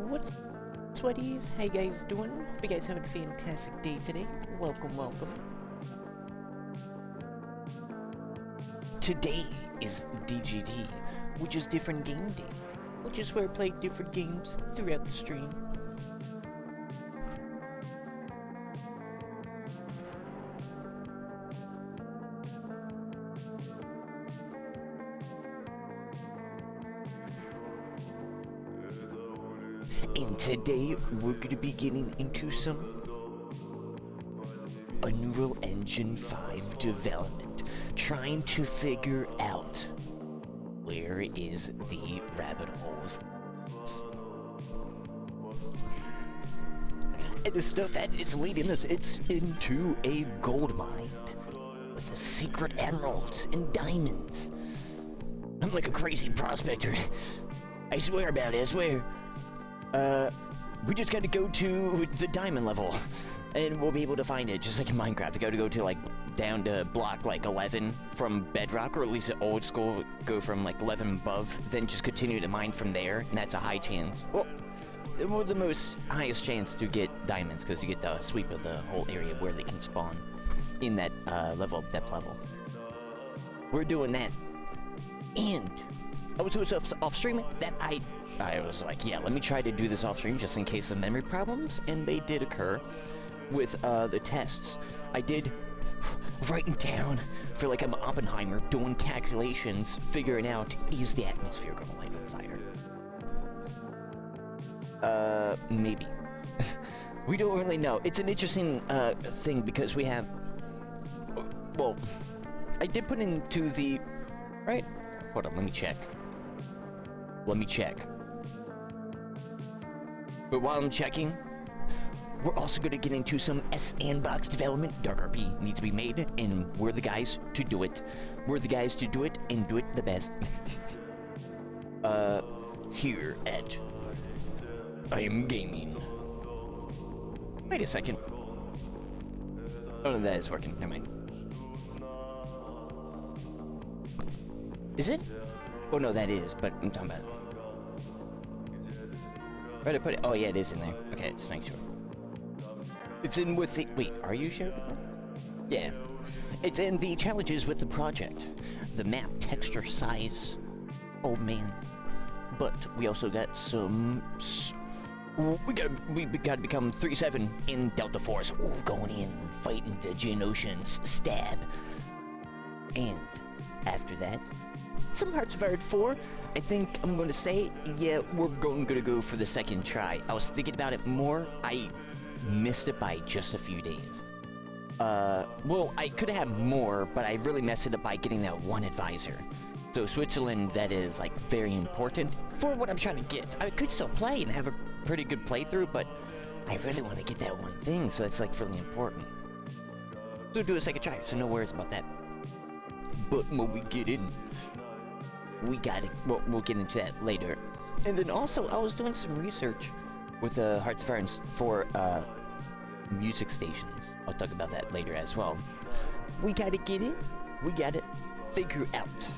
What's sweaties? How you guys doing? Hope you guys having a fantastic day today. Welcome, welcome. Today is DGD, which is different game day, which is where I play different games throughout the stream. And today we're going to be getting into some Unreal Engine 5 development, trying to figure out where is the rabbit holes. And the stuff that is leading us, it's into a gold mine with the secret emeralds and diamonds. I'm like a crazy prospector. I swear about it, I swear. We just gotta go to the diamond level, and we'll be able to find it, just like in Minecraft. We gotta go to, like, down to block, like, 11 from bedrock, or at least at old school, go from, like, 11 above, then just continue to mine from there, and that's a high chance. Well, the most highest chance to get diamonds, because you get the sweep of the whole area where they can spawn in that, depth level. We're doing that, and I was doing stuff off stream that I was like, yeah, let me try to do this off stream just in case of memory problems, and they did occur with the tests. I did writing down for like I'm Oppenheimer, doing calculations, figuring out, is the atmosphere gonna light on fire? Maybe. We don't really know. It's an interesting thing because we have, well, I did put into the, right? Hold on, let me check. Let me check. But while I'm checking, We're also going to get into some S&Box development. Dark RP needs to be made, and we're the guys to do it. We're the guys to do it, and do it the best. Here at I Am Gaming. Wait a second. Oh, no, that is working. Never mind. Is it? Oh, no, that is, but I'm talking about... Where did I put it? Oh, yeah, it is in there. Okay, just make sure. It's in with the... Wait, are you sure? Yeah. It's in the challenges with the project. The map, texture, size. Oh, man. But we also got some... We gotta become 3-7 in Delta Force. Ooh, going in, fighting the Geonosians. Stab. And after that... some Hearts of Iron 4. I think I'm going to say, yeah, we're going to go for the second try. I was thinking about it more. I missed it by just a few days. Well, I could have more, but I really messed it up by getting that one advisor. So Switzerland, that is, like, very important for what I'm trying to get. I could still play and have a pretty good playthrough, but I really want to get that one thing, so it's, like, really important. So do a second try, so no worries about that. But when we get in... we got it. Well, we'll get into that later. And then also, I was doing some research with Hearts of Iron for music stations. I'll talk about that later as well. We gotta get it. We gotta figure out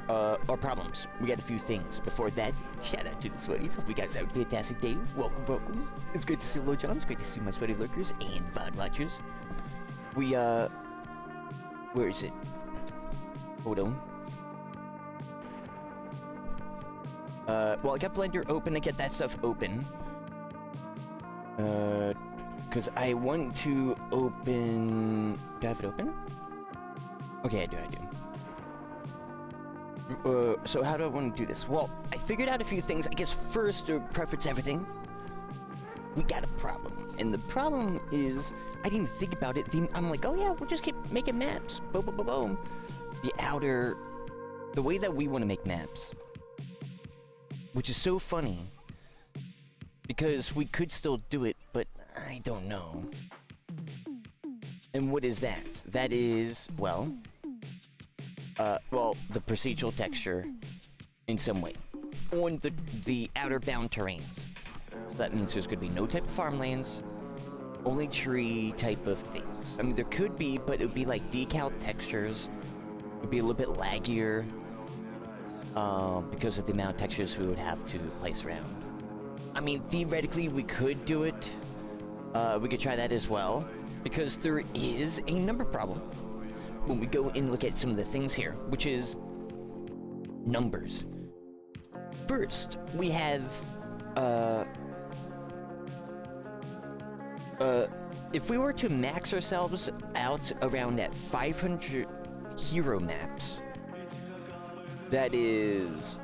our problems. We got a few things. Before that, shout out to the Sweaties. Hope you guys have a fantastic day. Welcome, welcome. It's great to see Low John. It's great to see my Sweaty Lurkers and VOD watchers. We, where is it? Hold on. Well, I got Blender open to get that stuff open. Because I want to open... do I have it open? Okay, I do. So how do I want to do this? Well, I figured out a few things. I guess first, to preference everything, we got a problem. And the problem is, I didn't think about it. I'm like, oh yeah, we'll just keep making maps. Boom, boom, boom, boom. The way that we want to make maps, which is so funny, because we could still do it, but I don't know. And what is that? That is, well, the procedural texture in some way on the outer bound terrains. So that means there's going to be no type of farmlands, only tree type of things. I mean, there could be, but it would be like decal textures. It would be a little bit laggier. Because of the amount of textures we would have to place around. I mean, theoretically, we could do it. We could try that as well, because there is a number problem when we go and look at some of the things here, which is numbers. First, we have, if we were to max ourselves out around at 500 hero maps, that is,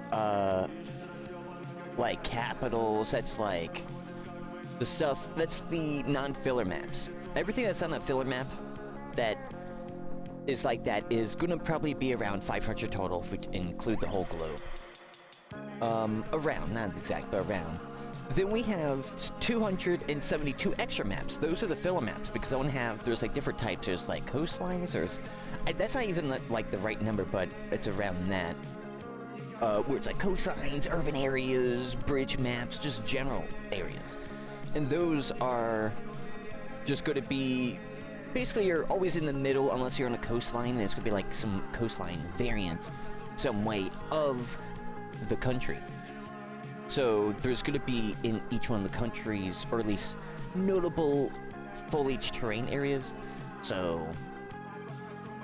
like capitals, that's like the stuff, that's the non-filler maps. Everything that's on a filler map that is like that is gonna probably be around 500 total if we include the whole globe. Around, not exact, but around. Then we have 272 extra maps. Those are the filler maps, because I want to have, there's like different types. There's like coastlines, that's not even like the right number, but it's around that. Where it's like coastlines, urban areas, bridge maps, just general areas. And those are just going to be, basically you're always in the middle unless you're on a coastline, and it's going to be like some coastline variants, some way of the country. So there's going to be in each one of the countries, or at least notable foliage terrain areas. So,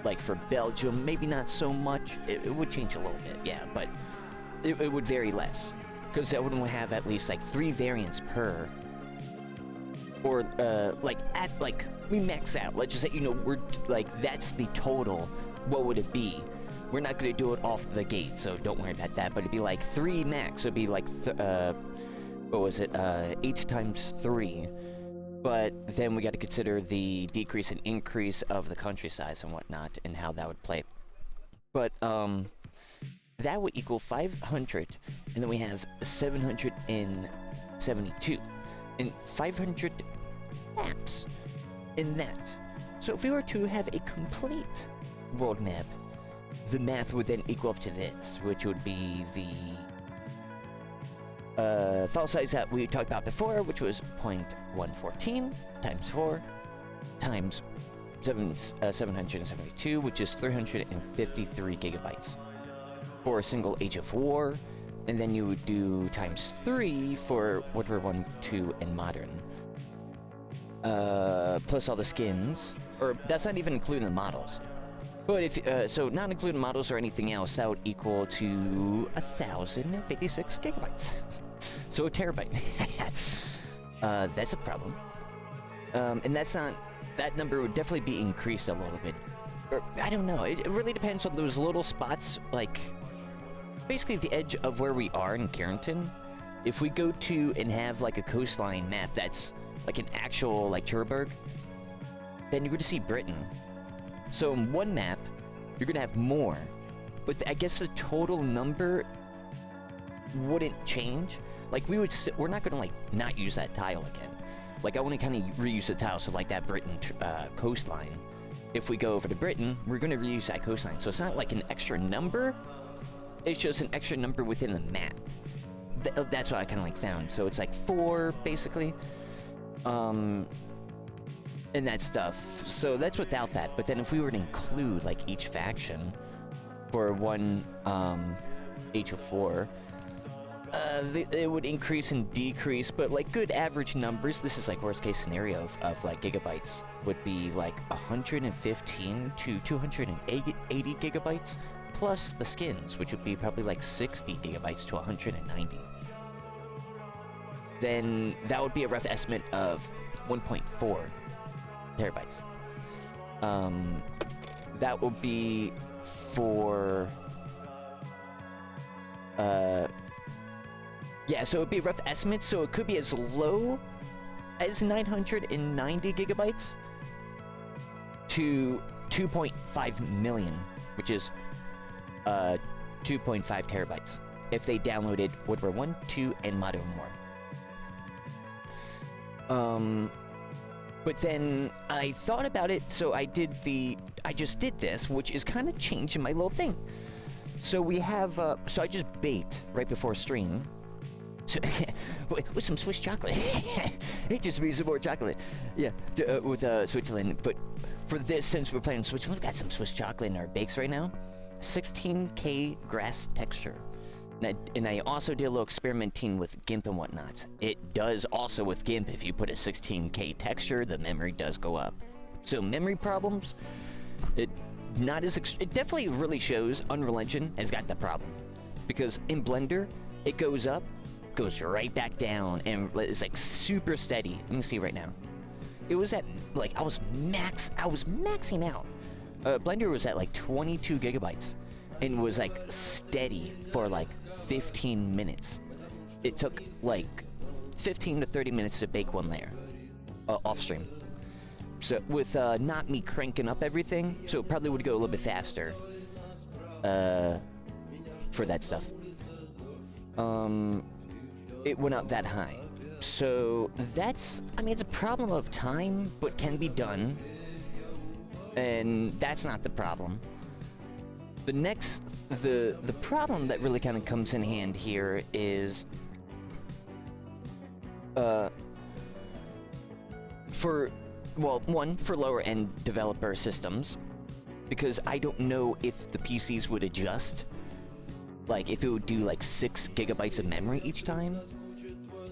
like for Belgium, maybe not so much. It would change a little bit, yeah, but it would vary less. Because that would have at least like 3 variants per. Or, we max out. Let's just say, we're, like, that's the total. What would it be? We're not going to do it off the gate, so don't worry about that. But it'd be like 3 max. It'd be like, 8 times 3. But then we got to consider the decrease and increase of the country size and whatnot, and how that would play. But, that would equal 500, and then we have 772. And 500 max in that. So if we were to have a complete world map, the math would then equal up to this, which would be the file size that we talked about before, which was 0.114 times 4 times 772, which is 353 gigabytes for a single Age of War, and then you would do times 3 for World War 1, 2, and Modern. Plus all the skins, or that's not even including the models. But if, so not including models or anything else, that would equal to 1,056 gigabytes. So a terabyte. That's a problem. And that's not, that number would definitely be increased a little bit. Or, I don't know, it really depends on those little spots, like, basically the edge of where we are in Carrington. If we go to and have, like, a coastline map that's, like, an actual, like, Cherbourg, then you're going to see Britain. So in one map, you're going to have more. But I guess the total number wouldn't change. Like, we're not going to, like, not use that tile again. Like, I want to kind of reuse the tile, so, like, that Britain coastline. If we go over to Britain, we're going to reuse that coastline. So it's not, like, an extra number. It's just an extra number within the map. That's what I kind of, like, found. So it's, like, 4, basically. And that stuff. So that's without that. But then if we were to include, like, each faction for one, Age of 4, it would increase and decrease, but like good average numbers, this is like worst case scenario of like gigabytes, would be like 115 to 280 gigabytes, plus the skins, which would be probably like 60 gigabytes to 190. Then that would be a rough estimate of 1.4 terabytes. That would be for yeah, so it would be a rough estimate, so it could be as low as 990 gigabytes to 2.5 million, which is 2.5 terabytes, if they downloaded World War 1, 2, and Modern War. But then I thought about it, so I just did this, which is kind of changing my little thing. So we have, so I just baked right before stream. So, with some Swiss chocolate. It just means some more chocolate. Yeah, with Switzerland. But for this, since we're playing Switzerland, we've got some Swiss chocolate in our bakes right now. 16K grass texture. And I also did a little experimenting with GIMP and whatnot. It does also with GIMP, if you put a 16K texture, the memory does go up. So memory problems, it definitely really shows Unreal Engine has got the problem. Because in Blender, it goes up, goes right back down, and it's like super steady. Let me see right now. It was at, like, I was maxing out. Blender was at like 22 gigabytes and was like steady for like 15 minutes. It took like 15 to 30 minutes to bake one layer off stream. So with not me cranking up everything, so it probably would go a little bit faster for that stuff. It went up that high. So that's, I mean, it's a problem of time, but can be done. And that's not the problem. The next, the problem that really kind of comes in hand here is, for lower end developer systems, because I don't know if the PCs would adjust. Like, if it would do, like, 6 gigabytes of memory each time,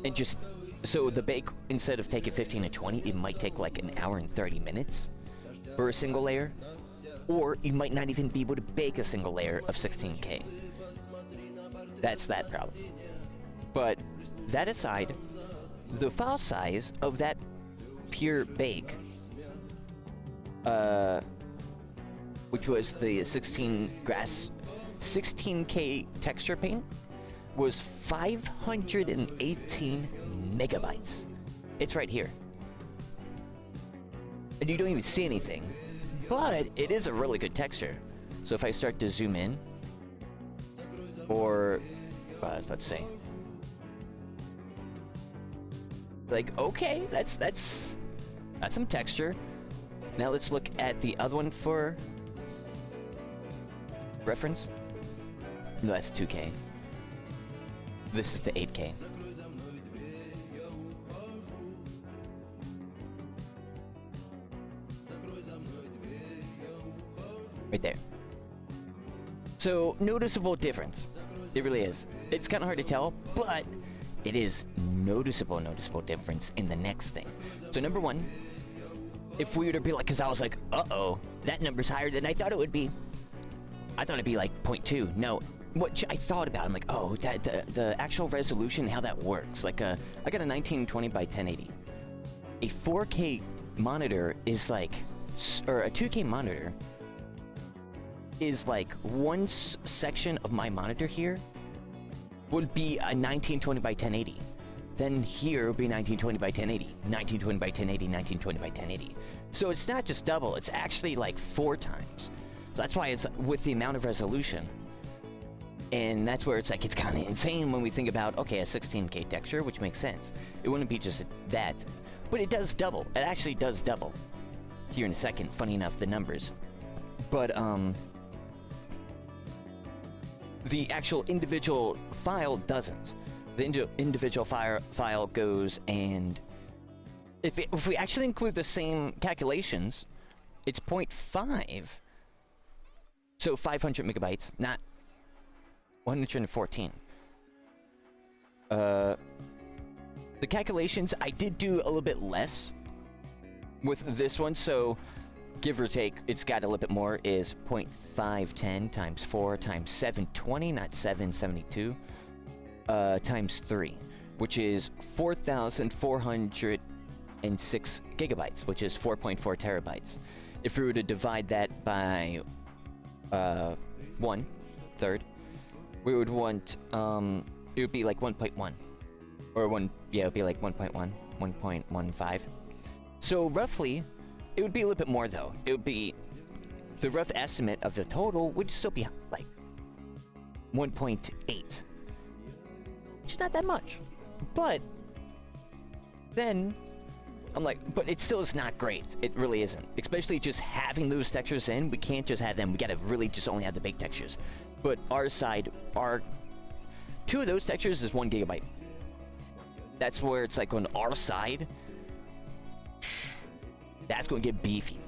and just, so the bake, instead of taking 15 to 20, it might take, like, an hour and 30 minutes for a single layer, or you might not even be able to bake a single layer of 16K. That's that problem. But, that aside, the file size of that pure bake, which was the 16K texture paint, was 518 megabytes. It's right here. And you don't even see anything. But it is a really good texture. So if I start to zoom in, or let's see. That's some texture. Now let's look at the other one for reference. No, that's 2K. This is the 8K. Right there. So, noticeable difference. It really is. It's kind of hard to tell, but it is noticeable difference in the next thing. So, number one, if we were to be like, because I was like, uh-oh, that number's higher than I thought it would be. I thought it'd be like 0.2. No, what I thought about, I'm like, oh, that the actual resolution, how that works. Like, I got a 1920 by 1080. A 4K monitor is like, or a 2K monitor is like one section of my monitor here would be a 1920 by 1080. Then here would be 1920 by 1080, 1920 by 1080, 1920 by 1080. So it's not just double, it's actually like 4 times. So that's why it's with the amount of resolution. And that's where it's like, it's kind of insane when we think about, okay, a 16K texture, which makes sense. It wouldn't be just that, but it does double. It actually does double. Here in a second, funny enough, the numbers. But, the actual individual file doesn't. The individual file goes and... If we actually include the same calculations, it's 0.5. So 500 megabytes, not 114. The calculations, I did do a little bit less with this one, so give or take, it's got a little bit more, is 0.510 times 4 times 720, not 772, times 3, which is 4,406 gigabytes, which is 4.4 terabytes. If we were to divide that by 1/3, we would want, it would be like 1.1, or it would be like 1.1, 1.15. So roughly, it would be a little bit more though. It would be, the rough estimate of the total would still be like 1.8. Which is not that much. But then I'm like, but it still is not great. It really isn't. Especially just having those textures in, we can't just have them. We gotta really just only have the big textures. But our side, 2 of those textures is 1 gigabyte. That's where it's like on our side, that's going to get beefy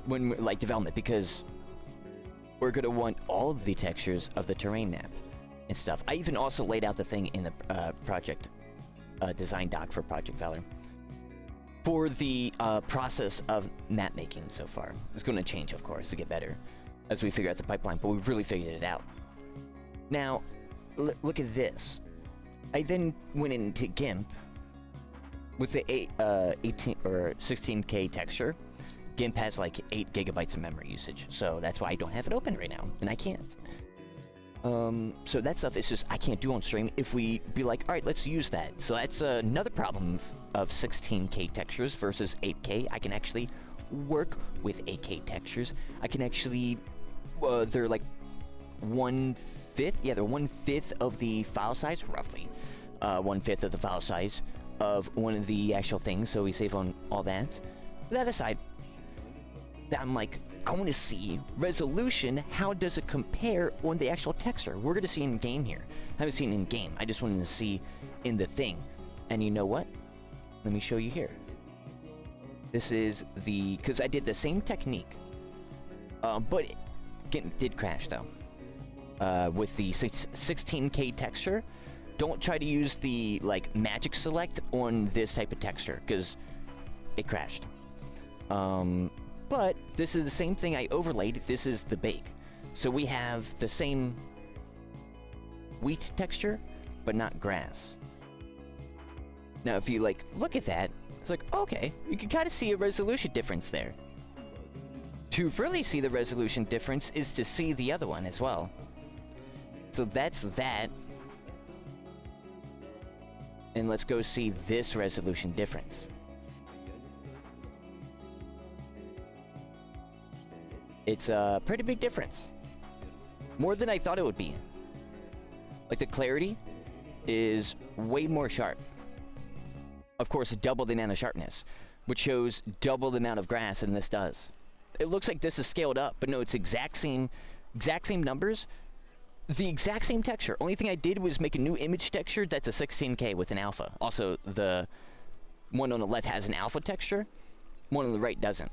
when we're like development, because we're going to want all of the textures of the terrain map and stuff. I even also laid out the thing in the project design doc for Project Valor for the process of map making so far. It's going to change, of course, to get better as we figure out the pipeline, but we've really figured it out. Now, look at this. I then went into GIMP with the 18 or 16K texture. GIMP has like 8 gigabytes of memory usage, so that's why I don't have it open right now, and I can't. So that stuff is just, I can't do on stream. If we be like, alright, let's use that. So that's another problem of 16K textures versus 8K. I can actually work with 8K textures. I can actually, they're like 1/5, yeah, they're 1/5 of the file size, roughly. 1/5 of the file size of one of the actual things, so we save on all that. That aside, I'm like, I want to see resolution. How does it compare on the actual texture? We're going to see in game here. I haven't seen in game. I just wanted to see in the thing. And you know what? Let me show you here. This is the, because I did the same technique, but it did crash though. With the 16K texture. Don't try to use the, like, magic select on this type of texture, because it crashed. But this is the same thing I overlaid. This is the bake. So we have the same wheat texture, but not grass. Now, if you, like, look at that, it's like, okay, you can kind of see a resolution difference there. To really see the resolution difference is to see the other one as well. So that's that. And let's go see this resolution difference. It's a pretty big difference. More than I thought it would be. Like, the clarity is way more sharp. Of course, double the amount of sharpness. which shows double the amount of grass than this does. It looks like this is scaled up, but no, it's exact same numbers, the exact same texture. Only thing I did was make a new image texture that's a 16K with an alpha. Also, the one on the left has an alpha texture, one on the right doesn't.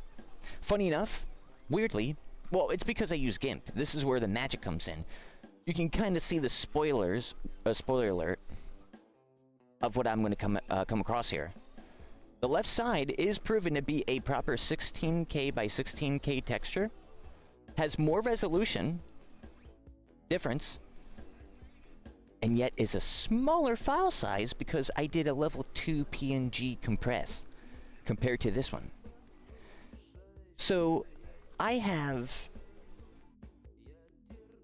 Funny enough, weirdly, well, it's because I use GIMP. This is where the magic comes in. You can kind of see the spoilers, spoiler alert, of what I'm going to come across here. The left side is proven to be a proper 16K by 16K texture. Has more resolution difference, and yet is a smaller file size because I did a level 2 PNG compress compared to this one. So I have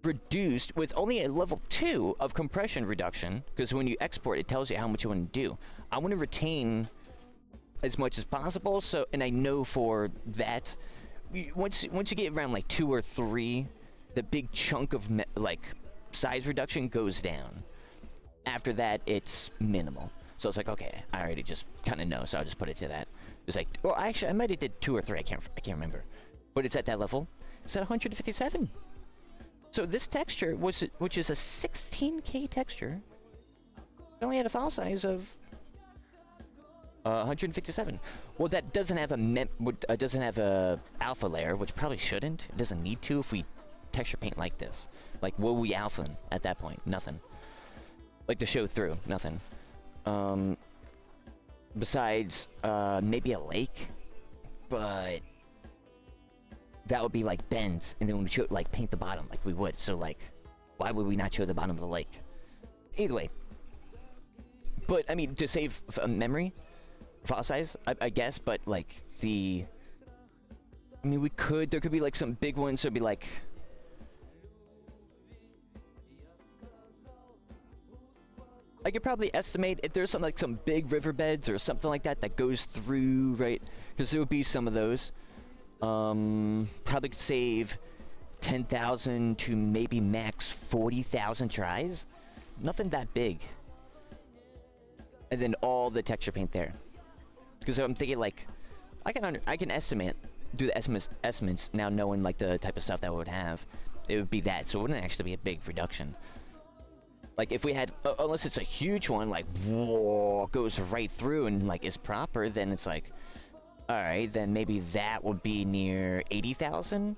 reduced with only a level 2 of compression reduction, because when you export it tells you how much you want to do. I want to retain as much as possible, so, and I know for that once you get around like 2 or 3, the big chunk of like size reduction goes down. After that, it's minimal. So it's like, okay, I already just kind of know, so I'll just put it to that. It's like, well, actually, I might have did 2 or 3. I can't remember, but it's at that level. It's at 157. So this texture which is a 16K texture, it only had a file size of 157. Well, that doesn't have a alpha layer, which probably shouldn't. It doesn't need to if we texture paint like this. Like, what will we alpha at that point? Nothing. Like, to show through, nothing. Besides, maybe a lake, but that would be like bends, and then we show, like, paint the bottom like we would. So, like, why would we not show the bottom of the lake? Either way. But, I mean, to save memory, file size, I guess, but, like, I mean, there could be, like, some big ones, so it'd be, like, I could probably estimate if there's some, like, some big riverbeds or something like that that goes through, right? Because there would be some of those. Probably could save 10,000 to maybe max 40,000 tries. Nothing that big. And then all the texture paint there. Because I'm thinking, like, I can estimate, do the estimates now, knowing, like, the type of stuff that we would have. It would be that, so it wouldn't actually be a big reduction. Like, if we had, unless it's a huge one, like, whoa, goes right through and, like, is proper, then it's like, alright, then maybe that would be near 80,000.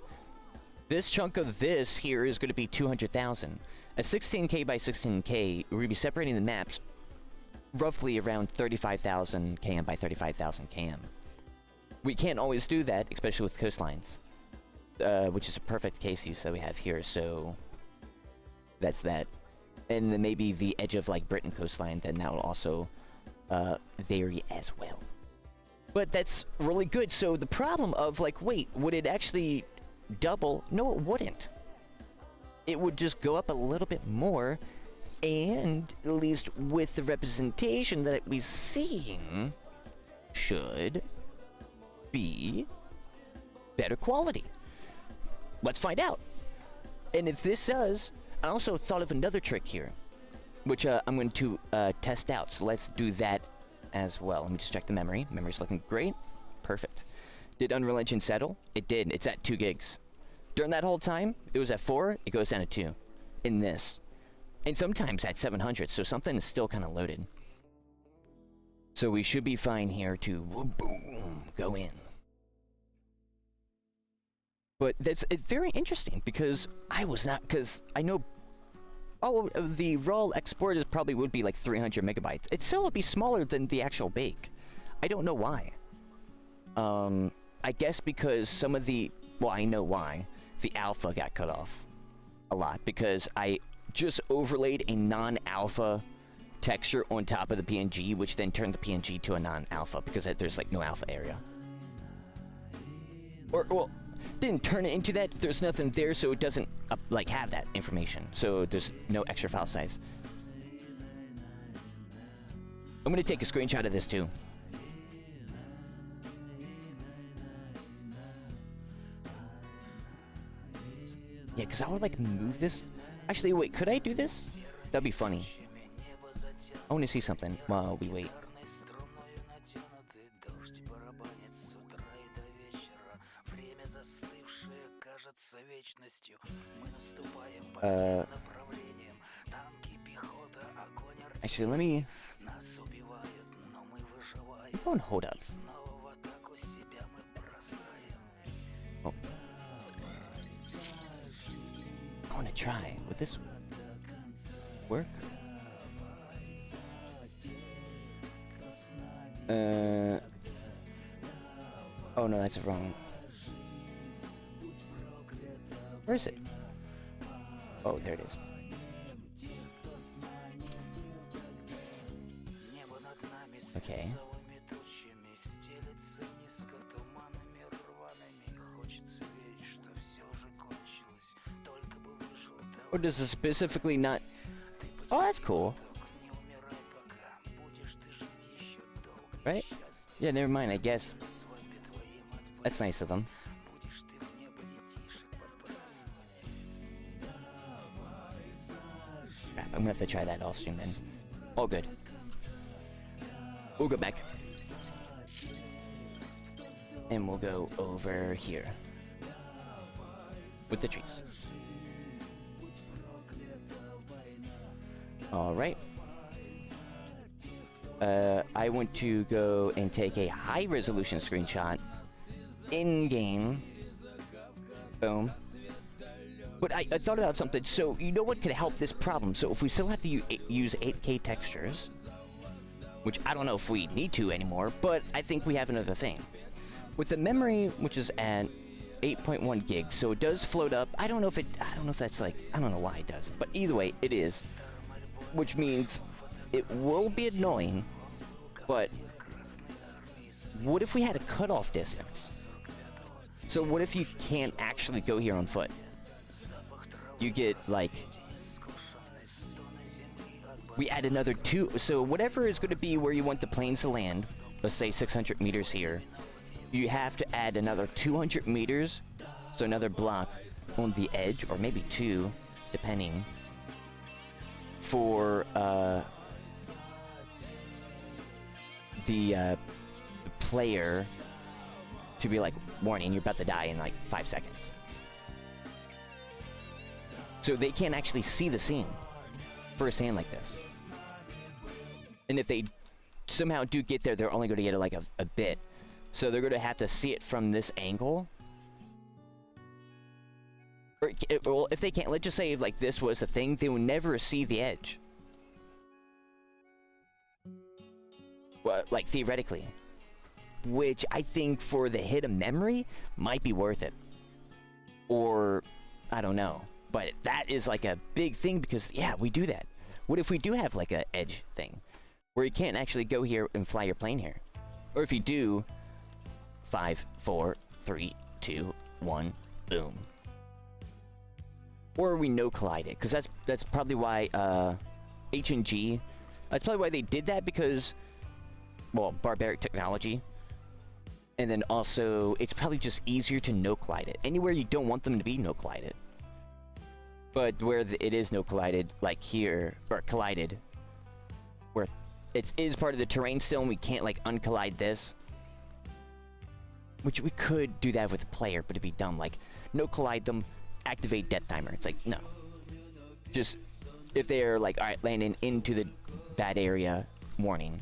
This chunk of this here is going to be 200,000. At 16K by 16K, we're going to be separating the maps roughly around 35,000 km by 35,000 km. We can't always do that, especially with coastlines, which is a perfect case use that we have here, so that's that. And then maybe the edge of, like, Britain coastline, then that will also vary as well. But that's really good. So the problem of, like, wait, would it actually double? No, it wouldn't. It would just go up a little bit more, and at least with the representation that we're seeing, should be better quality. Let's find out. And if this does, I also thought of another trick here, which I'm going to test out. So let's do that as well. Let me just check the memory. Memory's looking great. Perfect. Did Unreal Engine settle? It did. It's at 2 gigs. During that whole time, it was at 4. It goes down to 2 in this. And sometimes at 700, so something is still kind of loaded. So we should be fine here to boom, go in. But it's very interesting because because I know, oh, the raw export is probably would be like 300 megabytes. It still would be smaller than the actual bake. I don't know why. I guess because some of the, well, I know why. The alpha got cut off a lot because I just overlaid a non-alpha texture on top of the PNG, which then turned the PNG to a non-alpha because there's, like, no alpha area. Or, well, didn't turn it into that. There's nothing there, so it doesn't, like, have that information. So there's no extra file size. I'm gonna take a screenshot of this, too. Yeah, because I would, like, move this. Actually, wait, could I do this? That'd be funny. I want to see something while we wait. Actually, let me... Go and hold up. Oh. I want to try. Would this work? Oh no, that's wrong. Where is it? Oh, there it is. Okay. Or does it specifically not... Oh, that's cool. Right? Yeah, never mind, I guess. That's nice of them. Crap, I'm gonna have to try that off stream then. All good. We'll go back. And we'll go over here. With the trees. Alright. I want to go and take a high resolution screenshot in-game. Boom. But I thought about something. So, you know what could help this problem? So, if we still have to use 8K textures, which I don't know if we need to anymore, but I think we have another thing. With the memory, which is at 8.1 gigs, so it does float up. I don't know if that's like, I don't know why it does, but either way, it is. Which means it will be annoying, but what if we had a cutoff distance? So what if you can't actually go here on foot? You get, like... We add another 2... So whatever is going to be where you want the planes to land, let's say 600 meters here, you have to add another 200 meters, so another block on the edge, or maybe 2, depending, for, the player to be like, warning, you're about to die in like 5 seconds. So they can't actually see the scene firsthand like this. And if they somehow do get there, they're only going to get like a bit. So they're going to have to see it from this angle. Or, well, if they can't, let's just say if like this was a thing, they will never see the edge. Well, like theoretically. Which I think for the hit of memory might be worth it. Or, I don't know. But that is like a big thing because, yeah, we do that. What if we do have like a edge thing? Where you can't actually go here and fly your plane here. Or if you do, 5, 4, 3, 2, 1, boom. Or we no collide it, because that's probably why H&G, that's probably why they did that, because, well, barbaric technology. And then also, it's probably just easier to no collide it. Anywhere you don't want them to be, no collide it. But where it is no collided, like here, or collided, where it is part of the terrain still, and we can't like uncollide this. Which we could do that with a player, but it'd be dumb. Like, no collide them, activate death timer. It's like, no. Just, if they're like, alright, landing into the bad area, warning.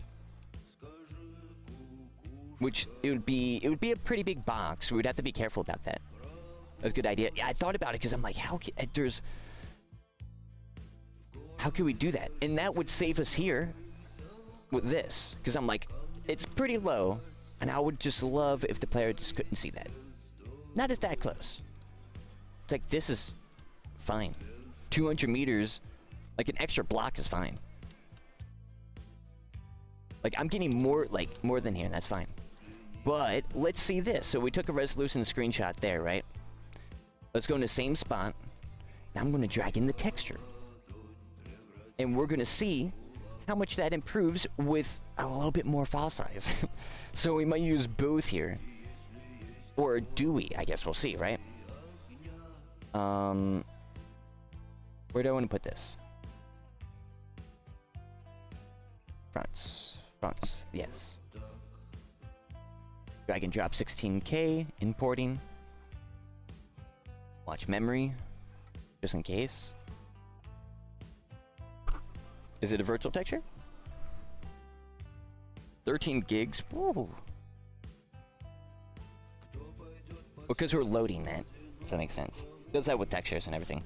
Which, it would be a pretty big box. We would have to be careful about that. That's a good idea. Yeah, I thought about it because I'm like, how can we do that? And that would save us here with this. Because I'm like, it's pretty low, and I would just love if the player just couldn't see that. Not as that close. It's like, this is fine. 200 meters, like an extra block is fine. Like, I'm getting more than here, and that's fine. But, let's see this. So we took a resolution screenshot there, right? Let's go in the same spot. Now I'm going to drag in the texture. And we're going to see how much that improves with a little bit more file size. So we might use both here. Or do we? I guess we'll see, right? Where do I want to put this? Fronts, yes. Drag and drop 16K, importing. Watch memory, just in case. Is it a virtual texture? 13 gigs? Woo. Because we're loading that. Does that make sense? Does that with textures and everything.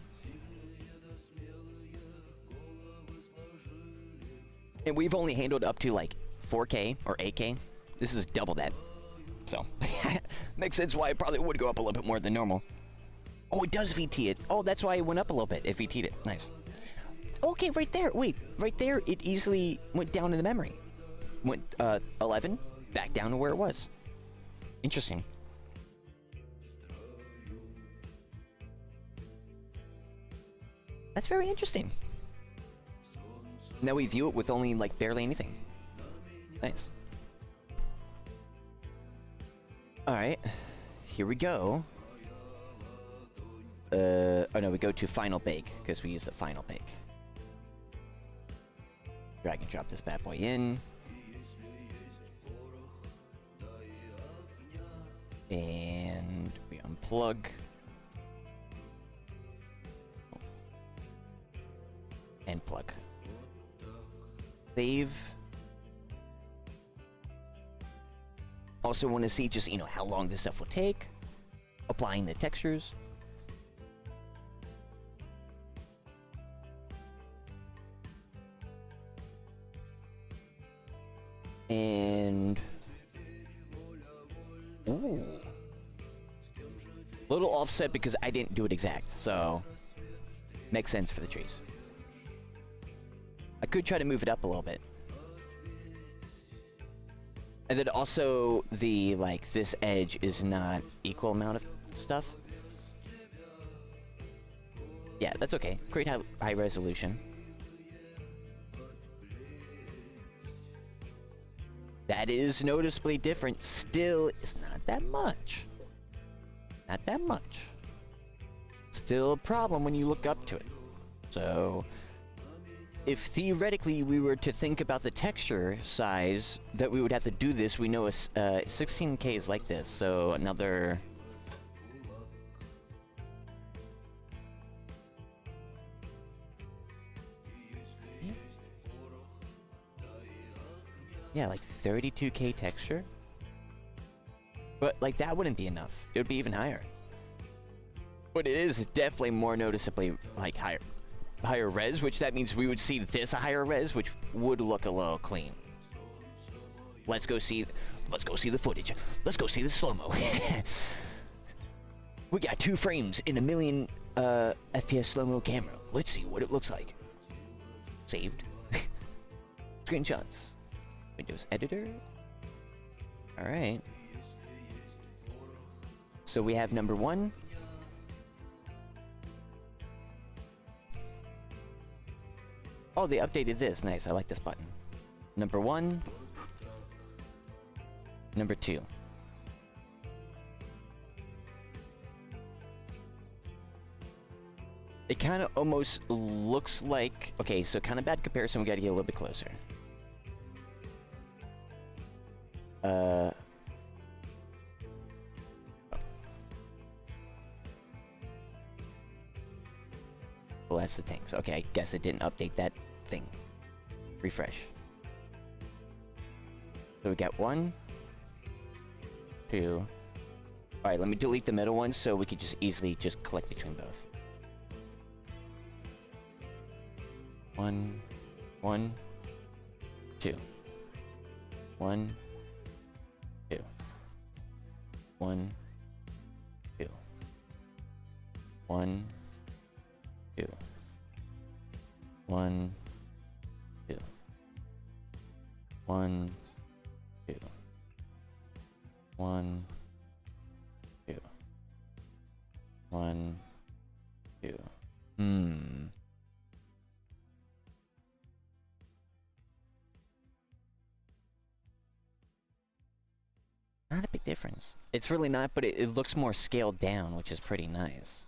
And we've only handled up to like 4K or 8K. This is double that. So, makes sense why it probably would go up a little bit more than normal. Oh, it does VT it. Oh, that's why it went up a little bit. It VT'd it. Nice. Okay, right there. Wait, right there, it easily went down in the memory. Went 11, back down to where it was. Interesting. That's very interesting. Now we view it with only, like, barely anything. Nice. Alright. Here we go. Oh no, we go to Final Bake, because we use the Final Bake. Drag and drop this bad boy in. And we unplug. And plug. Save. Also want to see just, you know, how long this stuff will take. Applying the textures. And... Ooh. Little offset because I didn't do it exact, so... Makes sense for the trees. I could try to move it up a little bit. And then also, the, like, this edge is not equal amount of stuff. Yeah, that's okay. Great high resolution. That is noticeably different. Still, it's not that much. Not that much. Still a problem when you look up to it. So... if theoretically we were to think about the texture size that we would have to do this, we know a 16K is like this, so another... Yeah, like 32K texture. But, like, that wouldn't be enough. It would be even higher. But it is definitely more noticeably, like, higher res, which that means we would see this a higher res, which would look a little clean. Let's go see the footage. Let's go see the slow-mo. We got 2 frames in a million FPS slow-mo camera. Let's see what it looks like. Saved. Screenshots. Windows editor. Alright. So we have number 1. Oh, they updated this. Nice, I like this button. Number 1. Number 2. It kind of almost looks like... Okay, so kind of bad comparison. We gotta get a little bit closer. Well, that's the thing. So, okay, I guess it didn't update that thing. Refresh. So we got 1, 2. Alright, let me delete the middle one so we could just easily just collect between both. 1, 1, 2. 1, 2. 1, 2. 1, 2. 1, 2. 1, 2. 1, 2. 1, 2. Not a big difference. It's really not, but it looks more scaled down, which is pretty nice.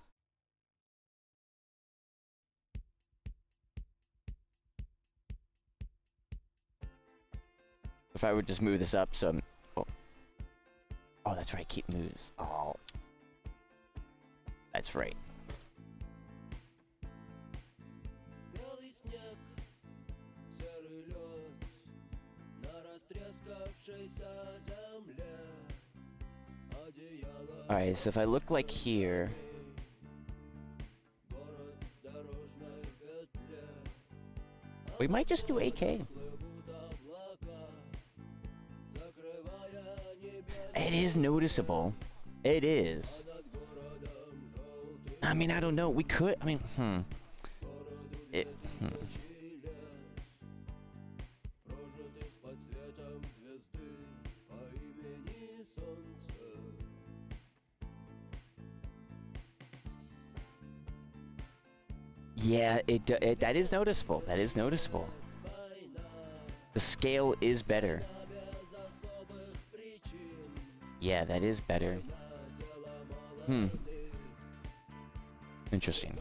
If I would just move this up, so... Oh, that's right, keep moves. Oh. That's right. Alright, so if I look like here... we might just do AK. It is noticeable. It is. I mean, I don't know. We could... I mean, Yeah, that is noticeable. That is noticeable. The scale is better. Yeah, that is better. Interesting.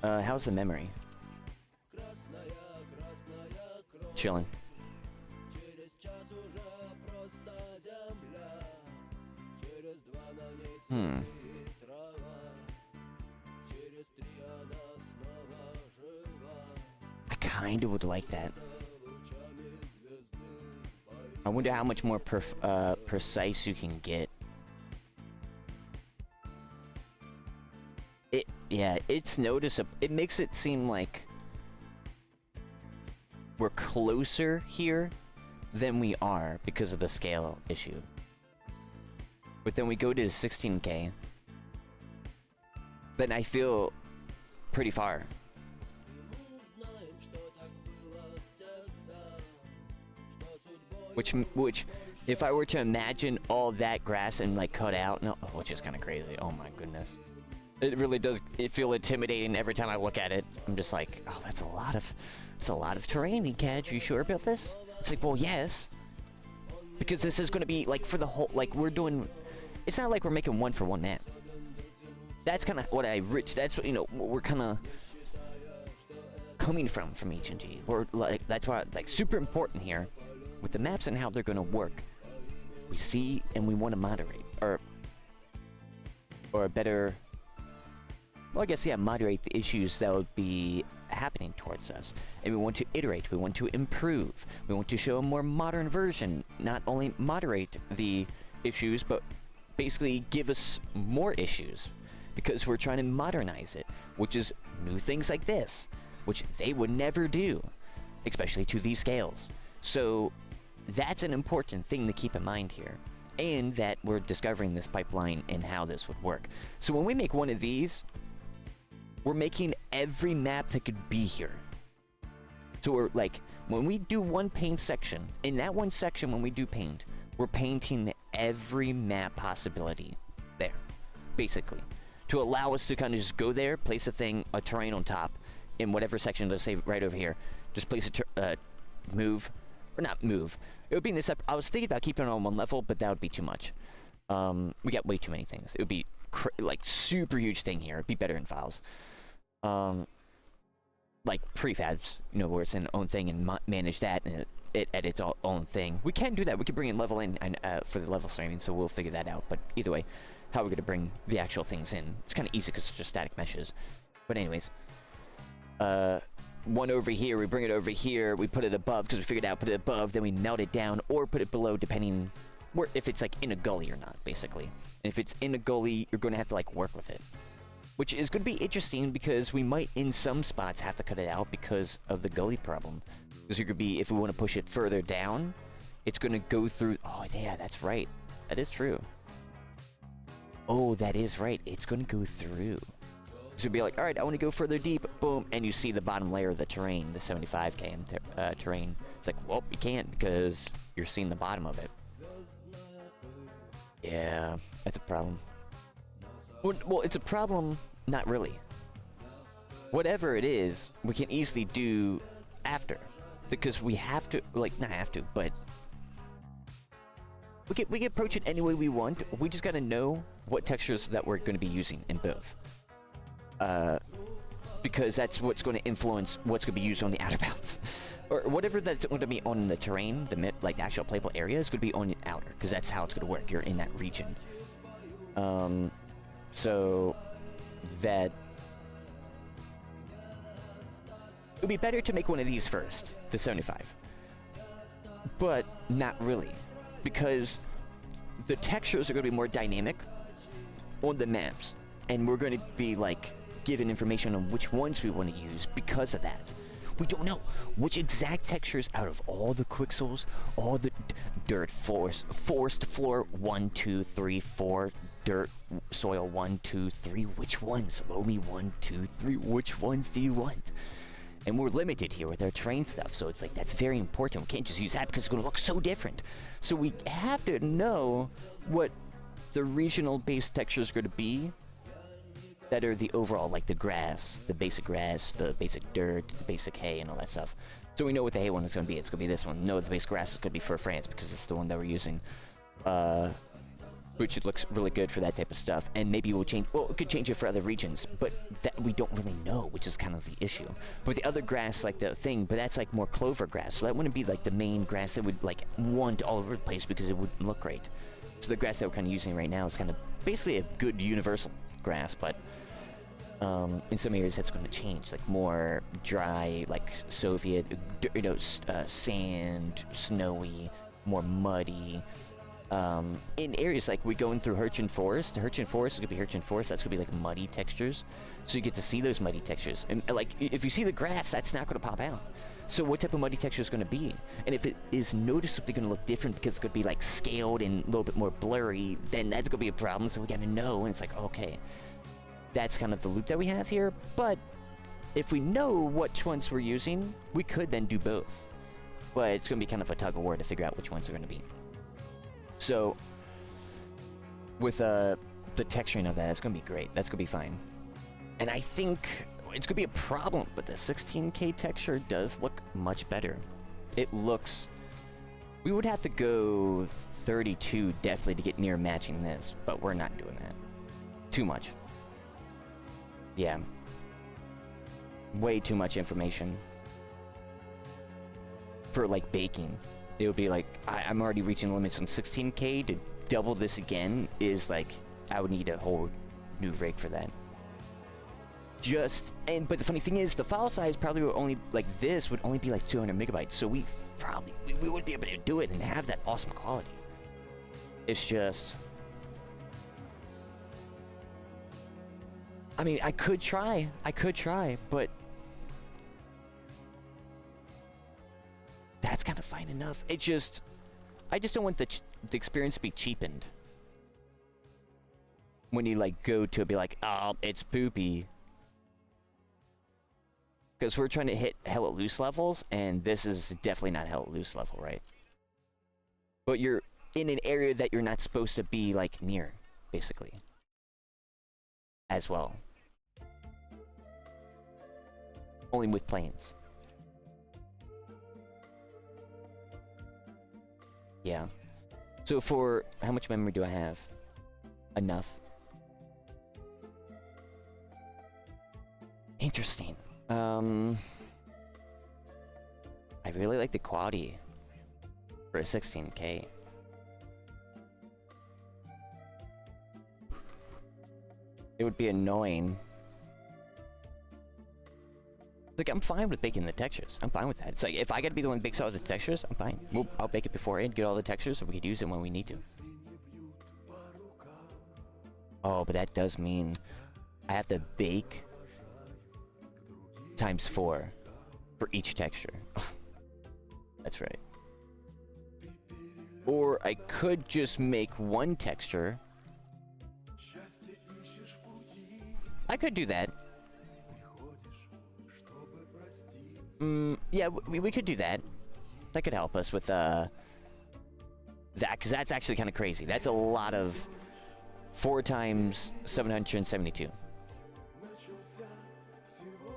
How's the memory? Chilling. I kinda would like that. I wonder how much more precise you can get. Yeah, it's noticeable. It makes it seem like we're closer here than we are because of the scale issue. But then we go to 16K. Then I feel pretty far. Which, if I were to imagine all that grass and like cut out, no, which is kind of crazy. Oh my goodness. It really does feel intimidating every time I look at it. I'm just like, oh, that's a lot of terrain, iamekaj. You sure about this? It's like, well, yes. Because this is going to be, like, for the whole, like, we're doing... It's not like we're making one for one map. That's kind of what that's what, you know, we're kind of coming from HNG. We're, like, that's why, like, super important here. With the maps and how they're going to work. We see and we want to moderate. Or a better... Well, I guess, yeah, moderate the issues that would be happening towards us. And we want to iterate, we want to improve, we want to show a more modern version, not only moderate the issues, but basically give us more issues, because we're trying to modernize it, which is new things like this, which they would never do, especially to these scales. So that's an important thing to keep in mind here, and that we're discovering this pipeline and how this would work. So when we make one of these, we're making every map that could be here. So we're like, when we do one paint section, in that one section when we do paint, we're painting every map possibility there, basically. To allow us to kind of just go there, place a terrain on top, in whatever section, let's say right over here, just place a move, or not move. It would be in this, I was thinking about keeping it on one level, but that would be too much. We got way too many things. It would be like super huge thing here. It'd be better in files. Like prefabs, you know, where it's an own thing and manage that, and it edits all own thing. We can do that. We can bring in level in and for the level streaming, so we'll figure that out. But either way, how we're gonna bring the actual things in, it's kind of easy because it's just static meshes. But anyways, one over here, we bring it over here, we put it above because we figured out put it above, then we melt it down or put it below, depending where, if it's like in a gully or not, basically. And if it's in a gully, you're going to have to like work with it, which is going to be interesting because we might in some spots have to cut it out because of the gully problem. Because you're going to be, if we want to push it further down, it's going to go through. Oh yeah, that's right, that is true. Oh, that is right, it's going to go through. So you'd be like, all right, I want to go further deep, boom, and you see the bottom layer of the terrain, the 75K terrain. It's like, well, you can't because you're seeing the bottom of it. Yeah, that's a problem. Well, it's a problem, not really. Whatever it is, we can easily do after. Because we have to, like, not have to, but... We can approach it any way we want. We just gotta know what textures that we're going to be using in both. Because that's what's going to influence what's going to be used on the outer bounds. Or whatever that's going to be on the terrain, like the actual playable area, is going to be on the outer, because that's how it's going to work. You're in that region. So that it would be better to make one of these first, the 75. but not really, because the textures are going to be more dynamic on the maps, and we're going to be like given information on which ones we want to use because of that. We don't know which exact textures out of all the quixels, all the dirt, forced floor 1, 2, 3, 4, dirt, soil 1, 2, 3, which ones? Loamy 1, 2, 3, which ones do you want? And we're limited here with our terrain stuff, so it's like that's very important. We can't just use that because it's going to look so different. So we have to know what the regional base textures are going to be that are the overall, like the grass, the basic dirt, the basic hay, and all that stuff. So we know what the hay one is going to be. It's going to be this one. No, the basic grass is going to be for France because it's the one that we're using. Which it looks really good for that type of stuff. And maybe we'll change, well, it could change it for other regions, but that we don't really know, which is kind of the issue. But the other grass, like the thing, but that's like more clover grass. So that wouldn't be like the main grass that would like want all over the place because it wouldn't look great. So the grass that we're kind of using right now is kind of basically a good universal grass, but in some areas that's going to change, like more dry, like Soviet, you know, sand, snowy, more muddy. In areas like we going through Hirchen Forest, the Hirchen Forest is going to be Hirchen Forest, that's going to be like muddy textures. So you get to see those muddy textures. And like, if you see the grass, that's not going to pop out. So what type of muddy texture is going to be? And if it is noticeably going to look different because it's going to be like scaled and a little bit more blurry, then that's going to be a problem. So we got to know, and it's like, okay, that's kind of the loop that we have here. But if we know which ones we're using, we could then do both. But it's going to be kind of a tug of war to figure out which ones are going to be. So with the texturing of that, it's going to be great. That's going to be fine. And I think it's going to be a problem, but the 16K texture does look much better. It looks... We would have to go 32 definitely to get near matching this, but we're not doing that. Too much. Yeah. Way too much information. For, like, baking. It would be like, I'm already reaching limits on 16K. To double this again is like, I would need a whole new rig for that. But the funny thing is, the file size probably would only, like this, would only be like 200 megabytes. So we wouldn't be able to do it and have that awesome quality. It's just... I mean, I could try, but... That's kind of fine enough. I just don't want the experience to be cheapened. When you, like, go to be like, oh, it's poopy. Because we're trying to hit hella loose levels, and this is definitely not hella loose level, right? But you're in an area that you're not supposed to be, like, near, basically. As well. Only with planes. Yeah. So for... How much memory do I have? Enough. Interesting. I really like the quality for a 16K. It would be annoying. Like, I'm fine with baking the textures. I'm fine with that. It's like, if I gotta be the one who bakes all the textures, I'm fine. I'll bake it beforehand, get all the textures, so we could use them when we need to. Oh, but that does mean I have to bake times 4 for each texture. That's right. Or I could just make one texture. I could do that. Yeah, we could do that. That could help us with, that, because that's actually kind of crazy. That's a lot of 4 times 772.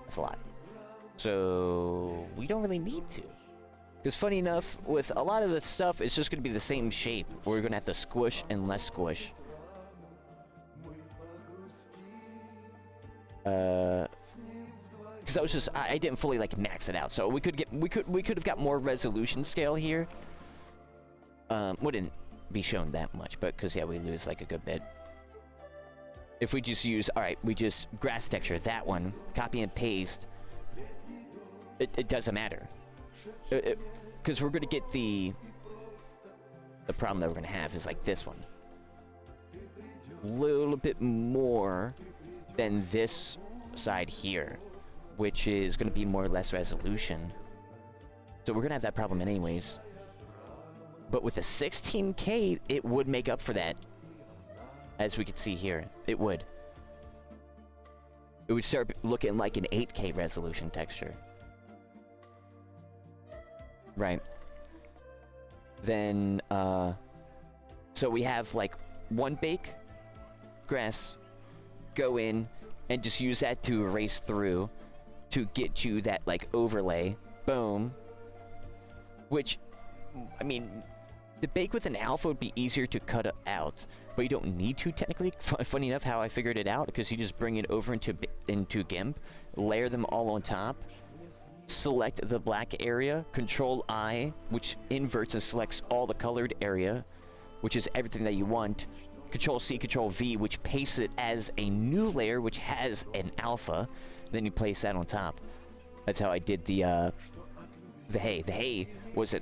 That's a lot. So, we don't really need to. Because funny enough, with a lot of the stuff, it's just going to be the same shape. We're going to have to squish and less squish. Because I was just, I didn't fully like max it out, so we could have got more resolution scale here. Wouldn't be shown that much, but because yeah, we lose like a good bit. If we just use, all right, we just grass texture that one, copy and paste. It doesn't matter, because we're gonna get the the problem that we're gonna have is like this one. A little bit more than this side here, which is gonna be more or less resolution. So we're gonna have that problem anyways. But with a 16K, it would make up for that. As we can see here, it would. It would start looking like an 8K resolution texture. Right. Then, so we have like one bake, grass, go in, and just use that to erase through to get you that like overlay. Boom. Which, I mean, the bake with an alpha would be easier to cut out, but you don't need to technically. Funny enough how I figured it out, because you just bring it over into GIMP, layer them all on top, select the black area, Control I, which inverts and selects all the colored area, which is everything that you want, Control C, Control V, which pastes it as a new layer, which has an alpha, then you place that on top. That's how I did the hay. The hay was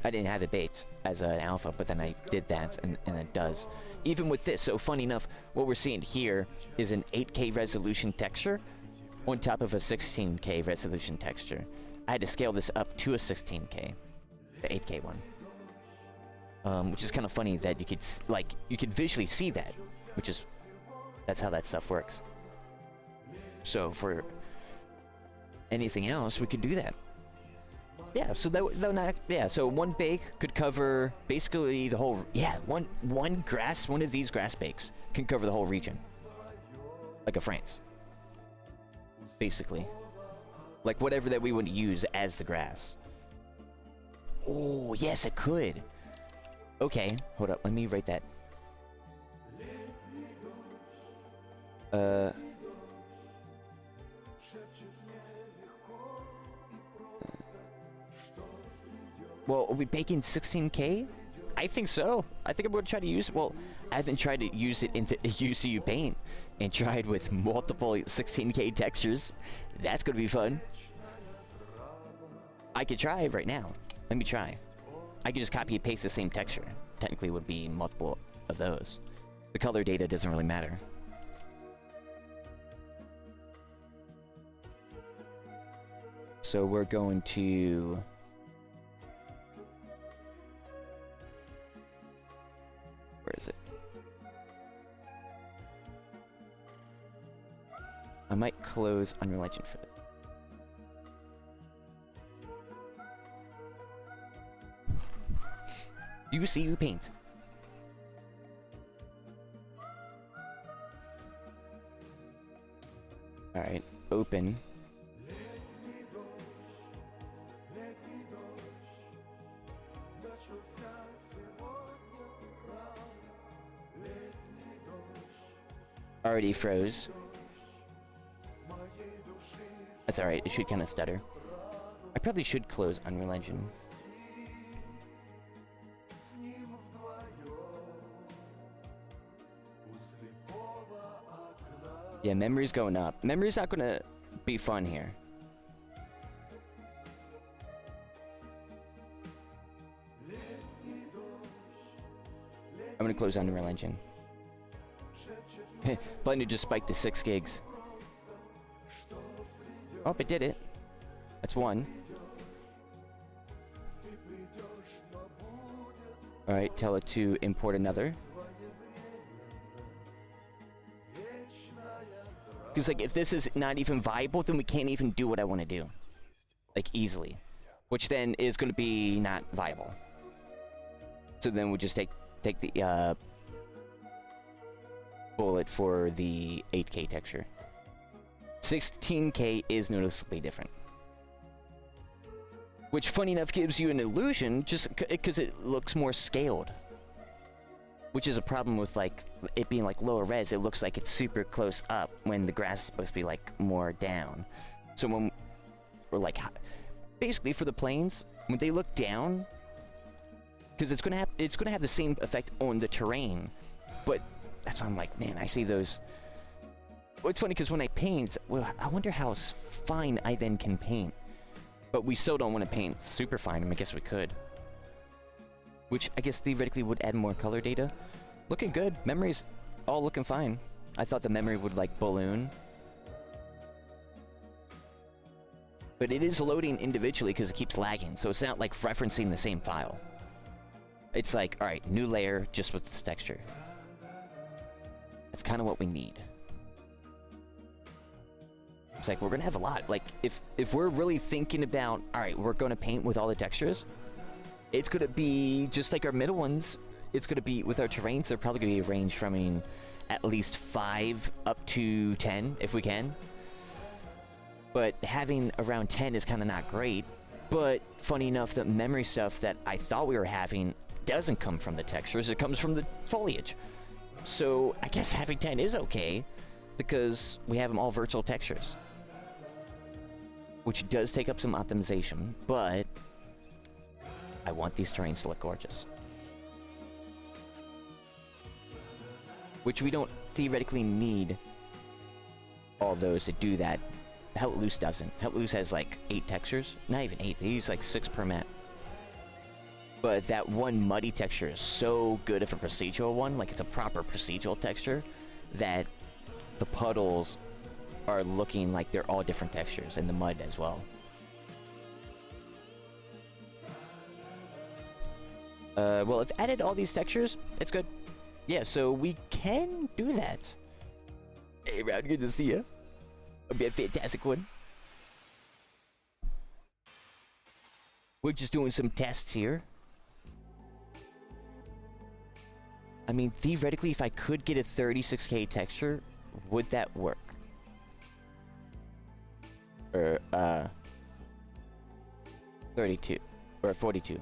I didn't have it baked as an alpha, but then I did that, and it does. Even with this, so funny enough, what we're seeing here is an 8K resolution texture on top of a 16K resolution texture. I had to scale this up to a 16K, the 8K one. Which is kind of funny that you could visually see that, that's how that stuff works. So for anything else, we could do that. Yeah, so so one bake could cover basically the whole, one of these grass bakes can cover the whole region. Like a France. Basically. Like whatever that we would use as the grass. Oh, yes, it could. Okay, hold up, let me write that. Well, are we baking 16K? I think so. I think I'm going to try to use it. Well, I haven't tried to use it in UCU Paint and tried with multiple 16K textures. That's going to be fun. I could try right now. Let me try. I could just copy and paste the same texture. Technically, it would be multiple of those. The color data doesn't really matter. So we're going to... Where is it? I might close Unreal Engine for this. UCU Paint. Alright, open. Already froze. That's alright, it should kind of stutter. I probably should close Unreal Engine. Yeah, memory's going up. Memory's not gonna be fun here. I'm gonna close Unreal Engine. Blender just spiked to 6 gigs. Oh, it did it. That's one. Alright, tell it to import another. Because, like, if this is not even viable, then we can't even do what I want to do. Like, easily. Which then is going to be not viable. So then we'll just take the, bullet for the 8K texture. 16K is noticeably different. Which, funny enough, gives you an illusion just because it looks more scaled. Which is a problem with, like, it being, like, lower res. It looks like it's super close up when the grass is supposed to be, like, more down. So when we're, like, basically for the planes, when they look down, because it's gonna have the same effect on the terrain, but that's why I'm like, man, I see those. Well, it's funny because when I paint, well, I wonder how fine I then can paint. But we still don't want to paint super fine. I mean, I guess we could. which I guess theoretically would add more color data. Looking good. Memory's all looking fine. I thought the memory would like balloon. But it is loading individually because it keeps lagging, so it's not like referencing the same file. It's like, alright, new layer just with this texture. That's kind of what we need. It's like, we're gonna have a lot. Like, if we're really thinking about, alright, we're gonna paint with all the textures, it's gonna be just like our middle ones. It's gonna be, with our terrains, they're probably gonna be a range from, I mean, at least 5 up to 10, if we can. But having around 10 is kind of not great. But funny enough, the memory stuff that I thought we were having doesn't come from the textures, it comes from the foliage. So I guess having 10 is okay, because we have them all virtual textures. Which does take up some optimization, but I want these terrains to look gorgeous. Which we don't theoretically need all those to do that. Hell Loose doesn't. Hell Loose has like 8 textures. Not even 8, they use like 6 per map. But that one muddy texture is so good of a procedural one, like it's a proper procedural texture, that the puddles are looking like they're all different textures, and the mud as well. Well, I've added all these textures, it's good. Yeah, so we can do that. Hey, Round, good to see you. It'll be a fantastic one. We're just doing some tests here. I mean, theoretically, if I could get a 36K texture, would that work? Or, 32. Or 42.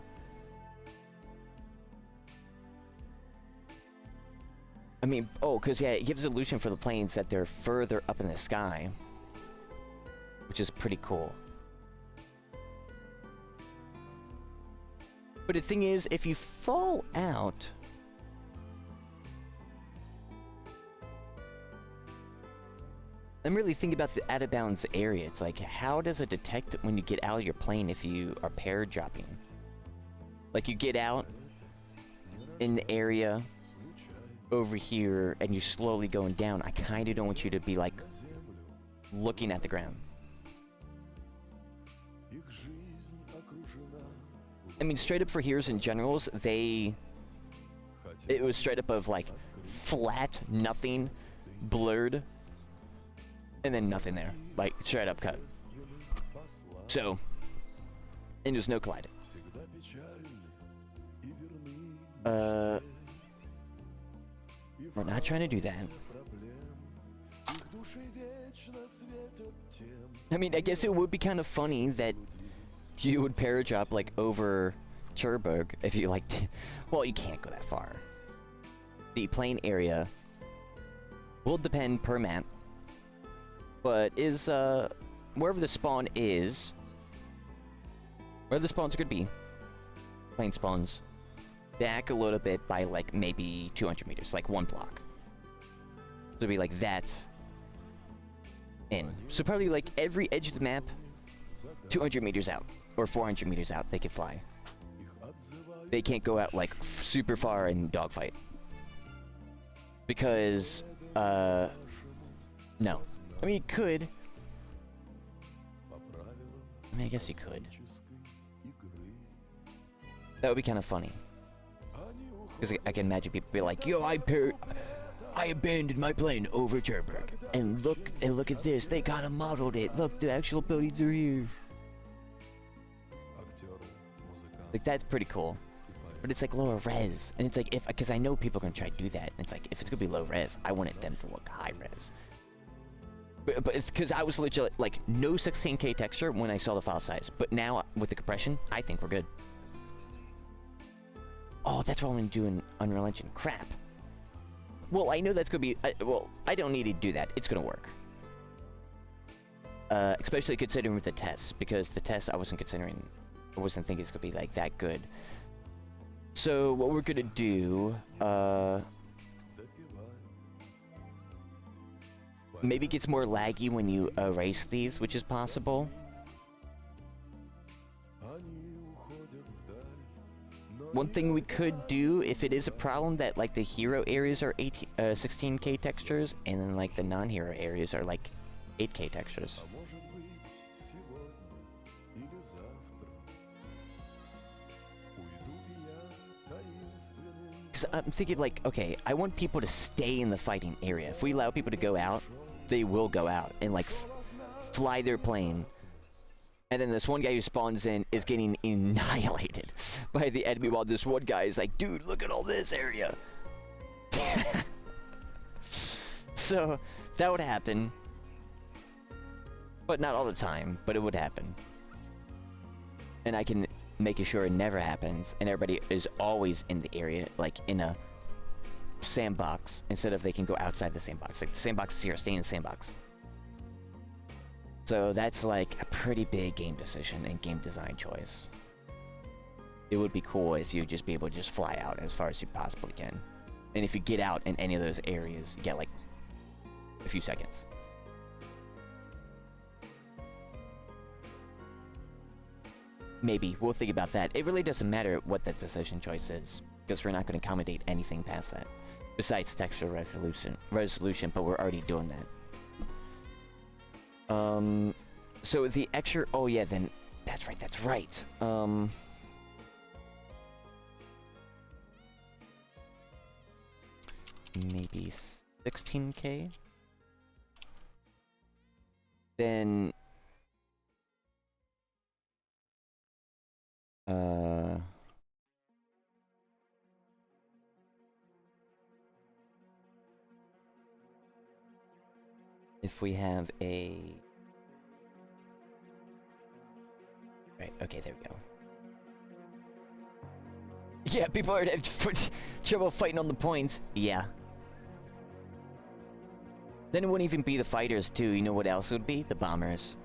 I mean, oh, because, yeah, it gives illusion for the planes that they're further up in the sky. Which is pretty cool. But the thing is, if you fall out... I'm really thinking about the out-of-bounds area. It's like, how does it detect when you get out of your plane if you are paratrooping? Like, you get out in the area over here, and you're slowly going down. I kind of don't want you to be, like, looking at the ground. I mean, straight up for heroes and generals, it was straight up of, like, flat, nothing, blurred, and then nothing there. Like, straight up cut. So, and there's no colliding. We're not trying to do that. I mean, I guess it would be kind of funny that you would paradrop, like, over Cherbourg if you, like... Well, you can't go that far. The plane area will depend per map, but is, wherever the spawn is... Where the spawns could be, plane spawns, back a little bit by, like, maybe 200 meters, like 1 block. So it'd be like that in. So probably, like, every edge of the map, 200 meters out, or 400 meters out, they could fly. They can't go out, like, super far and dogfight. Because, no. I mean, you could. I mean, I guess you could. That would be kind of funny. Because I can imagine people be like, yo, I abandoned my plane over Cherbourg. And look at this, they kind of modeled it. Look, the actual buildings are here. Like, that's pretty cool. But it's like lower res. And it's like, because I know people are going to try to do that. And it's like, if it's going to be low res, I wanted them to look high res. But it's because I was legit, like, no 16K texture when I saw the file size. But now, with the compression, I think we're good. Oh, that's what I'm going to do in Unreal Engine. Crap. Well, I know that's going to be... well, I don't need to do that. It's going to work. Especially considering with the tests. Because the tests I wasn't considering... I wasn't thinking it's going to be, like, that good. So, what we're going to do... maybe it gets more laggy when you erase these, which is possible. One thing we could do, if it is a problem that like the hero areas are 16K textures, and then like the non-hero areas are like 8K textures. Because I'm thinking like, okay, I want people to stay in the fighting area. If we allow people to go out, they will go out and like fly their plane. And then this one guy who spawns in is getting annihilated by the enemy, while this one guy is like, dude, look at all this area. So that would happen. But not all the time, but it would happen. And I can make sure it never happens, and everybody is always in the area, like in a sandbox, instead of they can go outside the sandbox. Like the sandbox is here, stay in the sandbox. So that's like a pretty big game decision and game design choice. It would be cool if you'd just be able to just fly out as far as you possibly can. And if you get out in any of those areas, you get like a few seconds. Maybe. We'll think about that. It really doesn't matter what that decision choice is, because we're not going to accommodate anything past that. Besides texture resolution, but we're already doing that. So the extra... Oh yeah, then... That's right, that's right. Maybe 16K? Then... If we have a... Right, okay, there we go. Yeah, people are having trouble fighting on the points. Yeah. Then it wouldn't even be the fighters, too. You know what else it would be? The bombers.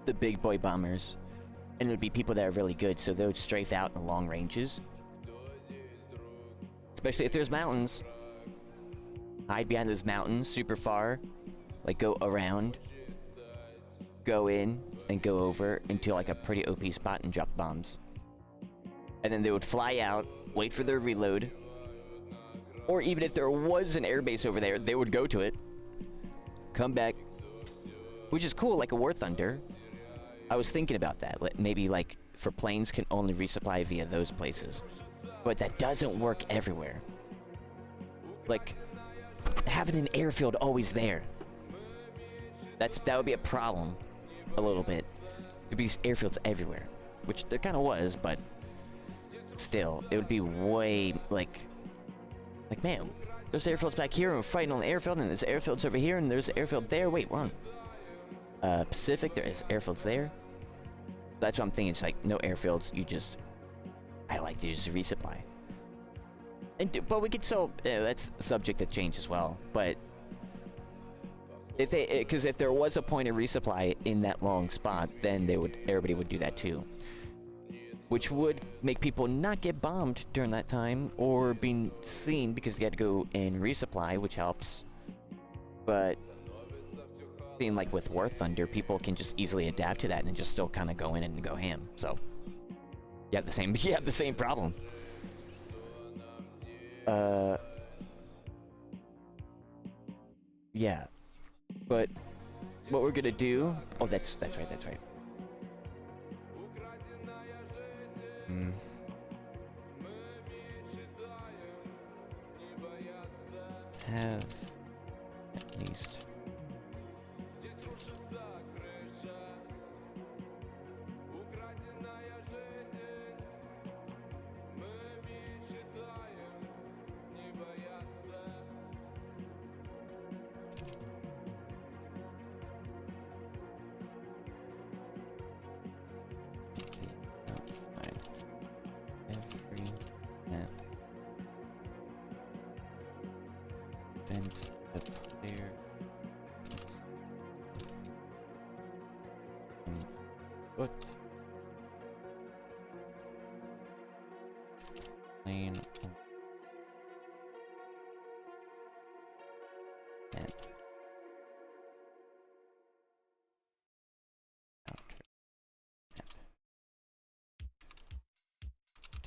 The big boy bombers. And it would be people that are really good, so they would strafe out in long ranges. Especially if there's mountains. Hide behind those mountains super far. Like, go around. Go in. And go over into like a pretty OP spot and drop bombs. And then they would fly out, wait for their reload. Or even if there was an airbase over there, they would go to it. Come back. Which is cool, like a War Thunder. I was thinking about that. Maybe like for planes can only resupply via those places. But that doesn't work everywhere. Like having an airfield always there. That would be a problem. A little bit. There'd be airfields everywhere. Which there kind of was, but still, it would be way like man, there's airfields back here and we're fighting on the airfield, and there's airfields over here and there's an airfield there. Wait, wrong. Pacific, there is airfields there. That's what I'm thinking. It's like no airfields. I like to just resupply. But we could still. That's subject to change as well. But because if there was a point of resupply in that long spot, then everybody would do that too. Which would make people not get bombed during that time, or being seen because they had to go and resupply, which helps. But seeing like with War Thunder, people can just easily adapt to that and just still kind of go in and go ham. So you have the same problem. Yeah. But what we're gonna do... Oh, that's right. Have at least...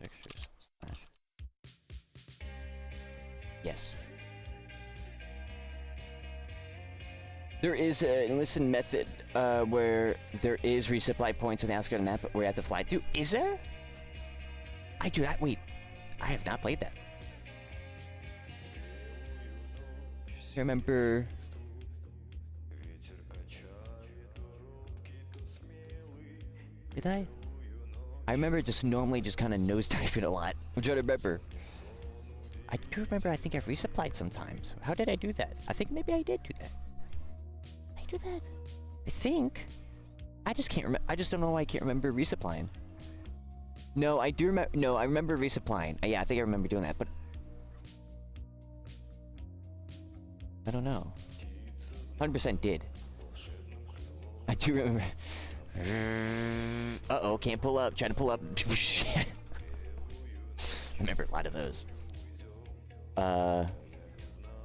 textures / Yes. There is an enlisted method where there is resupply points on the outskirts of the map where you have to fly through. Is there? I do that. Wait, I have not played that. I remember. Did I? I remember just normally just kind of nosediving a lot. I'm trying to remember. I do remember. I think I've resupplied sometimes. How did I do that? I think maybe I did do that. Do that? I think. I just can't remember. I just don't know why I can't remember resupplying. No, I do remember. No, I remember resupplying. Yeah, I think I remember doing that, but I don't know. 100% did. I do remember. Uh-oh, can't pull up. Trying to pull up. Remember a lot of those. I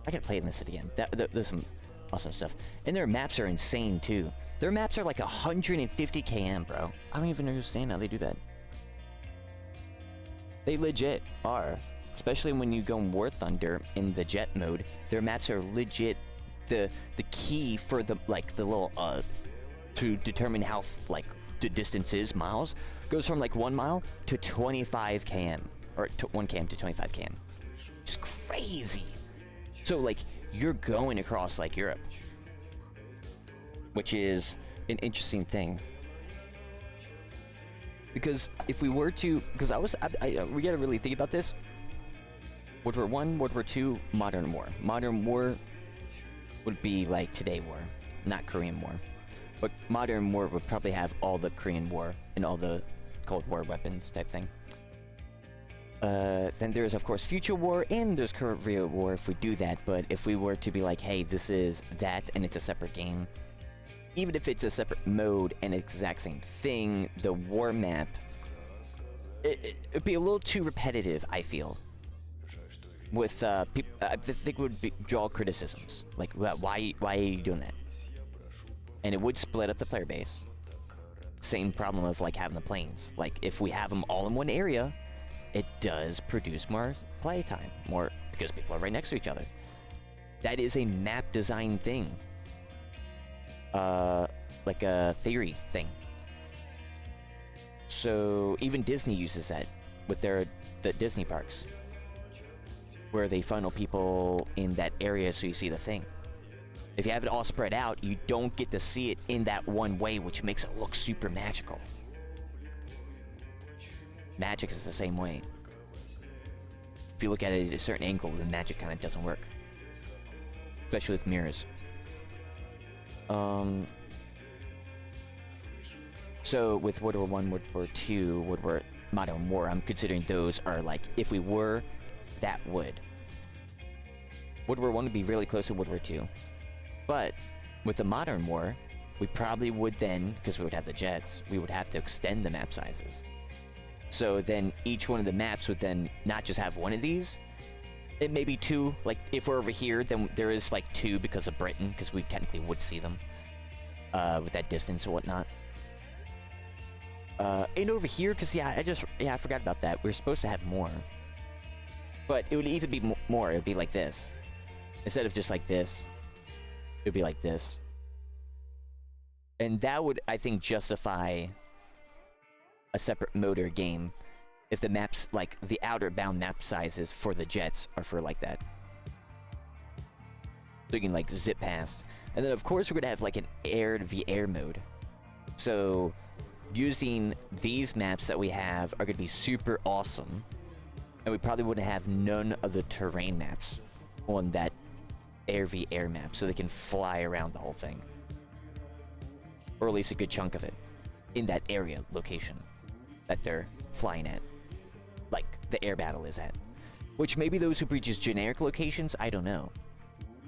gotta play this again. There's some awesome stuff. And their maps are insane, too. Their maps are like 150 km, bro. I don't even understand how they do that. They legit are. Especially when you go in War Thunder in the jet mode. Their maps are legit the key for the, like, the little, to determine how, like, the distance is, miles, goes from, like, 1 mile to 25 km. Or 1 km to 25 km. Just crazy. So, like, you're going across, like, Europe. Which is an interesting thing. Because if we were to... Because we gotta really think about this. World War I, World War II, Modern War. Modern War would be like Today War, not Korean War. But Modern War would probably have all the Korean War and all the Cold War weapons type thing. Then there's, of course, Future War, and there's Korea War if we do that, but if we were to be like, hey, this is that, and it's a separate game, even if it's a separate mode and exact same thing, the war map, it'd be a little too repetitive, I feel. With, people, I think it would draw criticisms. Like, why are you doing that? And it would split up the player base. Same problem of, like, having the planes. Like, if we have them all in one area, it does produce more playtime, more because people are right next to each other. That is a map design thing. Like a theory thing. So even Disney uses that with the Disney parks, where they funnel people in that area so you see the thing. If you have it all spread out, you don't get to see it in that one way, which makes it look super magical. Magic is the same way. If you look at it at a certain angle, the magic kind of doesn't work. Especially with mirrors. So with World War I, World War II, World War Modern War, I'm considering those are like, if we were, that would. World War I would be really close to World War II. But with the Modern War, we probably would then, because we would have the jets, we would have to extend the map sizes. So then each one of the maps would then not just have one of these, it may be two. Like if we're over here, then there is like two because of Britain, because we technically would see them with that distance or whatnot. And over here, because I forgot about that. We're supposed to have more, but it would even be more. It would be like this instead of just like this. It would be like this, and that would, I think, justify a separate motor game if the maps, like the outer bound map sizes for the jets are for like that, so you can like zip past. And then of course we're gonna have like an air-to-air mode, so using these maps that we have are gonna be super awesome, and we probably wouldn't have none of the terrain maps on that air-v-air map, so they can fly around the whole thing, or at least a good chunk of it in that area location that they're flying at, like the air battle is at. Which maybe those would be just generic locations, I don't know.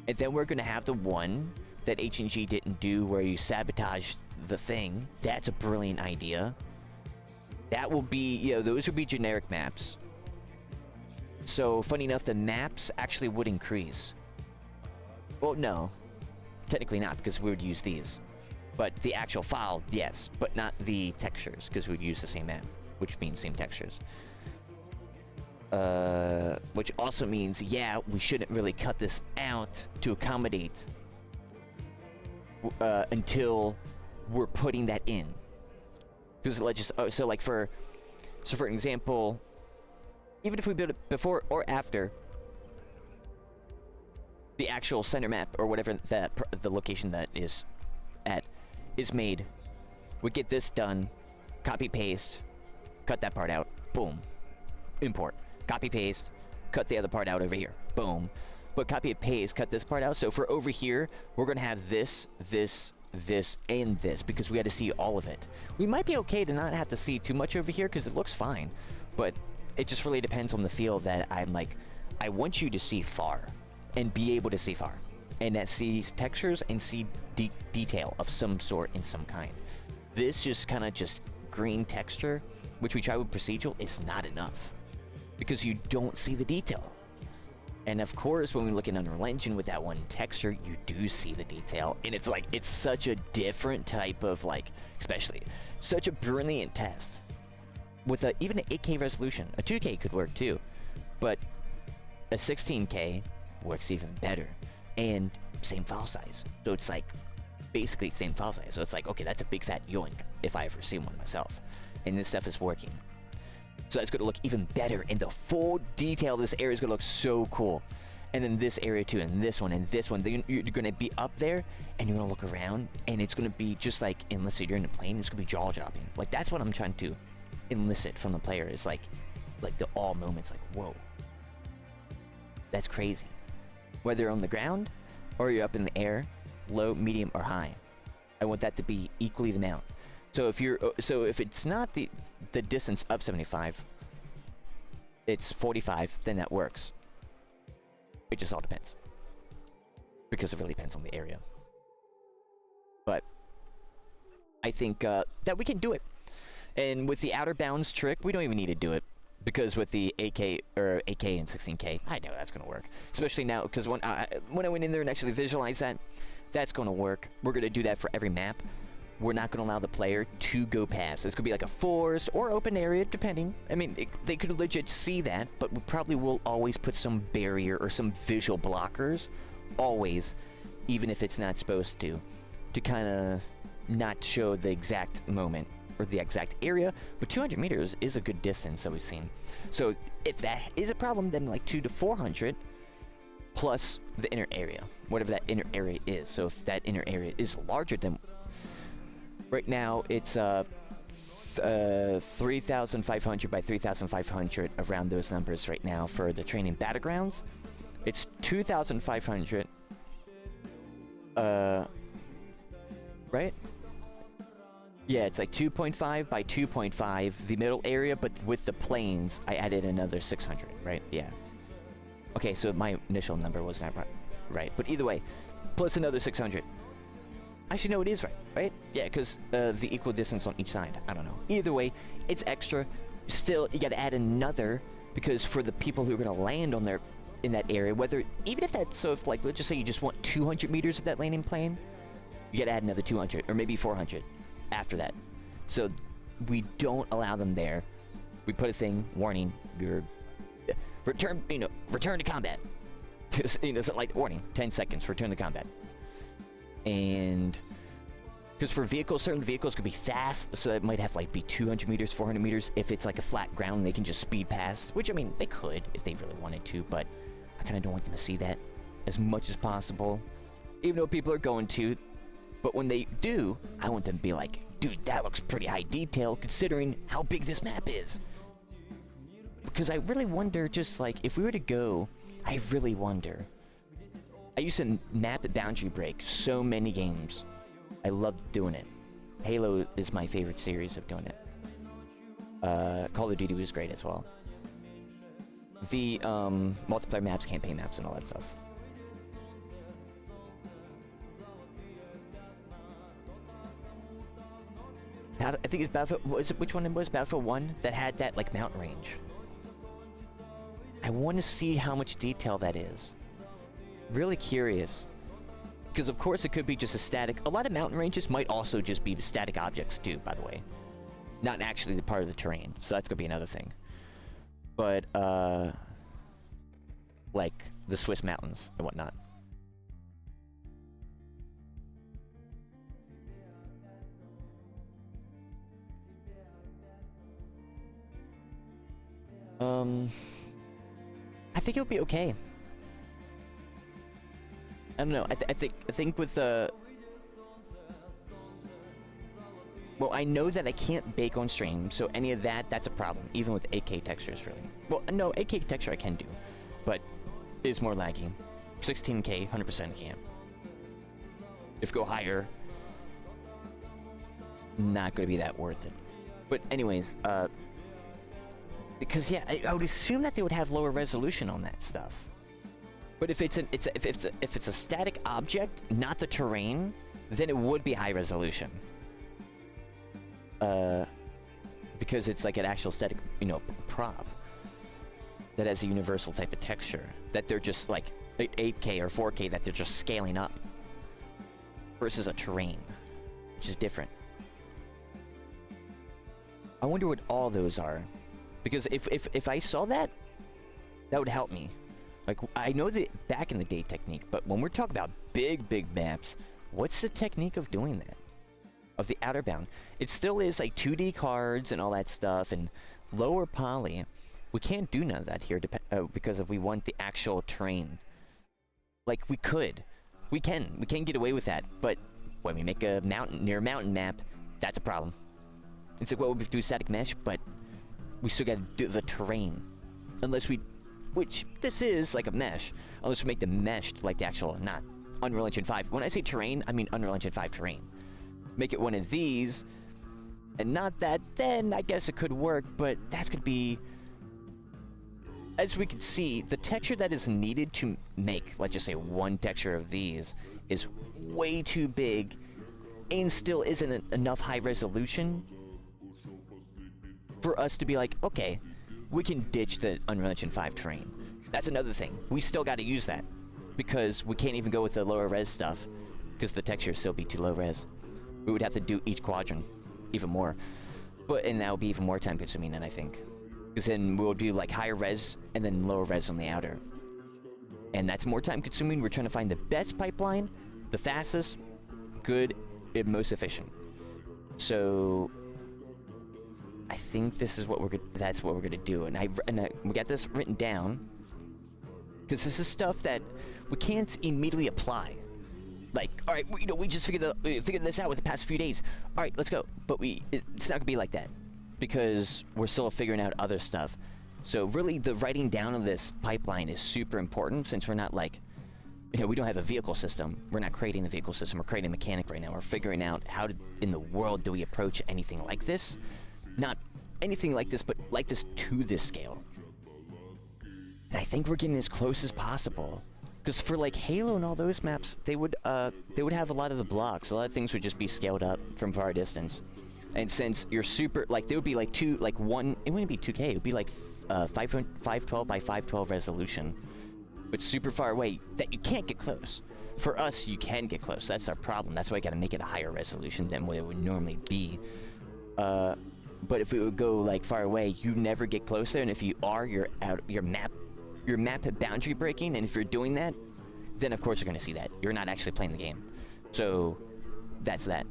And then we're gonna have the one that H&G didn't do where you sabotage the thing. That's a brilliant idea. That will be, you know, those would be generic maps. So funny enough, the maps actually would increase. Well, no, technically not, because we would use these. But the actual file, yes, but not the textures, because we would use the same map, which means same textures. Which also means, yeah, we shouldn't really cut this out to accommodate until we're putting that in. Because let's just, so for example, even if we build it before or after the actual center map or whatever that the location that is at is made, we get this done, copy paste, cut that part out, boom, import, copy paste, cut the other part out over here, boom, but copy and paste, cut this part out. So for over here, we're gonna have this, and this, because we had to see all of it. We might be okay to not have to see too much over here because it looks fine, but it just really depends on the feel that I'm like, I want you to see far and be able to see far, and that sees textures and see detail of some sort in some kind. This just kind of just green texture, which we try with procedural, is not enough because you don't see the detail. And of course, when we look at Unreal Engine with that one texture, you do see the detail, and it's like, it's such a different type of, like, especially such a brilliant test with even an 8K resolution. A 2K could work too, but a 16K works even better, and same file size. So it's like basically same file size. So it's like, okay, that's a big fat yoink if I ever see one myself, and this stuff is working. So that's going to look even better, and the full detail of this area is going to look so cool. And then this area too, and this one, and this one. Then you're going to be up there, and you're going to look around, and it's going to be just like, unless you're in a plane, it's going to be jaw-dropping. Like, that's what I'm trying to elicit from the player, is like the awe moments, like, whoa. That's crazy. Whether you're on the ground, or you're up in the air, low, medium, or high. I want that to be equally the amount. So if it's not the distance of 75, it's 45, then that works. It just all depends, because it really depends on the area. But I think that we can do it. And with the outer bounds trick, we don't even need to do it, because with the 8K or 8K and 16K, I know that's gonna work. Especially now, because when I went in there and actually visualized that, that's gonna work. We're gonna do that for every map. We're not going to allow the player to go past. It's going to be like a forest or open area, depending. I mean, they could legit see that, but we probably will always put some barrier or some visual blockers, always, even if it's not supposed to kind of not show the exact moment or the exact area. But 200 meters is a good distance that we've seen. So if that is a problem, then like 200 to 400 plus the inner area, whatever that inner area is. So if that inner area is larger than... Right now, it's 3,500 by 3,500, around those numbers right now for the training battlegrounds. It's 2,500, right? Yeah, it's like 2.5 by 2.5, the middle area, but with the planes, I added another 600, right? Yeah. Okay, so my initial number was not right, but either way, plus another 600. Actually, no, it is right? Yeah, because the equal distance on each side. I don't know. Either way, it's extra. Still, you got to add another, because for the people who are going to land on there in that area, whether, even if that's, so if, like, let's just say you just want 200 meters of that landing plane, you got to add another 200, or maybe 400 after that. So we don't allow them there. We put a thing, warning, you're, return to combat. It's like, warning, 10 seconds, return to combat. And because for vehicles, certain vehicles could be fast, so that might have like be 200 meters, 400 meters. If it's like a flat ground, they can just speed past, which I mean, they could if they really wanted to, but I kind of don't want them to see that as much as possible, even though people are going to. But when they do, I want them to be like, dude, that looks pretty high detail considering how big this map is. Because I really wonder, just like, if we were to go, I really wonder. I used to map at Boundary Break so many games. I loved doing it. Halo is my favorite series of doing it. Call of Duty was great as well. The multiplayer maps, campaign maps, and all that stuff. I think it's Battlefield, which one it was? Battlefield 1 that had that like mountain range. I want to see how much detail that is. Really curious, because of course it could be just a static. A lot of mountain ranges might also just be static objects too, by the way, not actually the part of the terrain. So that's gonna be another thing. but like the Swiss mountains and whatnot. I think it'll be okay. I don't know. I think with the... Well, I know that I can't bake on stream, so any of that, that's a problem. Even with 8K textures, really. Well, no, 8K texture I can do, but it's more laggy. 16K, 100% I can't. If go higher, not gonna be that worth it. But anyways, because yeah, I would assume that they would have lower resolution on that stuff. But if it's a static object, not the terrain, then it would be high resolution. Because it's like an actual static, you know, prop that has a universal type of texture that they're just like 8K or 4K that they're just scaling up versus a terrain, which is different. I wonder what all those are, because if I saw that, that would help me. Like, I know the back in the day technique, but when we're talking about big maps, what's the technique of doing that? Of the outer bound? It still is like 2D cards and all that stuff and lower poly. We can't do none of that here because if we want the actual terrain. Like, we can get away with that, but when we make a mountain map, that's a problem. It's like, well, we do static mesh, but we still gotta do the terrain. Unless we, which this is like a mesh, unless we make the mesh like the actual, not Unreal Engine 5. When I say terrain, I mean Unreal Engine 5 terrain. Make it one of these, and not that, then I guess it could work, but that's gonna be, as we can see, the texture that is needed to make, let's just say, one texture of these is way too big, and still isn't enough high resolution for us to be like, okay, we can ditch the Unreal Engine 5 terrain. That's another thing. We still got to use that, because we can't even go with the lower res stuff, because the textures still be too low res. We would have to do each quadrant even more, and that would be even more time consuming than I think, because then we'll do like higher res and then lower res on the outer, and that's more time consuming. We're trying to find the best pipeline, the fastest, good, and most efficient. So I think this is what that's what we're gonna do, and we got this written down because this is stuff that we can't immediately apply. Like, all right, we just figured this out with the past few days. All right, let's go. But it's not gonna be like that, because we're still figuring out other stuff. So really, the writing down of this pipeline is super important, since we're not like, we don't have a vehicle system. We're not creating a vehicle system. We're creating a mechanic right now. We're figuring out how in the world do we approach anything like this. Not anything like this, but like this to this scale. And I think we're getting as close as possible. Because for like Halo and all those maps, they would have a lot of the blocks. A lot of things would just be scaled up from far distance. And since you're super, like, they would be like it wouldn't be 2K, it would be like 512 by 512 resolution. But super far away that you can't get close. For us, you can get close. That's our problem. That's why I gotta make it a higher resolution than what it would normally be. But if we would go like far away, you never get close there, and if you are, you're out your map boundary breaking, and if you're doing that, then of course you're gonna see that. You're not actually playing the game. So that's that.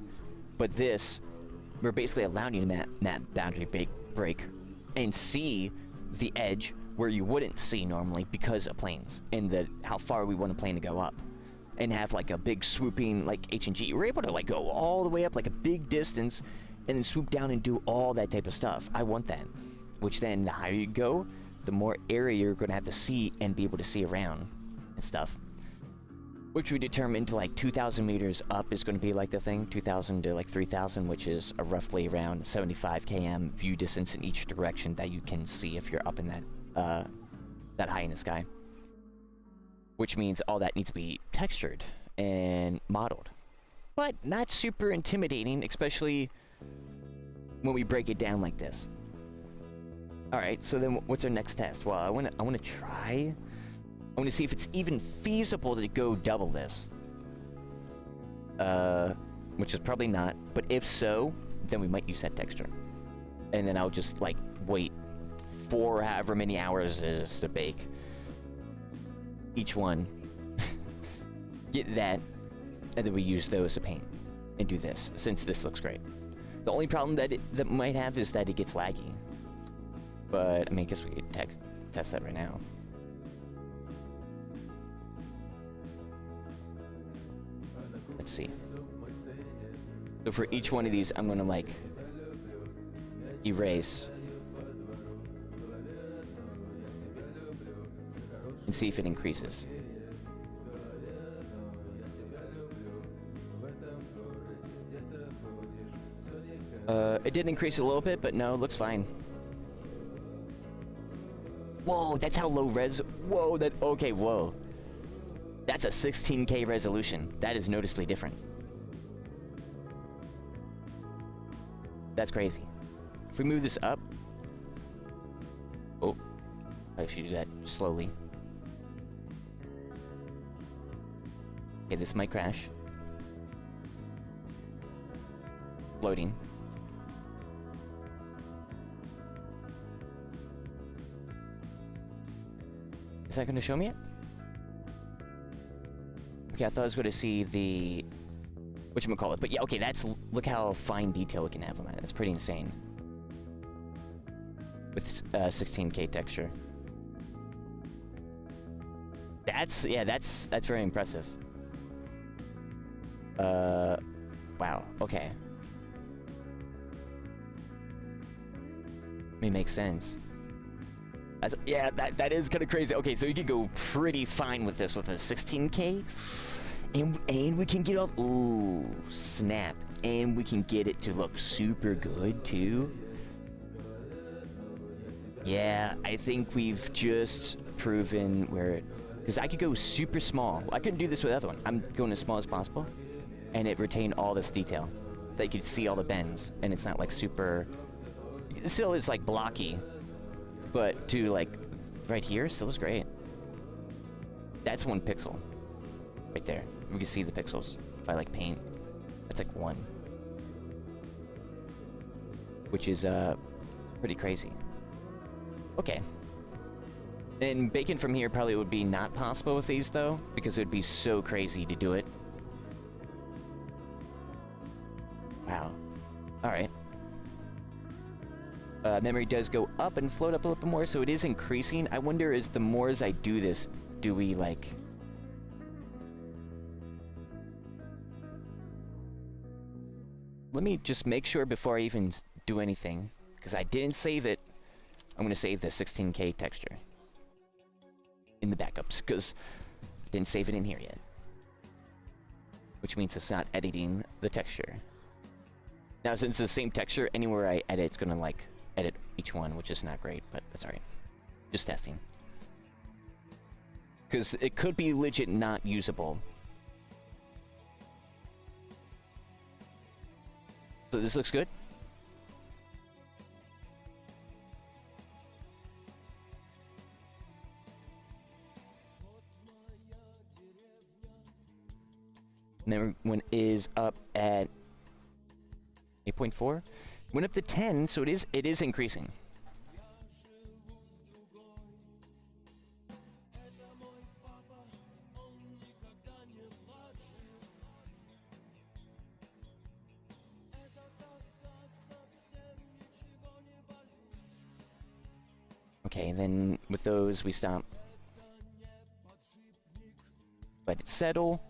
But this, we're basically allowing you to map boundary break and see the edge where you wouldn't see normally because of planes, and how far we want a plane to go up. And have like a big swooping like HG. We're able to like go all the way up like a big distance and then swoop down and do all that type of stuff. I want that. Which then, the higher you go, the more area you're going to have to see and be able to see around and stuff. Which we determined to like 2,000 meters up is going to be like the thing. 2,000 to like 3,000, which is a roughly around 75 km view distance in each direction that you can see if you're up in that high in the sky. Which means all that needs to be textured and modeled. But not super intimidating, especially when we break it down like this. Alright, so then what's our next test? Well, I wanna try. I wanna see if it's even feasible to go double this. Which is probably not, but if so, then we might use that texture. And then I'll just like wait 4 however many hours it is to bake each one. Get that, and then we use those to paint and do this, since this looks great. The only problem that might have is that it gets laggy. But, I mean, I guess we could test that right now. Let's see. So for each one of these, I'm gonna, like, erase. And see if it increases. It did increase a little bit, but no, it looks fine. Whoa, that's how low res... Whoa, that... Okay, whoa. That's a 16K resolution. That is noticeably different. That's crazy. If we move this up... Oh. I should do that slowly. Okay, this might crash. Loading. Is that going to show me it? Okay, I thought I was going to see the... whatchamacallit. But yeah, okay, that's... Look how fine detail we can have on that. That's pretty insane. With 16K texture. That's... Yeah, that's very impressive. Wow, okay. It makes sense. Yeah, that is kind of crazy. Okay, so you can go pretty fine with this with a 16K. And we can get up... Ooh, snap. And we can get it to look super good, too. Yeah, I think we've just proven where... Because I could go super small. I couldn't do this with the other one. I'm going as small as possible. And it retained all this detail. That you could see all the bends. And it's not, like, super... Still, it's, like, blocky. But to, like, right here, still is great. That's 1 pixel. Right there. We can see the pixels. If I, like, paint, that's, like, 1. Which is, pretty crazy. Okay. And baking from here probably would be not possible with these, though. Because it would be so crazy to do it. Wow. Alright. Memory does go up and float up a little bit more, so it is increasing. I wonder, is the more as I do this, do we, like... Let me just make sure before I even do anything, because I didn't save it. I'm going to save the 16K texture in the backups, because I didn't save it in here yet. Which means it's not editing the texture. Now, since it's the same texture, anywhere I edit, it's going to, like... edit each one, which is not great, but that's alright. Just testing. Because it could be legit not usable. So this looks good. And then one is up at 8.4. Went up to 10, so it is increasing. Okay, then with those we stop. Let it settle.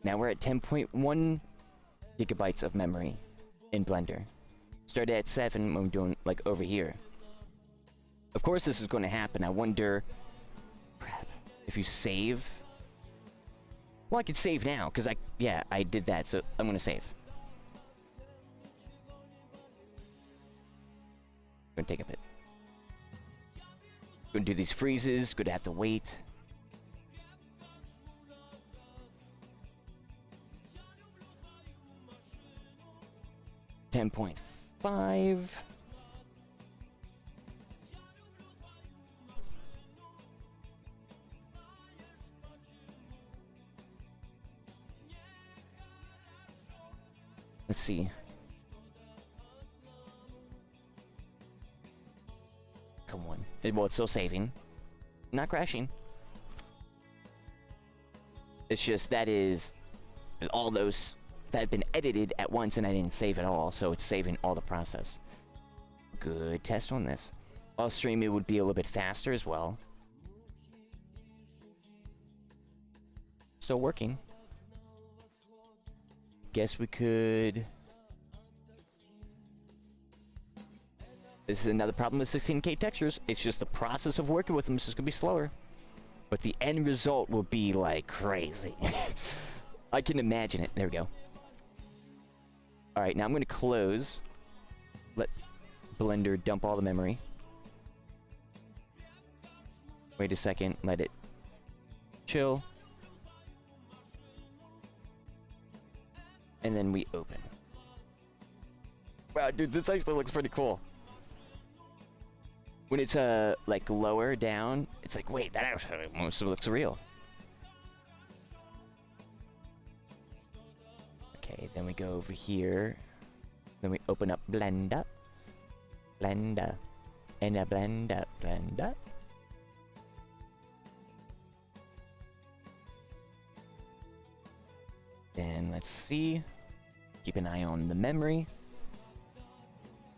Now we're at 10.1 gigabytes of memory in Blender. Started at 7 when we're doing, like, over here. Of course this is going to happen. I wonder... Crap. If you save... Well, I could save now, because yeah, I did that, so I'm going to save. Going to take a bit. Going to do these freezes. Going to have to wait. $10.5. Let's see. Come on. Well, it's still saving. Not crashing. It's just that is all those that have been edited at once and I didn't save it all, so it's saving all the process. Good test on this. Off stream it would be a little bit faster as well. Still working. Guess we could... This is another problem with 16K textures. It's just the process of working with them is just gonna be slower. But the end result will be like crazy. I can imagine it. There we go. Alright, now I'm gonna close. Let Blender dump all the memory. Wait a second, let it chill. And then we open. Wow, dude, this actually looks pretty cool. When it's like lower down, it's like, wait, that actually almost looks real. Okay, then we go over here. Then we open up Blender. Blender. And a Blender. Blender. Then let's see. Keep an eye on the memory.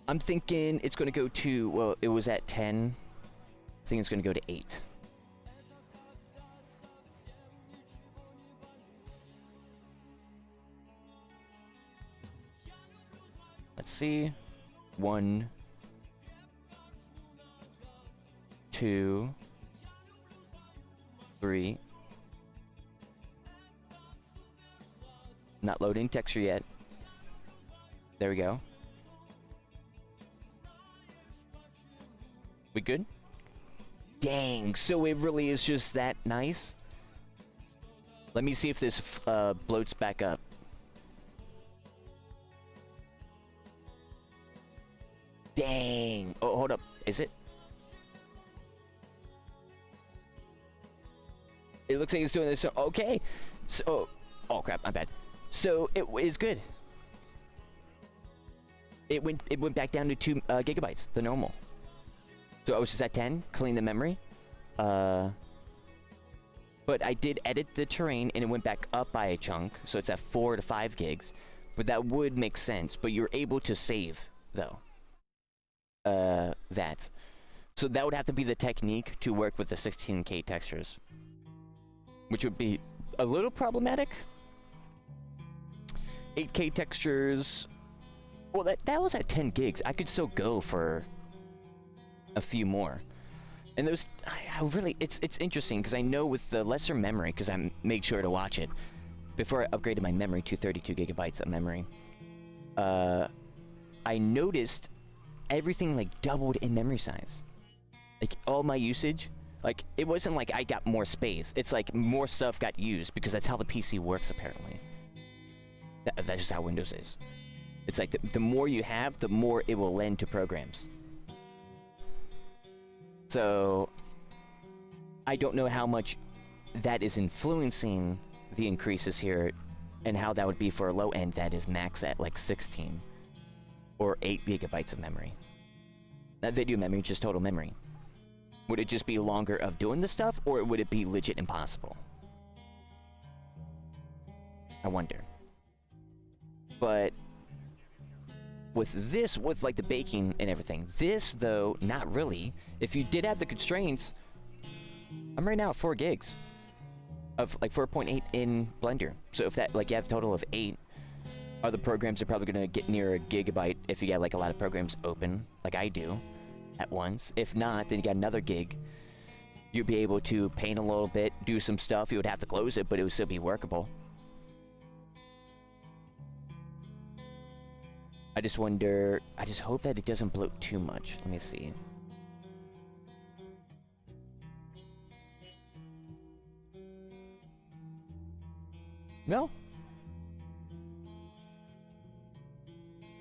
I'm thinking it's going to go to, well, it was at 10. I think it's going to go to 8. Let's see. 1, 2, 3. Not loading texture yet. There we go. We good? Dang, so it really is just that nice? Let me see if this bloats back up. Dang. Oh, hold up. Is it? It looks like it's doing this. So, okay. So, oh crap, my bad. So it is good. It went back down to 2 gigabytes, the normal. So I was just at 10, clean the memory. But I did edit the terrain and it went back up by a chunk, so it's at 4 to 5 gigs. But that would make sense, but you're able to save, though. That. So that would have to be the technique to work with the 16K textures. Which would be a little problematic. 8K textures... Well, that was at 10 gigs. I could still go for a few more. And those... I really... It's interesting, because I know with the lesser memory, because I made sure to watch it, before I upgraded my memory to 32 gigabytes of memory, I noticed everything, like, doubled in memory size. Like, all my usage... Like, it wasn't like I got more space. It's like more stuff got used, because that's how the PC works, apparently. That's just how Windows is. It's like the more you have, the more it will lend to programs. So, I don't know how much that is influencing the increases here, and how that would be for a low end that is max at like 16 or 8 gigabytes of memory. Not video memory, just total memory. Would it just be longer of doing this stuff, or would it be legit impossible? I wonder. But with this, with like the baking and everything, this though, not really. If you did have the constraints, I'm right now at 4 gigs of like 4.8 in Blender. So if that, like, you have a total of 8, other programs are probably gonna get near a gigabyte if you got like a lot of programs open, like I do, at once. If not, then you got another gig. You'd be able to paint a little bit, do some stuff. You would have to close it, but it would still be workable. I just wonder, I just hope that it doesn't bloat too much. Let me see. No.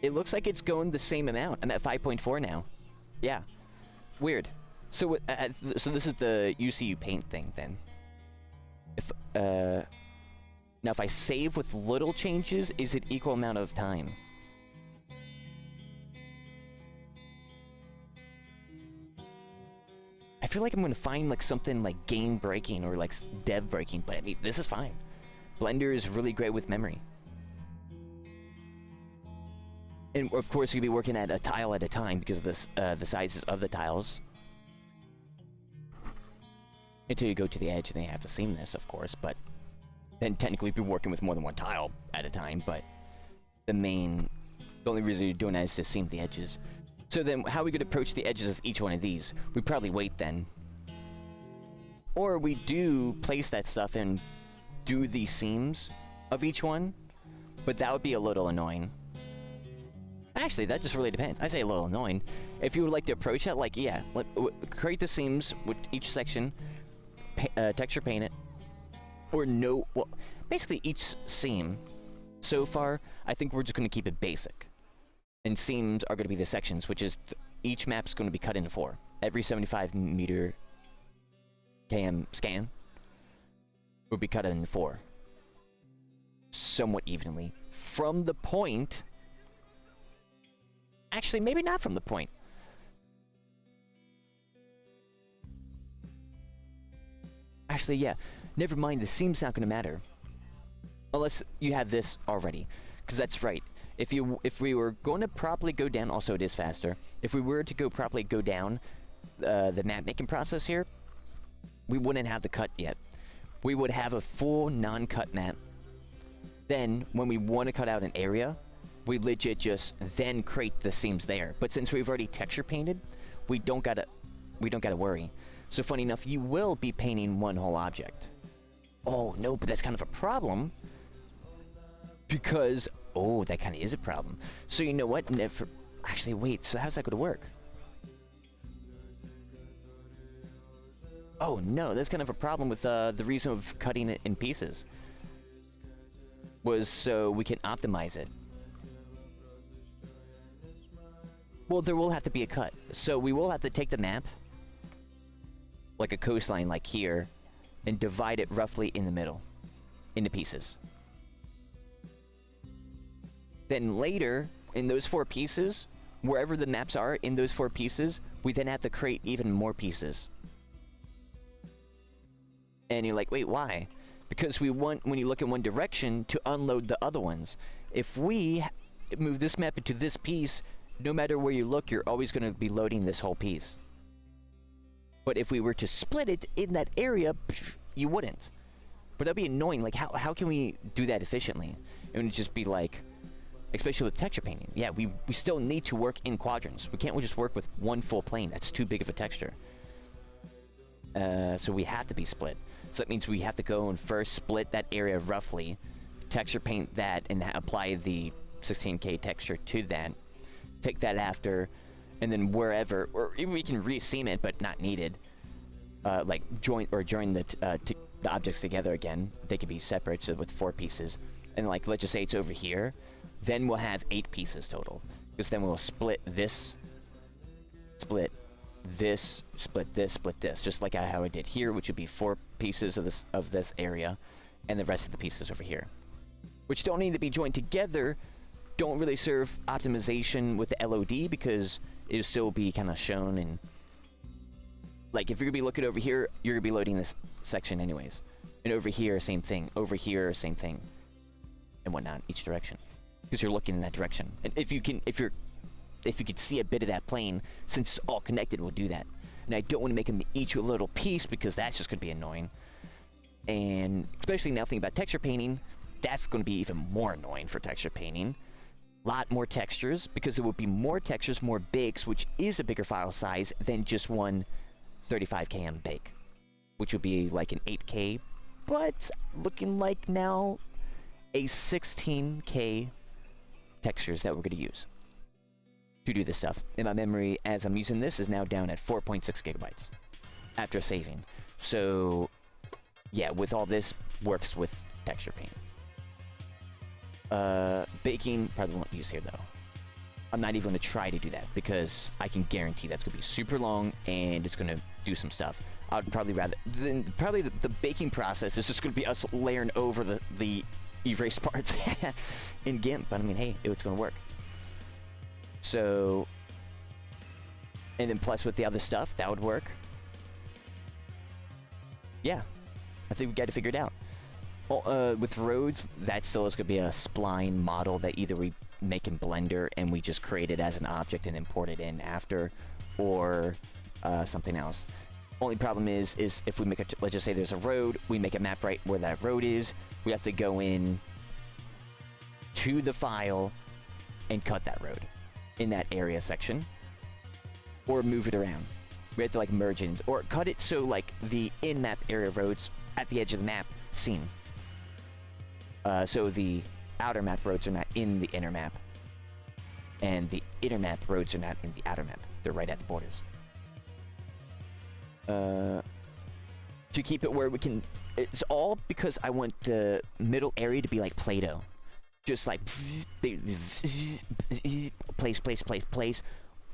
It looks like it's going the same amount. I'm at 5.4 now. Yeah. Weird. So, so this is the UCU paint thing, then. If, now if I save with little changes, is it equal amount of time? I feel like I'm gonna find like something like game breaking or like dev breaking, but I mean, this is fine. Blender is really great with memory. And of course, you'll be working at a tile at a time because of this, the sizes of the tiles. Until you go to the edge, then you have to seam this, of course, but then technically you'll be working with more than one tile at a time, but the only reason you're doing that is to seam the edges. So then, how are we going to approach the edges of each one of these? We probably wait then. Or we do place that stuff and do the seams of each one, but that would be a little annoying. Actually, that just really depends. I say a little annoying. If you would like to approach that, like, yeah, create the seams with each section, texture paint it, or no, well, basically each seam. So far, I think we're just going to keep it basic. And seams are going to be the sections, which is each map's going to be cut into 4. Every 75 meter km scan will be cut into 4. Somewhat evenly. From the point... Actually, maybe not from the point. Actually, yeah. Never mind, the seam's not going to matter. Unless you have this already. Because that's right. If we were going to properly go down, also it is faster. If we were to properly go down the map making process here, we wouldn't have the cut yet. We would have a full non-cut map. Then, when we want to cut out an area, we legit just then create the seams there. But since we've already texture painted, we don't gotta worry. So funny enough, you will be painting one whole object. Oh no, but that's kind of a problem. Because, oh, that kind of is a problem. So you know what? Actually, wait, so how's that going to work? Oh no, that's kind of a problem with the reason of cutting it in pieces. Was so we can optimize it. Well, there will have to be a cut. So we will have to take the map, like a coastline like here, and divide it roughly in the middle, into pieces. Then later, in those 4 pieces, wherever the maps are in those 4 pieces, we then have to create even more pieces. And you're like, wait, why? Because we want, when you look in one direction, to unload the other ones. If we move this map into this piece, no matter where you look, you're always going to be loading this whole piece. But if we were to split it in that area, you wouldn't. But that'd be annoying. Like, how can we do that efficiently? It would just be like... Especially with texture painting. Yeah, we still need to work in quadrants. We can't just work with one full plane. That's too big of a texture. So we have to be split. So that means we have to go and first split that area roughly, texture paint that, and apply the 16K texture to that. Take that after, and then wherever, or even we can re-seam it, but not needed. Like join the objects together again. They could be separate, so with 4 pieces. And like, let's just say it's over here. Then we'll have 8 pieces total. Because then we'll split this, split this, split this, split this. Just like how I did here, which would be 4 pieces of this area, and the rest of the pieces over here. Which don't need to be joined together, don't really serve optimization with the LOD, because it'll still be kind of shown, and... Like, if you're going to be looking over here, you're going to be loading this section anyways. And over here, same thing. Over here, same thing. And whatnot, each direction. Because you're looking in that direction. And if you could see a bit of that plane, since it's all connected, we'll do that. And I don't want to make them each a little piece, because that's just going to be annoying. And especially now thinking about texture painting, that's going to be even more annoying for texture painting. A lot more textures, because there will be more textures, more bakes, which is a bigger file size than just one 35km bake. Which would be like an 8K, but looking like now a 16K textures that we're going to use to do this stuff. And my memory, as I'm using this, is now down at 4.6 gigabytes after saving. So, yeah, with all this, works with texture paint. Baking, probably won't use here, though. I'm not even going to try to do that, because I can guarantee that's going to be super long, and it's going to do some stuff. I would probably rather... Probably the baking process is just going to be us layering over the erase parts in GIMP, but I mean, hey, it's going to work. So, and then plus with the other stuff, that would work. yeah, I think we got to figure it out. With roads, that still is going to be a spline model that either we make in Blender and we just create it as an object and import it in after, or something else. Only problem is if we make let's just say there's a road, we make a map right where that road is, we have to go in to the file and cut that road in that area section, or move it around. We have to like merge in, or cut it so like the in-map area roads at the edge of the map seen. So the outer map roads are not in the inner map, and the inner map roads are not in the outer map. They're right at the borders. To keep it where we can, it's all because I want the middle area to be like Play-Doh. Just like place,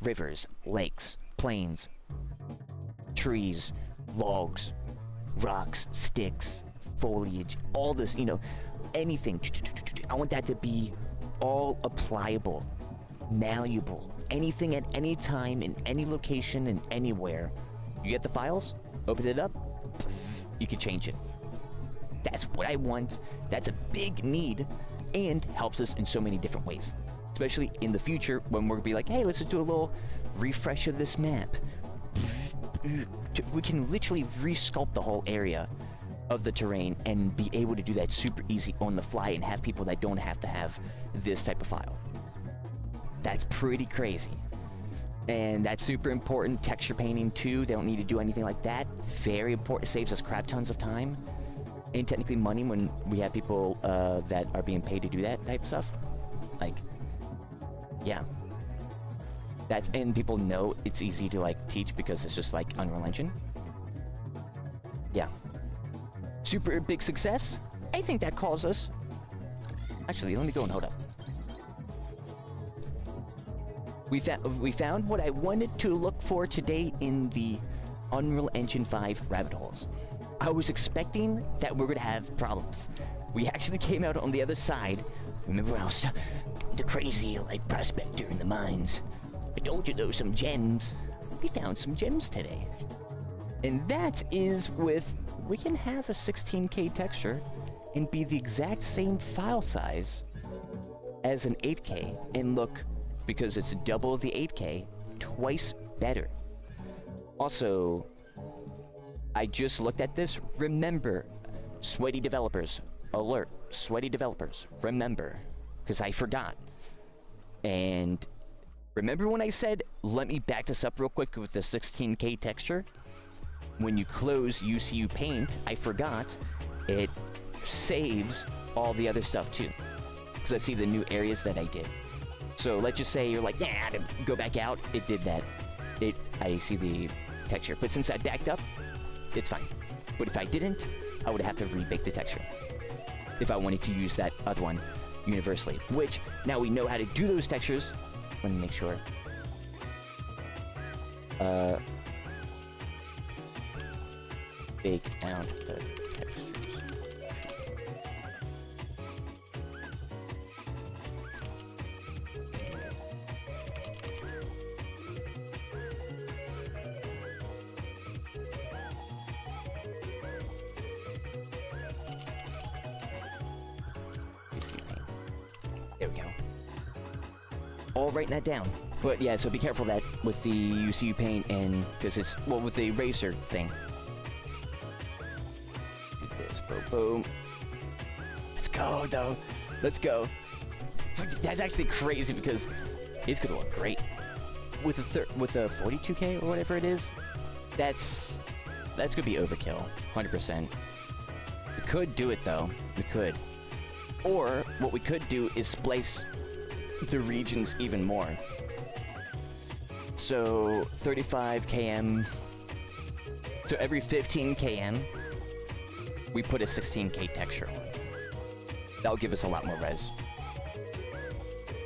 rivers, lakes, plains, trees, logs, rocks, sticks, foliage, all this, you know, anything. I want that to be all applicable, malleable, anything at any time, in any location, and anywhere. You get the files, open it up, you can change it. That's what I want. That's a big need, and helps us in so many different ways. Especially in the future, when we're gonna be like, hey, let's just do a little refresh of this map. We can literally resculpt the whole area of the terrain and be able to do that super easy on the fly and have people that don't have to have this type of file. That's pretty crazy. And that's super important. Texture painting too, they don't need to do anything like that. Very important, it saves us crap tons of time. And technically money when we have people that are being paid to do that type of stuff. Like, yeah. That's, and people know it's easy to like teach because it's just like Unreal Engine. Yeah. Super big success. I think that calls us. Actually, let me go and hold up. We found what I wanted to look for today in the Unreal Engine 5 rabbit holes. I was expecting that we're gonna have problems. We actually came out on the other side. Remember when I was the crazy like prospector in the mines? I told you there were some gems. We found some gems today. And that is with, we can have a 16K texture and be the exact same file size as an 8K and look, because it's double the 8K, twice better. Also, I just looked at this. Remember, sweaty developers, alert, sweaty developers, remember, because I forgot. And remember when I said, let me back this up real quick with the 16K texture? When you close UCU Paint, I forgot, it saves all the other stuff too. Because I see the new areas that I did. So let's just say you're like, nah, go back out. It did that. I see the texture. But since I backed up, it's fine. But if I didn't, I would have to rebake the texture if I wanted to use that other one universally. Which, now we know how to do those textures. Let me make sure. Bake out the textures. There we go. All writing that down. But yeah, so be careful that with the UCU Paint and, because it's, well, with the eraser thing. Do this, boom, boom. Let's go, though. Let's go. That's actually crazy because it's gonna look great. With a 42K or whatever it is, that's gonna be overkill, 100%. We could do it though. We could. Or what we could do is splice the regions even more. So 35 km. So every 15 km, we put a 16K texture on. That'll give us a lot more res.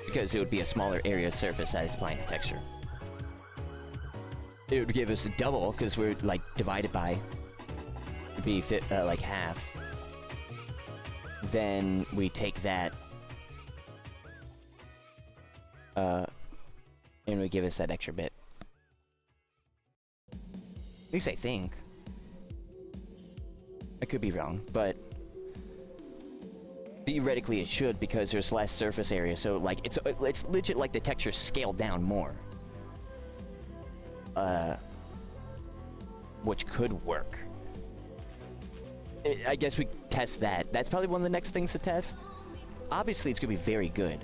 Because it would be a smaller area of surface that is applying the texture. It would give us a double, because we're like divided by, it'd be like half. Then we take that, and we give us that extra bit. At least I think. I could be wrong, but theoretically it should because there's less surface area. So like it's legit like the texture's scaled down more. Which could work. I guess we test that. That's probably one of the next things to test. Obviously, it's gonna be very good.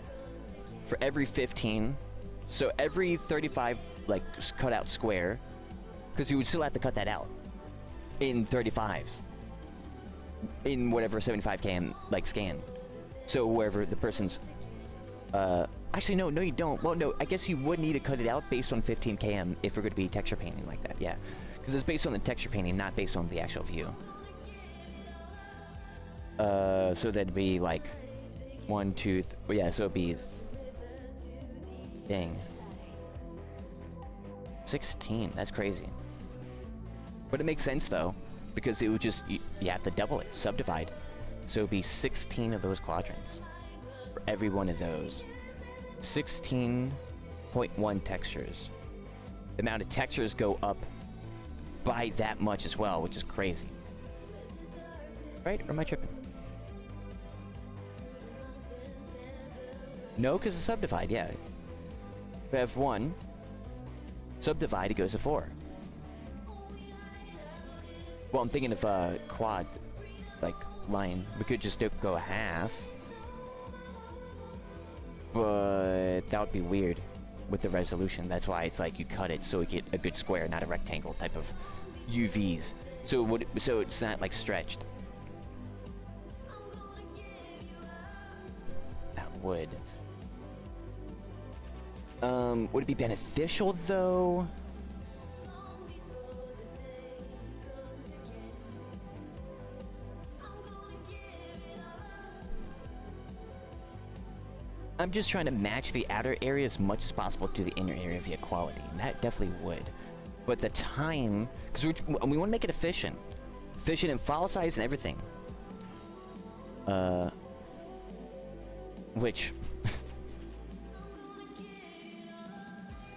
For every 15, so every 35 like cut out square, because you would still have to cut that out in 35s, in whatever 75 km like scan. So wherever the person's, actually no, you don't. Well, no, I guess you would need to cut it out based on 15 km if we're going to be texture painting like that. Yeah, because it's based on the texture painting, not based on the actual view. So that'd be like 1, 2, yeah, so it'd be, dang, 16, that's crazy. But it makes sense though, because it would just, you have to double it, subdivide. So it'd be 16 of those quadrants for every one of those. 16.1 textures. The amount of textures go up by that much as well, which is crazy. Right? Or am I tripping? No, because it's subdivide, yeah. We have 1. Subdivide, it goes to 4. Well, I'm thinking of quad, like line. We could just go a half. But that would be weird with the resolution. That's why it's like you cut it so we get a good square, not a rectangle type of UVs. So it's not like stretched. That would. Would it be beneficial though? I'm just trying to match the outer area as much as possible to the inner area via quality, and that definitely would. But the time, because we want to make it efficient. Efficient in file size and everything. Which...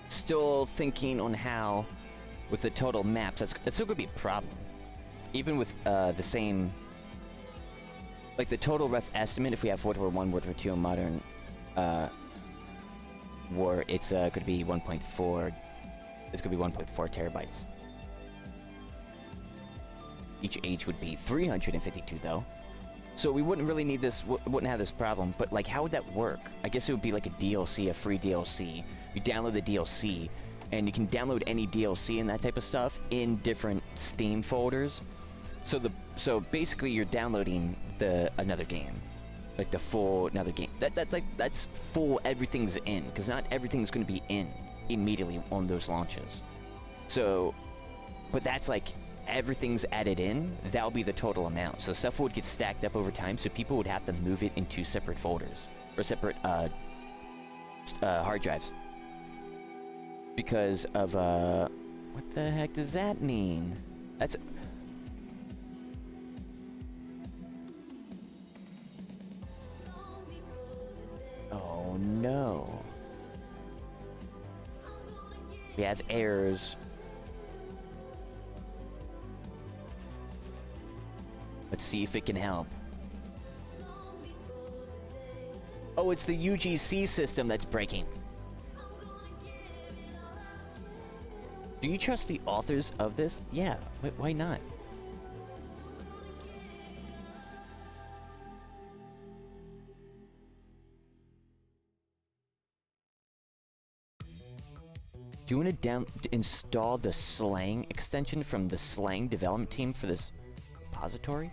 still thinking on how, with the total maps, that's still going to be a problem. Even with the same... like the total rough estimate, if we have World War I, World War II, and Modern... war, it's going to be 1.4. It's going to be 1.4 terabytes. Each age would be 352 though. So we wouldn't really need this, wouldn't have this problem, but like how would that work? I guess it would be like a DLC, a free DLC. You download the DLC, and you can download any DLC and that type of stuff in different Steam folders. So basically you're downloading another game. Like the full another game. That's full everything's in, because not everything's going to be in immediately on those launches. So, but that's like everything's added in. That'll be the total amount. So stuff would get stacked up over time. So people would have to move it into separate folders or separate hard drives because of what the heck does that mean? That's. Oh no. We have errors. Let's see if it can help. Oh, it's the UGC system that's breaking. Do you trust the authors of this? Yeah, why not? Do you want to install the slang extension from the slang development team for this repository?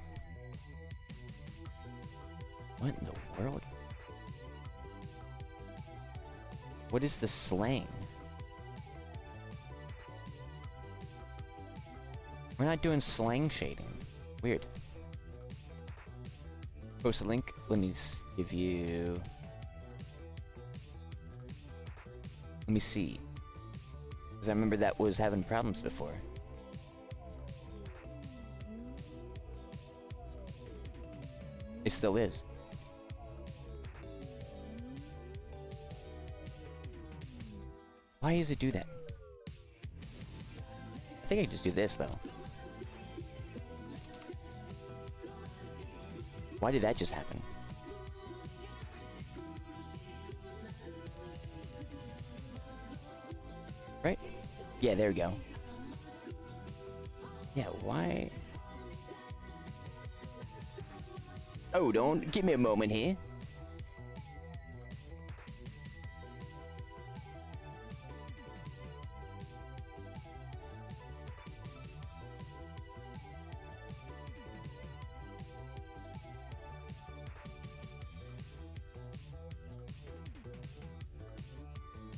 What in the world? What is the slang? We're not doing slang shading. Weird. Post a link. Let me give you... Let me see. Because I remember that was having problems before. It still is. Why does it do that? I think I can just do this though. Why did that just happen? Right? Yeah, there we go. Yeah, why? Oh, don't give me a moment here.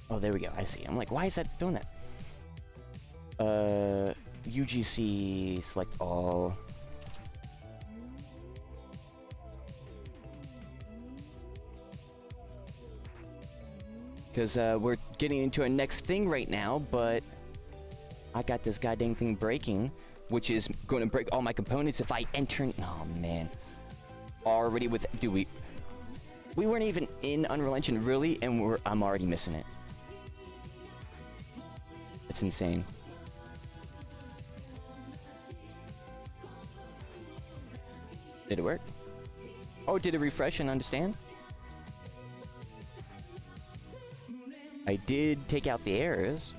Oh, there we go. I see. I'm like, why is that doing that? UGC, select all. Because, we're getting into our next thing right now, but I got this goddamn thing breaking, which is going to break all my components if I enter. Oh, man. Already with... Dude, we weren't even in Unreal Engine, really, and I'm already missing it. It's insane. Did it work? Oh, did it refresh and understand? I did take out the errors.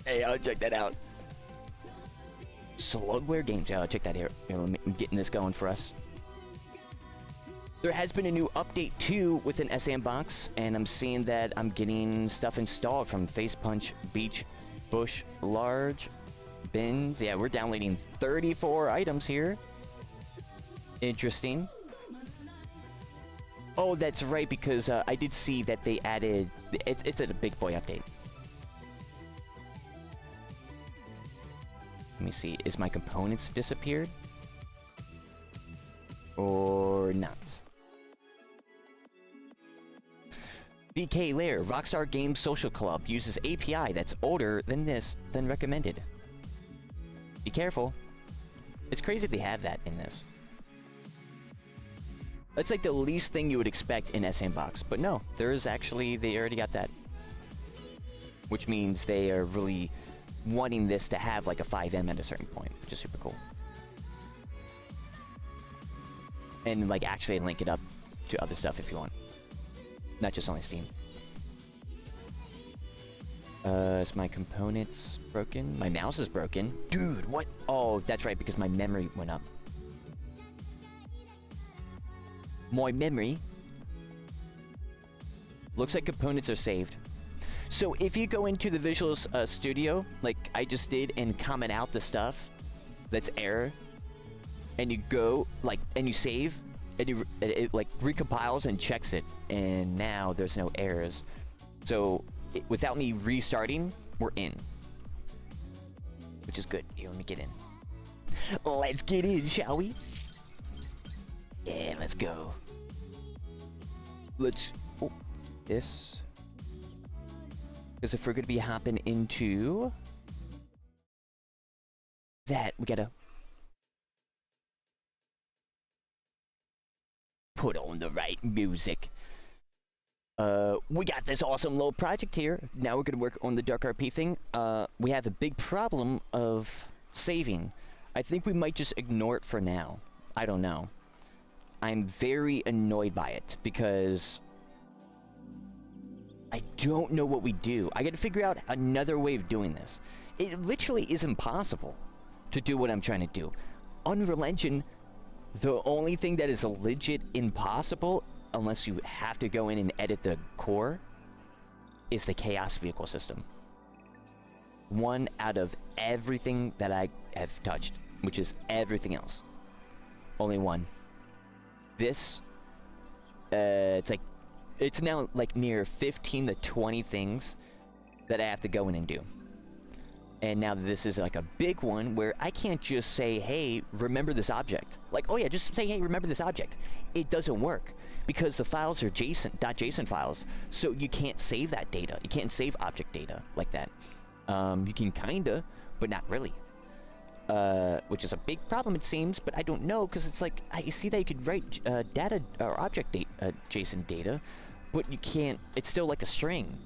Hey, I'll check that out. Slugware Games. Yeah, I'll check that here. I'm getting this going for us. There has been a new update too within S&Box, and I'm seeing that I'm getting stuff installed from Face Punch, Beach, Bush, Large, Bins. Yeah, we're downloading 34 items here. Interesting. Oh, that's right, because I did see that they added... It's a big boy update. Let me see. Is my components disappeared? Or not? BK Lair, Rockstar Games Social Club, uses API that's older than recommended. Be careful. It's crazy they have that in this. That's like the least thing you would expect in S&Box, but no, there is actually, they already got that. Which means they are really wanting this to have like a 5M at a certain point, which is super cool. And like actually link it up to other stuff if you want. Not just only Steam. Is my components broken? My mouse is broken. Dude, what? Oh, that's right, because my memory went up. My memory. Looks like components are saved. So if you go into the Visual Studio, like I just did, and comment out the stuff that's error, and you go, like, and you save, and it like recompiles and checks it, and now there's no errors. So without me restarting, we're in, which is good. Here, let me get in. Let's get in, shall we? Yeah, let's go. Let's this, because if we're gonna be hopping into that, we gotta put on the right music. We got this awesome little project here. Now we're gonna work on the Dark RP thing. We have a big problem of saving. I think we might just ignore it for now. I don't know. I'm very annoyed by it because I don't know what we do. I gotta figure out another way of doing this. It literally is impossible to do what I'm trying to do. Unreal Engine, the only thing that is legit impossible, unless you have to go in and edit the core, is the chaos vehicle system. One out of everything that I have touched, which is everything else. Only one. This, it's now like near 15 to 20 things that I have to go in and do. And now this is like a big one where I can't just say, hey, remember this object. Like, oh yeah, just say, hey, remember this object. It doesn't work because the files are .json files. So you can't save that data. You can't save object data like that. You can kinda, but not really. Which is a big problem, it seems, but I don't know, because it's like, I see that you could write data or object JSON data, but you can't, it's still like a string.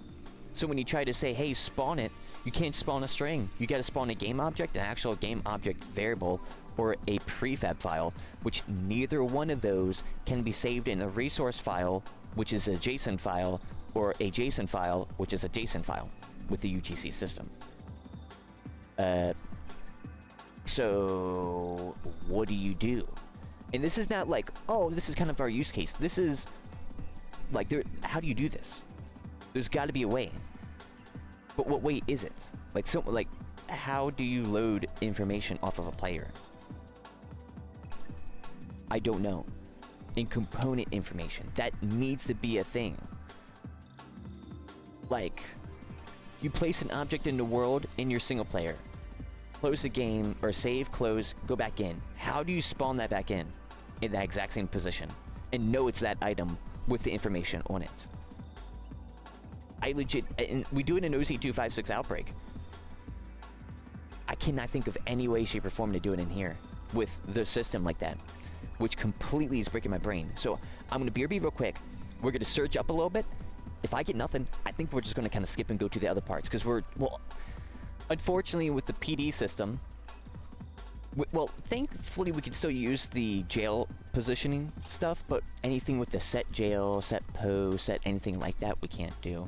So when you try to say, hey, spawn it, you can't spawn a string. You gotta spawn a game object, an actual game object variable, or a prefab file, which neither one of those can be saved in a resource file, which is a JSON file, or a JSON file, which is a JSON file with the UGC system. So what do you do? And this is not like, oh, this is kind of our use case. This is like, how do you do this? There's got to be a way. But what way is it? Like, so, like, how do you load information off of a player? I don't know. And component information, that needs to be a thing. Like, you place an object in the world in your single player. Close the game, or save, close, go back in. How do you spawn that back in that exact same position? And know it's that item with the information on it. I legit, and we do it in OC256 Outbreak. I cannot think of any way, shape, or form to do it in here with the system like that, which completely is breaking my brain. So I'm going to BRB real quick. We're going to search up a little bit. If I get nothing, I think we're just going to kind of skip and go to the other parts, because well, unfortunately with the PD system, well, thankfully we can still use the jail positioning stuff, but anything with the set jail, set post, set anything like that, we can't do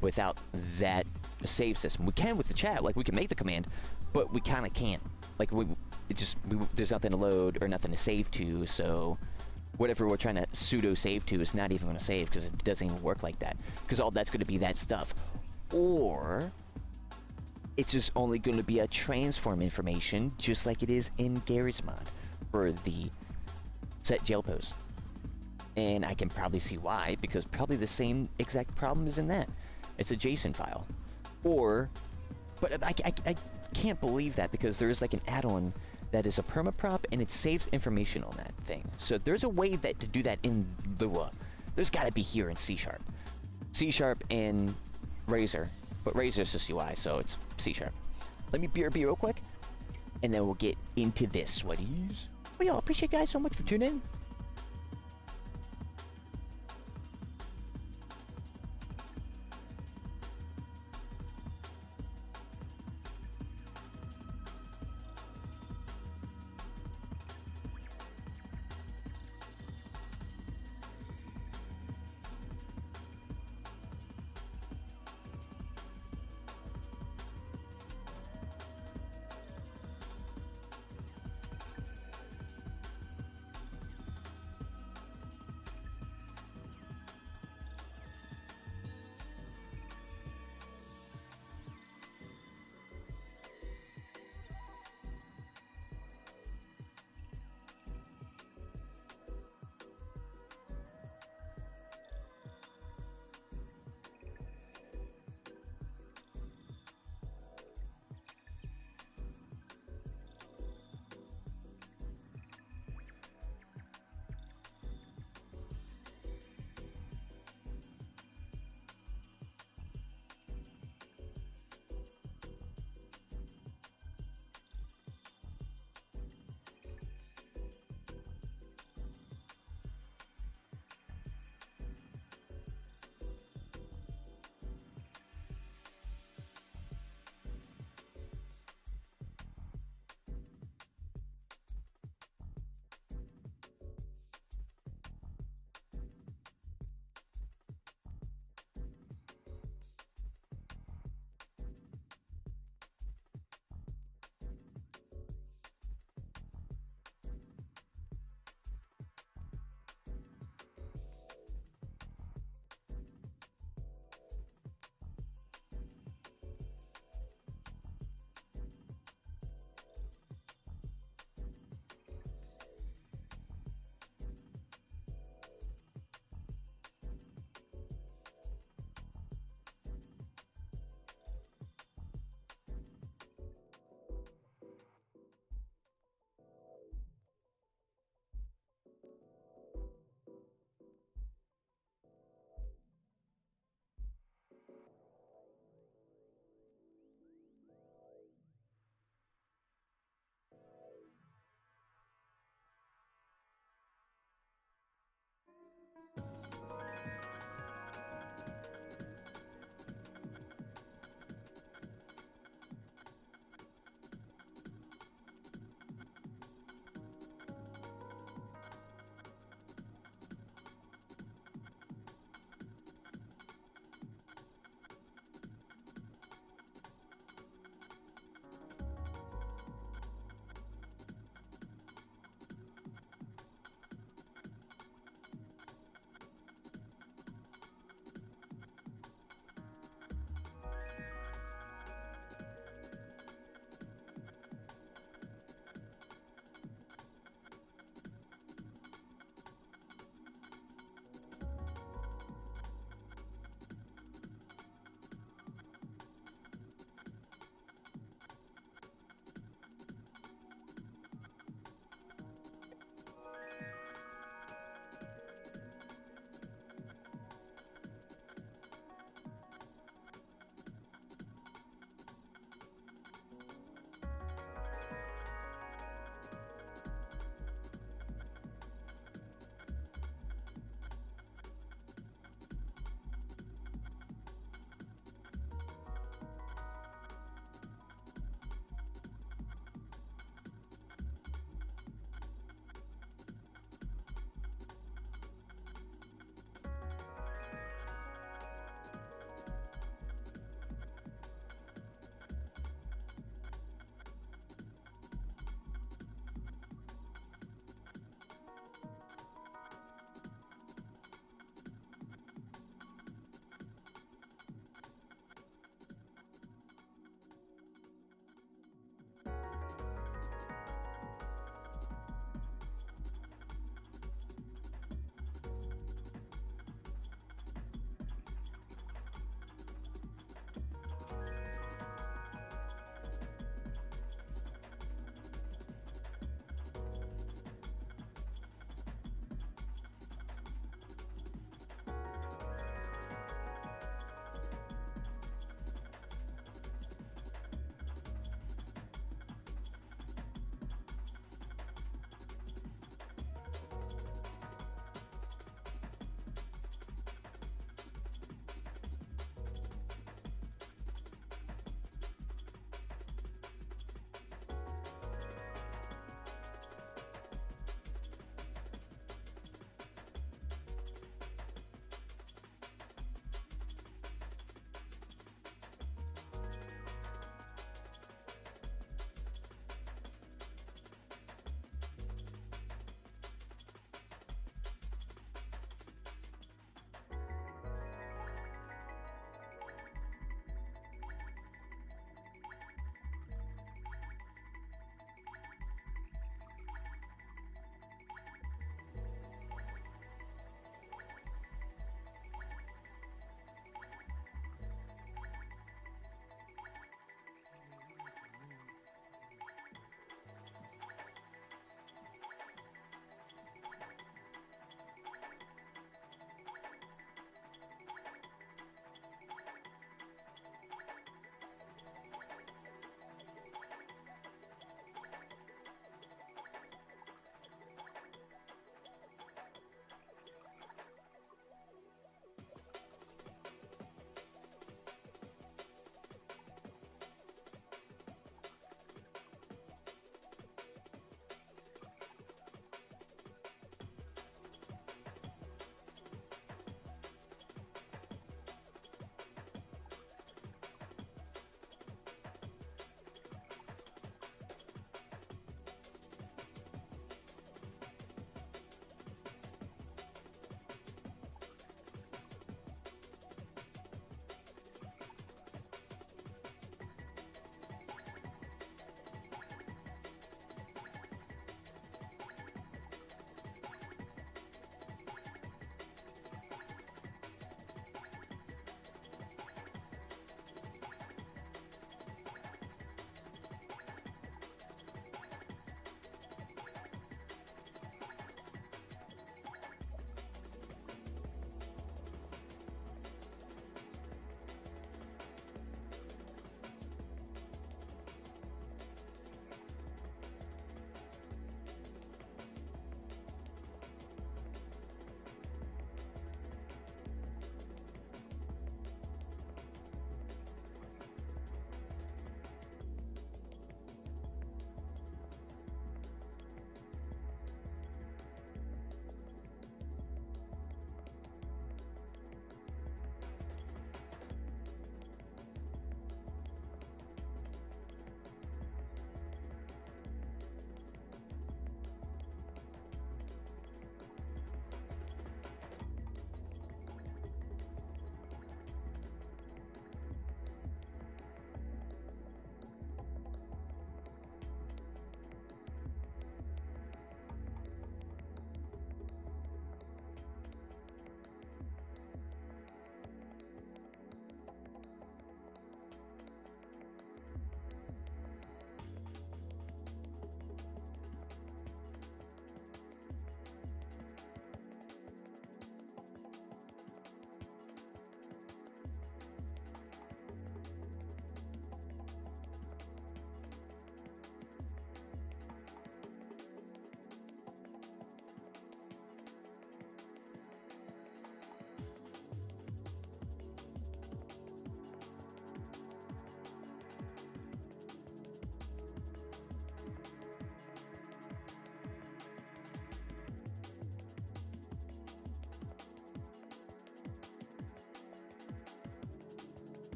without that save system. We can with the chat, like we can make the command, but we kind of can't. Like there's nothing to load or nothing to save to, so whatever we're trying to pseudo save to is not even going to save, because it doesn't even work like that, because all that's going to be that stuff. Or it's just only going to be a transform information, just like it is in Garry's mod for the set jail pose. And I can probably see why, because probably the same exact problem is in that. It's a JSON file. Or, but I can't believe that, because there is like an add-on that is a permaprop and it saves information on that thing. So there's a way that to do that in Lua. There's got to be here in C#. C# and Razor. But Razor's just UI, so it's C#. Let me BRB real quick, and then we'll get into this, sweaties. Well, y'all, appreciate you guys so much for tuning in.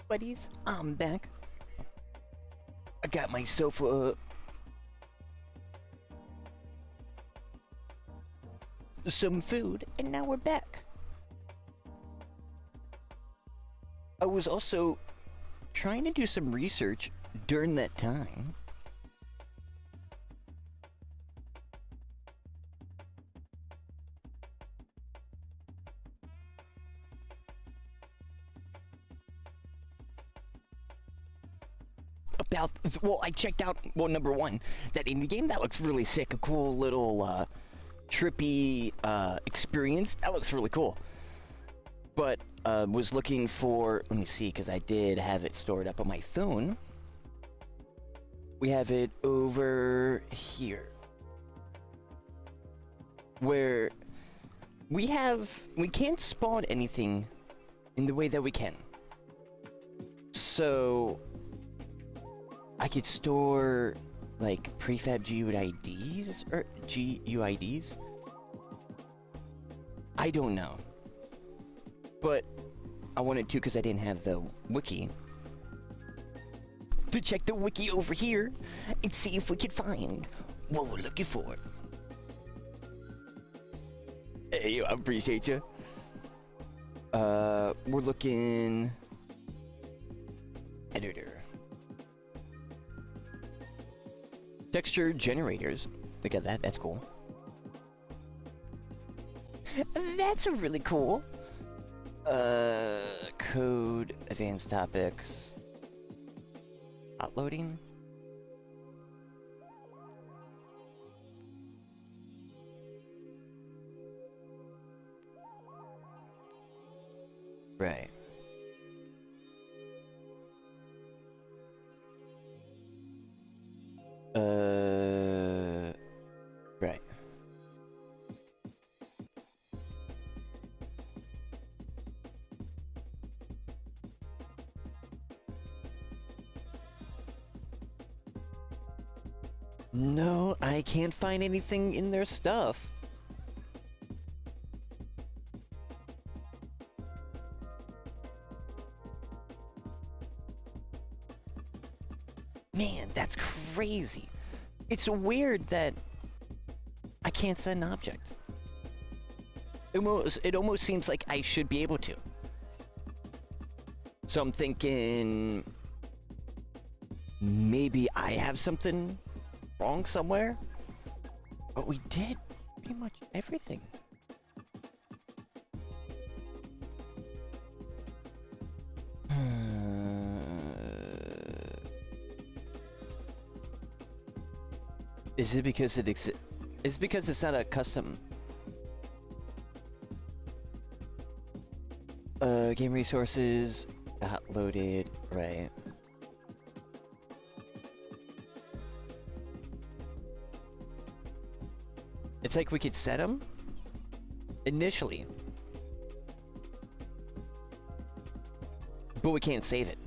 buddies? I'm back. I got my sofa up. Some food, and now we're back. I was also trying to do some research during that time. About, well, I checked out, well, number one, that indie game, that looks really sick. A cool little, trippy, experience. That looks really cool. But, was looking for, let me see, because I did have it stored up on my phone. We have it over here. Where we can't spawn anything in the way that we can. So I could store like prefab GUIDs or GUIDs. I don't know. But I wanted to because I didn't have the wiki. To check the wiki over here and see if we could find what we're looking for. Hey, I appreciate you. We're looking editor. Texture generators. Look at that, that's cool. That's really cool. Code, advanced topics. Uploading. Right. Right. No, I can't find anything in their stuff. Man, that's crazy. It's weird that I can't set an object. It almost seems like I should be able to. So I'm thinking maybe I have something wrong somewhere. But we did pretty much everything. Is it because it exists? It's because it's not a custom. Game resources, not loaded, right. It's like we could set them initially, but we can't save it.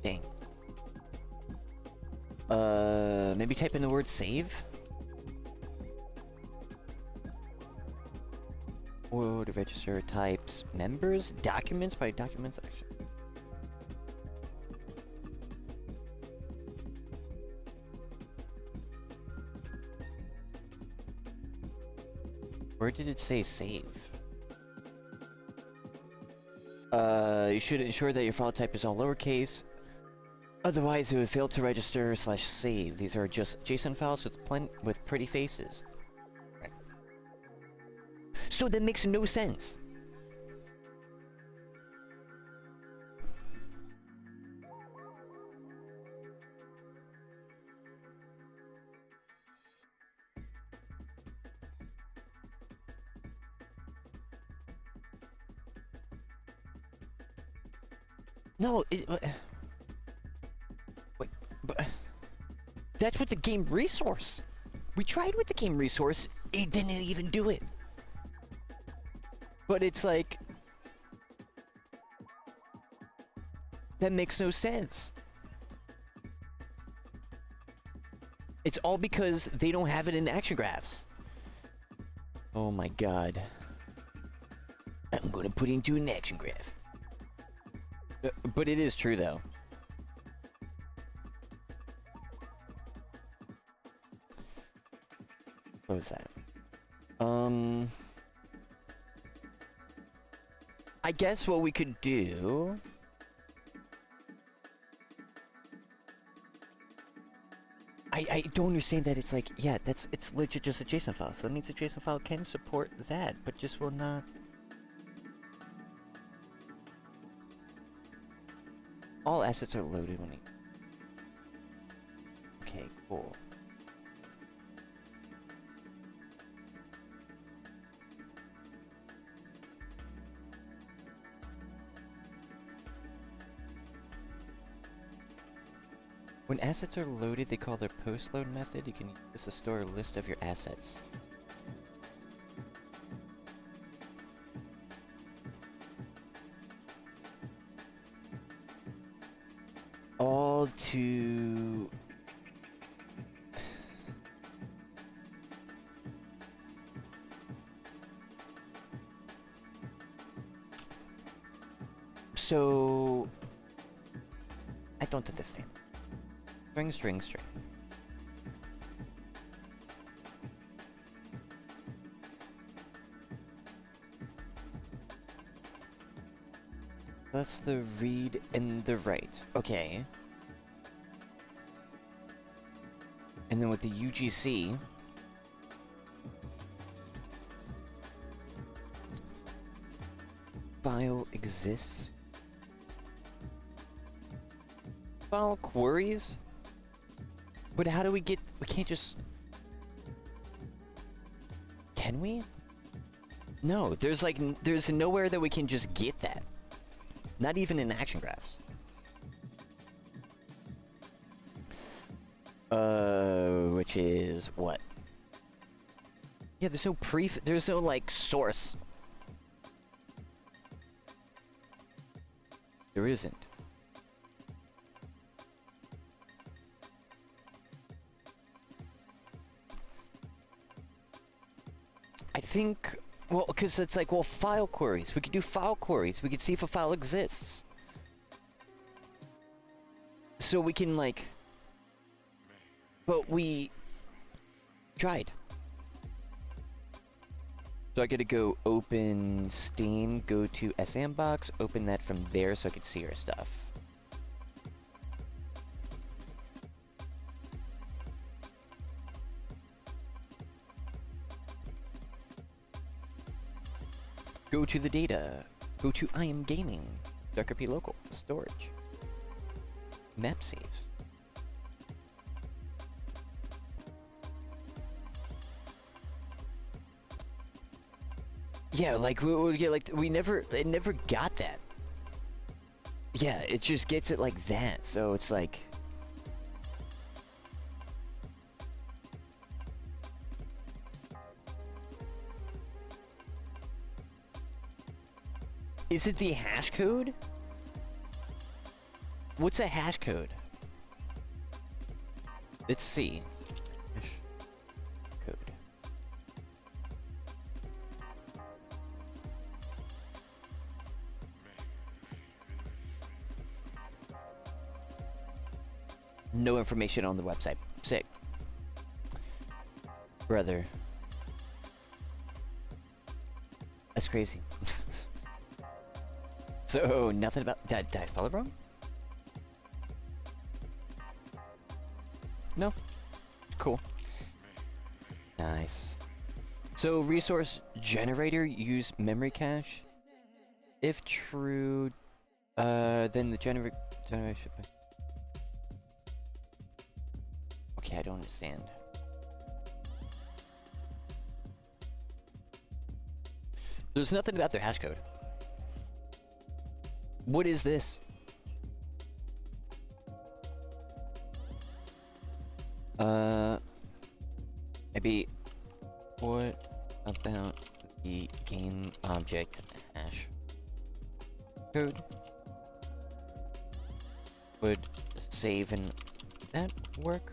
Dang. Maybe type in the word save? Or to register types members, documents by document section. Where did it say save? You should ensure that your file type is all lowercase. Otherwise, it would fail to register / save. These are just JSON files with pretty faces. Right. So that makes no sense. No, wait, but that's with the game resource. We tried with the game resource, it didn't even do it. But it's like, that makes no sense. It's all because they don't have it in action graphs. Oh my god. I'm gonna put it into an action graph. But it is true though. What was that? I guess what we could do... I don't understand that it's like, yeah, it's legit just a JSON file, so that means the JSON file can support that, but just will not... All assets are loaded when Okay, cool. When assets are loaded, they call their post-load method. You can use this to store a list of your assets. All to... So... I don't understand. String. That's the read and the write. Okay. And then with the UGC... File exists. File queries? But how do we get... We can't just... Can we? No, there's like... There's nowhere that we can just get that. Not even in action graphs. Which is what? Yeah, there's no there's no, like, source. There isn't. I think, well, because it's like, well, file queries. We could do file queries. We could see if a file exists. So we can, like... But we... tried. So I gotta go open Steam, go to S&Box, open that from there so I could see our stuff. Go to the data. Go to I am gaming. P local. Storage. Map saves. Yeah, like we get like it never got that. Yeah, it just gets it like that. So it's like is it the hash code? What's a hash code? Let's see. Hash code. No information on the website. Sick. Brother. That's crazy. So, nothing about... Did I spell it wrong? No. Cool. Nice. So, resource generator, use memory cache. If true, then the generation... Okay, I don't understand. There's nothing about their hash code. What is this? Maybe what about the game object hash code would save and that work?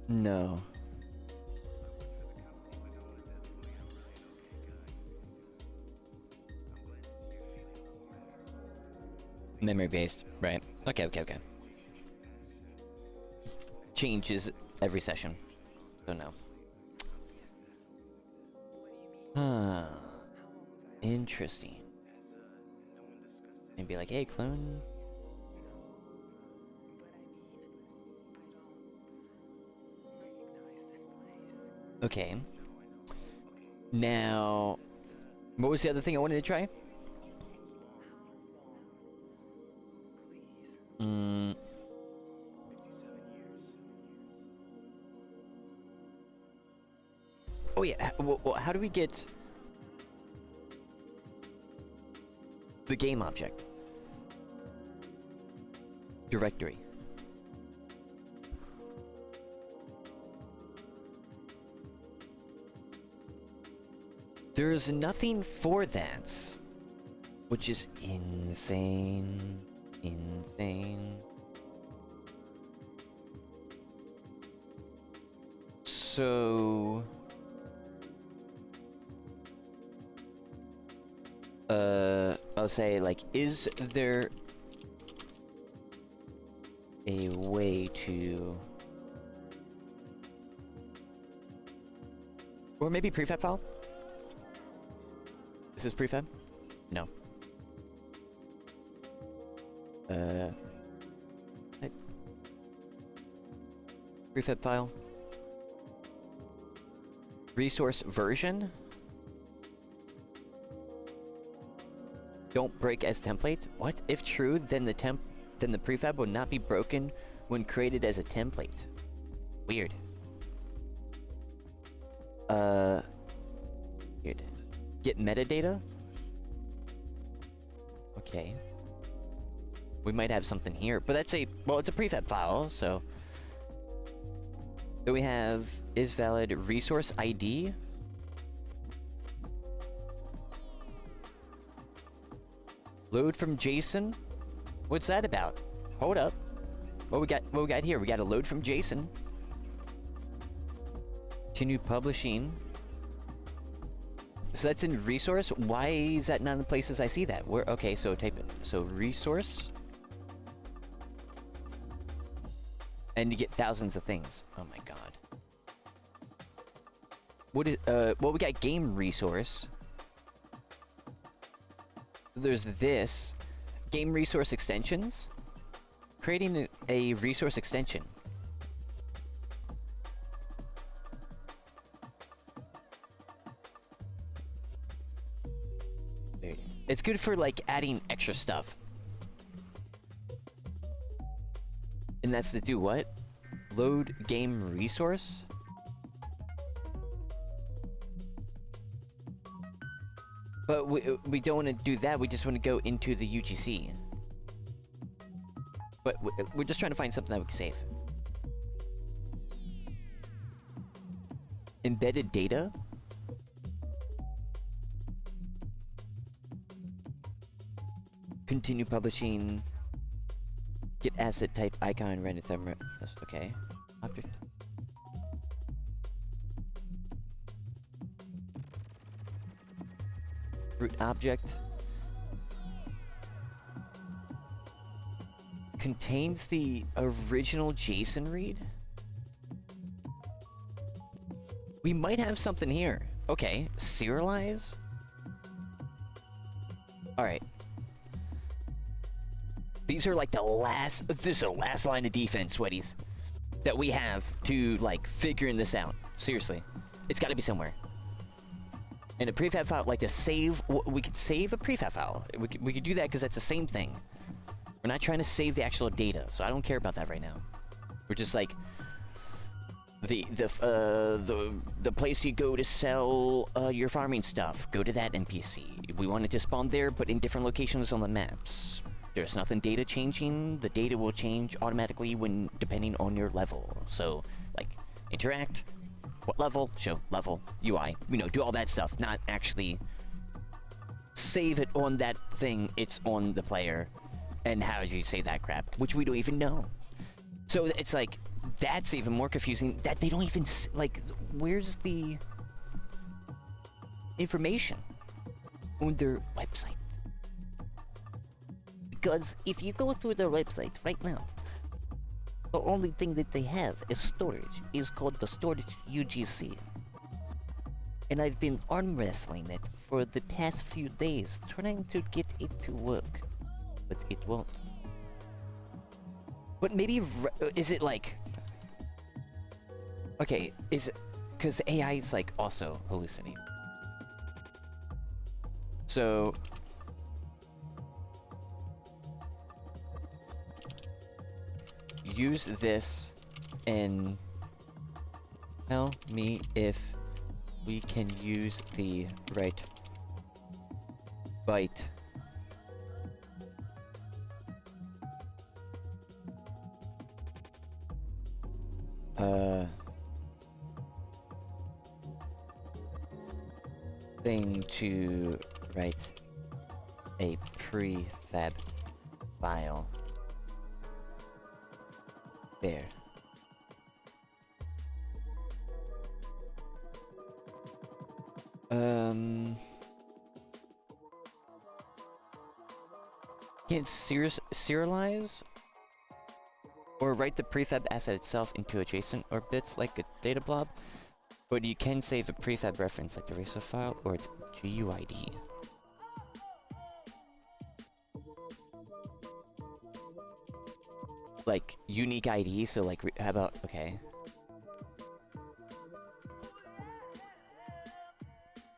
No. Memory based, right? Okay, okay, okay. Changes every session, so no. Huh. Interesting. And be like, hey, clone. Okay. Now, what was the other thing I wanted to try? Oh yeah, well, how do we get the game object? Directory. There's nothing for that, which is insane. Insane. So... I'll say, like, is there a way to... Or maybe prefab file? Is this prefab? No. Prefab file. Resource version? Don't break as template? What? If true, then the prefab will not be broken when created as a template. Weird. Weird. Get metadata? Okay. We might have something here, but that's well, it's a prefab file, so... So we have is valid resource ID. Load from JSON? What's that about? Hold up. What we got here? We got a load from JSON. Continue publishing. So that's in resource? Why is that not in the places I see that? Where? Okay, so type it. So resource. And you get thousands of things. Oh my god. Well, we got game resource. There's this. Game resource extensions. Creating a resource extension. It's good for, like, adding extra stuff. And that's to do what? Load game resource? But we don't want to do that, we just want to go into the UGC. But we're just trying to find something that we can save. Embedded data? Continue publishing. Get asset type icon render thumb. Okay. Object. Root object. Contains the original JSON read? We might have something here. Okay. Serialize? Alright. These are like this is the last line of defense, sweaties, that we have to, like, figuring this out. Seriously. It's gotta be somewhere. And a prefab file, like, to save, we could save a prefab file. We could do that because that's the same thing. We're not trying to save the actual data, so I don't care about that right now. We're just like, the place you go to sell your farming stuff, go to that NPC. We want it to spawn there, but in different locations on the maps. There's nothing data changing. The data will change automatically when depending on your level. So, like, interact, what level, show level, UI, do all that stuff. Not actually save it on that thing. It's on the player, and how do you say that crap, which we don't even know. So it's like that's even more confusing, that they don't even, like, where's the information on their website? Because if you go to their website right now, the only thing that they have as storage is called the storage UGC. And I've been arm wrestling it for the past few days, trying to get it to work, but it won't. But maybe, is it like... Okay, is it... Because the AI is like also hallucinating. So... use this and tell me if we can use the right byte thing to write a prefab file. There. Can't serialize or write the prefab asset itself into adjacent or bits like a data blob, but you can save a prefab reference like the racer file or its GUID. Like unique ID, so like how about, okay.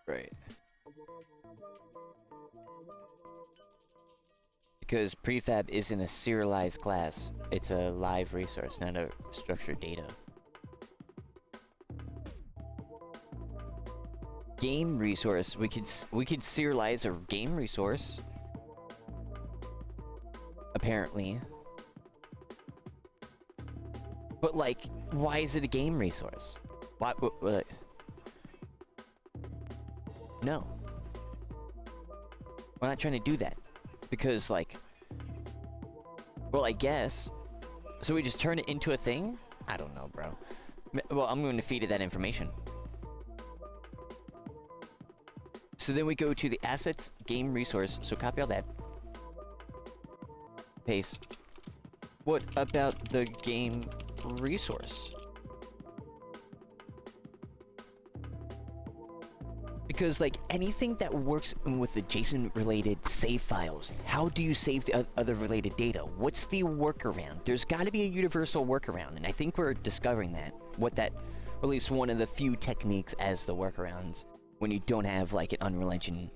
Right. Because prefab isn't a serialized class, it's a live resource, not a structured data. Game resource, we could serialize a game resource. Apparently. But like, why is it a game resource? Why? What? No. We're not trying to do that. Because, like... Well, I guess... So we just turn it into a thing? I don't know, bro. Well, I'm going to feed it that information. So then we go to the assets, game resource. So copy all that. Paste. What about the game resource? Because, like, anything that works with the JSON-related save files, how do you save the other related data? What's the workaround? There's got to be a universal workaround, and I think we're discovering that. What that, or at least one of the few techniques as the workarounds, when you don't have, like, an Unreal Engine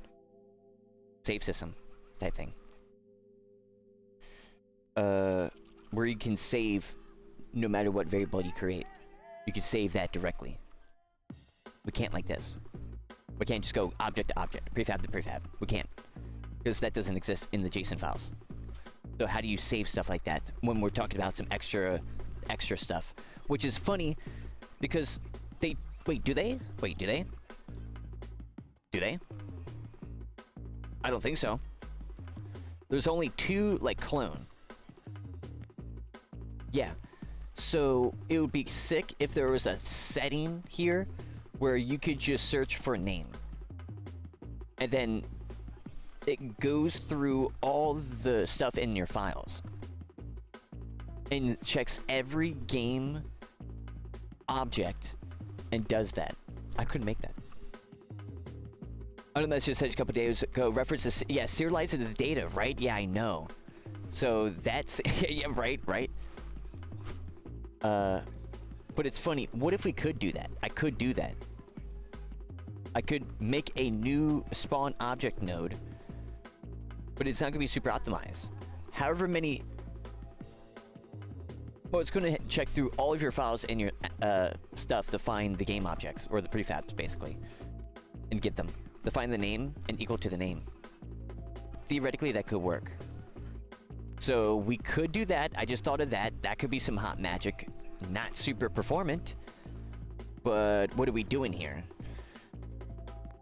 save system type thing. Where you can save no matter what variable you create. You can save that directly. We can't like this. We can't just go object to object, prefab to prefab. We can't. Because that doesn't exist in the JSON files. So how do you save stuff like that when we're talking about some extra stuff? Which is funny, because they... Wait, do they? Wait, do they? Do they? I don't think so. There's only two, like, clone. Yeah. So, it would be sick if there was a setting here where you could just search for a name. And then it goes through all the stuff in your files. And checks every game object and does that. I couldn't make that. I don't know, that's just such a couple days ago. References, yeah, serializing the data, right? Yeah, I know. So that's, yeah, right. But it's funny, what if we could do that? I could do that. I could make a new spawn object node, but it's not gonna be super optimized. However many... Well, it's gonna check through all of your files and your stuff to find the game objects, or the prefabs, basically, and get them. To find the name and equal to the name. Theoretically, that could work. So we could do that. I just thought of that. That could be some hot magic. Not super performant. But what are we doing here?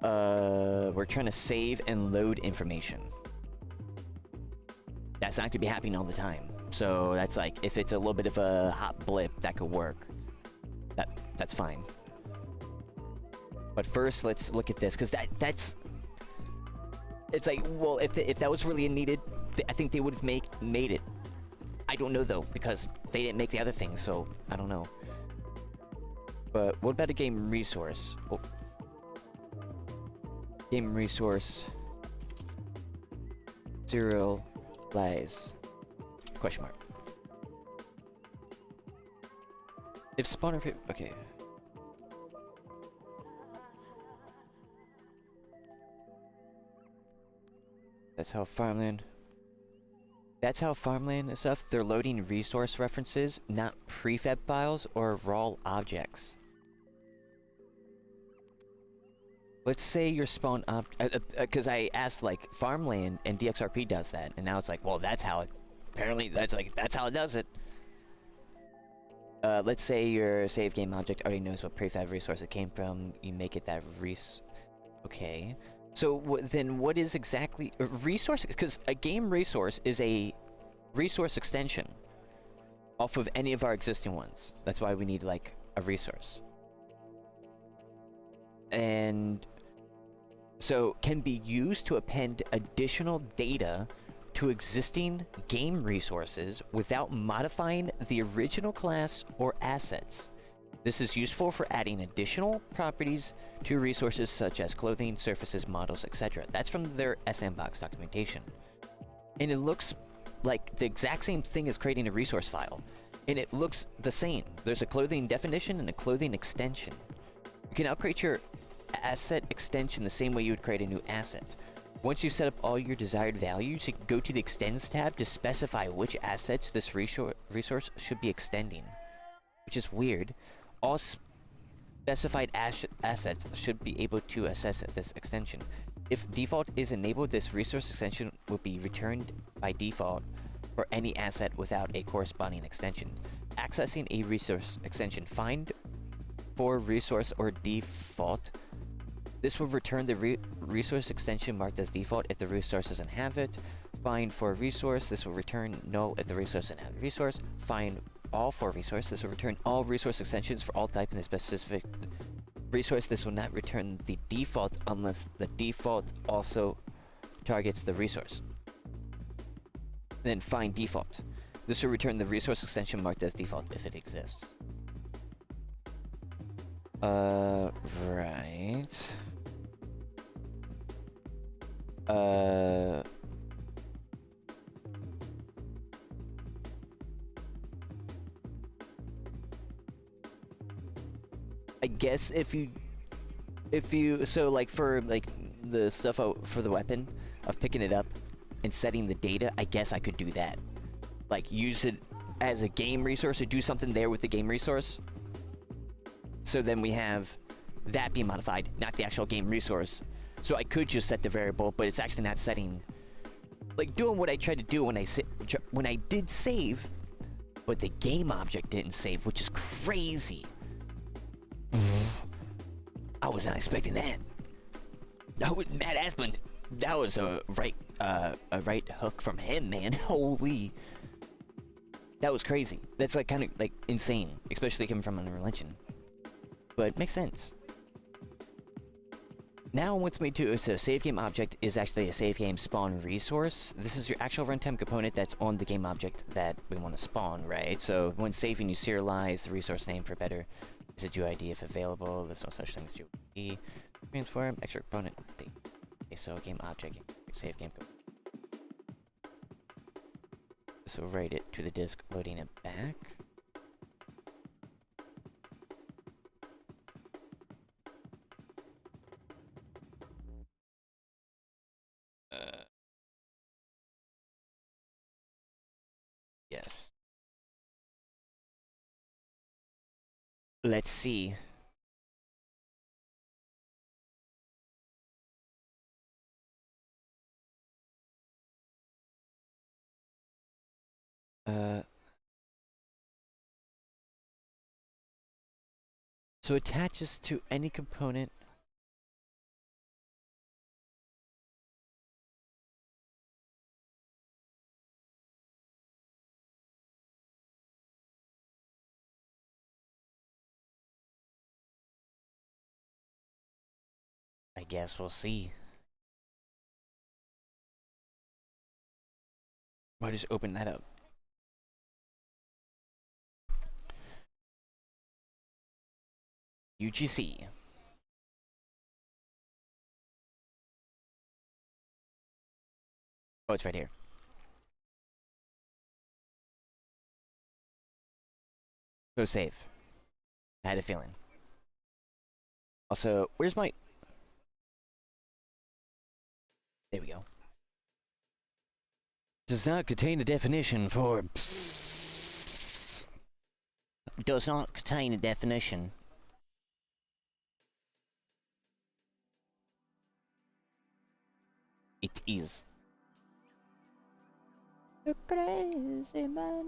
We're trying to save and load information. That's not going to be happening all the time. So that's like, if it's a little bit of a hot blip, that could work. That's fine. But first, let's look at this, because that's... It's like, well, if that was really needed, I think they would have made it. I don't know, though, because they didn't make the other thing, so I don't know. But what about a game resource? Oh. Game resource... serialize... question mark. If spawner... okay. That's how farmland and stuff, they're loading resource references, not prefab files or raw objects. Let's say your spawn up, because I asked, like, farmland and DXRP does that, and now it's like, well, that's how it, apparently that's how it does it. Let's say your save game object already knows what prefab resource it came from, you make it that okay. So then what is exactly a resource? Because a game resource is a resource extension off of any of our existing ones. That's why we need, like, a resource. And so can be used to append additional data to existing game resources without modifying the original class or assets. This is useful for adding additional properties to resources such as clothing, surfaces, models, etc. That's from their S&Box documentation. And it looks like the exact same thing as creating a resource file. And it looks the same. There's a clothing definition and a clothing extension. You can now create your asset extension the same way you would create a new asset. Once you've set up all your desired values, you can go to the Extends tab to specify which assets this resource should be extending. Which is weird. All specified assets should be able to access this extension. If default is enabled, this resource extension will be returned by default for any asset without a corresponding extension. Accessing a resource extension, find for resource or default. This will return the resource extension marked as default if the resource doesn't have it. Find for resource. This will return null if the resource doesn't have the resource. Find all for resource. This will return all resource extensions for all types in a specific resource. This will not return the default unless the default also targets the resource. Then find default. This will return the resource extension marked as default if it exists. Right. I guess if you, so like for like the stuff for the weapon of picking it up and setting the data, I guess I could do that. Like use it as a game resource or do something there with the game resource. So then we have that be modified, not the actual game resource. So I could just set the variable, but it's actually not setting, like doing what I tried to do when I did save, but the game object didn't save, which is crazy. I was not expecting that. That was Matt Asplund. That was a right hook from him, man. Holy, that was crazy. That's like kind of like insane, especially coming from Unreal Engine. But it makes sense. Now what's made to so save game object is actually a save game spawn resource. This is your actual runtime component that's on the game object that we want to spawn, right? So when saving, you serialize the resource name for better residual ID if available. There's no such thing as UID. Transform extra component update. Okay, so game object, save game component. So write it to the disk, loading it back. Yes. Let's see. So attaches to any component. I guess we'll see. I'll just open that up. UGC. Oh, it's right here. Go save. I had a feeling. Also, where's my... There we go. Does not contain a definition for... Does not contain a definition. It is. You're crazy, man.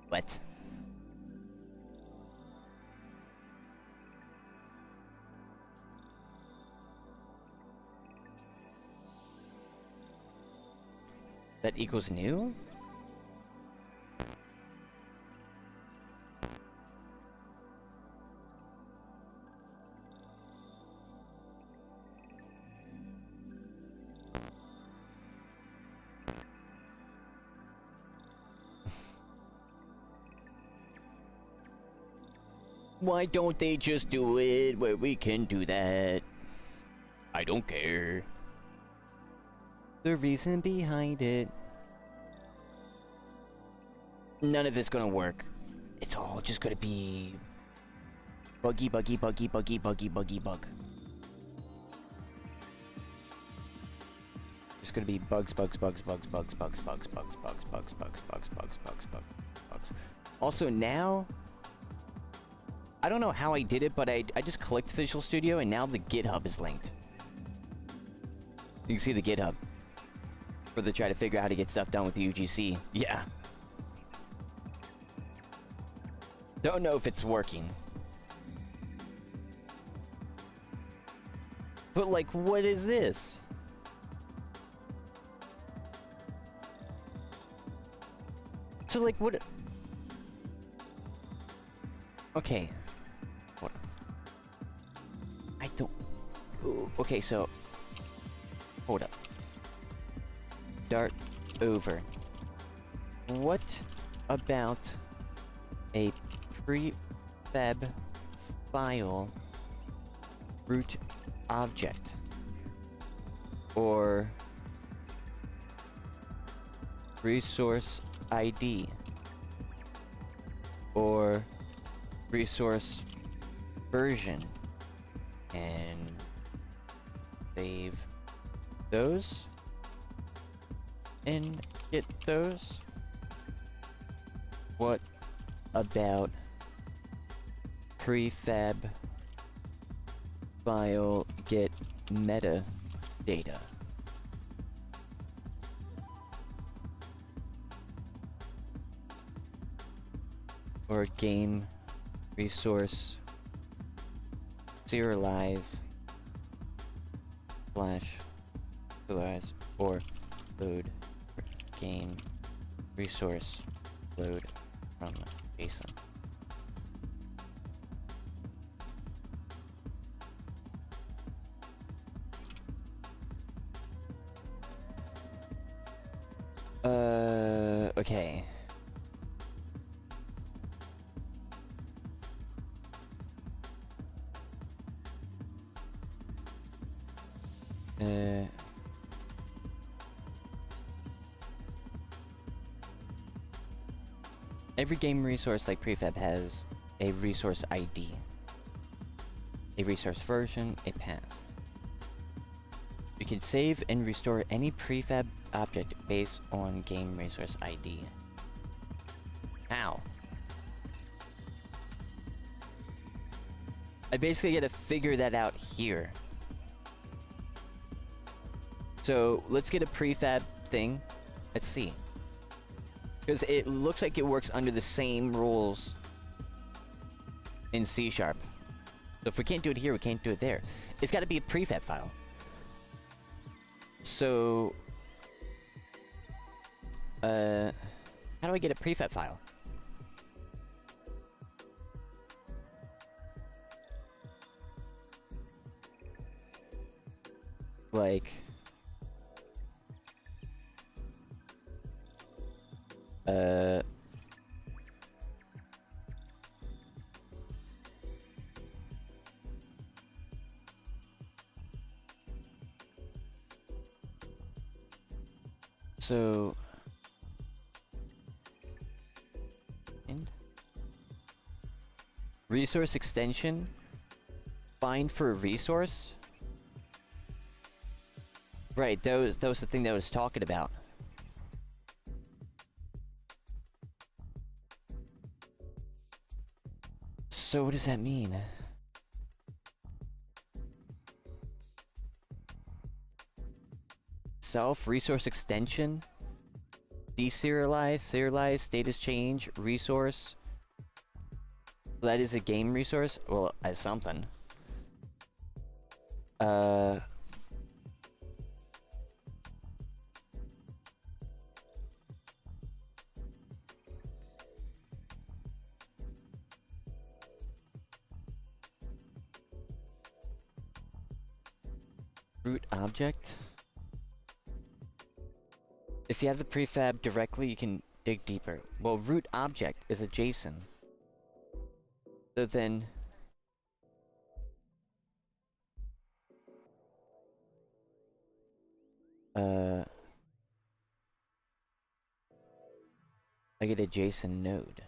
What? That equals new? Why don't they just do it where we can do that? I don't care. The reason behind it. None of it's gonna work. It's all just gonna be buggy, buggy, buggy, buggy, buggy, buggy, bug. It's gonna be bugs, bugs, bugs, bugs, bugs, bugs, bugs, bugs, bugs, bugs, bugs, bugs, bugs, bugs, bugs, bugs. Also now, I don't know how I did it, but I just clicked Visual Studio and now the GitHub is linked. You can see the GitHub. For the try to figure out how to get stuff done with the UGC. Yeah. Don't know if it's working. But like, what is this? So like, what? Okay. What? I don't... Ooh, okay, so... Hold up. Start over. What about a prefab file root object? Or resource ID? Or resource version? And save those? And get those? What about prefab file get metadata? Or game resource serialize slash serialize or load game resource load from JSON. Okay. Every game resource like prefab has a resource ID, a resource version, a path. You can save and restore any prefab object based on game resource ID. How? I basically gotta figure that out here. So let's get a prefab thing. Let's see. Because it looks like it works under the same rules in C#. So if we can't do it here, we can't do it there. It's got to be a prefab file. So How do I get a prefab file? Like... So... Resource extension? Find for a resource? Right, that was the thing that I was talking about. So what does that mean? Self, resource extension, deserialize, serialize, status change, resource. That is a game resource? Well, as something. Root object. If you have the prefab directly, you can dig deeper. Well, root object is a JSON. So then... I get a JSON node.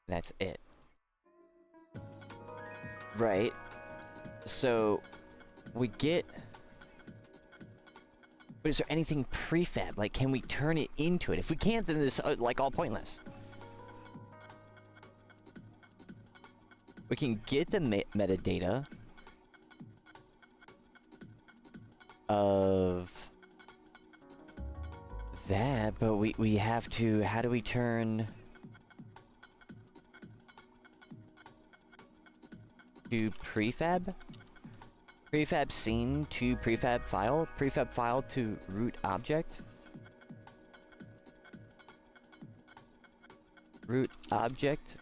That's it. Right. So... we get... But is there anything prefab? Like, can we turn it into it? If we can't, then it's, like, all pointless. We can get the metadata of that, but we have to... How do we turn... to prefab? Prefab scene to prefab file to root object. Root object.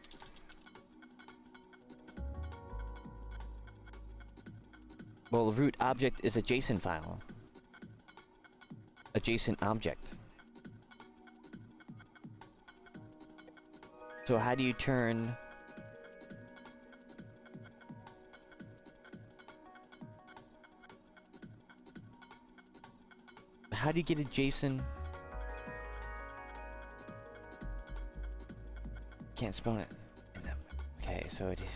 Well, root object is a JSON file. A JSON object. So how do you turn... How do you get a JSON? Can't spawn it. Okay, so it is.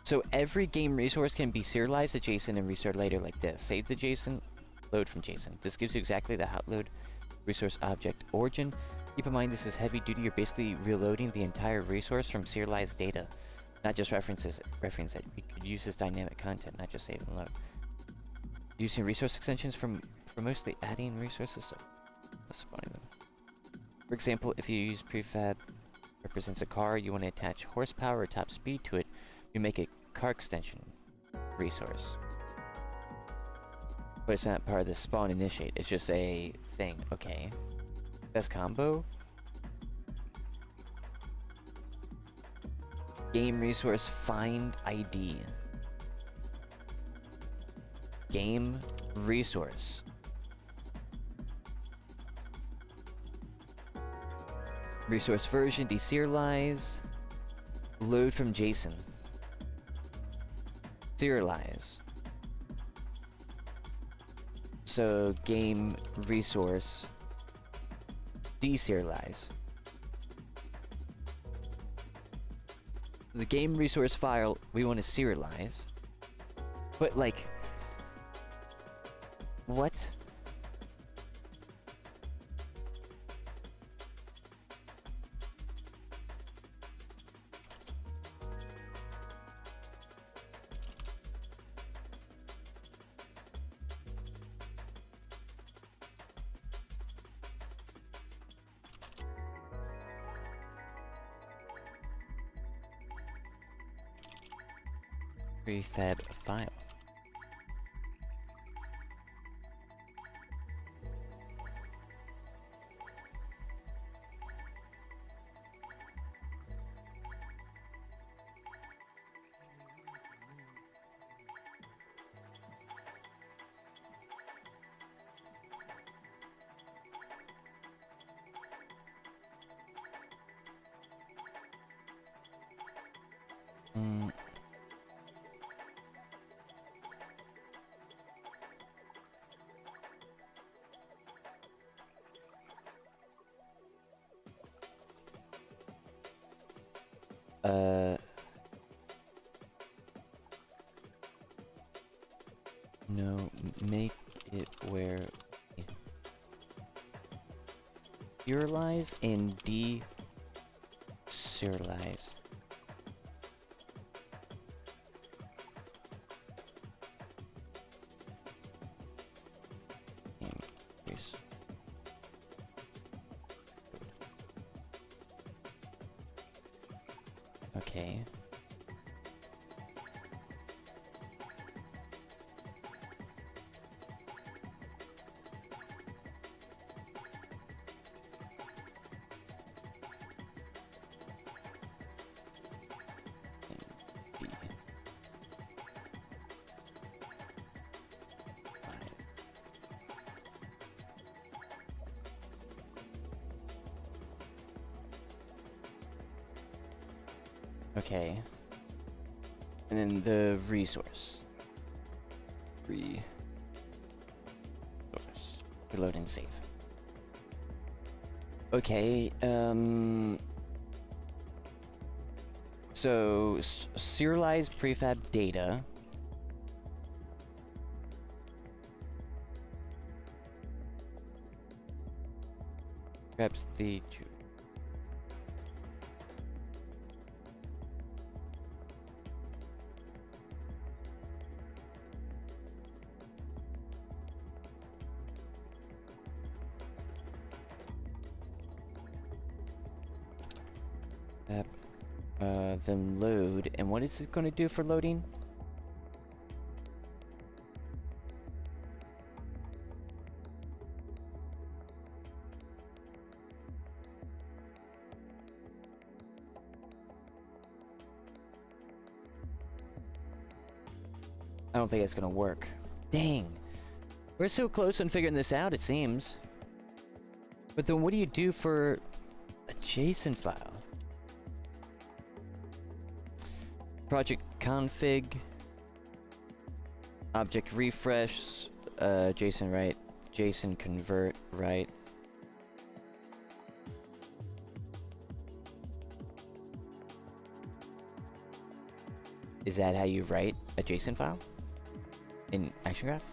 So every game resource can be serialized to JSON and restored later like this. Save the JSON, load from JSON. This gives you exactly the hot load resource object origin. Keep in mind this is heavy duty. You're basically reloading the entire resource from serialized data. Not just reference it. We could use this dynamic content, not just save and load. Using resource extensions for mostly adding resources, so spawning them. For example, if you use prefab represents a car, you want to attach horsepower or top speed to it, you make a car extension resource. But it's not part of the spawn initiate, it's just a thing. Okay. That's combo. Game resource find ID. Game resource. Resource version, deserialize. Load from JSON. Serialize. So game resource deserialize. The game resource file we want to serialize. But like, what? Prefab file. No, make it where serialize and de-serialize. Yes. Okay. Okay. And then the resource. Resource. Reload and save. Okay, so serialize prefab data. Perhaps the then load. And what is it going to do for loading? I don't think it's going to work. Dang. We're so close on figuring this out, it seems. But then what do you do for a JSON file? Project config, object refresh, JSON write, JSON convert write. Is that how you write a JSON file in Action Graph?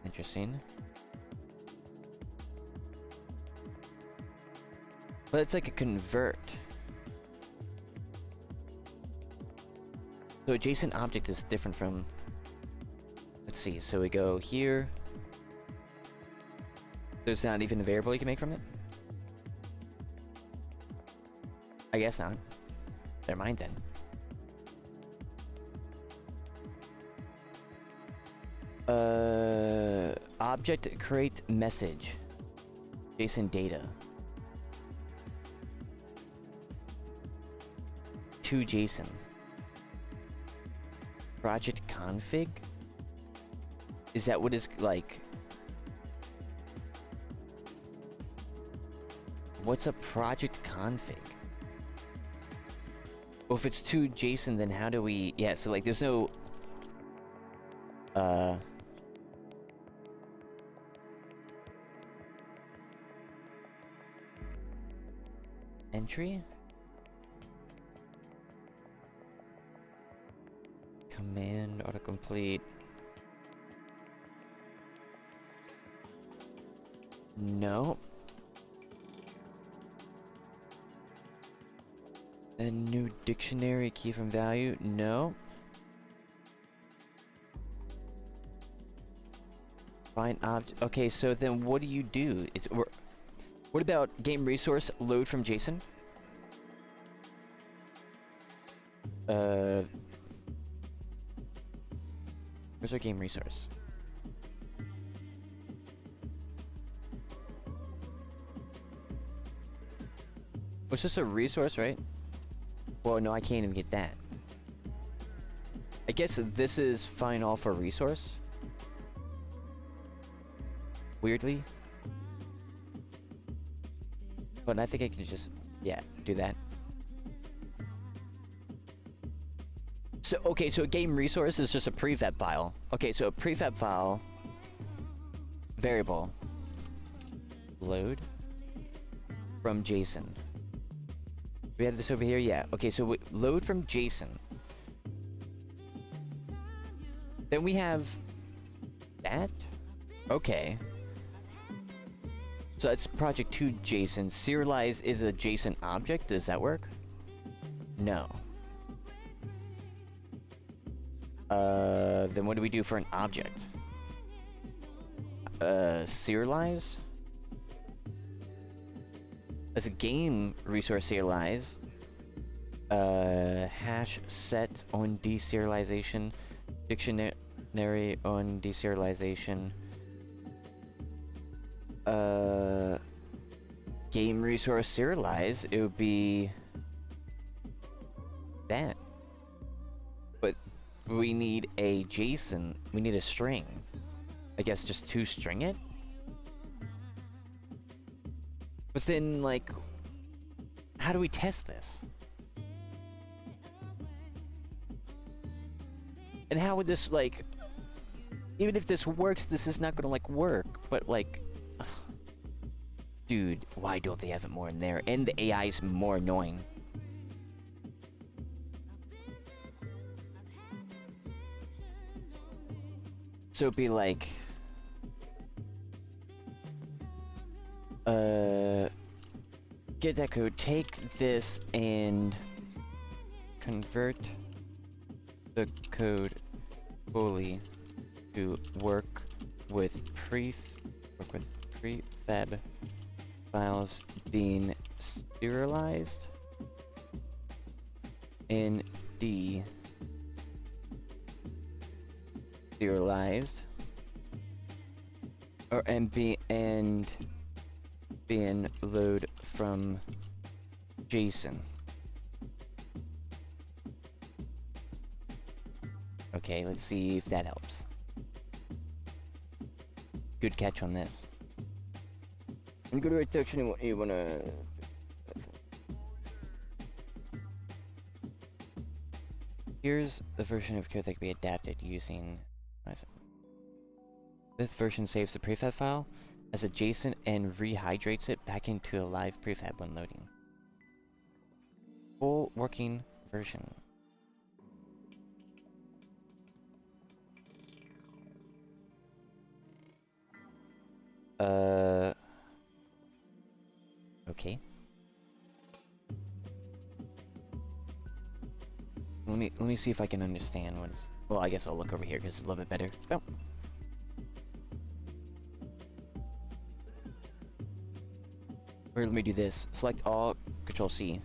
Interesting. But it's like a convert. So a JSON object is different from... Let's see, so we go here. There's not even a variable you can make from it? I guess not. Never mind then. Object create message. JSON data. To JSON. Project config? Is that what is like? What's a project config? Well, if it's to JSON, then how do we... Yeah, so like there's no... Entry? Command autocomplete. No. A new dictionary key from value? No. Find object. Okay, so then what do you do? What about game resource load from JSON? Where's our game resource? It's just a resource, right? Well, no, I can't even get that. I guess this is fine all for resource. Weirdly. But I think I can just, yeah, do that. So, okay, so a game resource is just a prefab file. Okay, so a prefab file, variable, load from JSON. We have this over here, yeah. Okay, so load from JSON. Then we have that. Okay. So that's project 2 JSON. Serialize is a JSON object. Does that work? No. Then what do we do for an object? Serialize? As a game resource serialize. Hash set on deserialization. Dictionary on deserialization. Game resource serialize, it would be that. But we need a JSON, we need a string. I guess just to string it? But then, like, how do we test this? And how would this, like, even if this works, this is not gonna, like, work. But, like, ugh. Dude, why don't they have it more in there? And the AI is more annoying. So it'd be like, get that code, take this and convert the code fully to work with prefab files being serialized and deserialized, or being load from JSON. Okay, let's see if that helps. Good catch on this. And go to a section you wanna. Here's the version of code that can be adapted using. This version saves the prefab file as a JSON and rehydrates it back into a live prefab when loading. Full working version. Okay. Let me see if I can understand what's. Well, I guess I'll look over here because it's a little bit better. Oh. Or let me do this. Select all, Control C.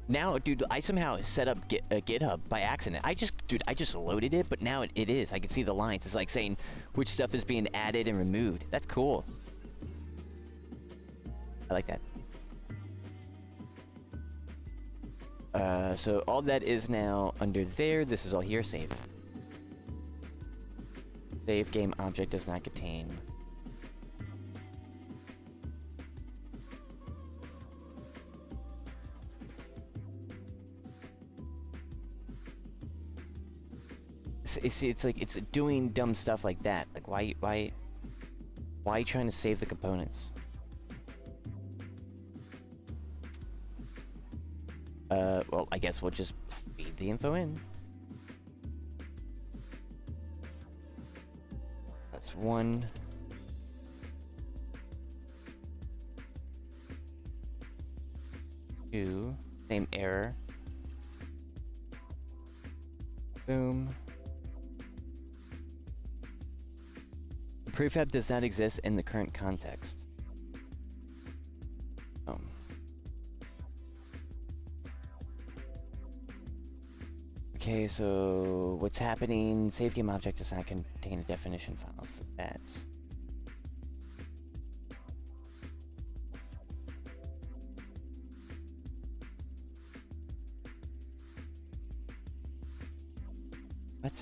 Now, dude, I somehow set up GitHub by accident. I just loaded it, but now it is. I can see the lines. It's like saying which stuff is being added and removed. That's cool. I like that. So all that is now under there. This is all here. Save. Save game object does not contain. It's like it's doing dumb stuff like that. Like why are you trying to save the components? Well, I guess we'll just feed the info in. That's one. Two. Same error. Boom. Prefab does not exist in the current context. Oh. Okay, so what's happening? Save game object does not contain a definition file for that. What?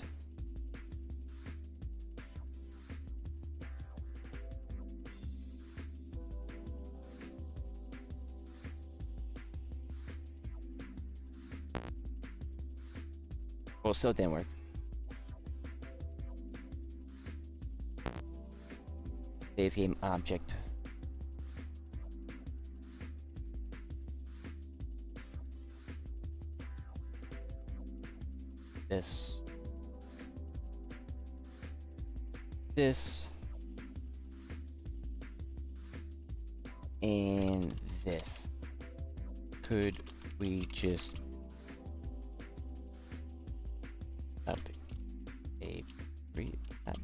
Well, still didn't work. Save game object. This. And this. Could we just up a free app?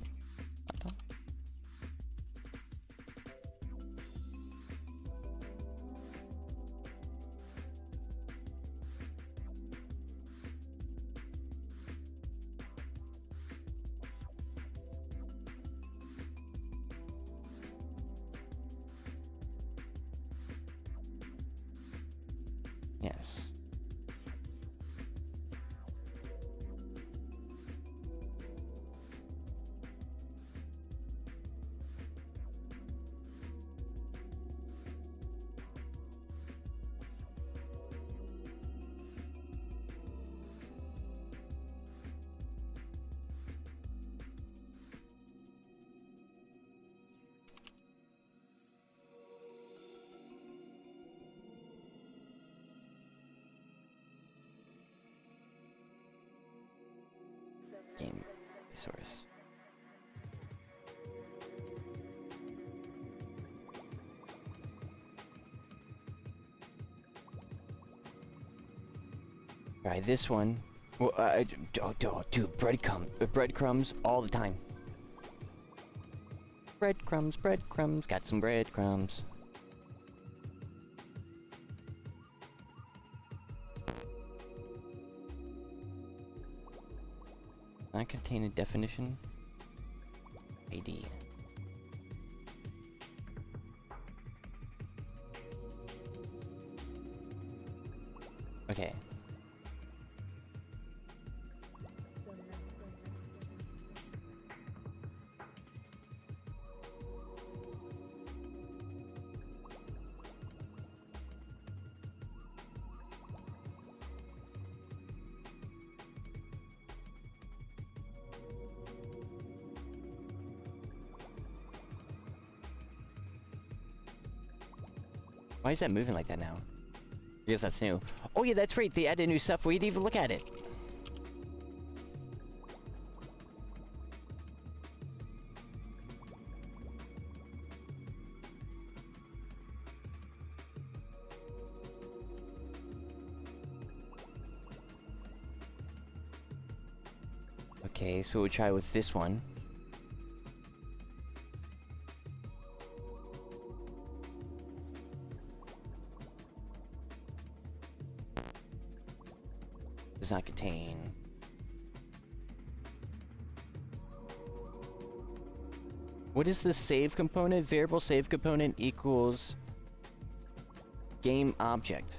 Yes. Game resource. Try this one. Well, dude, breadcrumbs all the time. Breadcrumbs, got some breadcrumbs. Not contain a definition. ID. Okay. Why is that moving like that now? I guess that's new. Oh yeah, that's right. They added new stuff. We didn't even look at it. Okay, so we'll try with this one. Does not contain. What is the save component? Variable save component equals game object.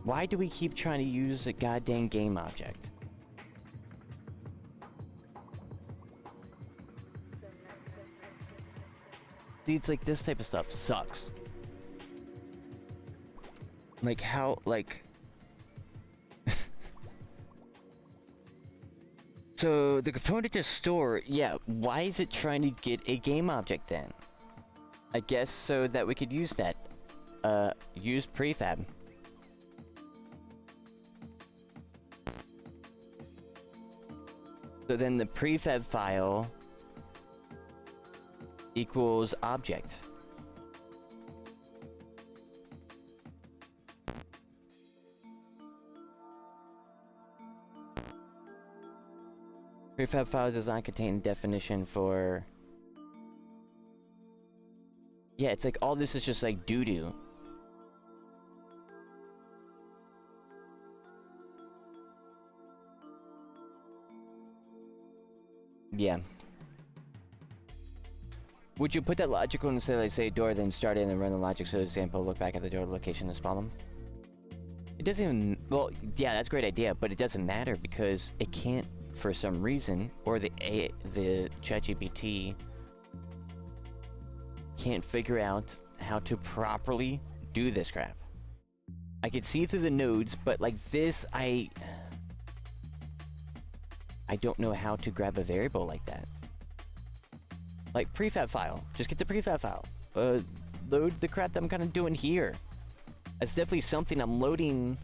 Why do we keep trying to use a goddamn game object? Dudes, like this type of stuff sucks. Like how, like... So, the component to store, yeah, why is it trying to get a game object then? I guess so that we could use that. Use prefab. So then the prefab file equals object. Prefab file does not contain definition for... Yeah, it's like all this is just like doo-doo. Yeah. Would you put that logic when say, like, say door, then start it and then run the logic so example, look back at the door location this problem? It doesn't even... Well, yeah, that's a great idea, but it doesn't matter because it can't, for some reason, or the ChatGPT can't figure out how to properly do this crap. I could see through the nodes, but like this, I don't know how to grab a variable like that. Like prefab file. Just get the prefab file. Load the crap that I'm kind of doing here. That's definitely something I'm loading.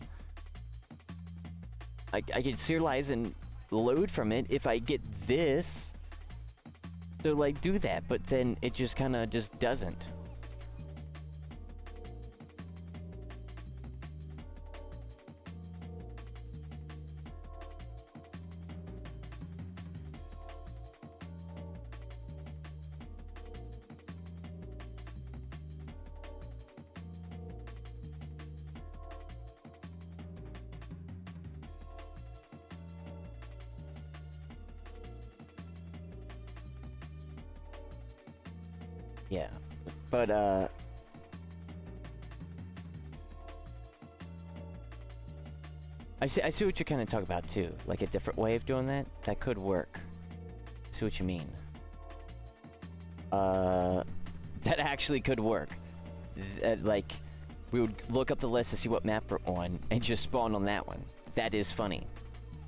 I can serialize and load from it if I get this. So like do that, but then it just kind of just doesn't. Yeah, but I see what you're kind of talking about too, like a different way of doing that. That could work. I see what you mean. That actually could work. Like, we would look up the list to see what map we're on and just spawn on that one. That is funny.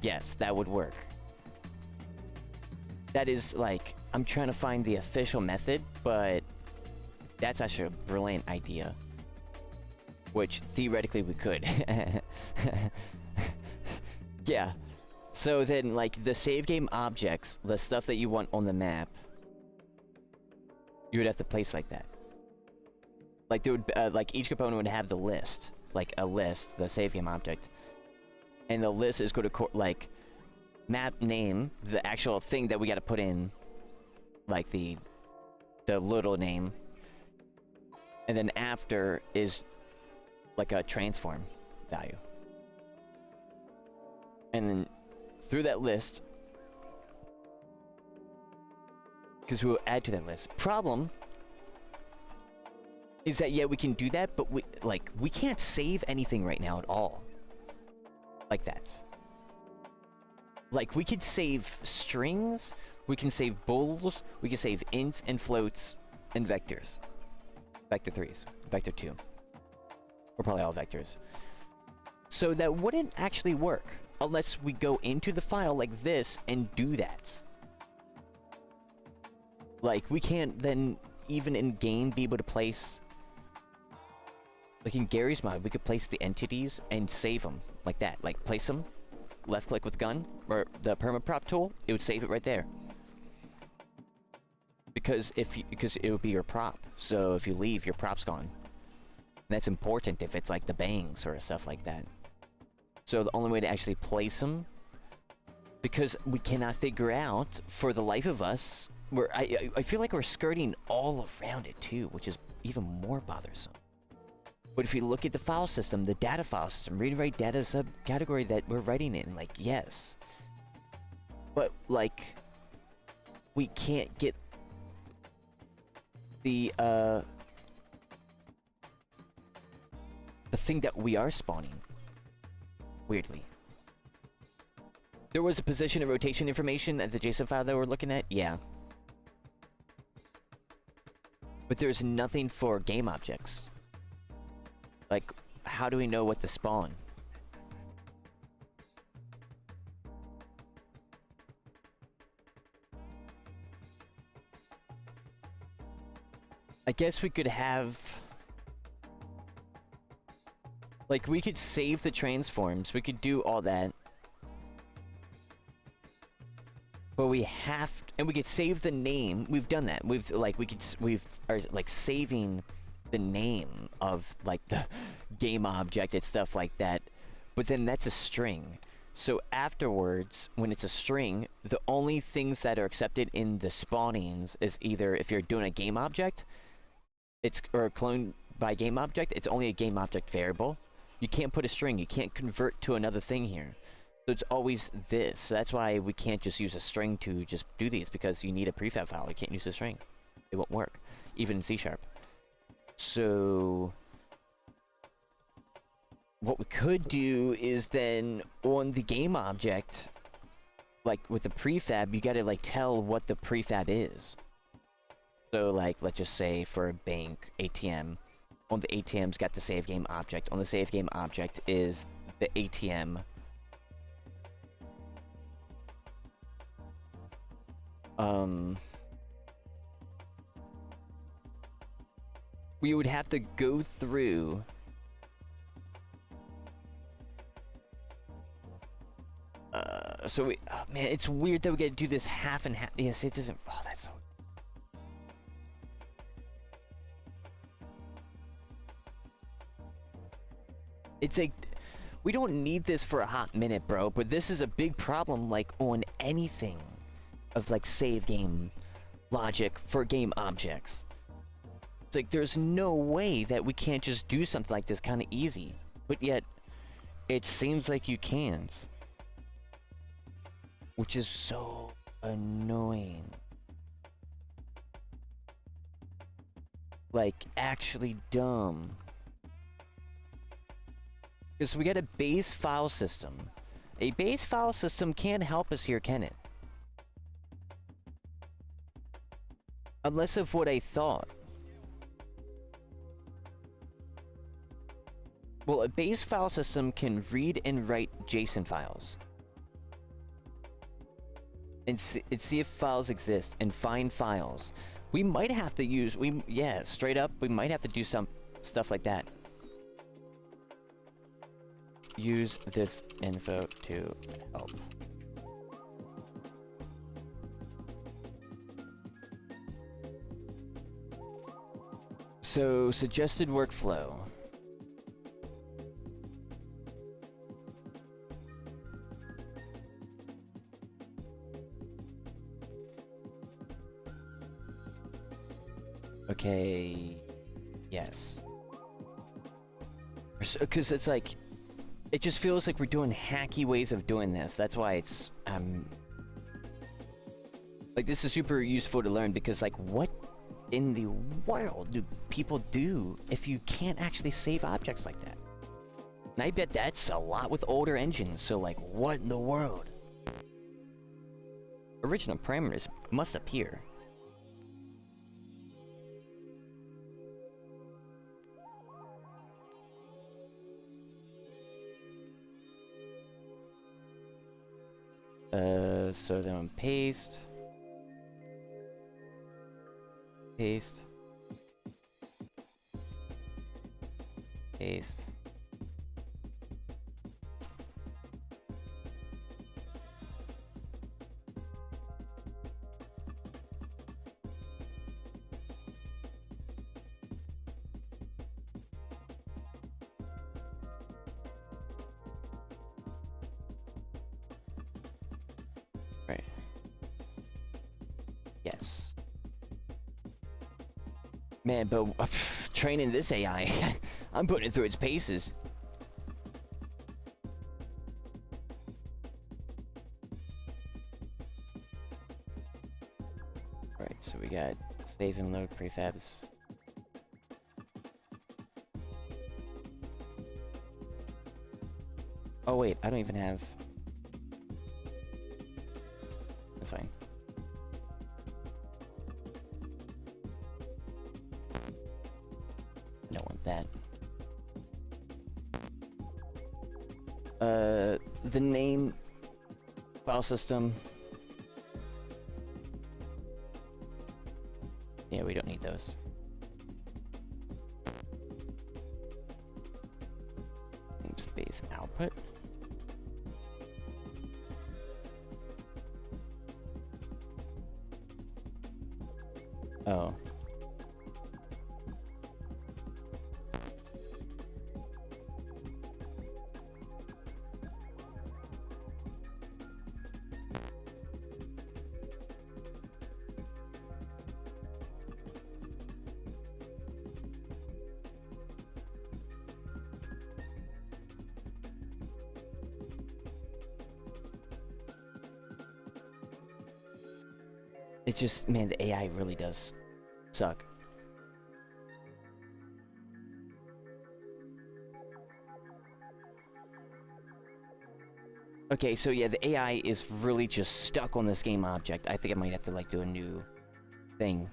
Yes, that would work. That is like, I'm trying to find the official method, but that's actually a brilliant idea. Which, theoretically, we could. Yeah. So then, like, the save game objects, the stuff that you want on the map, you would have to place like that. Like, there would, like, each component would have the list. Like, a list, the save game object. And the list is going to, like, map name, the actual thing that we got to put in, like the little name, and then after is like a transform value, and then through that list, because we'll add to that list. Problem is that yeah, we can do that, but we can't save anything right now at all like that. Like, we could save strings, we can save bools, we can save ints and floats and vectors. Vector 3s, vector 2. We're probably all vectors. So that wouldn't actually work unless we go into the file like this and do that. Like, we can't then, even in game, be able to place... Like in Gary's mod, we could place the entities and save them like that. Like, place them. Left click with gun or the permaprop tool, it would save it right there. Because because it would be your prop. So if you leave, your prop's gone. And that's important if it's like the bangs or stuff like that. So the only way to actually place them, because we cannot figure out for the life of us, I feel like we're skirting all around it too, which is even more bothersome. But if you look at the file system, the data file system, read and write data subcategory that we're writing in, like, yes. But, like, we can't get the thing that we are spawning. Weirdly. There was a position and rotation information at the JSON file that we're looking at? Yeah. But there's nothing for game objects. Like, how do we know what to spawn? I guess we could have... Like, we could save the transforms. We could do all that. But we have... And we could save the name. We've done that. We've, like, we are, like, saving... the name of like the game object and stuff like that, but then that's a string. So afterwards, when it's a string, the only things that are accepted in the spawnings is either if you're doing a game object, or a clone by game object, it's only a game object variable. You can't put a string, you can't convert to another thing here. So it's always this. So that's why we can't just use a string to just do these, because you need a prefab file. You can't use a string. It won't work, even in C#. So what we could do is then on the game object, like with the prefab, you gotta like tell what the prefab is. So like, let's just say for a bank ATM, on the ATM's got the save game object. On the save game object is the ATM. We would have to go through so we, oh man, it's weird that we gotta do this half and half. Yes, it doesn't, oh, that's so... It's like, we don't need this for a hot minute, bro, but this is a big problem, like, on anything of, like, save game logic for game objects. It's like, there's no way that we can't just do something like this kind of easy, but yet, it seems like you can't. Which is so annoying. Like, actually dumb. Because we got a base file system. A base file system can't help us here, can it? Unless of what I thought. Well, a base file system can read and write JSON files. And see if files exist, and find files. We might have to use, yeah, straight up, we might have to do some stuff like that. Use this info to help. So, suggested workflow. Okay, yes. Because it's like, it just feels like we're doing hacky ways of doing this. That's why it's, like, this is super useful to learn, because, like, what in the world do people do if you can't actually save objects like that? And I bet that's a lot with older engines, so, like, what in the world? Original parameters must appear. So then paste. Paste. Paste. Right. Yes. Man, but training this AI, I'm putting it through its paces. Right, so we got save and load prefabs. Oh wait, I don't even have... That's fine. Don't want that. The name, file system. Yeah, we don't need those. Namespace output. Oh. It just, man, the AI really does suck. Okay, so yeah, the AI is really just stuck on this game object. I think I might have to, like, do a new thing.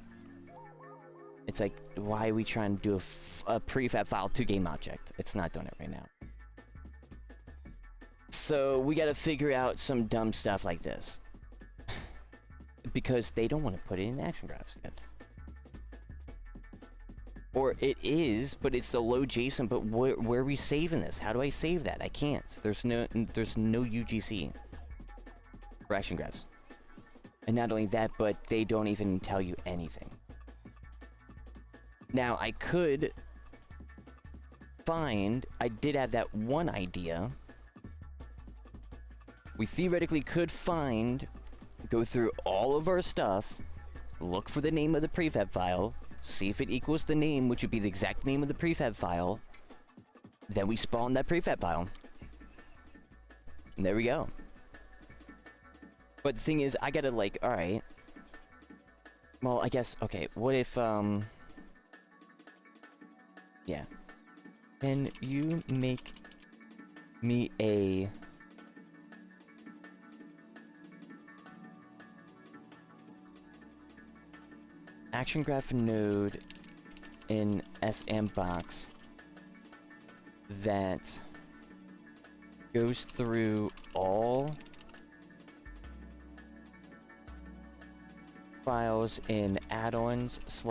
It's like, why are we trying to do a prefab file to game object? It's not doing it right now. So we gotta figure out some dumb stuff like this. Because they don't want to put it in action graphs yet. Or it is, but it's the low JSON, but where are we saving this? How do I save that? I can't. There's no UGC for action graphs. And not only that, but they don't even tell you anything. Now, I could find... I did have that one idea. We theoretically could find... Go through all of our stuff, look for the name of the prefab file, see if it equals the name, which would be the exact name of the prefab file. Then we spawn that prefab file. And there we go. But the thing is, I gotta like, alright. Well, I guess, okay, what if, yeah. Can you make me a... action graph node in S&Box that goes through all files in add-ons /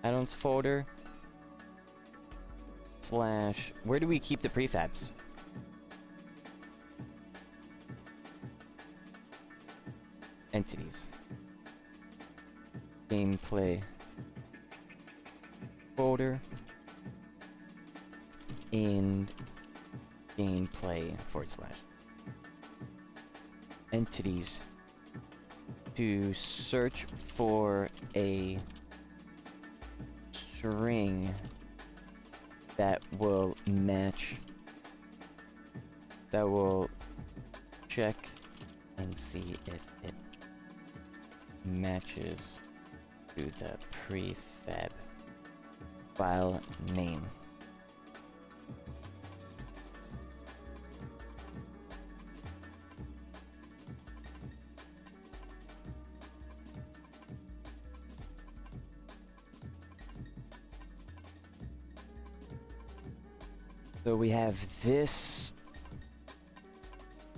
add-ons folder / where do we keep the prefabs? Entities. Gameplay folder and gameplay / entities to search for a string that will match, that will check and see if it matches to the prefab file name. So we have this.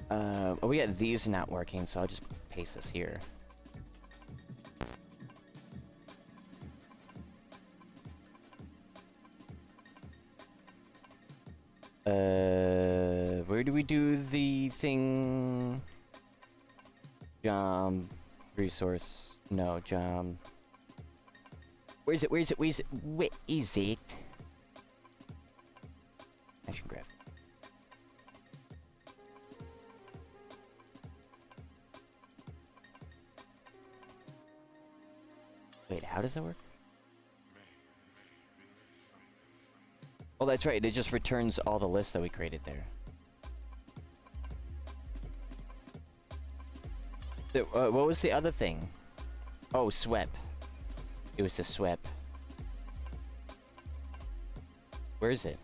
Oh, we got these not working, so I'll just paste this here. Where do we do the thing? Job resource. No, job. Where is it? Where is it? Where is it? Where is it? Action graph. Wait, how does that work? Oh, that's right. It just returns all the lists that we created there. What was the other thing? Oh, swept. It was the swept. Where is it?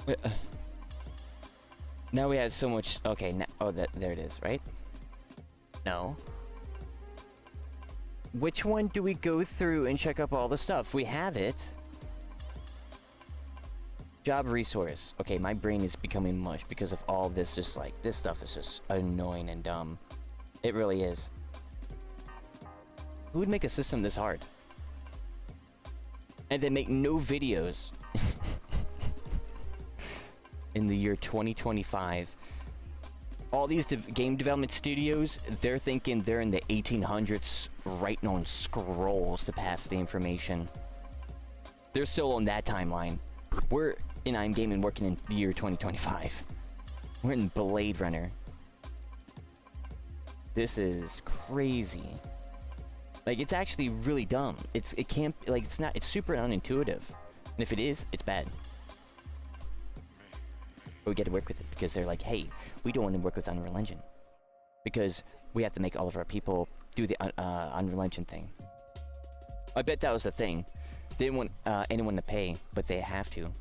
Wait, now we have so much. Okay, now, oh, there it is, right? No. Which one do we go through and check up all the stuff? We have it. Job resource. Okay, my brain is becoming mush because of all this. Just like, this stuff is just annoying and dumb. It really is. Who would make a system this hard? And then make no videos. In the year 2025. All these game development studios, they're thinking they're in the 1800s writing on scrolls to pass the information. They're still on that timeline. We're in I'm Gaming working in the year 2025. We're in Blade Runner. This is crazy. Like, it's actually really dumb. It can't, like, it's super unintuitive. And if it is, it's bad. But we get to work with it because they're like, hey, we don't want to work with Unreal Engine because we have to make all of our people do the Unreal Engine thing. I bet that was the thing. They didn't want anyone to pay, but they have to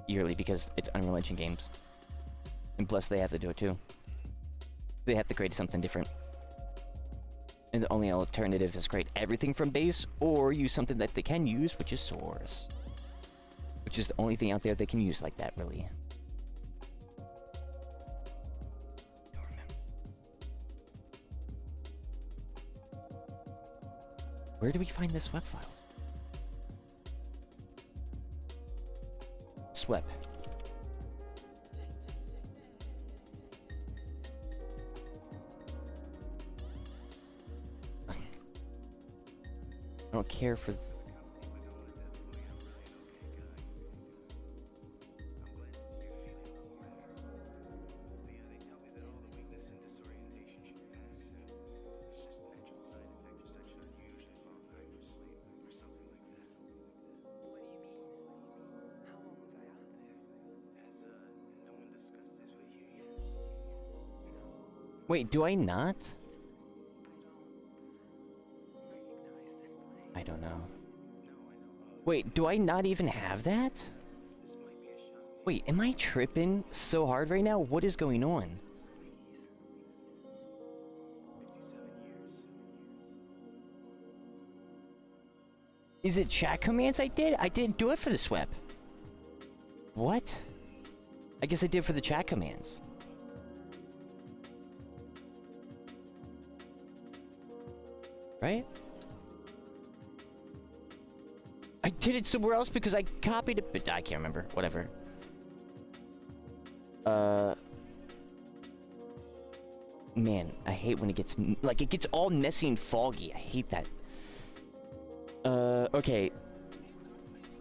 yearly because it's Unreal Engine games. And plus, they have to do it too. They have to create something different. And the only alternative is create everything from base or use something that they can use, which is Source. Which is the only thing out there they can use like that, really. Where do we find the SWEP files? SWEP. I don't care for... Wait, do I not? I don't know. Wait, do I not even have that? Wait, am I tripping so hard right now? What is going on? Is it chat commands I did? I didn't do it for the SWEP. What? I guess I did for the chat commands. Right? I did it somewhere else because I copied it, but I can't remember. Whatever. Man, I hate when it gets, like, it gets all messy and foggy. I hate that. Okay.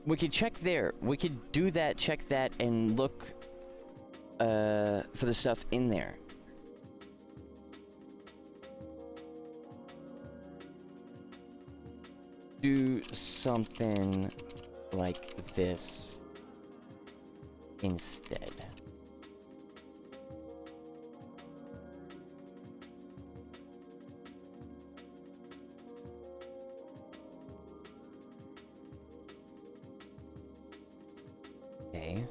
We could check there. We could do that, check that, and look, for the stuff in there. Do something like this instead. Okay.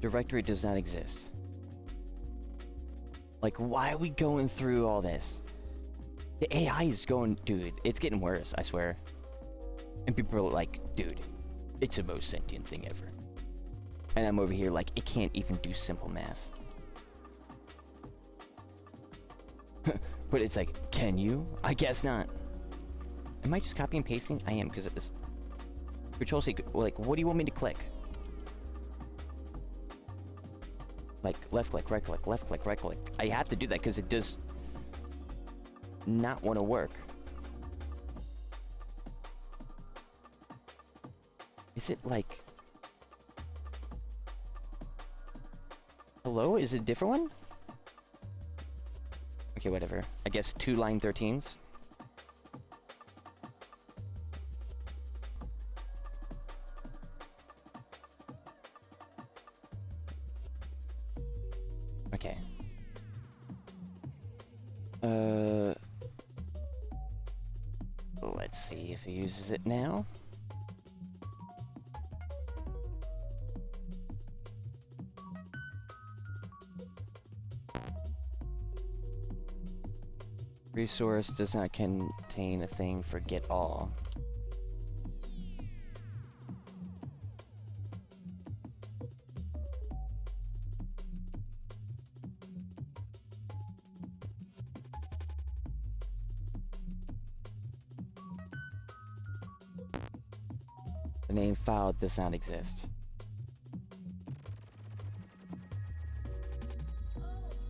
Directory does not exist. Like, why are we going through all this? The AI is going... Dude, it's getting worse, I swear. And people are like, dude, it's the most sentient thing ever. And I'm over here like, it can't even do simple math. But it's like, can you? I guess not. Am I just copying and pasting? I am, because it's... Control C, like, what do you want me to click? Like, left click, right click, left click, right click. I have to do that because it does not want to work. Is it like... Hello? Is it a different one? Okay, whatever. I guess 2 line 13s. Okay. Let's see if it uses it now. Resource does not contain a thing, forget all. The name file does not exist.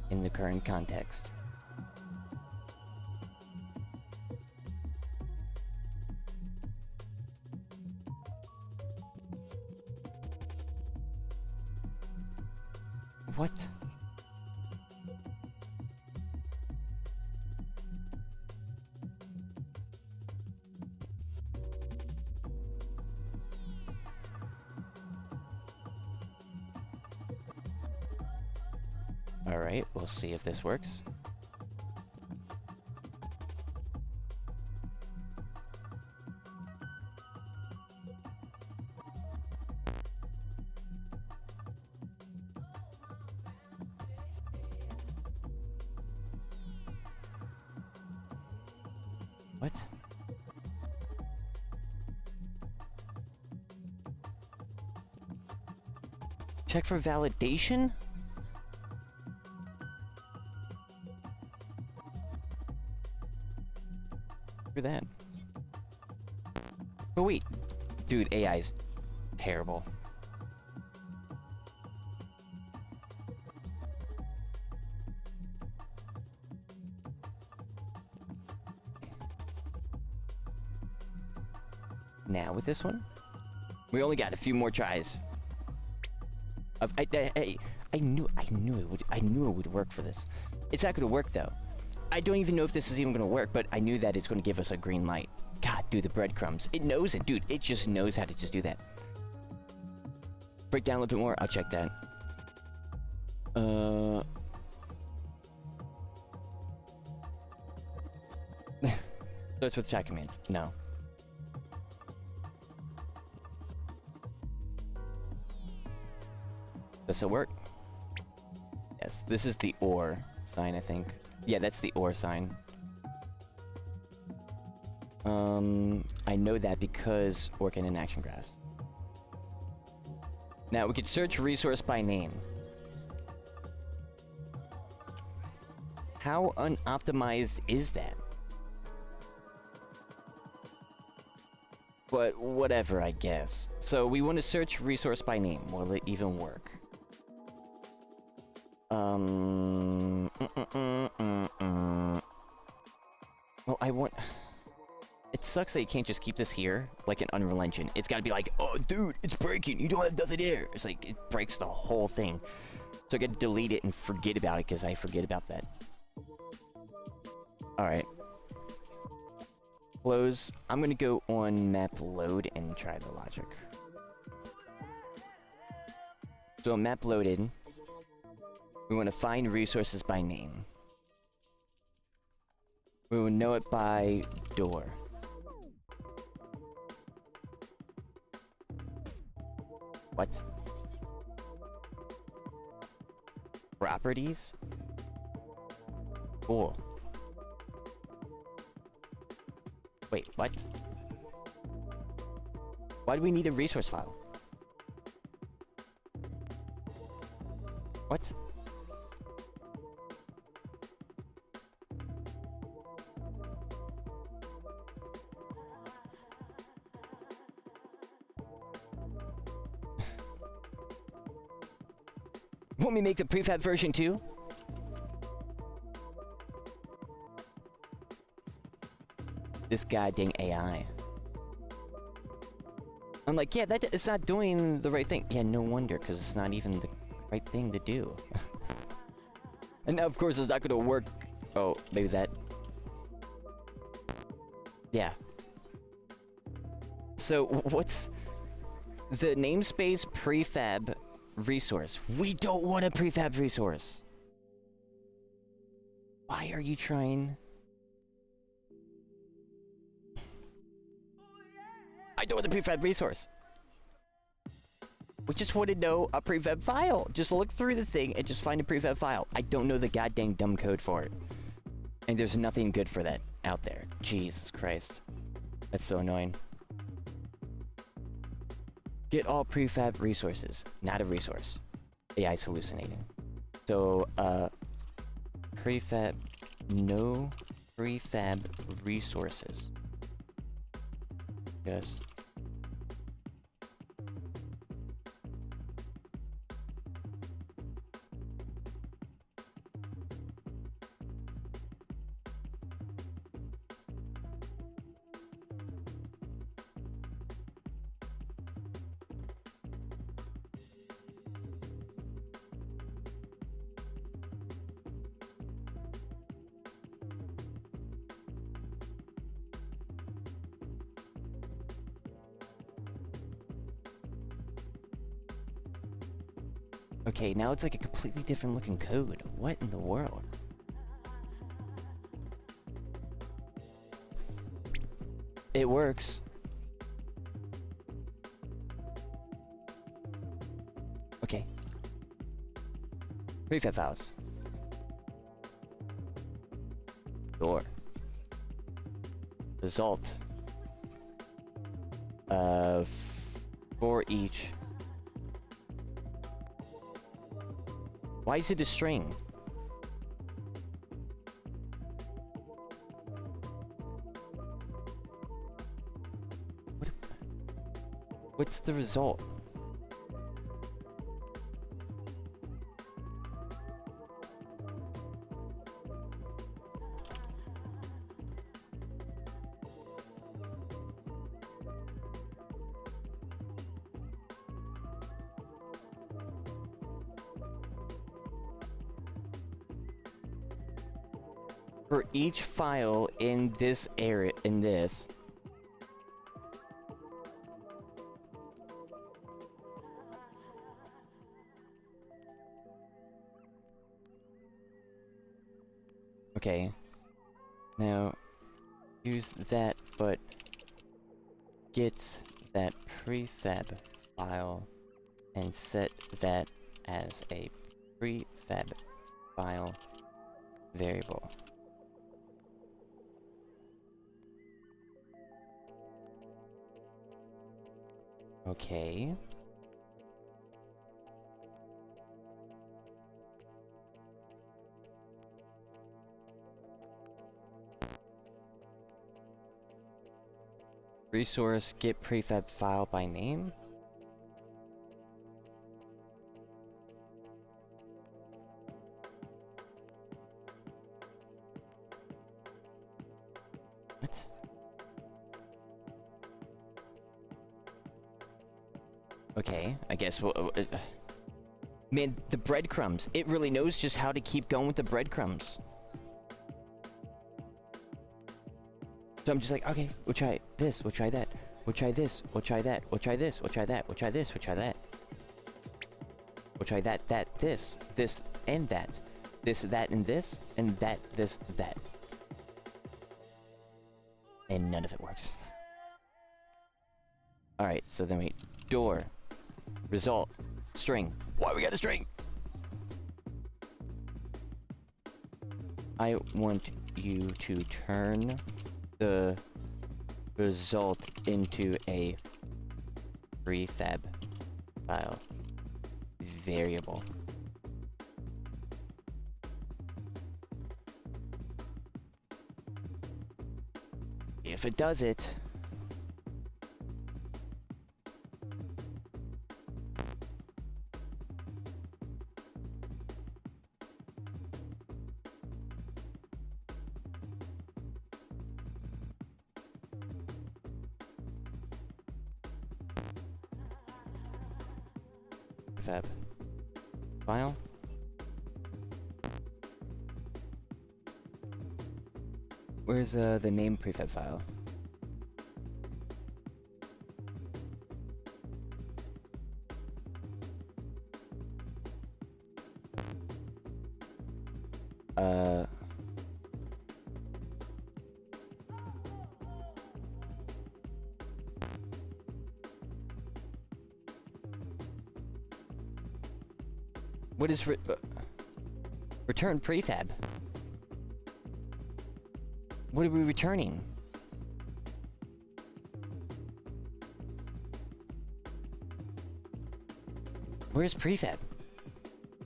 In the current context. What? Alright, we'll see if this works. What? Check for validation? For that. But wait. Dude, AI's terrible. Now with this one, we only got a few more tries. I knew it would work for this. It's not gonna work though. I don't even know if this is even gonna work, but I knew that it's gonna give us a green light. God, dude, the breadcrumbs. It knows it, dude. It just knows how to just do that. Break down a little bit more. I'll check that. Starts with chat commands. No. Does it work? Yes, this is the OR sign, I think. Yeah, that's the OR sign. I know that because working in action grass. Now, we could search resource by name. How unoptimized is that? But whatever, I guess. So we want to search resource by name. Will it even work? Well, I want... It sucks that you can't just keep this here, like an Unreal Engine. It's gotta be like, oh, dude, it's breaking. You don't have nothing there. It's like, it breaks the whole thing. So I gotta delete it and forget about it, because I forget about that. Alright. Close. I'm gonna go on map load and try the logic. So map loaded. We want to find resources by name. We will know it by door. What? Properties? Cool. Wait, what? Why do we need a resource file? What? Want me to make the prefab version too? This goddamn AI. I'm like, yeah, it's not doing the right thing. Yeah, no wonder, because it's not even the right thing to do. And now, of course, it's not gonna work. Oh, maybe that. Yeah. So, what's the namespace prefab resource? We don't want a prefab resource. Why are you trying? I don't want the prefab resource. We just want to know a prefab file. Just look through the thing and just find a prefab file. I don't know the goddamn dumb code for it. And there's nothing good for that out there. Jesus Christ. That's so annoying. Get all prefab resources. Not a resource. AI's hallucinating. So, prefab... No prefab resources. Just... Okay, now it's like a completely different looking code. What in the world? It works. Okay. Prefab files. Door. Result. For each. Why is it a string? What's the result? For each file in this area, Okay. Now, use that, but get that prefab file and set that as a prefab file variable. Okay. Resource get prefab file by name. What? Okay, I guess we'll... man, the breadcrumbs. It really knows just how to keep going with the breadcrumbs. So I'm just like, okay, we'll try this, we'll try that, we'll try this, we'll try that, we'll try this, we'll try that, we'll try this, we'll try that. We'll try that, this, and that. This, that, and this, and that, this, that. And none of it works. Alright, so then we... door. Result. String. Why we got a string? I want you to turn the result into a prefab file variable. If it does it, prefab file. Where's the name prefab file? What is return prefab? What are we returning? Where's prefab?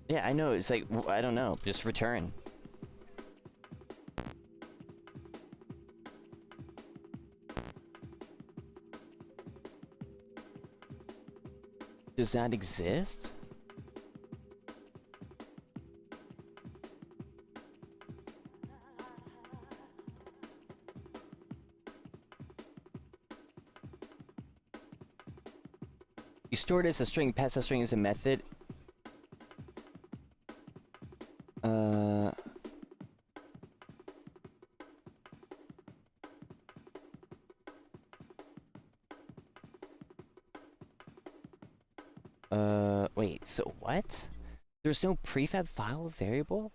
Yeah, I know, it's like, I don't know, just return. Does that exist? You store it as a string, pass the string as a method. Wait, so what? There's no prefab file variable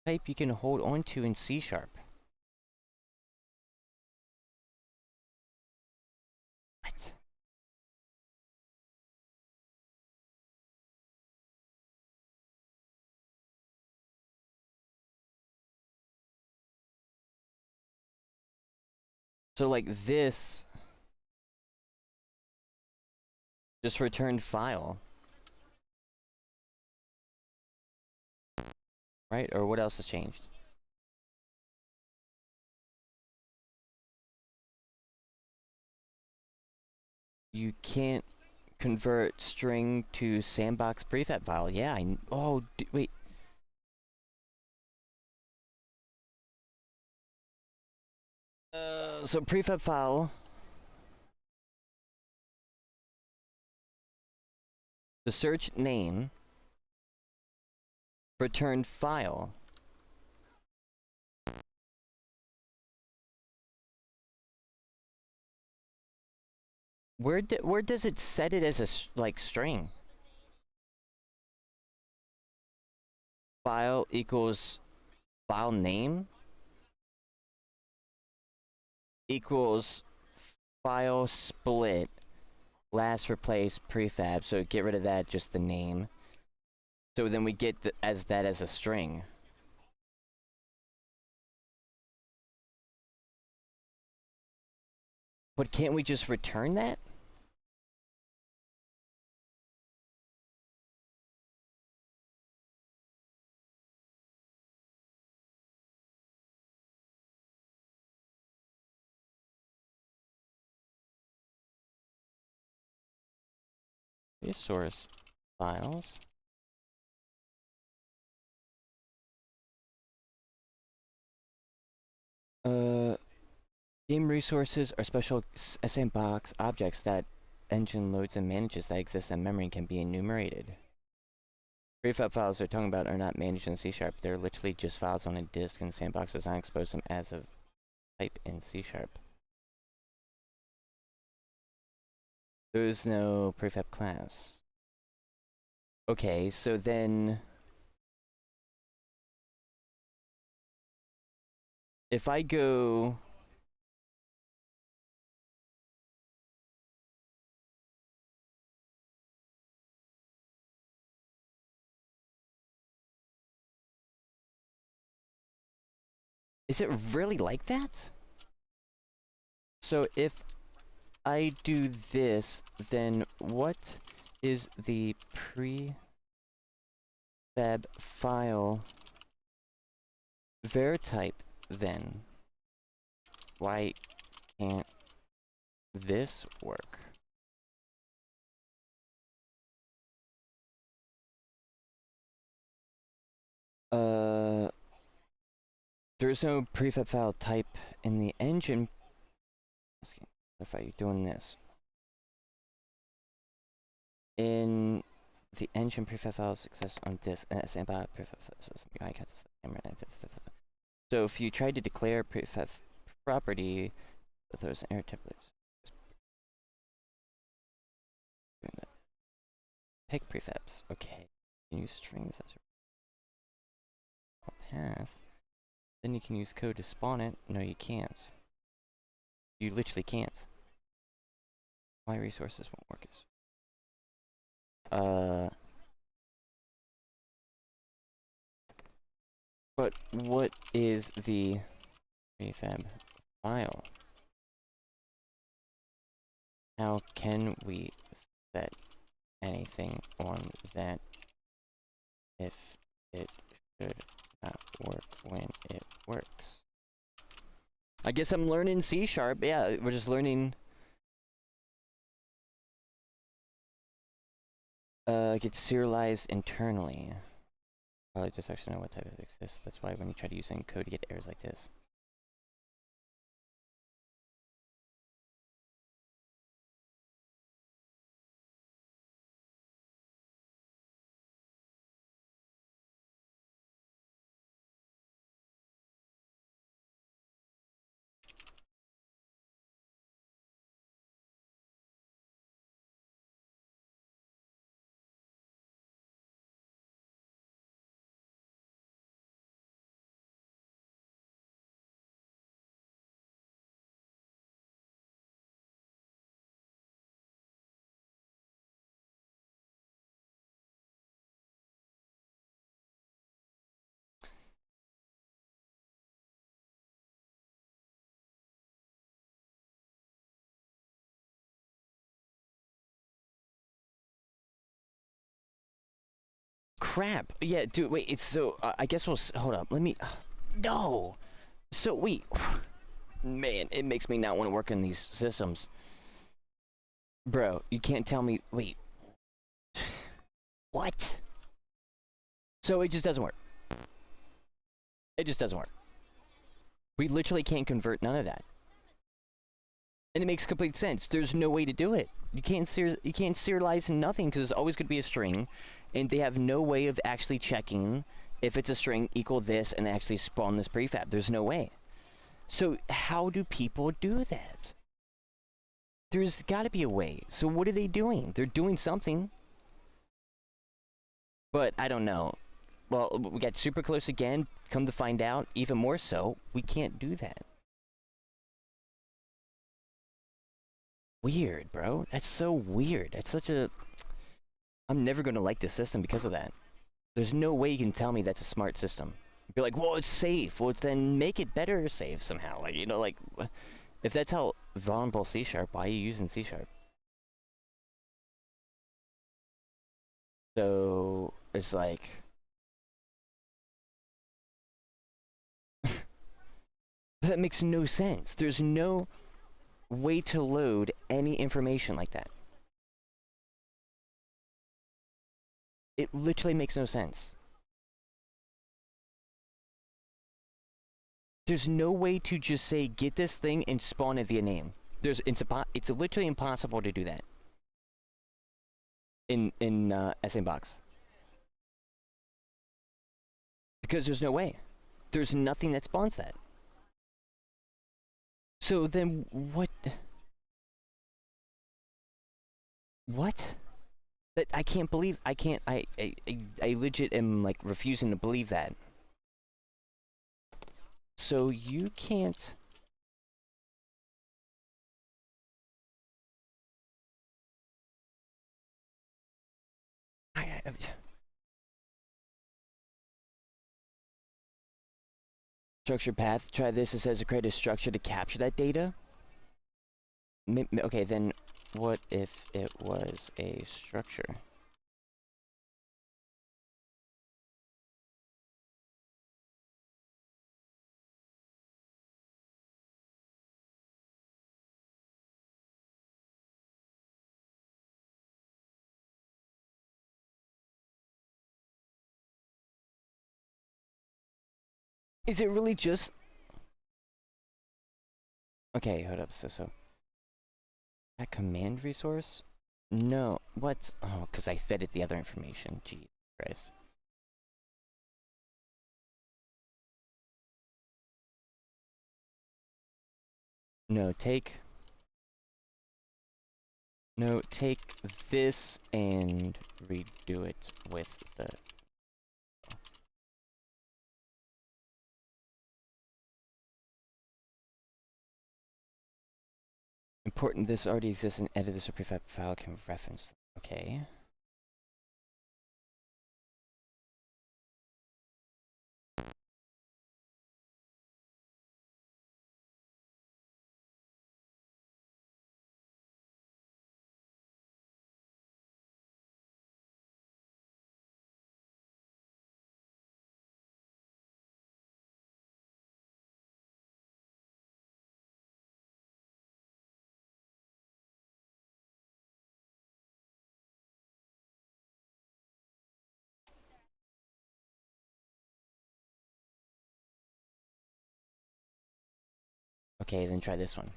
type you can hold on to in C#. What? So like this just returned file. Right? Or what else has changed? You can't convert string to sandbox prefab file. Yeah, oh, wait. So prefab file. The search name. Return file. Where does it set it as a like string? File equals file name equals file split last replace prefab. So get rid of that, just the name. So then we get that as a string. But can't we just return that? Resource files. Game resources are special S&Box objects that engine loads and manages that exist in memory and can be enumerated. Prefab files they're talking about are not managed in C#. They're literally just files on a disk, and Sandbox does not expose them as a type in C#. There is no prefab class. Okay, so then if I go is it really like that? So if I do this, then what is the prefab file var type then? Why can't this work? There's no prefab file type in the engine. If I'm doing this in the engine, prefab files exist on this sandbox prefab system. So if you try to declare prefab property, those error templates. Pick prefabs. Okay. You can use strings as a path. Then you can use code to spawn it. No, you can't. You literally can't. My resources won't work as. But what is the prefab file? How can we set anything on that if it should not work when it works? I guess I'm learning C#. Yeah, we're just learning. Get serialized internally. Probably just actually know what type of exists. That's why when you try to use it in code, you get errors like this. crap. Yeah, dude, wait, it's so, I guess we'll, hold up, let me, no. So, wait, man, it makes me not want to work in these systems. Bro, you can't tell me, wait. What? So it just doesn't work. It just doesn't work. We literally can't convert none of that. And it makes complete sense. There's no way to do it. You can't serialize nothing because it's always going to be a string, and they have no way of actually checking if it's a string equal this and actually spawn this prefab. There's no way. So how do people do that? There's got to be a way. So what are they doing? They're doing something. But I don't know. Well, we got super close again. Come to find out, even more so, we can't do that. Weird, bro. That's so weird. That's such a... I'm never going to like this system because of that. There's no way you can tell me that's a smart system. You'd be like, well, it's safe. Well, then make it better safe somehow. Like, you know, like... If that's how vulnerable C#, why are you using C#? So... It's like... That makes no sense. There's no way to load any information like that. It literally makes no sense. There's no way to just say, get this thing and spawn it via name. It's literally impossible to do that. In S&Box. Because there's no way. There's nothing that spawns that. So then what? What? That I can't believe. I legit am like refusing to believe that. So you can't. Structure path. Try this. It says to create a structure to capture that data. Okay, then what if it was a structure? Is it really just... Okay, hold up, so... That command resource? No, what? Oh, because I fed it the other information. Jesus Christ. No, take this and redo it with the... Important, this already exists and edit this or prefab file can reference. Okay. Okay, then try this one.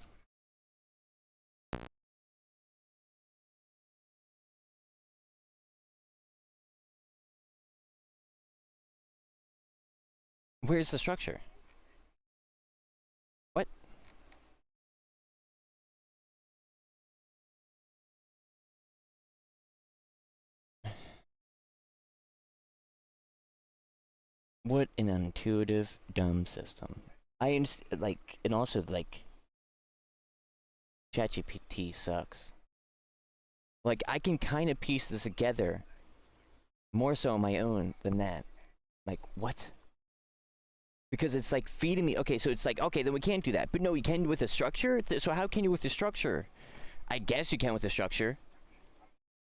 Where's the structure? What? What an intuitive, dumb system. I understand, like, and also, like, ChatGPT sucks. Like, I can kind of piece this together more so on my own than that. Like, what? Because it's like feeding me. Okay, so it's like, okay, then we can't do that. But no, you can with a structure? So how can you with the structure? I guess you can with the structure.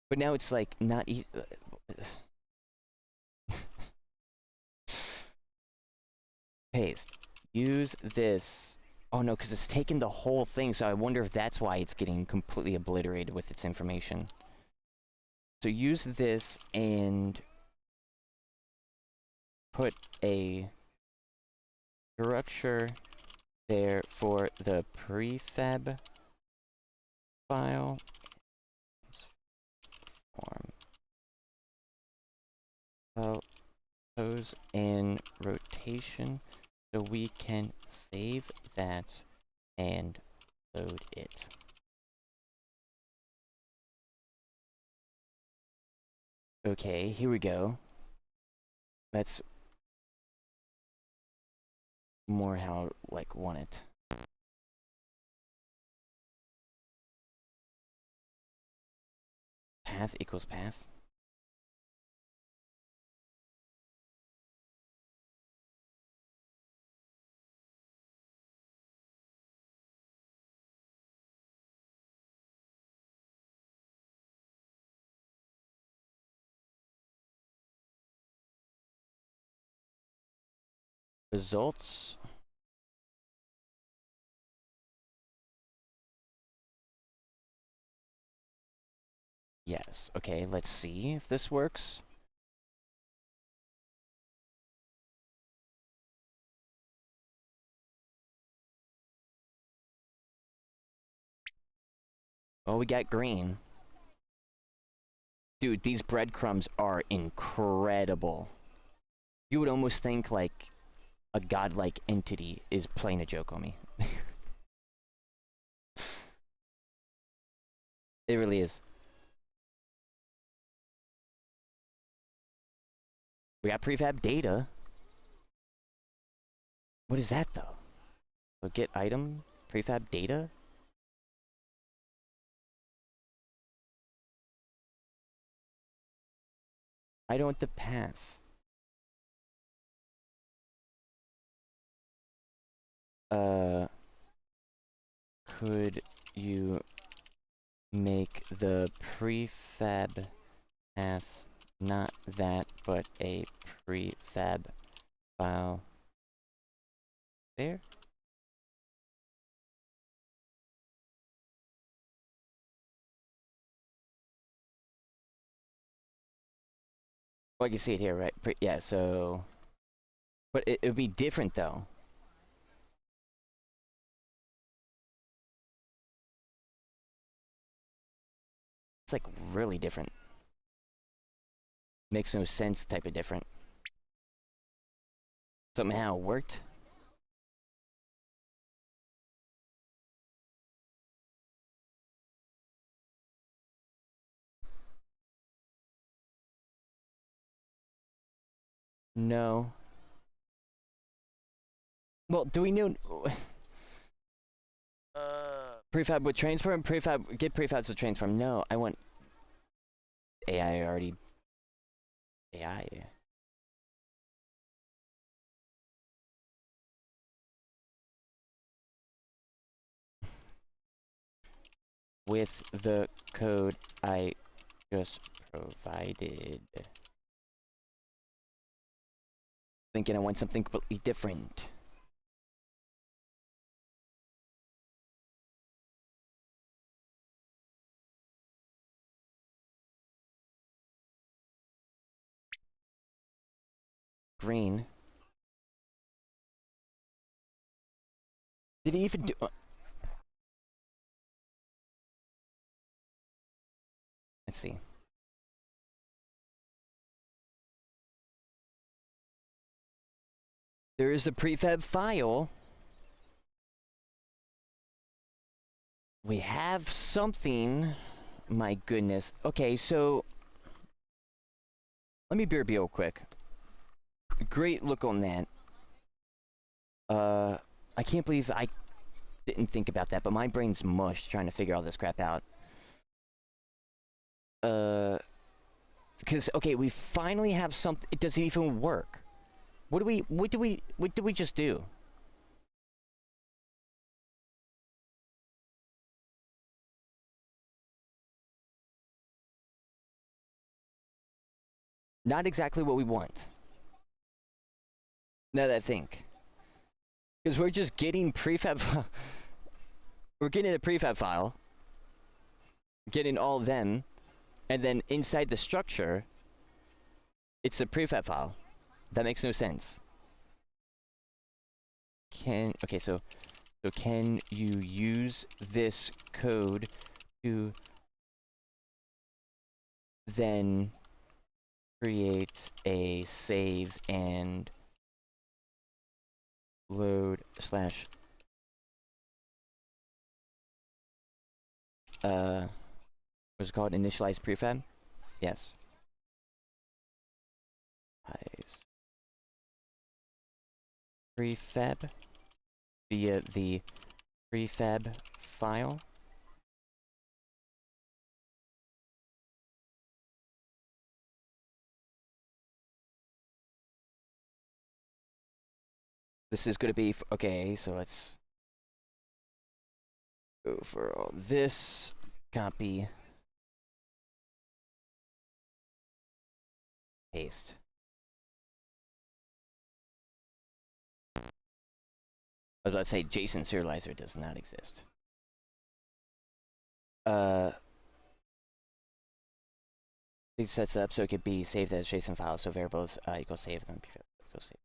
But now it's like not Paste. Use this. Oh no, because it's taken the whole thing, so I wonder if that's why it's getting completely obliterated with its information. So use this and put a structure there for the prefab file. Form. Pose in rotation so we can save that and load it. Okay, here we go. That's more how like want it. Path equals path. Results. Yes. Okay, let's see if this works. Oh, we got green. Dude, these breadcrumbs are incredible. You would almost think, like, a godlike entity is playing a joke on me. It really is. We got prefab data. What is that, though? So get item, prefab data? I don't want the path. Could you make the prefab path not that, but a prefab file there? Oh, I can see it here, right? Yeah, so... But it would be different, though. It's like really different. Makes no sense type of different. Somehow it worked. No. Well, do we know... prefab with transform? Prefab... Get prefabs with transform. No, I want... AI already... AI. With the code I just provided. Thinking I want something completely different. Green. Did he even do... Let's see. There is the prefab file. We have something. My goodness. Okay, so... Let me be real quick. Great look on that. I can't believe I didn't think about that, but my brain's mush trying to figure all this crap out. Because, okay, we finally have something. Does it even work? What do we just do? Not exactly what we want. Now that I think. Because we're just getting prefab. We're getting a prefab file, getting all of them, and then inside the structure, it's a prefab file. That makes no sense. Okay, so can you use this code to then create a save and load slash what's it called, initialize prefab? Yes. Prefab via the prefab file. This is going to be, okay, so let's go for all this, copy, paste. Let's say JSON serializer does not exist. It sets up so it could be saved as JSON files, so variables equals save, then equals save.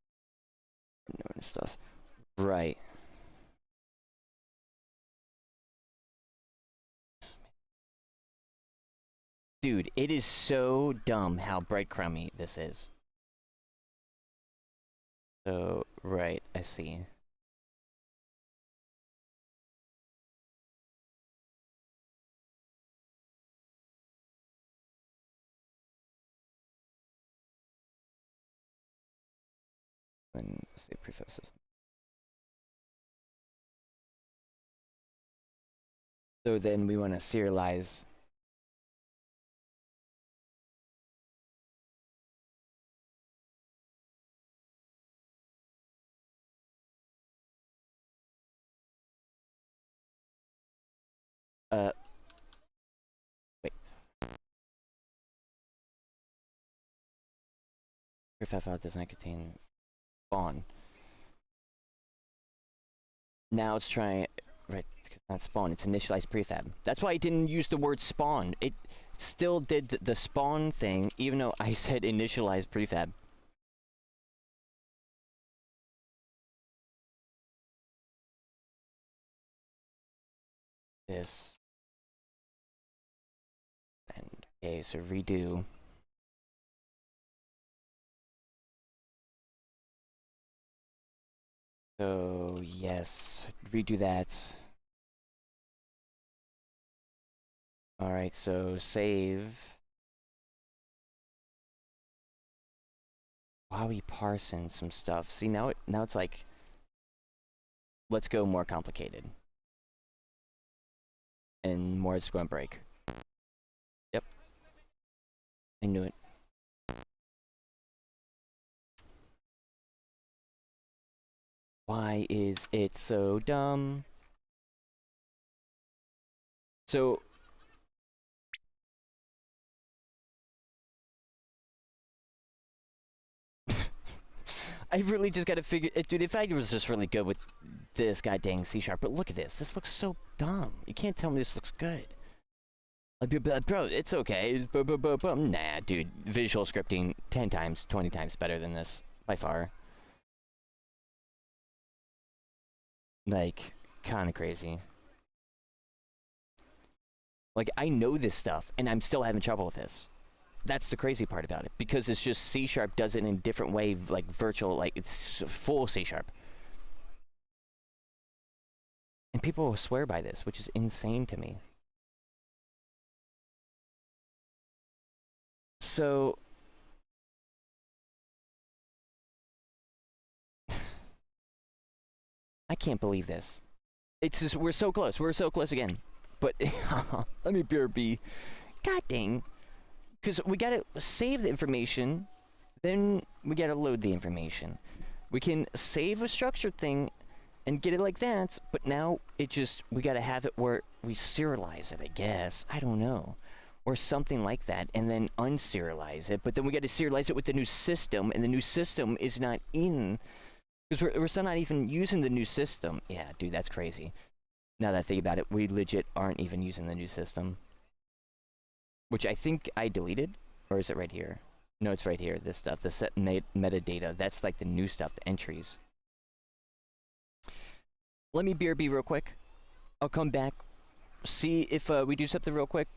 And stuff. Right. Dude, it is so dumb how breadcrumby this is. So, right, I see. And say prefab system. So then we want to serialize. Wait. Prefab file does not contain spawn. Now it's trying, right, because it's not spawn, it's initialized prefab. That's why I didn't use the word spawn. It still did the spawn thing, even though I said initialized prefab. This. And, okay, so redo. So, yes, redo that. Alright, so save. Why are we parsing some stuff? See, now it's like, let's go more complicated. And more is going to break. Yep. I knew it. Why is it so dumb? So I really just gotta figure it, dude. If I was just really good with this goddamn C#, but look at this. This looks so dumb. You can't tell me this looks good. Like, bro, it's okay. Nah, dude. Visual scripting 10 times, 20 times better than this by far. Like, kind of crazy. Like, I know this stuff, and I'm still having trouble with this. That's the crazy part about it, because it's just C# does it in a different way, like virtual, like it's full C#. And people will swear by this, which is insane to me. So I can't believe this. It's just, we're so close again. But let me BRB. God dang. Because we gotta save the information, then we gotta load the information. We can save a structured thing and get it like that, but now it just, we gotta have it where we serialize it, I guess. I don't know. Or something like that, and then unserialize it, but then we gotta serialize it with the new system, and the new system is not in Because we're still not even using the new system. Yeah, dude, that's crazy. Now that I think about it, we legit aren't even using the new system. Which I think I deleted. Or is it right here? No, it's right here. This stuff. The set metadata. That's like the new stuff, the entries. Let me BRB real quick. I'll come back. See if we do something real quick.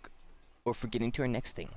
Or if we're getting to our next thing.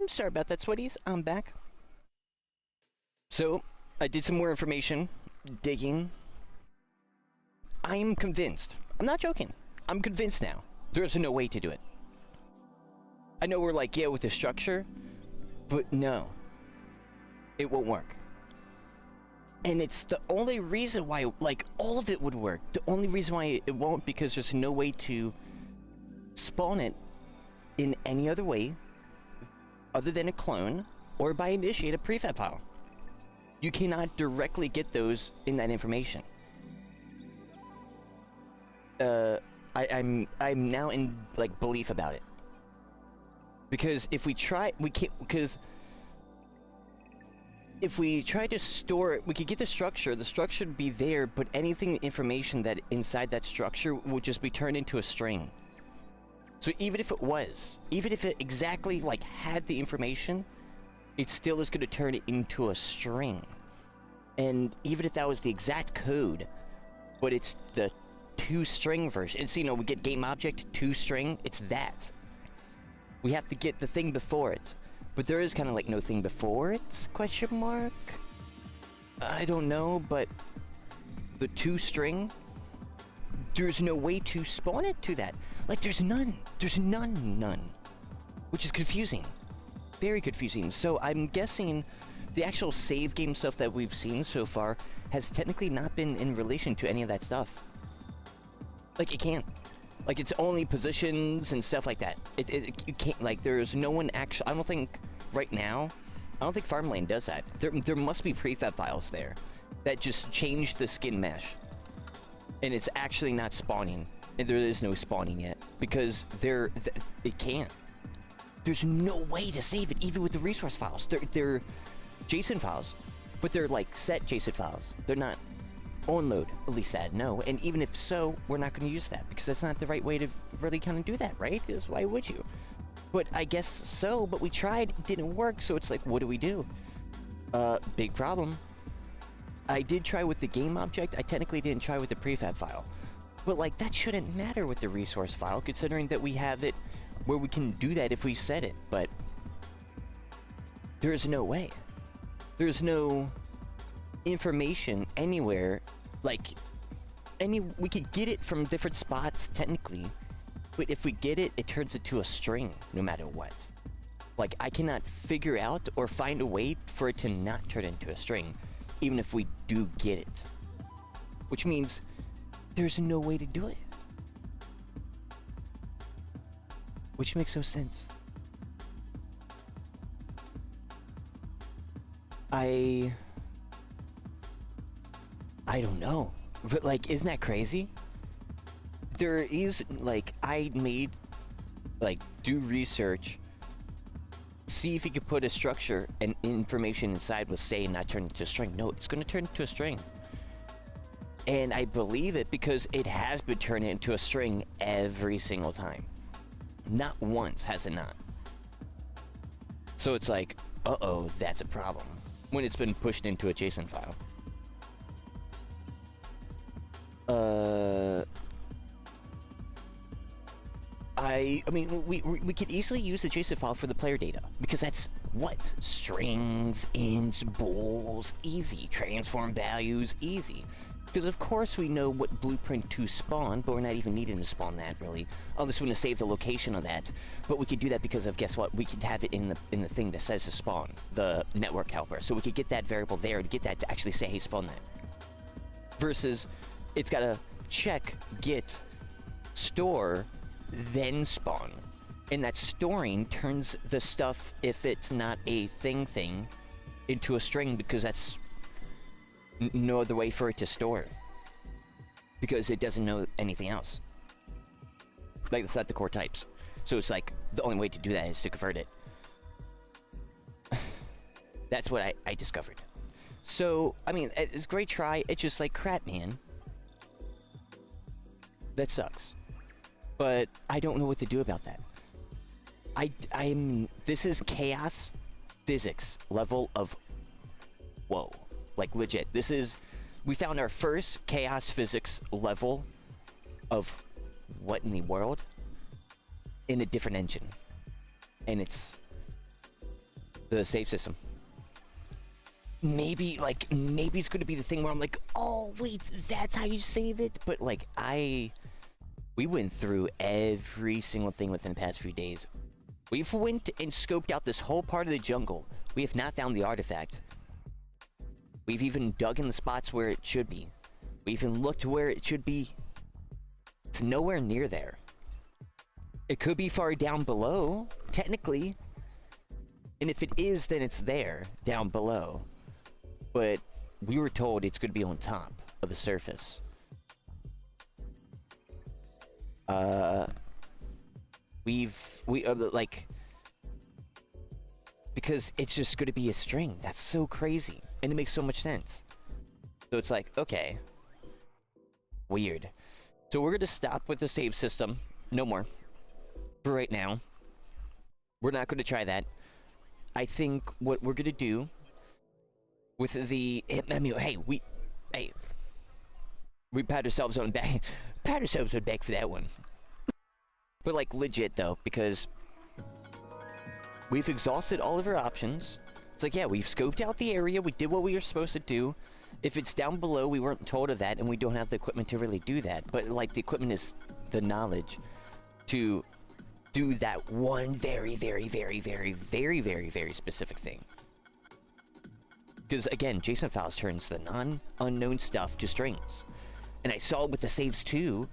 I'm sorry about that, sweaties. I'm back. So, I did some more information, digging. I'm convinced. I'm not joking. I'm convinced now. There's no way to do it. I know we're like, yeah, with the structure, but no. It won't work. And it's the only reason why, like, all of it would work. The only reason why it won't, because there's no way to spawn it in any other way other than a clone or by initiate a prefab file. You cannot directly get those in that information. I'm now in, like, belief about it. Because if we try, we can't, because if we try to store it, we could get the structure would be there, but anything, information that inside that structure would just be turned into a string. So even if it exactly, like, had the information, it still is going to turn it into a string. And even if that was the exact code, but it's the 2-string version. It's, you know, we get game object 2-string, it's that. We have to get the thing before it. But there is kind of like no thing before it, question mark? I don't know, but the 2-string, there's no way to spawn it to that. Like, there's none. There's none. Which is confusing. Very confusing. So I'm guessing the actual save game stuff that we've seen so far has technically not been in relation to any of that stuff. Like, it can't. Like, it's only positions and stuff like that. You can't, like, there's no one actually, I don't think, right now, I don't think Farmland does that. There must be prefab files there that just change the skin mesh. And it's actually not spawning. And there is no spawning yet. Because it can't. There's no way to save it, even with the resource files. They're JSON files, but they're, like, set JSON files. They're not onload, at least that, no. And even if so, we're not going to use that, because that's not the right way to really kind of do that, right? Because why would you? But I guess so, but we tried, it didn't work, so it's like, what do we do? Big problem. I did try with the game object, I technically didn't try with the prefab file. But, like, that shouldn't matter with the resource file, considering that we have it where we can do that if we set it, but there is no way. There's no information anywhere, like, we could get it from different spots, technically, but if we get it, it turns into a string, no matter what. Like, I cannot figure out or find a way for it to not turn into a string, even if we do get it. Which means there's no way to do it. Which makes no sense. I don't know. But, like, isn't that crazy? There is, like, I made, like, do research, see if you could put a structure and information inside will stay and not turn into a string. No, it's going to turn into a string. And I believe it because it has been turned into a string every single time. Not once has it not. So it's like, uh-oh, that's a problem. When it's been pushed into a JSON file. I mean, we could easily use the JSON file for the player data, because that's what? Strings, ints, bools, easy. Transform values, easy. Because of course we know what blueprint to spawn, but we're not even needing to spawn that, really. Unless we want to save the location of that. But we could do that because of, guess what? We could have it in the thing that says to spawn, the network helper. So we could get that variable there to get that to actually say, hey, spawn that. Versus, it's got to check, get, store, then spawn. And that storing turns the stuff, if it's not a thing, into a string, because that's no other way for it to store. Because it doesn't know anything else. Like, it's not the core types. So it's like, the only way to do that is to convert it. That's what I discovered. So, I mean, it's a great try. It's just like, crap, man. That sucks. But I don't know what to do about that. This is chaos physics level of, whoa. Like, legit. This is, we found our first chaos physics level of what in the world in a different engine. And it's The save system. Maybe, like, maybe it's gonna be the thing where I'm like, oh, wait, that's how you save it? But, like, we went through every single thing within the past few days. We've went and scoped out this whole part of the jungle. We have not found the artifact. We've even dug in the spots where it should be. We even looked where it should be. It's nowhere near there. It could be far down below, technically. And if it is, then it's there, down below. But we were told it's going to be on top of the surface. Like, because it's just going to be a string. That's so crazy. And it makes so much sense. So it's like, okay. Weird. So we're going to stop with the save system. No more. For right now. We're not going to try that. I think what we're going to do with the... I mean, hey, we pat ourselves on back. Pat ourselves on back for that one. But, like, legit, though, because we've exhausted all of our options. It's like, yeah, we've scoped out the area. We did what we were supposed to do. If it's down below, we weren't told of that, and we don't have the equipment to really do that. But, like, the equipment is the knowledge to do that one very, very, very, very, very, very, very specific thing. Because, again, JSON files turns the non-unknown stuff to strings. And I saw it with the saves, too.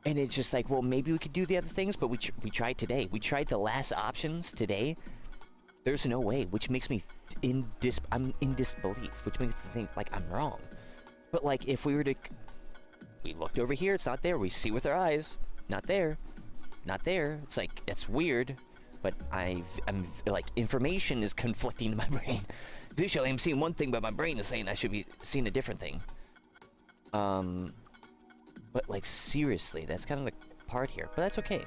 And it's just like, well, maybe we could do the other things, but we tried today. We tried the last options today. There's no way, which makes me I'm in disbelief, which makes me think, like, I'm wrong. But, like, if we were to... We looked over here, it's not there. We see with our eyes. Not there. Not there. It's like, that's weird. But I'm like, information is conflicting in my brain. Visually, I'm seeing one thing, but my brain is saying I should be seeing a different thing. But, like, seriously, that's kind of the part here. But that's okay.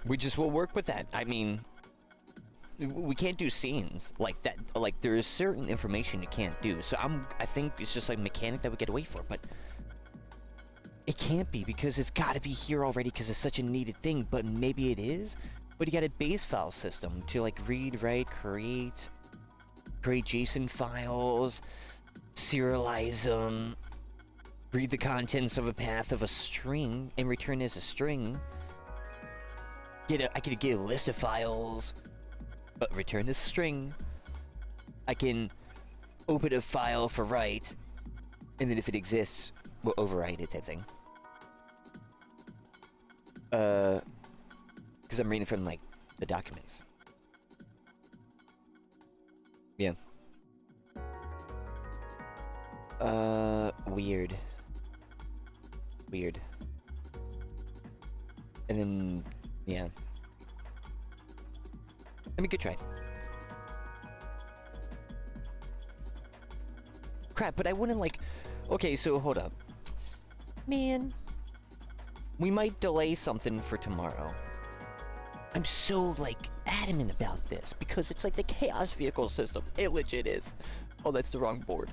We just will work with that. I mean, we can't do scenes like that. Like, there is certain information you can't do. So I think it's just like mechanic that we get away for. But it can't be, because it's got to be here already, because it's such a needed thing. But maybe it is. But you got a base file system to, like, read, write, create JSON files, serialize them, read the contents of a path of a string, and return as a string. I could get a list of files, but return as a string. I can open a file for write, and then if it exists, we'll overwrite it, type thing. Because I'm reading from, like, the documents. Yeah. Weird. Weird. And then, yeah. I mean, good try. Crap, but I wouldn't, like... Okay, so hold up. Man. We might delay something for tomorrow. I'm so, like, adamant about this, because it's like the chaos vehicle system. It legit is. Oh, that's the wrong board.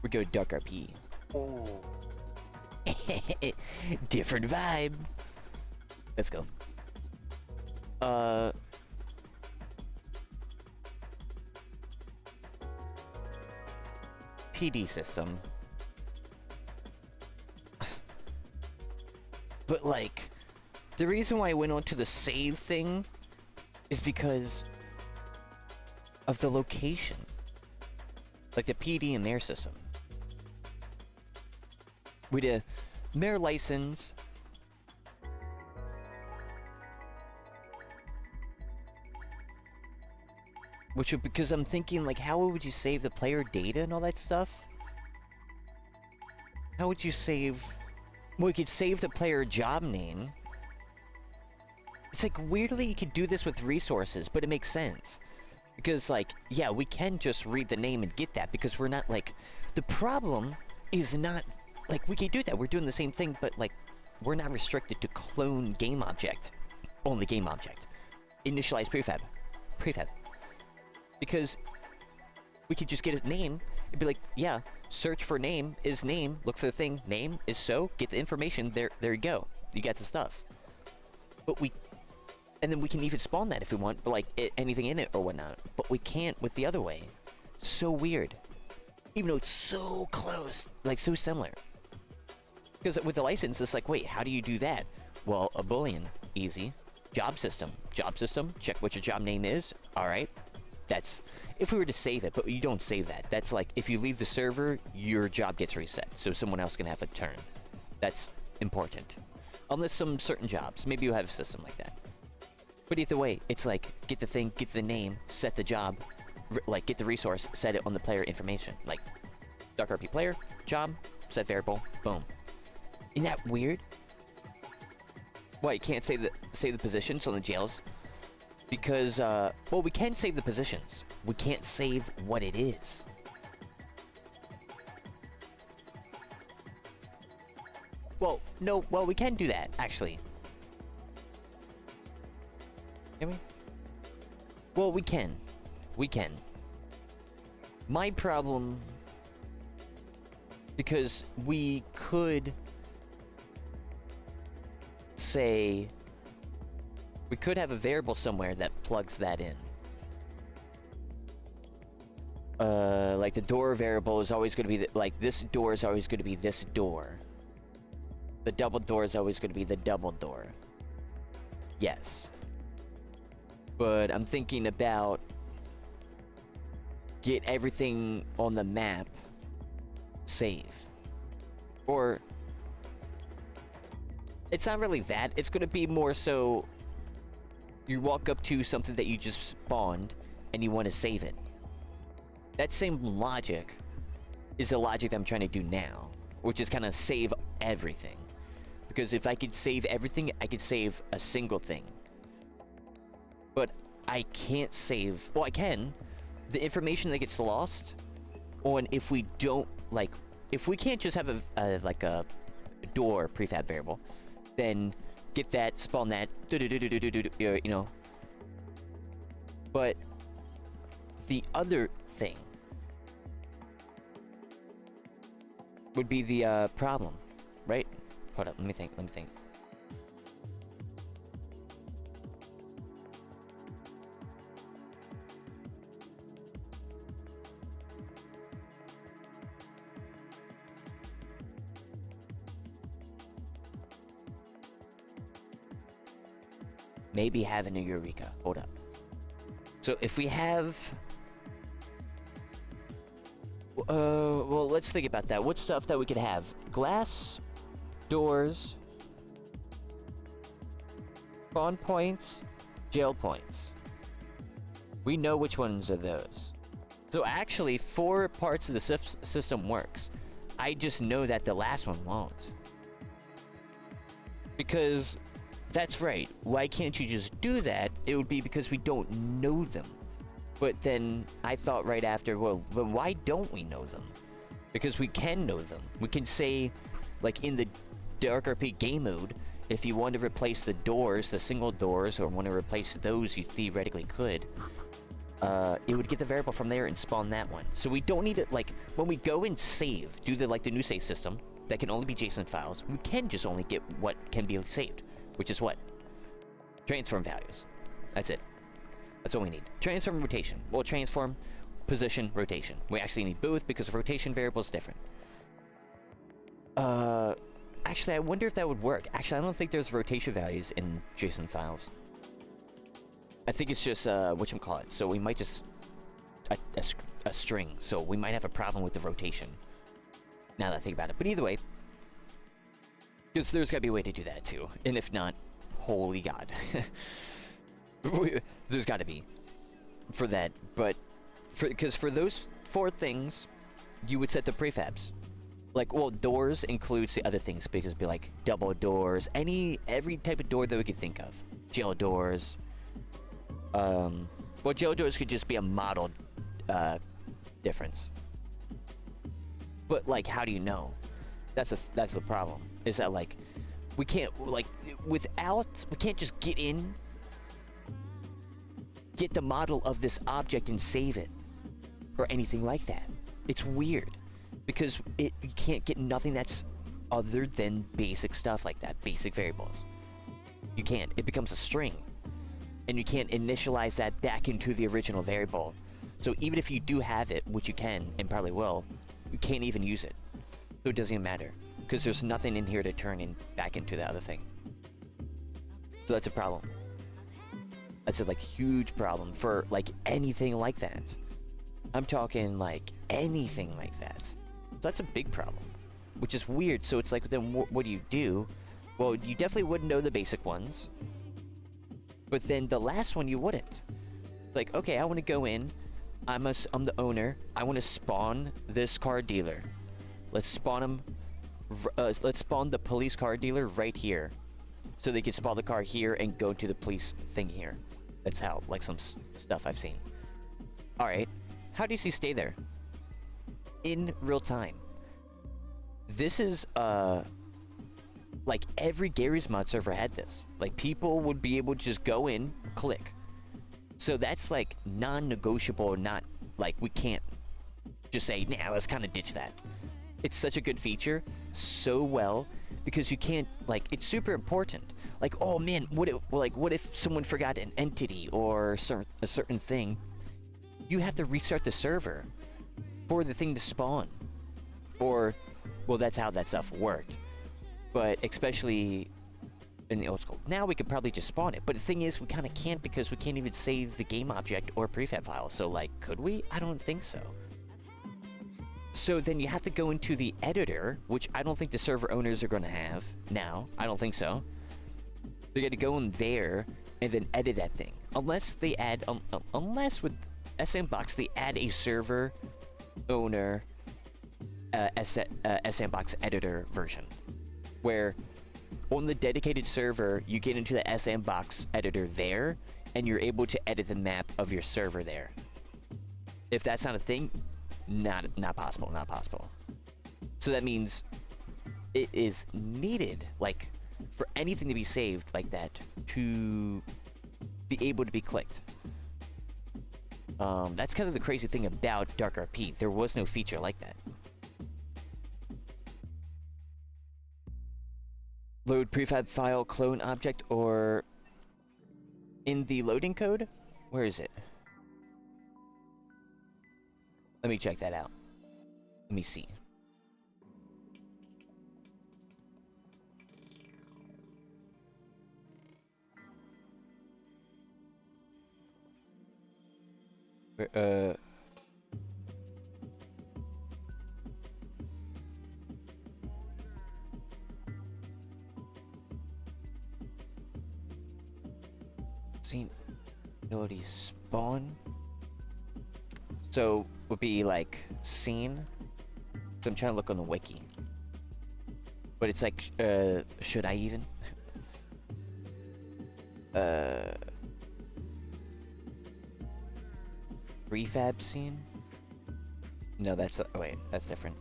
We go Dark RP. Oh. Different vibe. Let's go. PD system. But, like, the reason why I went on to the save thing is because of the location. Like the PD and mayor system. We did a mayor license. Which would, because I'm thinking, like, how would you save the player data and all that stuff? How would you save... Well, you could save the player job name. It's like, weirdly, you could do this with resources, but it makes sense. Because, like, yeah, we can just read the name and get that, because we're not, like... The problem is not... Like, we can do that, we're doing the same thing, but, like, we're not restricted to clone game object. Only game object. Initialize prefab. Prefab. Because we could just get his name and be like, yeah, search for name is name, look for the thing, name is so, get the information, there you go. You got the stuff. But we And then we can even spawn that if we want, like, anything in it or whatnot. But we can't with the other way. So weird. Even though it's so close, like, so similar. Because with the license, it's like, wait, how do you do that? Well, a Boolean. Easy. Job system. Job system. Check what your job name is. Alright. That's... If we were to save it, but you don't save that. That's like, if you leave the server, your job gets reset. So someone else can have a turn. That's important. Unless some certain jobs. Maybe you have a system like that. But either way, it's like, get the thing, get the name, set the job, like, get the resource, set it on the player information. Like, Dark RP player, job, set variable, boom. Isn't that weird? Why, you can't save the positions on the jails? Because, well, we can save the positions. We can't save what it is. Well, no, well, we can do that, actually. Can we? Well, we can. We can. My problem... Because we could... say... We could have a variable somewhere that plugs that in. Like the door variable is always going to be like this door is always going to be this door. The double door is always going to be the double door. Yes. But I'm thinking about get everything on the map save. Or it's not really that. It's going to be more so you walk up to something that you just spawned and you want to save it. That same logic is the logic that I'm trying to do now, which is kind of save everything. Because if I could save everything, I could save a single thing. But I can't save... Well, I can. The information that gets lost on if we don't, like... If we can't just have like a door prefab variable, then get that, spawn that, you know. But the other thing would be the problem, right? Hold up, let me think. Maybe having a Eureka. Hold up. So if we have... well, let's think about that. What stuff that we could have? Glass, doors, spawn points, jail points. We know which ones are those. So actually, 4 parts of the system works. I just know that the last one won't. Because... That's right. Why can't you just do that? It would be because we don't know them. But then I thought right after, well, why don't we know them? Because we can know them. We can say, like in the Dark RP game mode, if you want to replace the doors, the single doors, or want to replace those, you theoretically could. It would get the variable from there and spawn that one. So we don't need it, like, when we go and save, do the new save system, that can only be JSON files, we can just only get what can be saved. Which is what? Transform values. That's it. That's what we need. Transform, rotation. Well, transform, position, rotation. We actually need both because the rotation variable is different. Actually, I wonder if that would work. Actually, I don't think there's rotation values in JSON files. I think it's just, whatchamacallit. So we might just... a string. So we might have a problem with the rotation. Now that I think about it. But either way... Because there's got to be a way to do that, too. And if not, holy God. There's got to be. For that. But, because for those 4 things, you would set the prefabs. Like, well, doors includes the other things. Because it'd be like, double doors. Every type of door that we could think of. Jail doors. Well, jail doors could just be a modeled, difference. But, like, how do you know? That's the problem. Is that, like, we can't, like, we can't just get the model of this object and save it. Or anything like that. It's weird. Because you can't get nothing that's other than basic stuff like that. Basic variables. You can't. It becomes a string. and you can't initialize that back into the original variable. So even if you do have it, which you can and probably will, you can't even use it. So it doesn't even matter because there's nothing in here to turn in back into the other thing. So that's a problem. That's a like huge problem for like anything like that. I'm talking like anything like that. So that's a big problem, which is weird. So it's like, then what do you do? Well, you definitely wouldn't know the basic ones, but then the last one you wouldn't. Like, okay, I want to go in. I'm the owner. I want to spawn this car dealer. Let's spawn him. Let's spawn the police car dealer right here, so they can spawn the car here and go to the police thing here. That's how, like, some stuff I've seen. All right, how does he stay there in real time? This is like every Gary's Mod server had this. Like, people would be able to just go in, click. So that's like non-negotiable. Not like we can't just say, nah, let's kind of ditch that. It's such a good feature, so well, because you can't, like, it's super important. Like, oh man, what if someone forgot an entity or a certain thing? You have to restart the server for the thing to spawn. Or, well, that's how that stuff worked. But especially in the old school. Now we could probably just spawn it. But the thing is, we kind of can't because we can't even save the game object or prefab file. So, like, could we? I don't think so. So then you have to go into the editor, which I don't think the server owners are going to have now. I don't think so. They're going to go in there and then edit that thing. Unless they add, unless with S&Box they add a server owner S&Box editor version, where on the dedicated server you get into the S&Box editor there, and you're able to edit the map of your server there. If that's not a thing, not possible, not possible. So that means it is needed, like, for anything to be saved like that to be able to be clicked. That's kind of the crazy thing about Dark RP. There was no feature like that. Load prefab file clone object, or in the loading code? Where is it? Let me check that out. Let me see. Scene ability spawn. So would be like scene. So I'm trying to look on the wiki, but it's like should I even prefab scene? No, that's oh wait, that's different.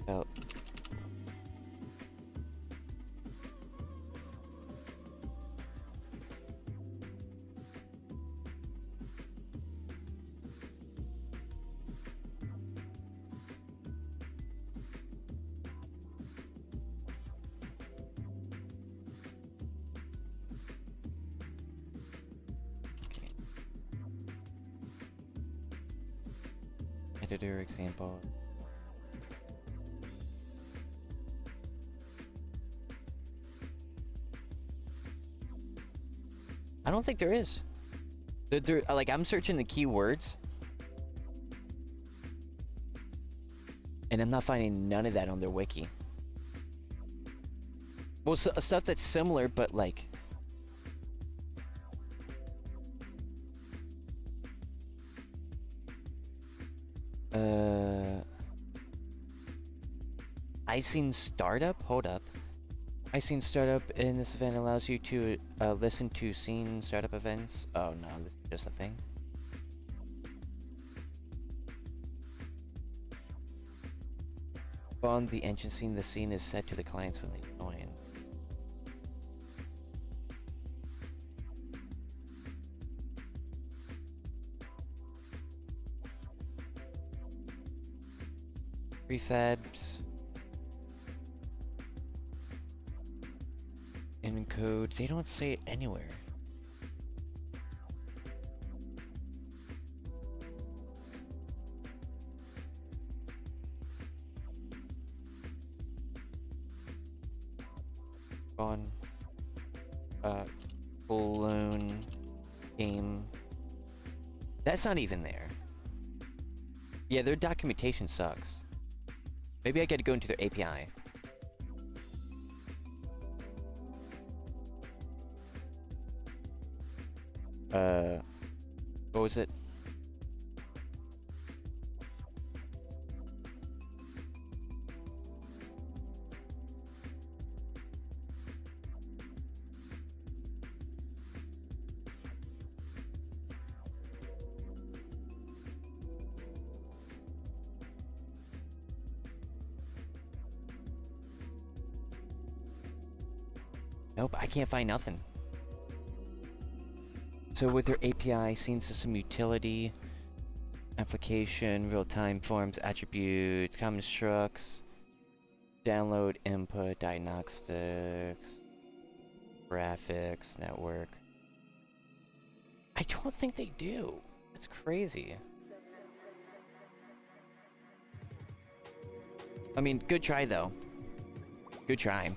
Oh. Editor example. I don't think there is. Like, I'm searching the keywords, and I'm not finding none of that on their wiki. Well, stuff that's similar, but like, I seen startup. Hold up. I seen startup in this event allows you to listen to scene startup events. Oh no, this is just a thing. On the engine scene, the scene is set to the clients when they join. Prefabs. code. They don't say it anywhere. On balloon game. That's not even there. Yeah, their documentation sucks. Maybe I gotta go into their API. What was it? Nope, I can't find nothing. So with their API, scene system utility, application, real-time forms, attributes, constructs, download, input, diagnostics, graphics, network. I don't think they do. That's crazy. I mean, good try though. Good try.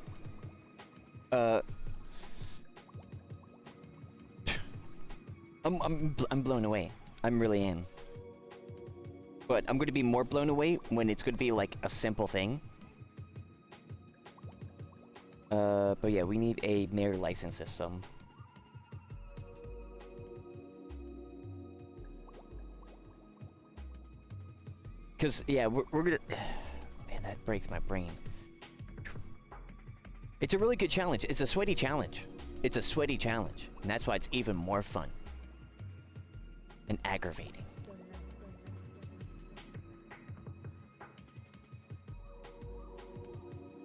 I'm blown away. I'm really am. But I'm gonna be more blown away when it's gonna be like a simple thing. But yeah, we need a mayor license system. Cause yeah, we're gonna. Man, that breaks my brain. It's a really good challenge. It's a sweaty challenge. It's a sweaty challenge, and that's why it's even more fun and aggravating.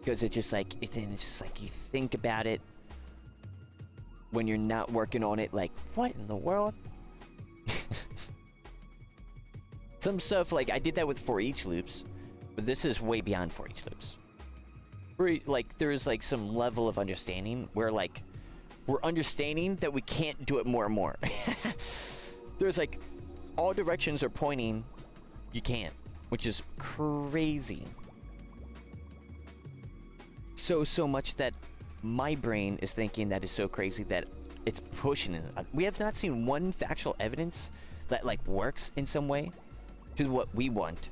Because it's just like it's just like you think about it when you're not working on it. Like, what in the world? Some stuff like I did that with for each loops, but this is way beyond for each loops. Like there's like some level of understanding where like we're understanding that we can't do it more and more. There's like all directions are pointing, you can't, which is crazy. So much that my brain is thinking that is so crazy that it's pushing it. We have not seen one factual evidence that like works in some way to what we want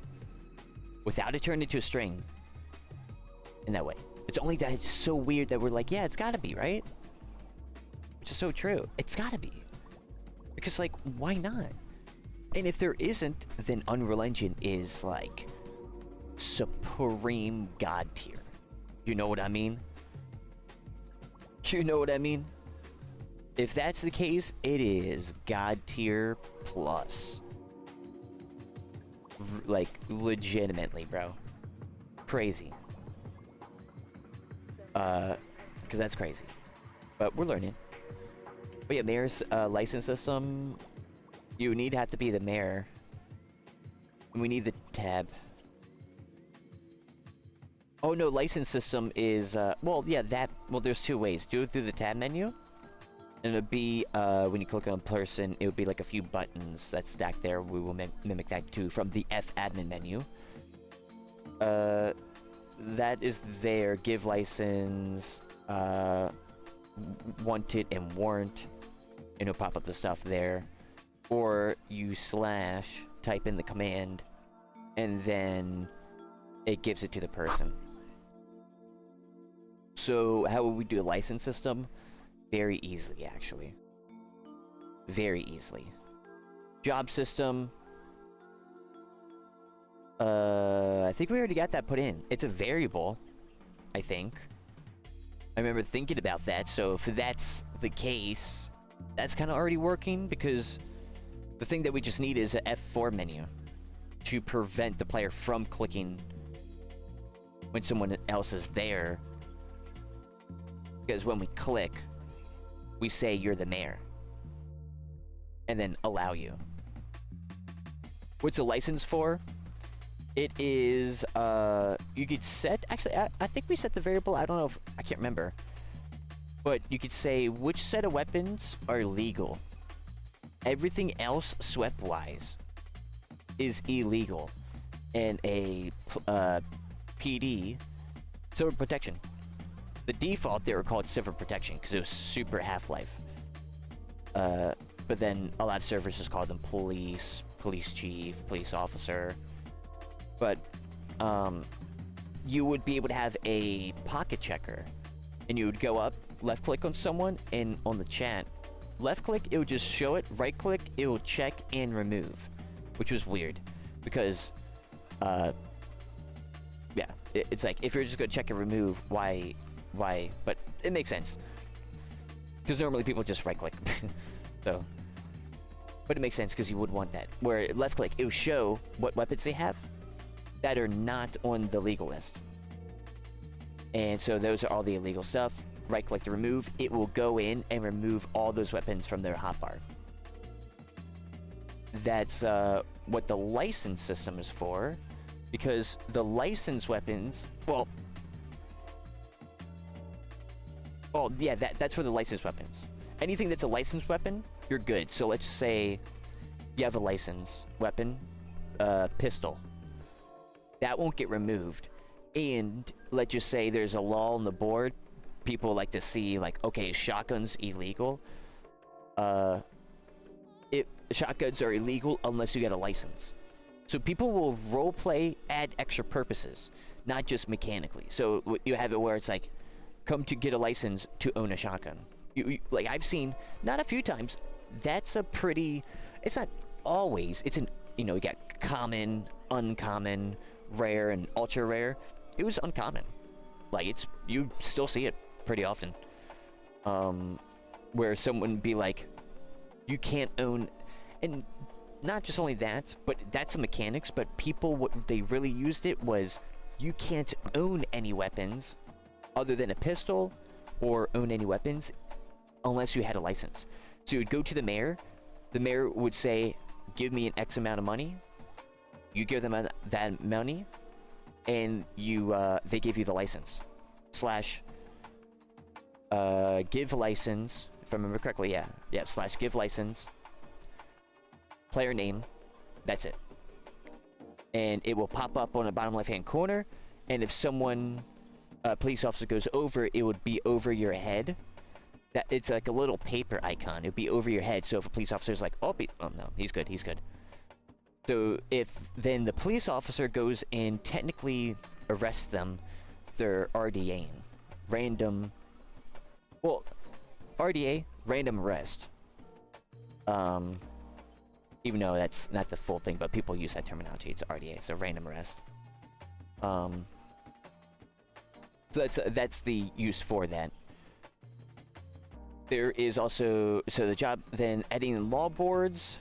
without it turning into a string in that way. It's only that it's so weird that we're like, yeah, it's gotta be, right? Which is so true. It's gotta be. Because like, why not? And if there isn't, then Unreal Engine is like supreme god tier. You know what I mean? You know what I mean? If that's the case, it is god tier plus. Like, legitimately, bro. Crazy. Because that's crazy. But we're learning. But yeah, mayor's license system. You need to have to be the mayor. And we need the tab. Oh no, license system is, well, yeah, that, well, there's two ways. Do it through the tab menu. And it'll be, when you click on person, it would be like a few buttons that's stacked there. We will mimic that too from the F admin menu. That is there. Give license, wanted and warrant. And it'll pop up the stuff there. Or you slash, type in the command, and then it gives it to the person. So how would we do a license system? Very easily, actually. Very easily. Job system. I think we already got that put in. It's a variable, I think. I remember thinking about that, so if that's the case, that's kind of already working, because the thing that we just need is an F4 menu to prevent the player from clicking when someone else is there. Because when we click, we say you're the mayor. And then allow you. What's the license for? It is, you could set, actually, I think we set the variable, I don't know if, I can't remember. But you could say which set of weapons are legal. Everything else, SWEP-wise, is illegal. And a PD, Silver Protection. The default, they were called Silver Protection because it was super Half-Life. But then a lot of servers just called them Police, Police Chief, Police Officer. But you would be able to have a pocket checker. And you would go up, left click on someone, and on the chat, left click, it would just show it, right click, it will check and remove. Which was weird. Because, yeah, it's like, if you're just gonna check and remove, why? But it makes sense. Because normally people just right click. So, but it makes sense because you would want that. Where left click, it will show what weapons they have that are not on the legal list. And so those are all the illegal stuff. Right click to remove, it will go in and remove all those weapons from their hotbar. That's what the license system is for, because the licensed weapons, well, oh yeah, that's for the licensed weapons. Anything that's a licensed weapon, you're good. So let's say you have a licensed weapon, pistol. That won't get removed. And let's just say there's a law on the board. People like to see, like, okay, shotgun's illegal. Shotguns are illegal unless you get a license. So people will roleplay, add extra purposes, not just mechanically. So you have it where it's like, come to get a license to own a shotgun. Like, I've seen, not a few times, that's a pretty, it's not always, it's an, you know, you got common, uncommon, rare, and ultra rare. It was uncommon. Like, it's, you still see it pretty often. Where someone would be like, you can't own, and not just only that, but that's the mechanics, but people, what they really used it was, you can't own any weapons other than a pistol, or own any weapons unless you had a license. So you would go to the mayor would say, give me an X amount of money, you give them that money, and you they give you the license. Slash give license, if I remember correctly, yeah, slash give license, player name, that's it. And it will pop up on the bottom left hand corner, and if someone, a police officer, goes over, it would be over your head. That it's like a little paper icon. It would be over your head, so if a police officer is like, oh no, he's good. So if then the police officer goes and technically arrests them, they're RDAing. Random, well, RDA, random arrest. Even though that's not the full thing, but people use that terminology. It's RDA, so random arrest. So that's the use for that. There is also, so the job, then adding law boards,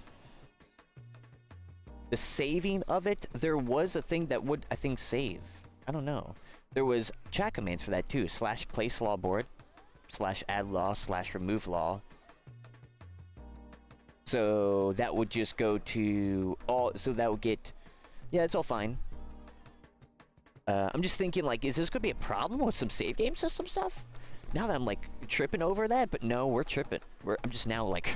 the saving of it, there was a thing that would, I think, save. I don't know. There was chat commands for that too. Slash place law board, slash add law, slash remove law. So that would just go to all, so that would get, yeah, it's all fine. I'm just thinking, like, is this gonna be a problem with some save game system stuff? Now that I'm, like, tripping over that, but no, we're tripping. I'm just now, like,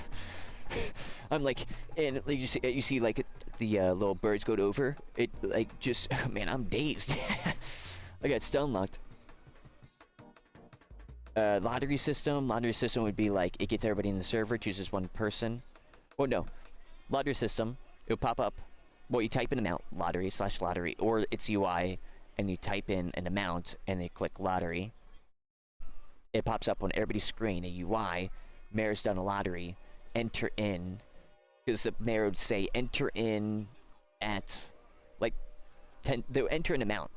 I'm like, and like, you see, like, the little birds go over. It, like, just, man, I'm dazed. I got stun locked. Lottery system would be like, it gets everybody in the server, chooses one person. Or no, lottery system, it'll pop up, well, you type in amount, lottery / lottery, or it's UI, and you type in an amount, and they click lottery. It pops up on everybody's screen, a UI, mayor's done a lottery, enter in, because the mayor would say, enter in at, like, 10, they'll enter an amount.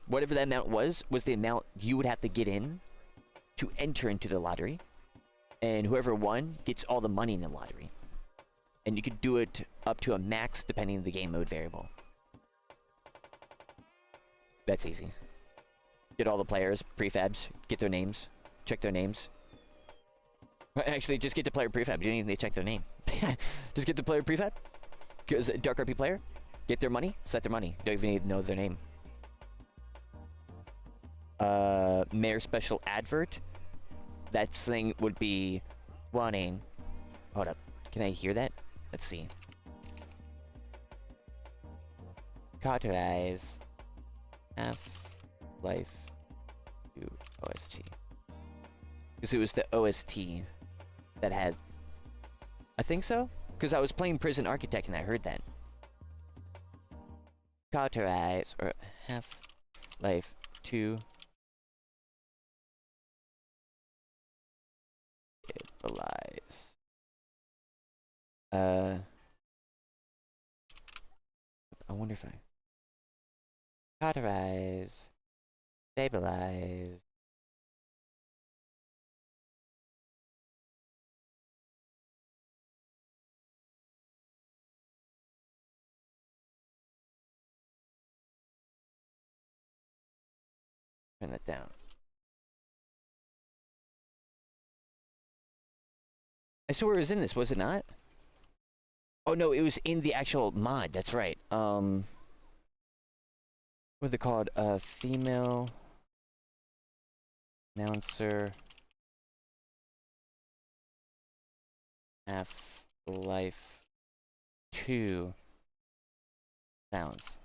Whatever that amount was the amount you would have to get in to enter into the lottery. And whoever won gets all the money in the lottery. And you could do it up to a max depending on the game mode variable. That's easy. Get all the players, prefabs, get their names, check their names. Actually, just get the player prefab. You don't even need to check their name. Just get the player prefab. Because Dark RP player, get their money, set their money. Don't even need to know their name. Mayor special advert. that thing would be wanting. Hold up. Can I hear that? Let's see. Cauterize Half-Life 2 OST. Because it was the OST that had... I think so? Because I was playing Prison Architect and I heard that. Cauterize, or Half-Life 2. Stabilize. I wonder if I... Cauterize. Stabilize. Turn that down. I swear it was in this, was it not? Oh no, it was in the actual mod, that's right. What are they called? Female announcer Half-Life 2 sounds.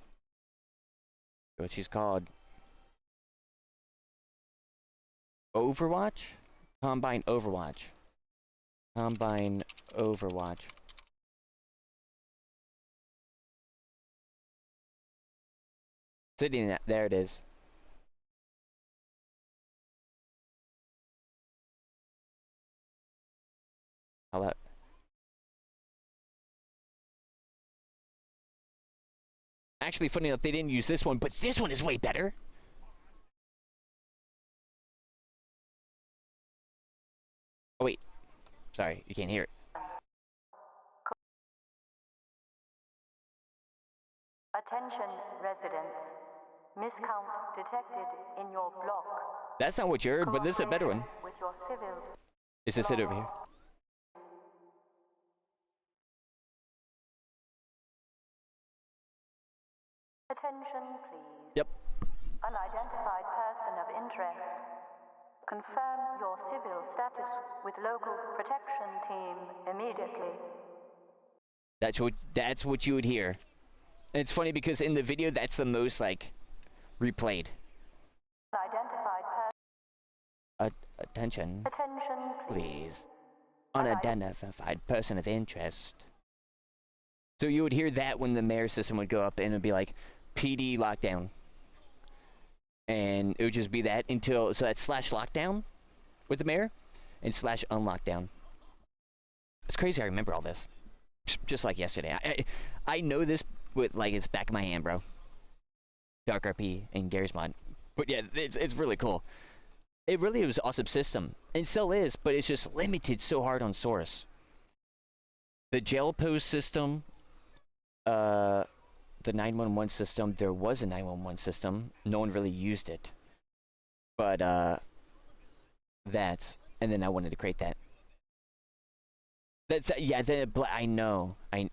What she's called? Overwatch? Combine Overwatch. Combine Overwatch. Sitting there it is. How about? Actually, funny enough, they didn't use this one, but this one is way better. Oh wait, sorry, you can't hear it. Attention, residents. Miscount detected in your block. That's not what you heard, but this is a better one. With your civil Is this it over here? Attention, please. Yep. Unidentified person of interest. Confirm your civil status with local protection team immediately. That's what you would hear. And it's funny because in the video, that's the most, like, replayed. Unidentified person. Attention. Attention, Please. Unidentified person of interest. So you would hear that when the mayor system would go up and it would be like, PD lockdown. And it would just be that until, so that's slash lockdown with the mayor and slash unlockdown. It's crazy I remember all this. Just like yesterday. I know this with, like, it's back of my hand, bro. Dark RP and Gary's mod. But yeah, it's really cool. It really was an awesome system. And still is, but it's just limited so hard on Source. The jail post system, the 911 system, there was a 911 system. No one really used it. But, that's, and then I wanted to create that. That's, yeah, I know. I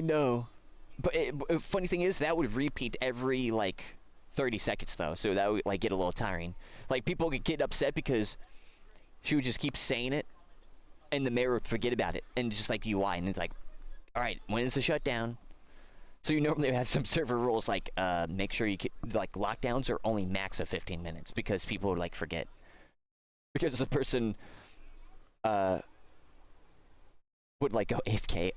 know. But funny thing is, that would repeat every, like, 30 seconds, though. So that would, like, get a little tiring. Like, people would get upset because she would just keep saying it, and the mayor would forget about it. And just, like, UI, and it's like, alright, when is the shutdown? So you normally have some server rules, like, make sure you, like, lockdowns are only max of 15 minutes, because people would, like, forget. Because the person, would, like, go AFK.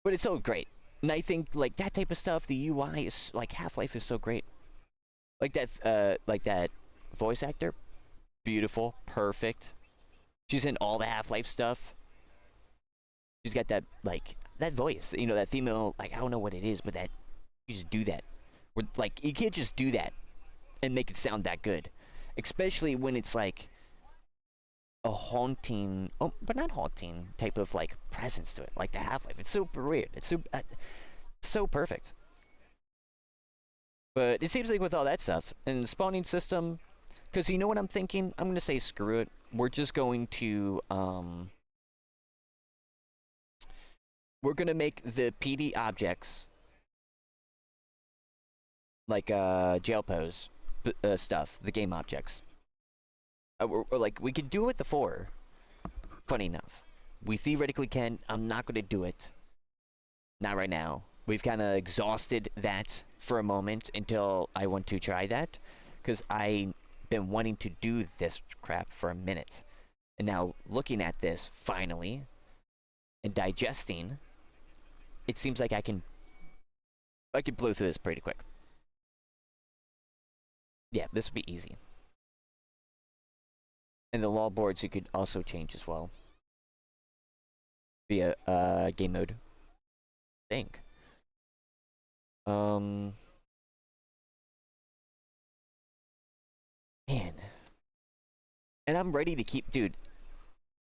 But it's so great. And I think, like, that type of stuff, the UI is, like, Half-Life is so great. Like that voice actor, beautiful, perfect. She's in all the Half-Life stuff. She's got that, like, that voice, you know, that female, like, I don't know what it is, but that, you just do that. Like, you can't just do that and make it sound that good. Especially when it's, like, a haunting, oh, but not haunting, type of, like, presence to it, like the Half-Life. It's super weird. It's so perfect. But it seems like with all that stuff, and the spawning system, because you know what I'm thinking? I'm going to say screw it. We're just going to, we're going to make the PD objects, like, jail pose, stuff, the game objects. Or like, we could do it with the 4. Funny enough. We theoretically can. I'm not going to do it. Not right now. We've kind of exhausted that for a moment until I want to try that. Because I've been wanting to do this crap for a minute. And now, looking at this, finally, and digesting, it seems like I could blow through this pretty quick. Yeah, this would be easy. And the law boards you could also change as well. Via game mode. I think. Man. And I'm ready to keep, dude.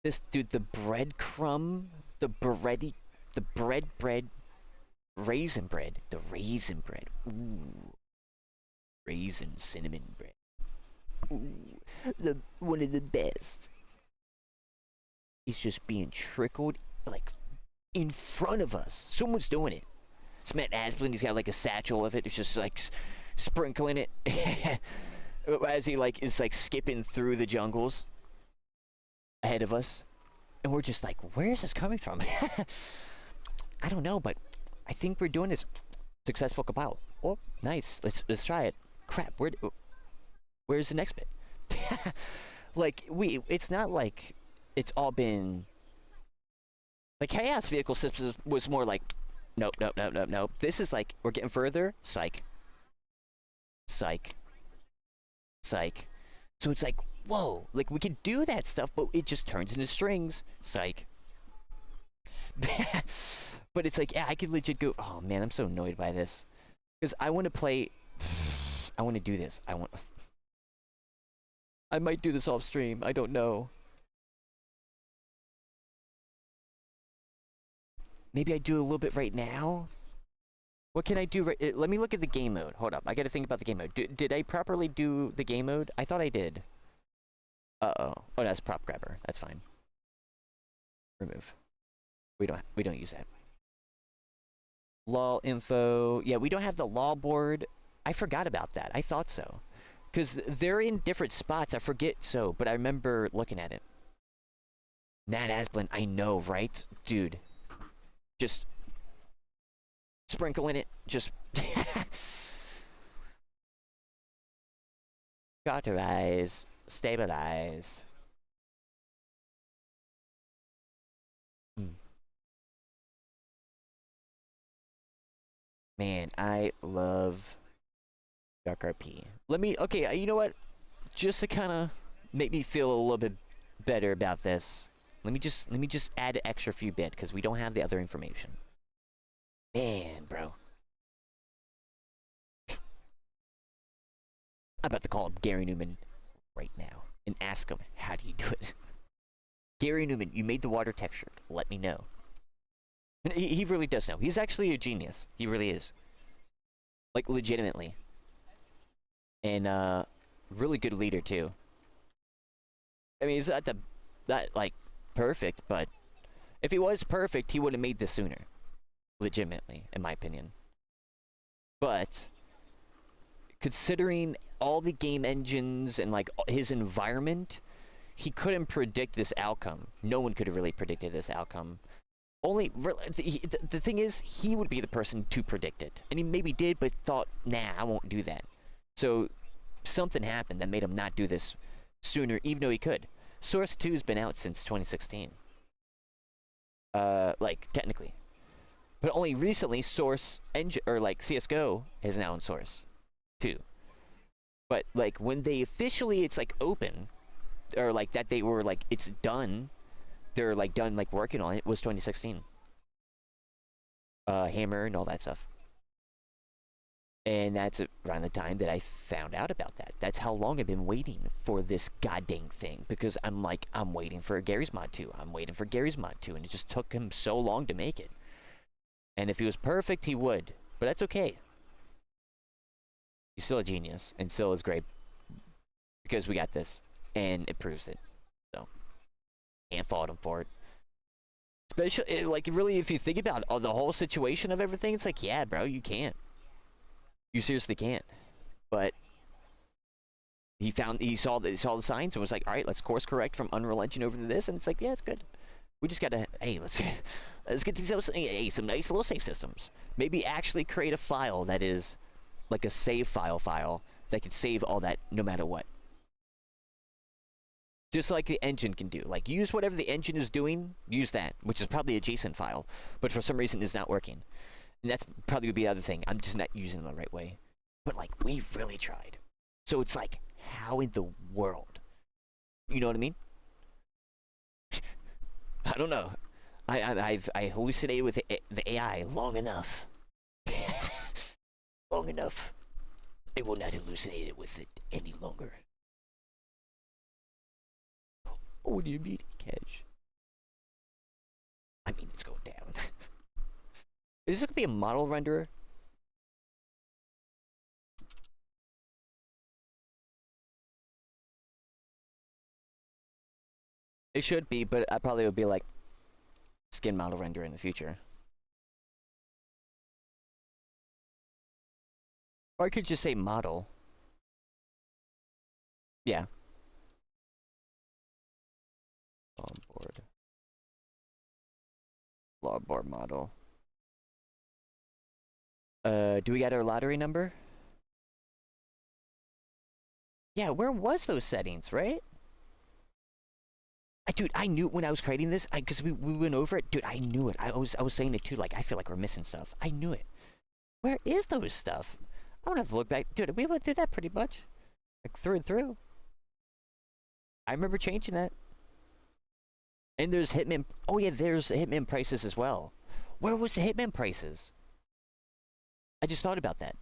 This, dude, the breadcrumb, the raisin bread. The raisin bread. Ooh. Raisin cinnamon bread. Ooh. One of the best. It's just being trickled, like, in front of us. Someone's doing it. It's Matt Asplin, he's got, like, a satchel of it. It's just, like, sprinkling it. As he, like, is, like, skipping through the jungles ahead of us. And we're just like, where is this coming from? I don't know, but I think we're doing this. Successful compile. Oh, nice. Let's try it. Crap, where's the next bit? Like, it's not like it's all been... Like, Chaos Vehicle Systems was more like, nope. This is like, we're getting further. Psych. So it's like, whoa, like we can do that stuff, but it just turns into strings. Psych. But it's like, yeah, I could legit go, oh man, I'm so annoyed by this. Because I want to play, I want to do this. I might do this off stream, I don't know. Maybe I do a little bit right now? What can I do right... Let me look at the game mode. Hold up. I gotta think about the game mode. Did I properly do the game mode? I thought I did. Uh-oh. Oh, that's prop grabber. That's fine. Remove. We don't use that. Law info. Yeah, we don't have the law board. I forgot about that. I thought so. Because they're in different spots. I forget so, but I remember looking at it. Nat Asplin. I know, right? Dude. Just... sprinkling it, just cauterize, stabilize. Man, I love Dark RP. Let me, okay, you know what? Just to kind of make me feel a little bit better about this, let me just add an extra few bit because we don't have the other information. Man, bro. I'm about to call up Gary Newman right now and ask him, how do you do it? Gary Newman, you made the water textured. Let me know. And he really does know. He's actually a genius. He really is. Like, legitimately. And, really good leader, too. I mean, he's not like, perfect, but if he was perfect, he would have made this sooner. Legitimately, in my opinion. But considering all the game engines and like his environment, he couldn't predict this outcome. No one could have really predicted this outcome. Only the thing is, he would be the person to predict it, and he maybe did, but thought, nah, I won't do that. So something happened that made him not do this sooner, even though he could. Source 2's been out since 2016. Like technically. But only recently, Source Engine, or like CSGO, is now in Source 2. But like when they officially, it's like open, or like that they were like, it's done, they're like done like working on it, was 2016. Hammer and all that stuff. And that's around the time that I found out about that. That's how long I've been waiting for this goddamn thing. Because I'm like, I'm waiting for Gary's Mod 2. I'm waiting for Gary's Mod 2. And it just took him so long to make it. And if he was perfect, he would. But that's okay. He's still a genius. And still is great. Because we got this. And it proves it. So. Can't fault him for it. Especially, like, really, if you think about the whole situation of everything, it's like, yeah, bro, you can't. You seriously can't. But He saw the signs and was like, all right, let's course correct from Unreal Engine over to this, and it's like, yeah, it's good. We just gotta, hey, let's get some nice little save systems. Maybe actually create a file that is like a save file that can save all that no matter what. Just like the engine can do. Like, use whatever the engine is doing, use that, which is probably a JSON file, but for some reason is not working. And that's probably would be the other thing. I'm just not using it the right way. But like, we've really tried. So it's like, how in the world? You know what I mean? I don't know. I've hallucinated with the AI long enough. Long enough. I will not hallucinate it with it any longer. Oh, what do you mean, Kedge? I mean, it's going down. Is this gonna be a model renderer? It should be, but I probably would be like skin model render in the future. Or I could just say model. Yeah. Onboard. Logboard model. Do we got our lottery number? Yeah, where was those settings, right? Dude, I knew when I was creating this, because we went over it. Dude, I knew it. I was saying it too. Like, I feel like we're missing stuff. I knew it. Where is those stuff? I don't have to look back. Dude, we went through that pretty much, like through and through. I remember changing that. And there's Hitman. Oh yeah, there's Hitman prices as well. Where was the Hitman prices? I just thought about that.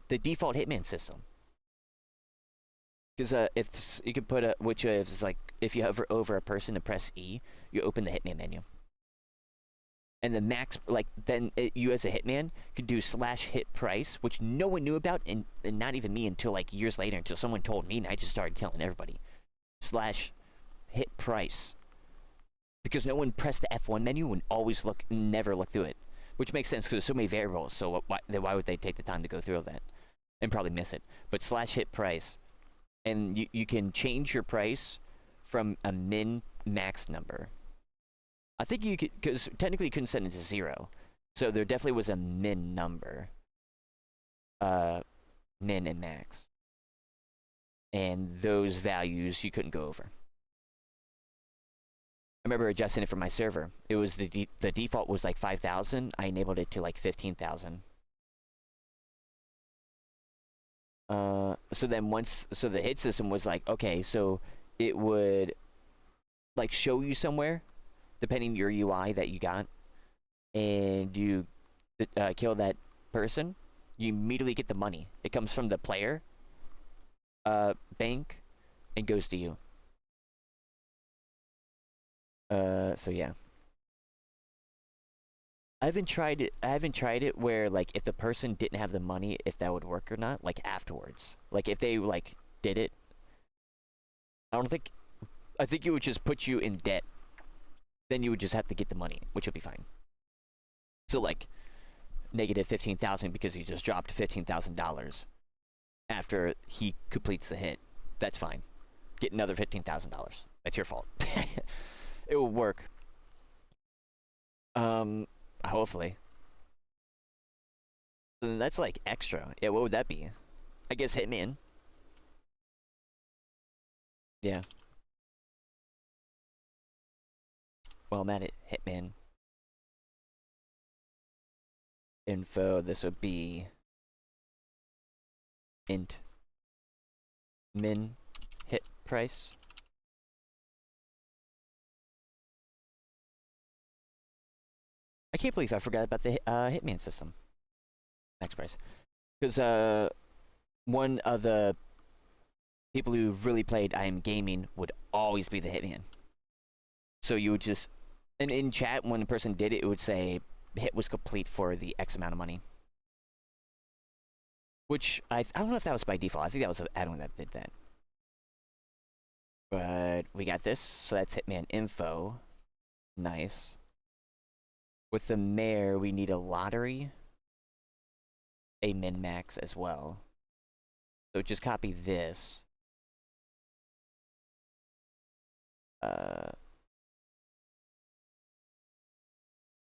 The default Hitman system. Because if you could put a, which is like, if you hover over a person and press E, you open the Hitman menu. And the max, like, then you as a Hitman could do /hit price, which no one knew about, and not even me until like years later, until someone told me, and I just started telling everybody. /hit price. Because no one pressed the F1 menu and always never look through it. Which makes sense because there's so many variables, so why would they take the time to go through all that? And probably miss it. But /hit price. And you can change your price from a min-max number. I think you could, because technically you couldn't set it to 0. So there definitely was a min number. Min and max. And those values you couldn't go over. I remember adjusting it for my server. It was the default was like 5,000. I enabled it to like 15,000. So then so the hit system was like, okay, so it would like show you somewhere, depending your UI that you got, and you kill that person, you immediately get the money. It comes from the player bank and goes to you. So yeah. I haven't tried it where, like, if the person didn't have the money, if that would work or not, like, afterwards. Like, if they, like, did it. I think it would just put you in debt. Then you would just have to get the money, which would be fine. So, like, negative 15,000 because you just dropped $15,000 after he completes the hit. That's fine. Get another $15,000. That's your fault. It will work. Hopefully. Then that's like extra. Yeah, what would that be? I guess Hitman. Yeah. Well, I'm at it. Hitman. Info. This would be int min hit price. I can't believe I forgot about the Hitman system. Max price. Because one of the people who really played I Am Gaming would always be the Hitman. So you would just, and in chat when a person did it, it would say hit was complete for the X amount of money. Which I don't know if that was by default. I think that was an add-on that did that. But we got this, so that's Hitman info. Nice. With the mayor, we need a lottery, a min-max as well. So just copy this. Uh,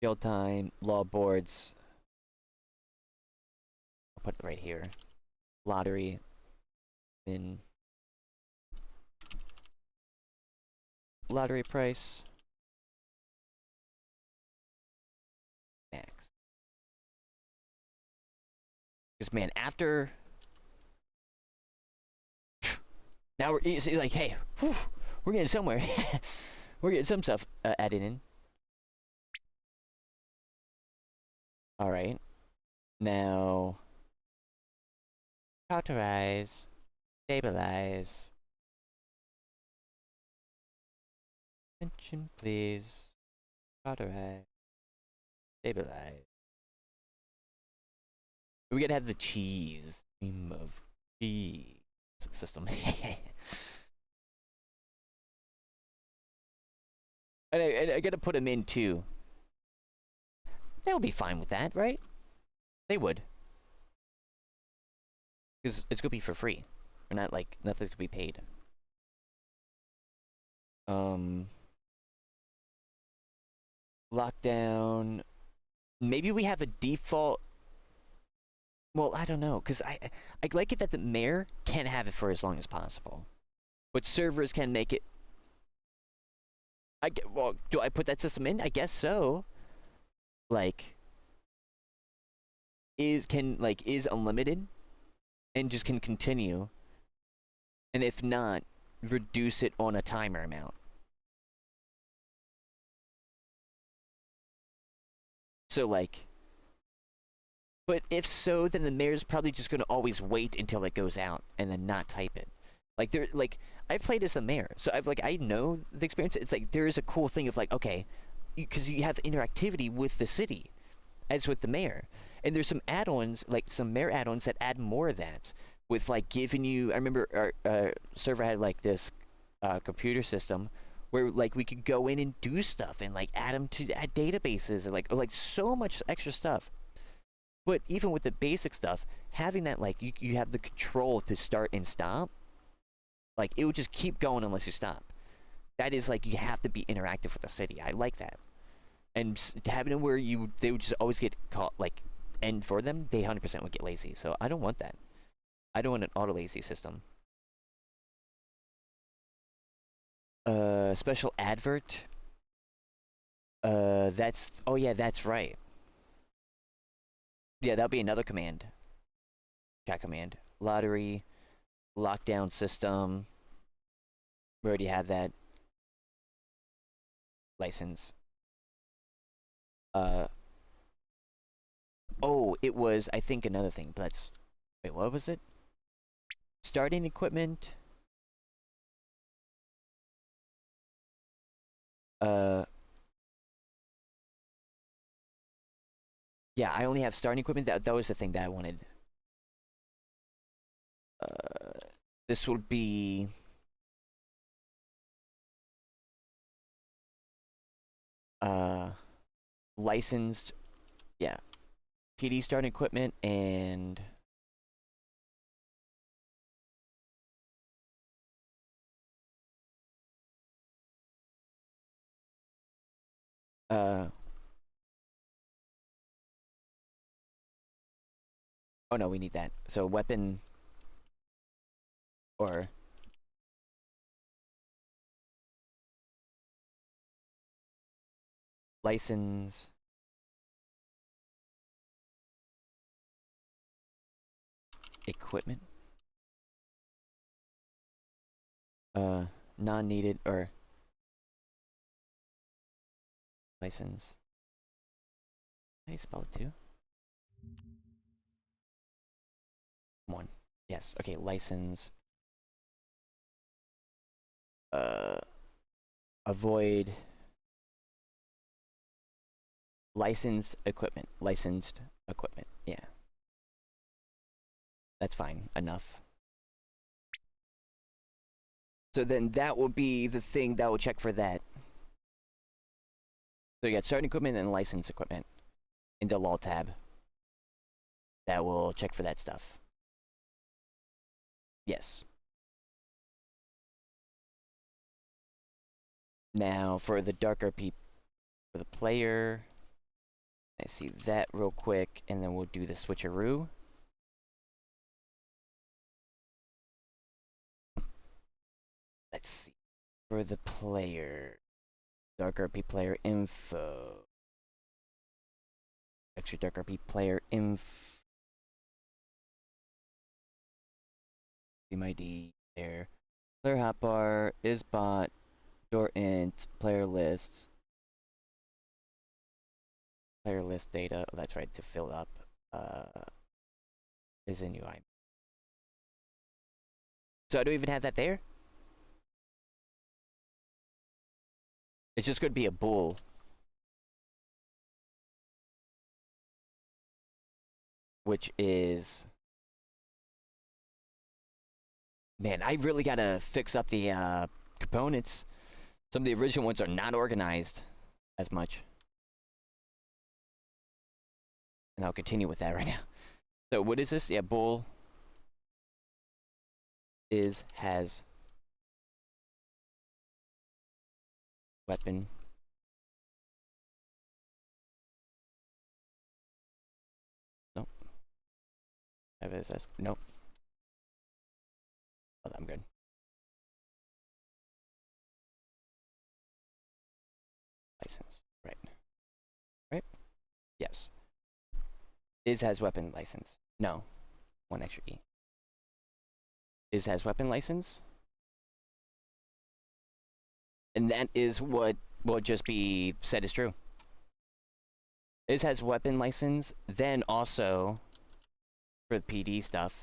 Jail time, law boards. I'll put it right here. Lottery. In lottery price. Max. Because man, after now we're like, hey, whew, we're getting somewhere. We're getting some stuff added in. All right. Now, cauterize, stabilize. Attention, please. Cauterize, stabilize. We gotta have the cheese. Cream of cheese system. And I gotta put them in too. They'll be fine with that, right? They would. Because it's gonna be for free. Or not like, nothing's gonna be paid. Lockdown. Maybe we have a default. Well, I don't know, because I like it that the mayor can have it for as long as possible. But servers can make it. Well, do I put that system in? I guess so. Like, is unlimited and just can continue. And if not, reduce it on a timer amount. So like, but if so, then the mayor's probably just gonna always wait until it goes out and then not type it. Like I've played as the mayor, so I know the experience. It's like there is a cool thing of like, okay, because you have interactivity with the city, as with the mayor, and there's some add-ons, like some mayor add-ons that add more of that, with like giving you. I remember our server had like this computer system where like we could go in and do stuff and like add databases and like so much extra stuff. But even with the basic stuff, having that like you have the control to start and stop, like it would just keep going unless you stop. That is like you have to be interactive with the city. I like that. And having it where they would just always get caught like end for them, they 100% would get lazy. So I don't want that. I don't want an auto lazy system. Special advert. Oh yeah, that's right. Yeah, that'll be another command. Chat command. Lottery, lockdown system. We already have that. License. Oh, it was, I think, another thing, but that's... Wait, what was it? Starting equipment. Yeah, I only have starting equipment. That was the thing that I wanted. This would be... licensed... Yeah. PD starting equipment and... Oh no, we need that. So weapon... Or... License... Equipment? Non-needed, or... License... How do you spell it too? One. Yes, okay, license... Avoid... Licensed equipment. Licensed equipment, yeah. That's fine, enough. So then that will be the thing that will check for that. So you got starting equipment and licensed equipment in the law tab. That will check for that stuff. Yes. Now for the darker people, for the player, I see that real quick, and then we'll do the switcheroo. Let's see. For the player, dark RP player info. Extra dark RP player info. ID there. Player hotbar is bot. Door int. Player lists. Player list data. Oh, that's right, to fill up. Is in UI. So I don't even have that there? It's just going to be a bool. Which is... Man, I really got to fix up the components. Some of the original ones are not organized as much. And I'll continue with that right now. So what is this? Yeah, bool has weapon. Nope. Nope. Oh, I'm good. License. Right. Right? Yes. Has weapon license. No. One extra E. Has weapon license. And that is what will just be said is true. Has weapon license. Then also, for the PD stuff,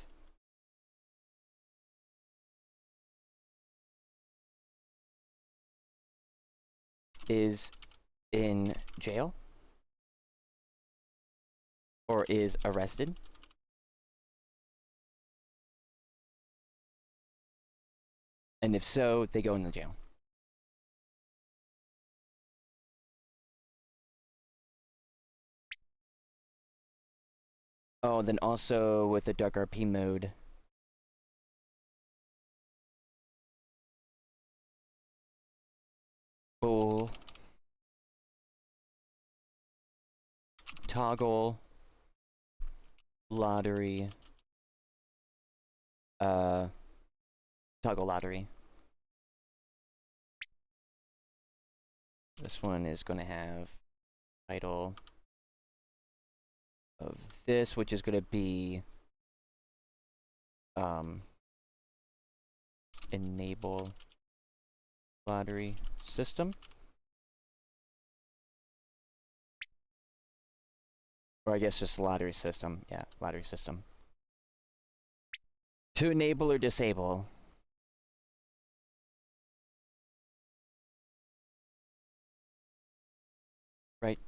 is in jail or is arrested. And if so, they go in the jail. Oh, then also with the dark RP mode, bool, toggle, lottery, toggle lottery. This one is going to have title of this, which is going to be enable lottery system. Or I guess just lottery system. Yeah, lottery system. To enable or disable. Right.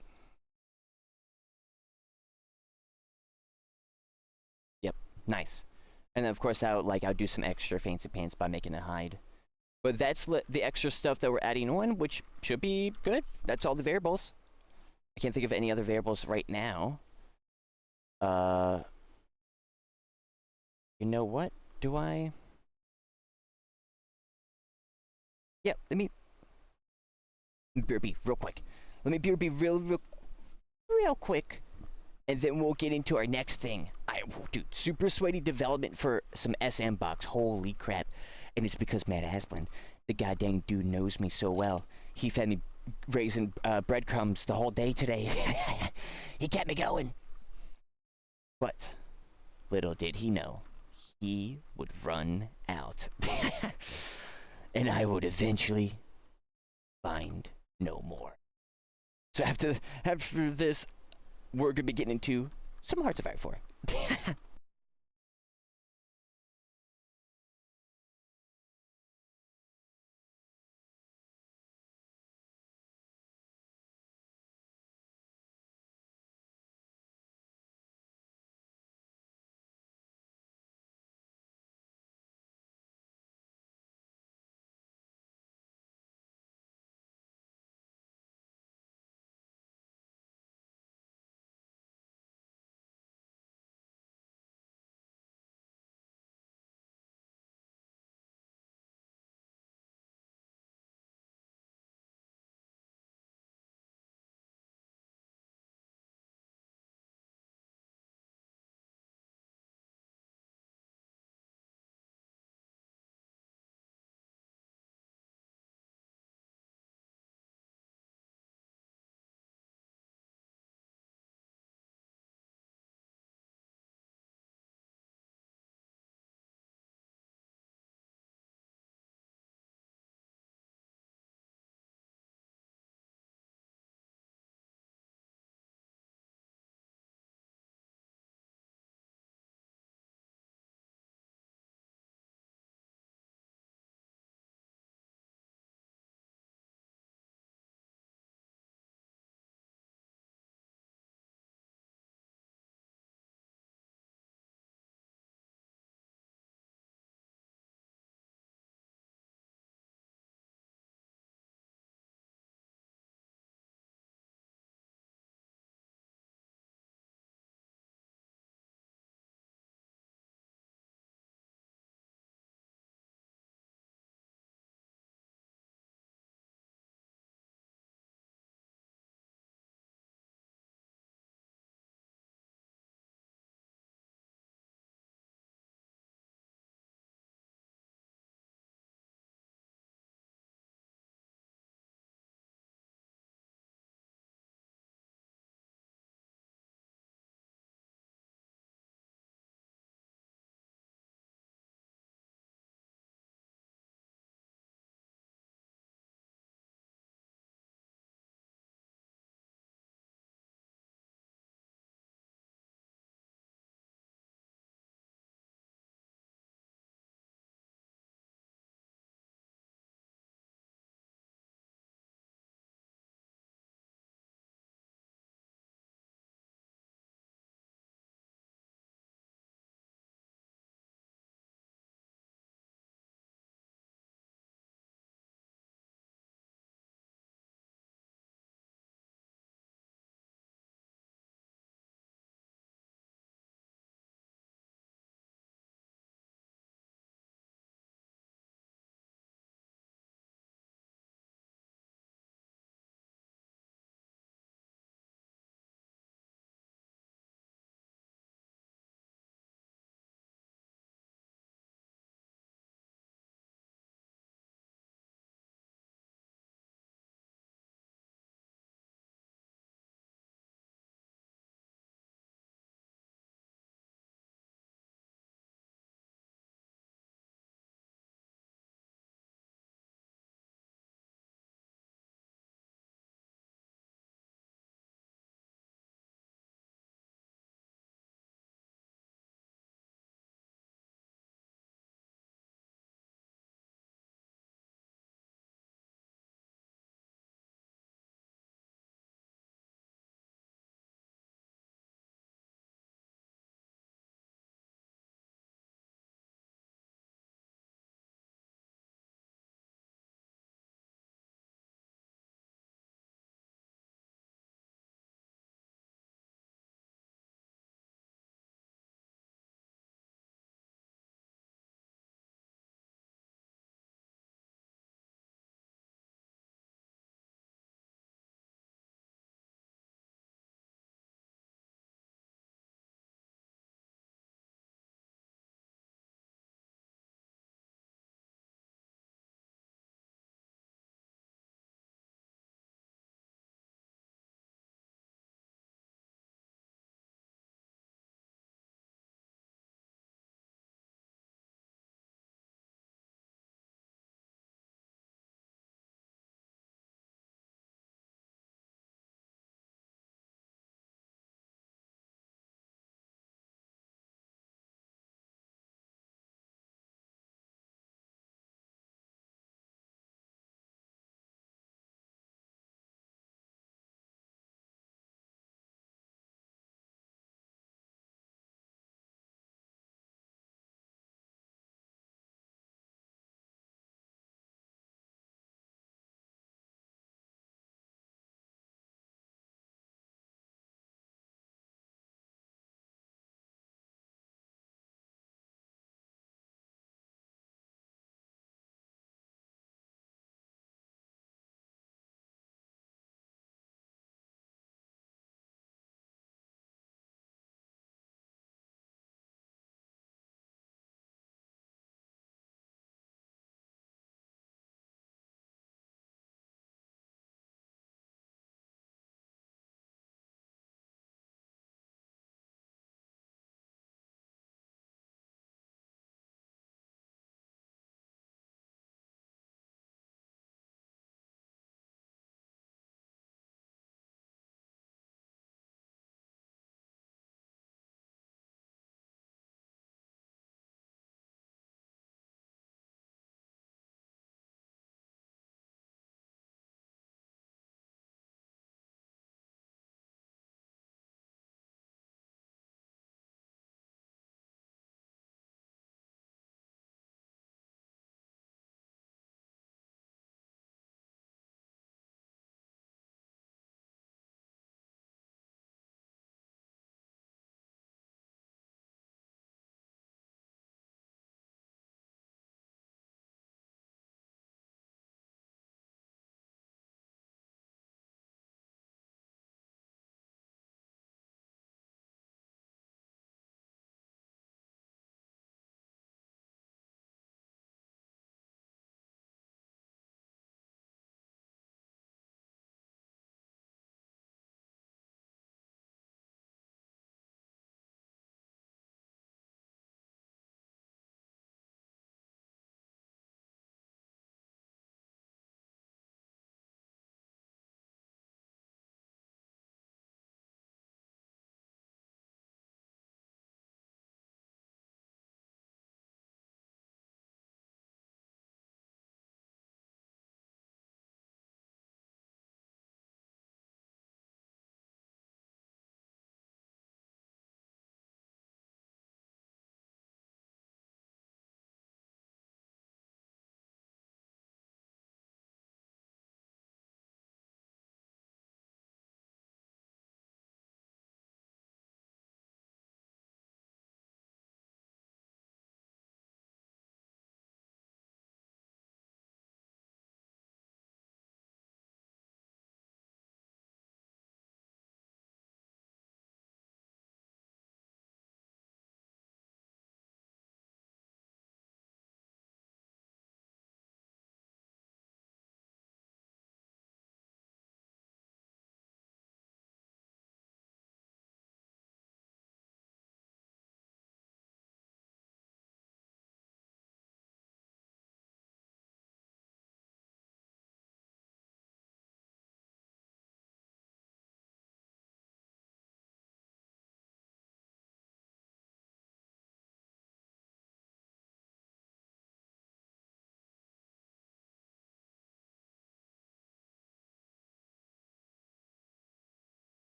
Yep, nice. And then of course I'll do some extra fancy pants by making it hide. But that's the extra stuff that we're adding on, which should be good. That's all the variables. I can't think of any other variables right now. You know what? Do I? Yeah, let me BRB real quick. Let me BRB real quick. And then we'll get into our next thing. Dude, super sweaty development for some S&Box. Holy crap. And it's because Matt Asplin, the goddamn dude, knows me so well. He fed me raisin breadcrumbs the whole day today. He kept me going. But little did he know, he would run out. And I would eventually find no more. So after this, we're gonna be getting into some Hearts of Iron 4.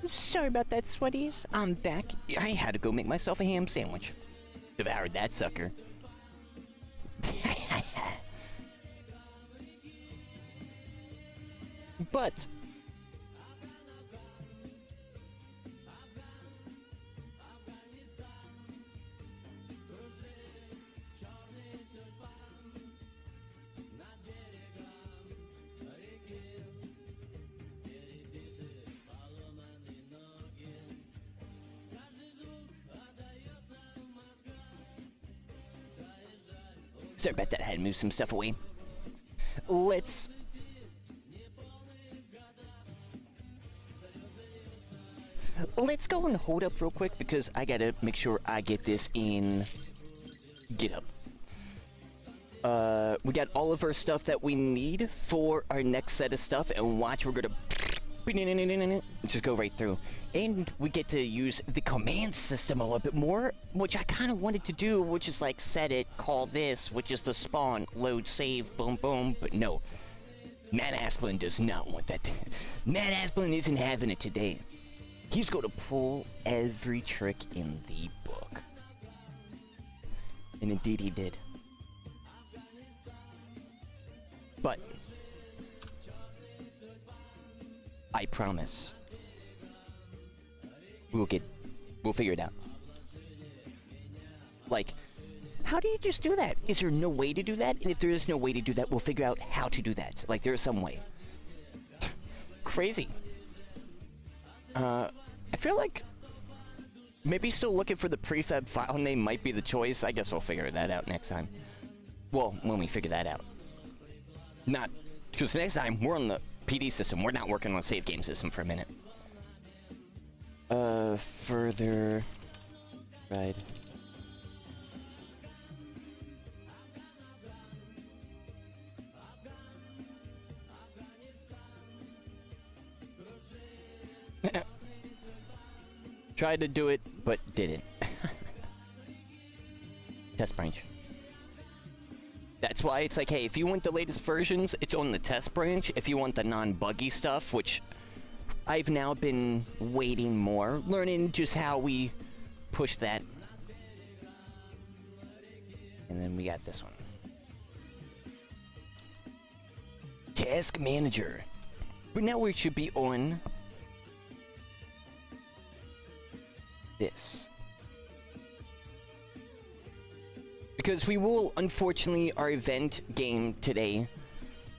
Sorry about that, sweaties. I'm back. I had to go make myself a ham sandwich. Devoured that sucker. But sorry about that. I had to move some stuff away. Let's go and hold up real quick because I gotta make sure I get this in GitHub. We got all of our stuff that we need for our next set of stuff, and watch, we're gonna just go right through. And we get to use the command system a little bit more, which I kind of wanted to do, which is like set it, call this, which is the spawn, load, save, boom, boom, but no. Matt Asplin does not want that. Matt Asplin isn't having it today. He's going to pull every trick in the book. And indeed he did. But I promise we'll figure it out. Like, how do you just do that? Is there no way to do that? And if there is no way to do that, we'll figure out how to do that. Like, there is some way. Crazy. I feel like maybe still looking for the prefab file name might be the choice. I guess we'll figure that out next time. Well, when we figure that out. Not, because next time we're on the PD system. We're not working on the save game system for a minute. Further... Right. Tried to do it, but didn't. Test branch. That's why it's like, hey, if you want the latest versions, it's on the test branch. If you want the non-buggy stuff, which I've now been waiting more, learning just how we push that. And then we got this one. Task Manager. But now we should be on this. Because we will, unfortunately, our event game today,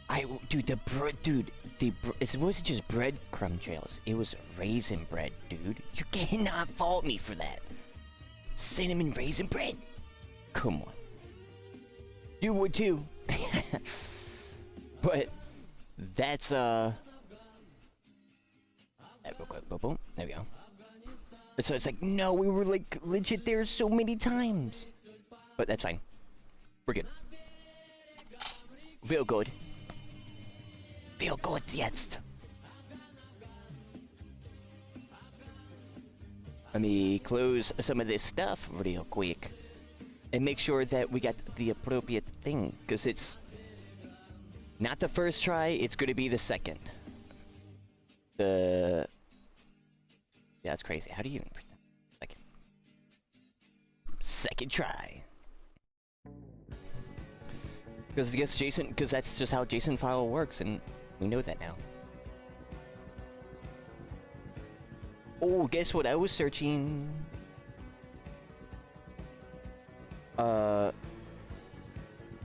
it wasn't just breadcrumb trails, it was raisin bread, dude. You cannot fault me for that. Cinnamon raisin bread? Come on. You would too. But, that's, real quick, boom, boom, there we go. So it's like, no, we were like, legit there so many times. But that's fine. We're good. Feel good. Feel good, yes. Let me close some of this stuff real quick. And make sure that we got the appropriate thing. Because it's not the first try, it's going to be the second. Yeah, that's crazy. How do you even pretend? Second try. Because I guess JSON, because that's just how JSON file works, and we know that now. Oh, guess what I was searching?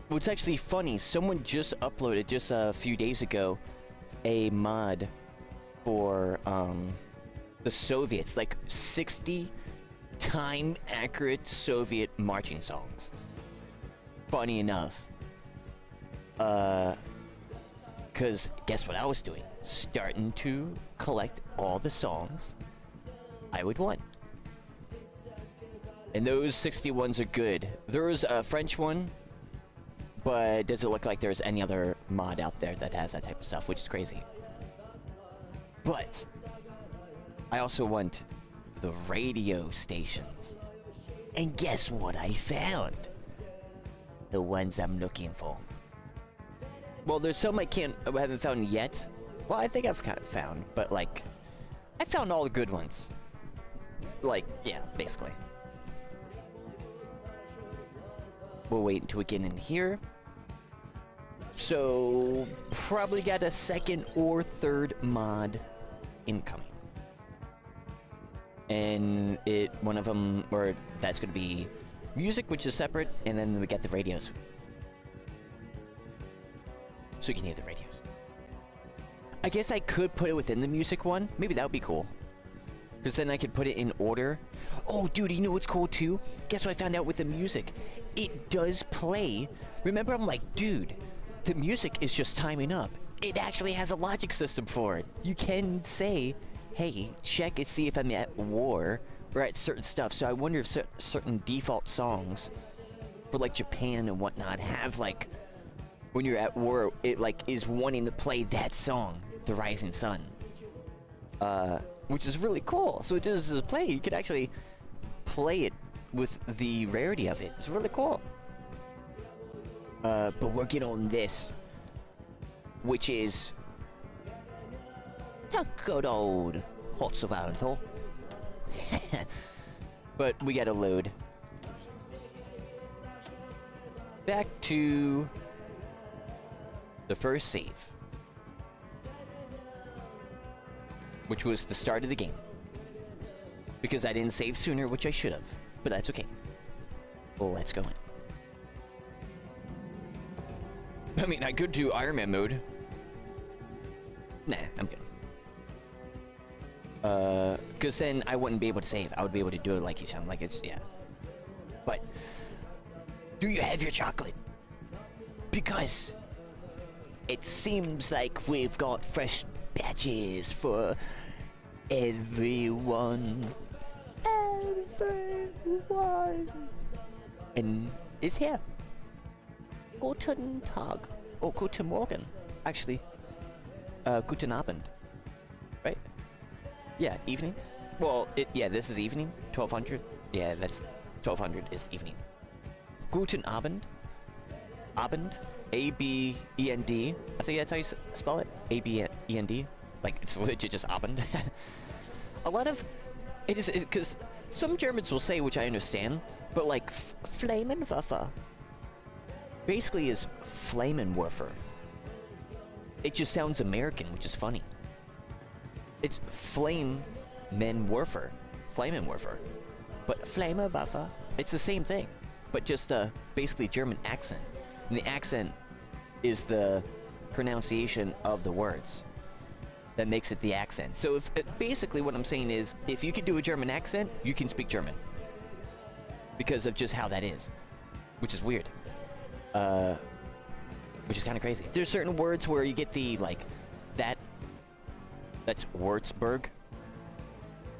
What's actually funny, someone just uploaded, just a few days ago, a mod for, the Soviets, like 60 time-accurate Soviet marching songs. Funny enough. Cause guess what I was doing? Starting to collect all the songs I would want. And those 60 ones are good. There was a French one, but does it look like there's any other mod out there that has that type of stuff, which is crazy. But I also want the radio stations. And guess what I found? The ones I'm looking for. Well, there's some I haven't found yet. Well, I think I've kind of found, but like, I found all the good ones. Like, yeah, basically. We'll wait until we get in here. So, probably got a second or third mod incoming. And one of them, or that's going to be music, which is separate, and then we get the radios. So you can hear the radios. I guess I could put it within the music one. Maybe that would be cool. Because then I could put it in order. Oh, dude, you know what's cool too? Guess what I found out with the music? It does play. Remember, I'm like, dude, the music is just timing up. It actually has a logic system for it. You can say, hey, check and see if I'm at war or at certain stuff. So I wonder if certain default songs for like Japan and whatnot have like, when you're at war, it like is wanting to play that song, The Rising Sun. Which is really cool. So it does play. You could actually play it with the rarity of it. It's really cool. But we're getting on this, which is the good old Hots of Aranthal. But we gotta load. Back to the first save, which was the start of the game. Because I didn't save sooner, which I should have. But that's okay. Let's go in. I mean, I could do Iron Man mode. Nah, I'm good. Because then I wouldn't be able to save. I would be able to do it like you sound like it's, yeah. But, do you have your chocolate? Because it seems like we've got fresh batches for everyone. Everyone. And it's here. Guten Tag. Oh, Guten Morgen. Actually, Guten Abend. Right? Yeah, evening. Well, yeah, this is evening. 1200. Yeah, that's 1200 is evening. Guten Abend. Abend. A-B-E-N-D. I think that's how you spell it. A-B-E-N-D. Like, it's legit just Abend. A lot of... It is... Because some Germans will say, which I understand, but like, Flammenwerfer basically is Flammenwerfer. It just sounds American, which is funny. It's Flammenwerfer. Flammenwerfer. But Flammenwerfer, it's the same thing, but just basically German accent. And the accent is the pronunciation of the words that makes it the accent. So if basically what I'm saying is, if you can do a German accent, you can speak German. Because of just how that is. Which is weird. Which is kind of crazy. There's certain words where you get the, like, that's Würzburg.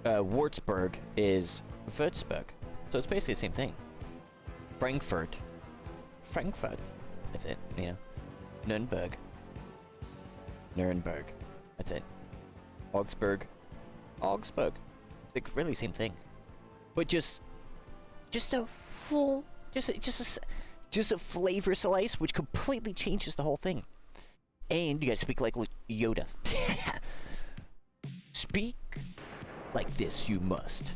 Würzburg is Würzburg. So it's basically the same thing. Frankfurt. That's it, yeah. Nuremberg. That's it. Augsburg. It's like really same thing. But just a full, just a flavor slice, which completely changes the whole thing. And you gotta speak like Yoda. Speak like this, you must.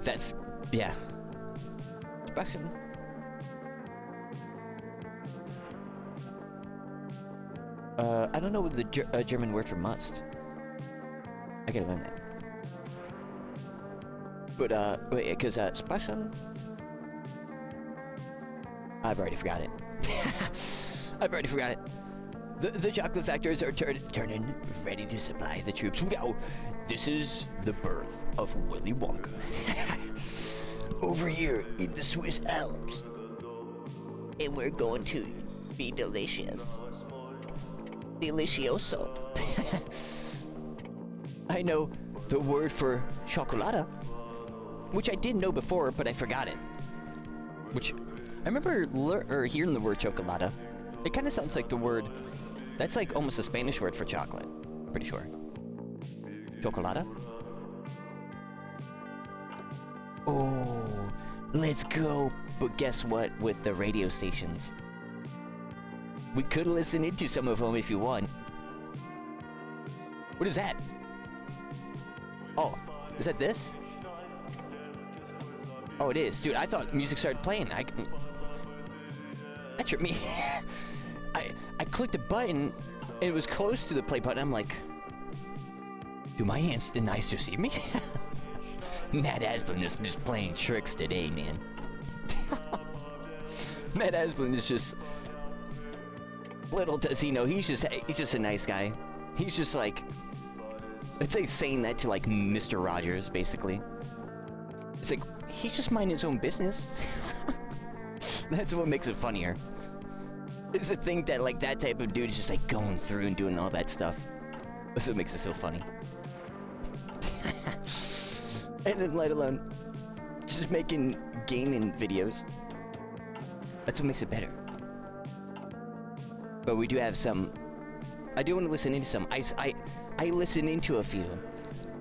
That's, yeah. Expression. I don't know what the German word for must. I gotta learn that. But, wait, because, Sprechen? I've already forgot it. The chocolate factories are turning, ready to supply the troops. Now, this is the birth of Willy Wonka. Over here in the Swiss Alps. And we're going to be delicious. Delicioso. I know the word for chocolata, which I did know before, but I forgot it. Which, I remember hearing the word chocolata. It kind of sounds like the word, that's like almost a Spanish word for chocolate. Pretty sure. Chocolata? Oh, let's go. But guess what with the radio stations? We could listen into some of them if you want. What is that? Oh, is that this? Oh, it is. Dude, I thought music started playing. That tripped me. I clicked a button, and it was close to the play button. I'm like, do my hands and eyes deceive me? Matt Asplund is just playing tricks today, man. Matt Asplund is just... Little does he know, he's just a nice guy. He's just like... It's like saying that to, like, Mr. Rogers, basically. It's like, he's just minding his own business. That's what makes it funnier. It's to think that, like, that type of dude is just, like, going through and doing all that stuff. That's what makes it so funny. And then, let alone, just making gaming videos. That's what makes it better. But we do have some... I do want to listen into some. I listened into a few.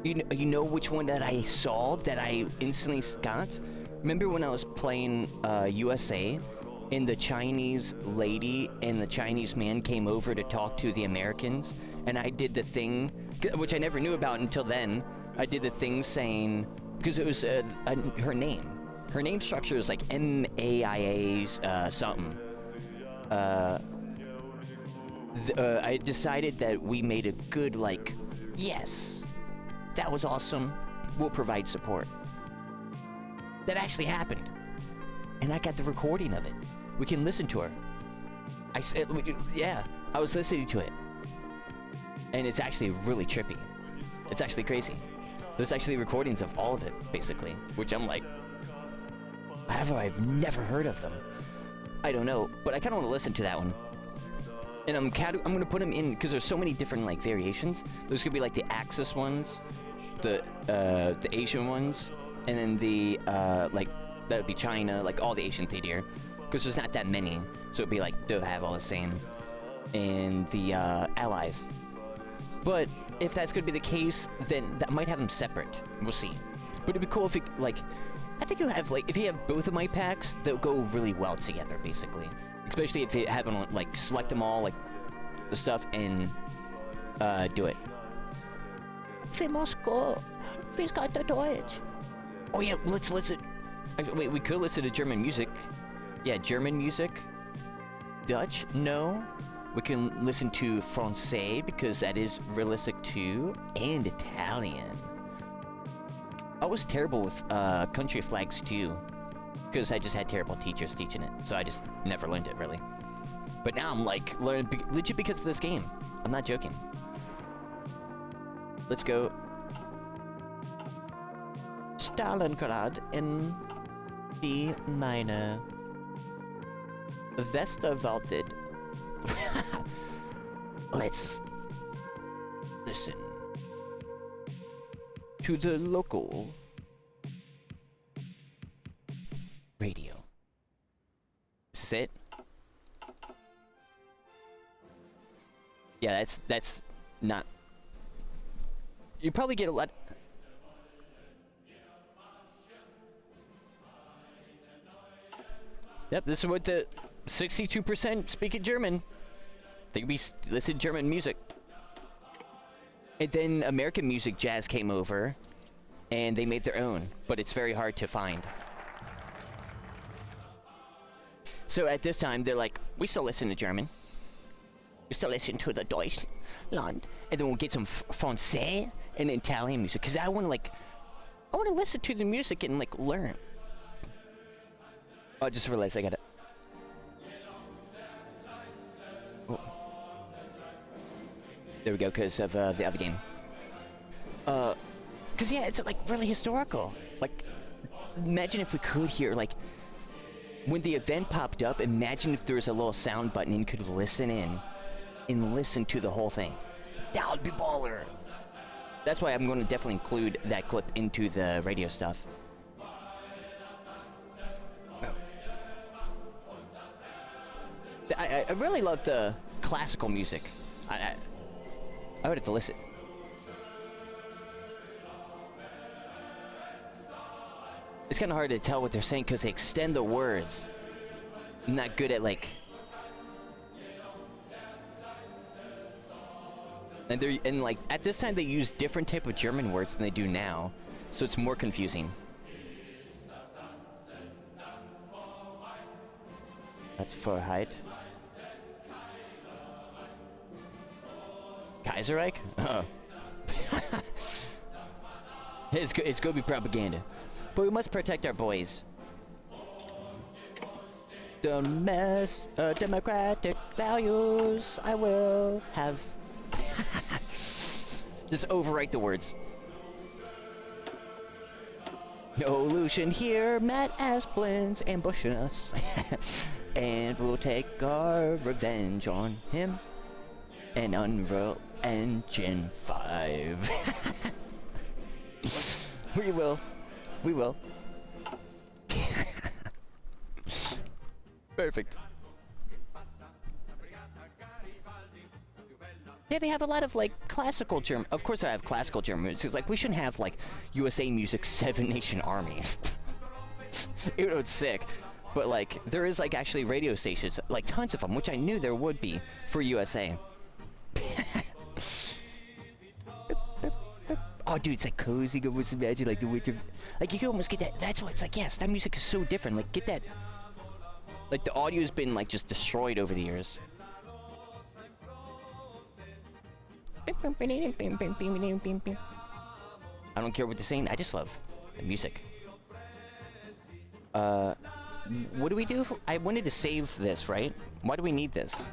You know which one that I saw that I instantly got? Remember when I was playing USA, and the Chinese lady and the Chinese man came over to talk to the Americans, and I did the thing, which I never knew about until then. I did the thing saying, because it was her name. Her name structure is like MAIA something. I decided that we made a good, like, yes, that was awesome, we'll provide support. That actually happened. And I got the recording of it. We can listen to her. I said, yeah, I was listening to it. And it's actually really trippy. It's actually crazy. There's actually recordings of all of it, basically, which I'm like, I've never heard of them. I don't know, but I kind of want to listen to that one. And I'm going to put them in, because there's so many different, like, variations. There's going to be, like, the Axis ones, the Asian ones, and then the, like, that would be China, like, all the Asian theater. Because there's not that many, so it'd be, like, they'll have all the same. And the, Allies. But if that's going to be the case, then that might have them separate. We'll see. But it'd be cool if it, like, I think you'll have, like, if you have both of my packs, they'll go really well together, basically. Especially if you have them, like, select them all, like, the stuff, and, do it. We must go. We got the Deutsch. Oh, yeah, let's listen. Wait, we could listen to German music. Yeah, German music. Dutch? No. We can listen to Francais, because that is realistic too. And Italian. I was terrible with, country flags too. Because I just had terrible teachers teaching it, so I just never learned it, really. But now I'm, like, learning legit because of this game. I'm not joking. Let's go. Stalingrad in D minor. Westerwaldet. Let's listen to the local radio. Sit. Yeah, that's not... You probably get a lot... Yep, this is what the 62% speaking German. They could be listen to German music. And then American music jazz came over, and they made their own, but it's very hard to find. So at this time, they're like, we still listen to German. We still listen to the Deutschland. And then we'll get some Francais and Italian music. Because I want to, like, I want to listen to the music and, like, learn. Oh, I just realized I got it. Oh. There we go, because of the other game. Because, yeah, it's, like, really historical. Like, imagine if we could hear, like, when the event popped up, imagine if there was a little sound button and you could listen in and listen to the whole thing. That would be baller. That's why I'm going to definitely include that clip into the radio stuff. I really love the classical music. I would have to listen. It's kind of hard to tell what they're saying because they extend the words. I'm not good at, like... And like at this time they use different type of German words than they do now, so it's more confusing. That's for height. Kaiserreich? It's gonna be propaganda. But we must protect our boys. Democratic values I will have. Just overwrite the words. No illusion here, Matt Asplin's ambushing us. And we'll take our revenge on him. And Unreal Engine 5. We will. We will. Perfect. Yeah, they have a lot of, like, classical German. Of course I have classical German. It's like, we shouldn't have, like, USA Music 7 Nation Army. It was sick. But, like, there is, like, actually radio stations, like, tons of them, which I knew there would be for USA. Oh, dude, it's like cozy. You almost imagine, like, the winter. Like, you can almost get that. That's why it's like, yes, that music is so different. Like, get that. Like, the audio's been, like, just destroyed over the years. I don't care what they're saying. I just love the music. What do we do? I wanted to save this, right? Why do we need this?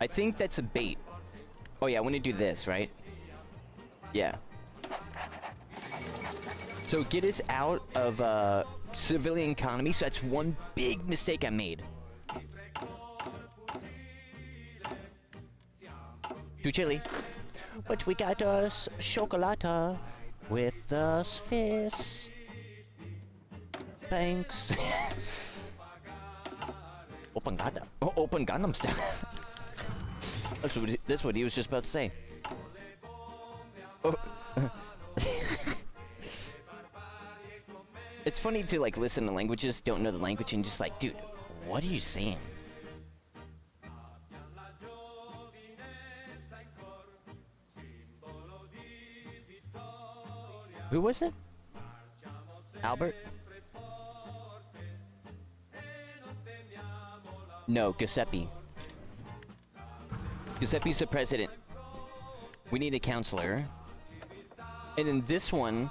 I think that's a bait. Oh yeah, I want to do this, right? Yeah. So get us out of civilian economy. So that's one big mistake I made. Too chilly. But we got us chocolata with us fish. Thanks. Open Gangnam Style. That's what he was just about to say. Oh. It's funny to like listen to languages, don't know the language, and just like, dude, what are you saying? Who was it? Albert? No, Giuseppe. Giuseppe's the president. We need a counselor. And then this one...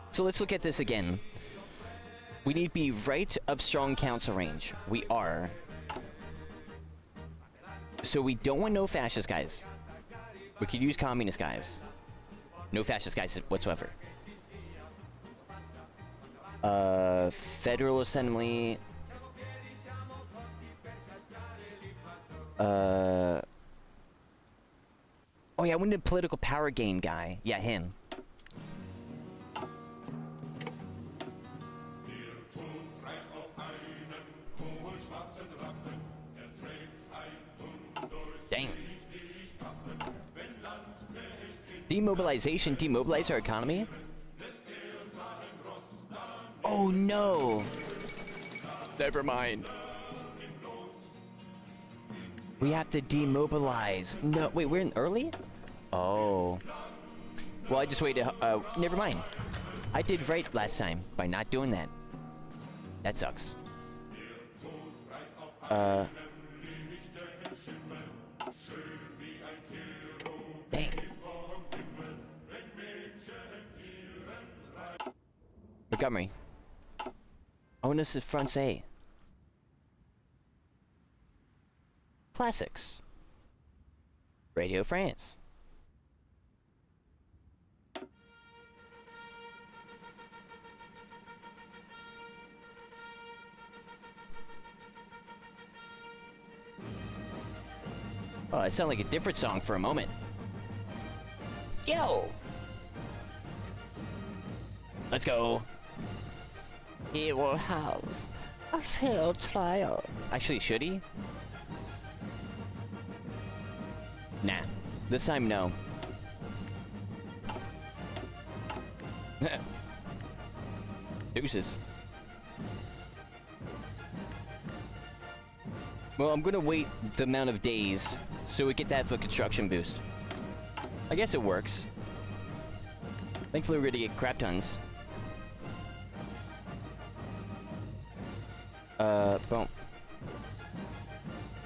So let's look at this again. We need to be right of strong council range. We are. So we don't want no fascist guys. We could use communist guys. No fascist guys whatsoever. Federal Assembly... Oh yeah, I wanted a political power gain guy. Yeah, him. Dang. Demobilization, demobilize our economy? Oh no! Never mind. We have to demobilize. No, wait, we're in early? Oh. Well, I just waited, never mind. I did right last time by not doing that. That sucks. Dang. Montgomery. Oh, and this is Francais. Classics. Radio France. Oh, it sounded like a different song for a moment. Yo! Let's go. He will have a fair trial. Actually, should he? Nah. This time, no. Well, I'm gonna wait the amount of days so we get that for construction boost. I guess it works. Thankfully, we're gonna get crap tons. Boom.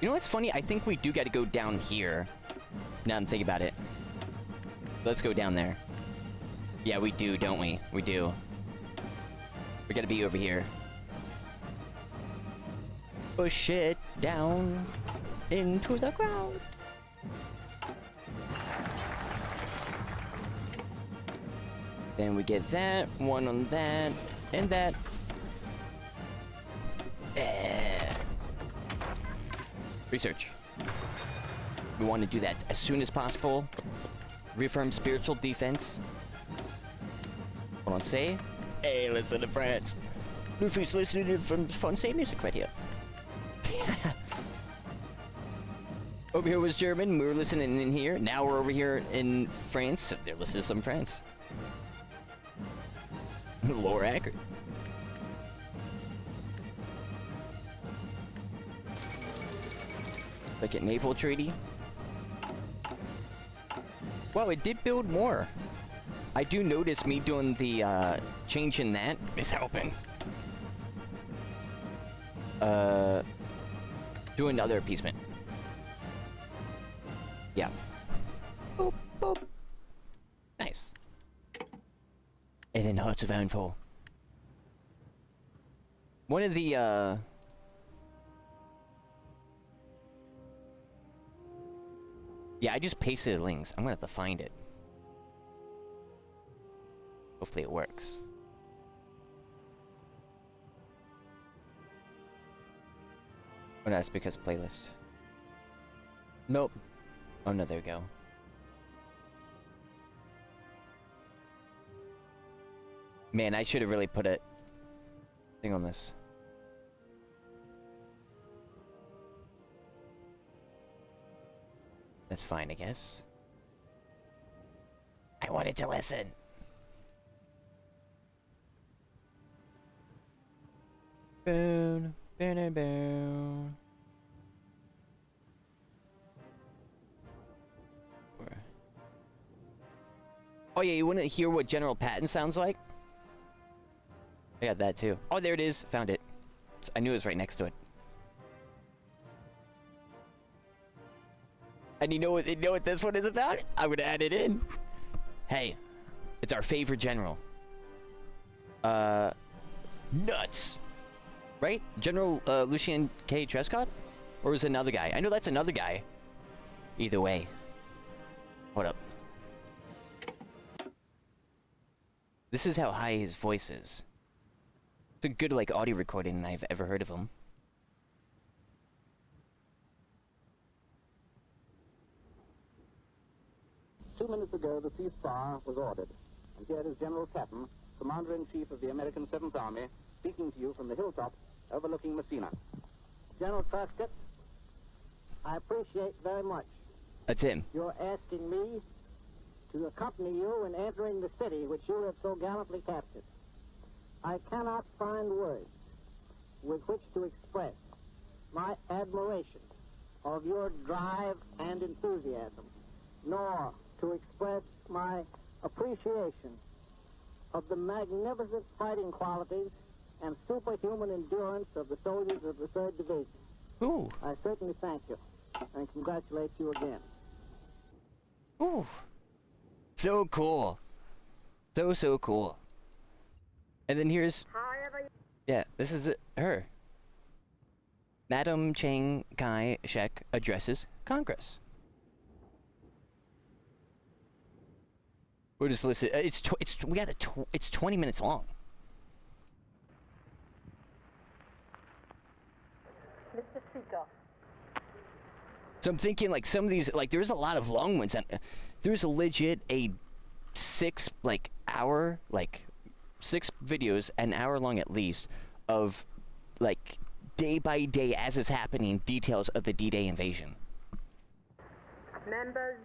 You know what's funny? I think we do gotta go down here. Now I'm thinking about it. Let's go down there. Yeah, we do, don't we? We do. We gotta be over here. Push it down into the ground. Then we get that, one on that, and that. Research. We want to do that as soon as possible. Reaffirm spiritual defense. Hold on, say. Hey, listen to France. Luffy's listening from Francais music right here. Over here was German, we were listening in here. Now we're over here in France, so they're listening to some France. Lower accurate. Like a naval treaty. Wow, it did build more. I do notice me doing the change in that is helping. Do another appeasement. Yeah. Boop, boop. Nice. And then Hearts of Ironfall. One of the, yeah, I just pasted the links. I'm gonna have to find it. Hopefully it works. Oh, that's because playlist. Nope. Oh no, there we go. Man, I should have really put a thing on this. That's fine, I guess. I wanted to listen. Boom, boom, boom. Oh yeah, you want to hear what General Patton sounds like? I got that too. Oh, there it is. Found it. I knew it was right next to it. And you know what this one is about? I'm gonna add it in. Hey, it's our favorite general. Nuts. Right? General Lucien K. Trescott? Or was it another guy? I know that's another guy. Either way. Hold up. This is how high his voice is. It's a good, like, audio recording I've ever heard of him. Two minutes ago, the ceasefire was ordered. And here is General Patton, Commander-in-Chief of the American 7th Army, speaking to you from the hilltop overlooking Messina. General Prescott, I appreciate very much. That's him. You're asking me to accompany you in entering the city which you have so gallantly captured. I cannot find words with which to express my admiration of your drive and enthusiasm, nor to express my appreciation of the magnificent fighting qualities and superhuman endurance of the soldiers of the 3rd Division. Ooh. I certainly thank you and congratulate you again. Ooh. So cool. So cool. And then here's... Yeah, this is her. Madam Chiang Kai-shek addresses Congress. We'll just listen. It's 20 minutes long. Mr. Speaker. So I'm thinking, like, some of these, like, there's a lot of long ones. And there's a legit 6 videos, an hour long at least, of, like, day by day as it's happening, details of the D-Day invasion. Members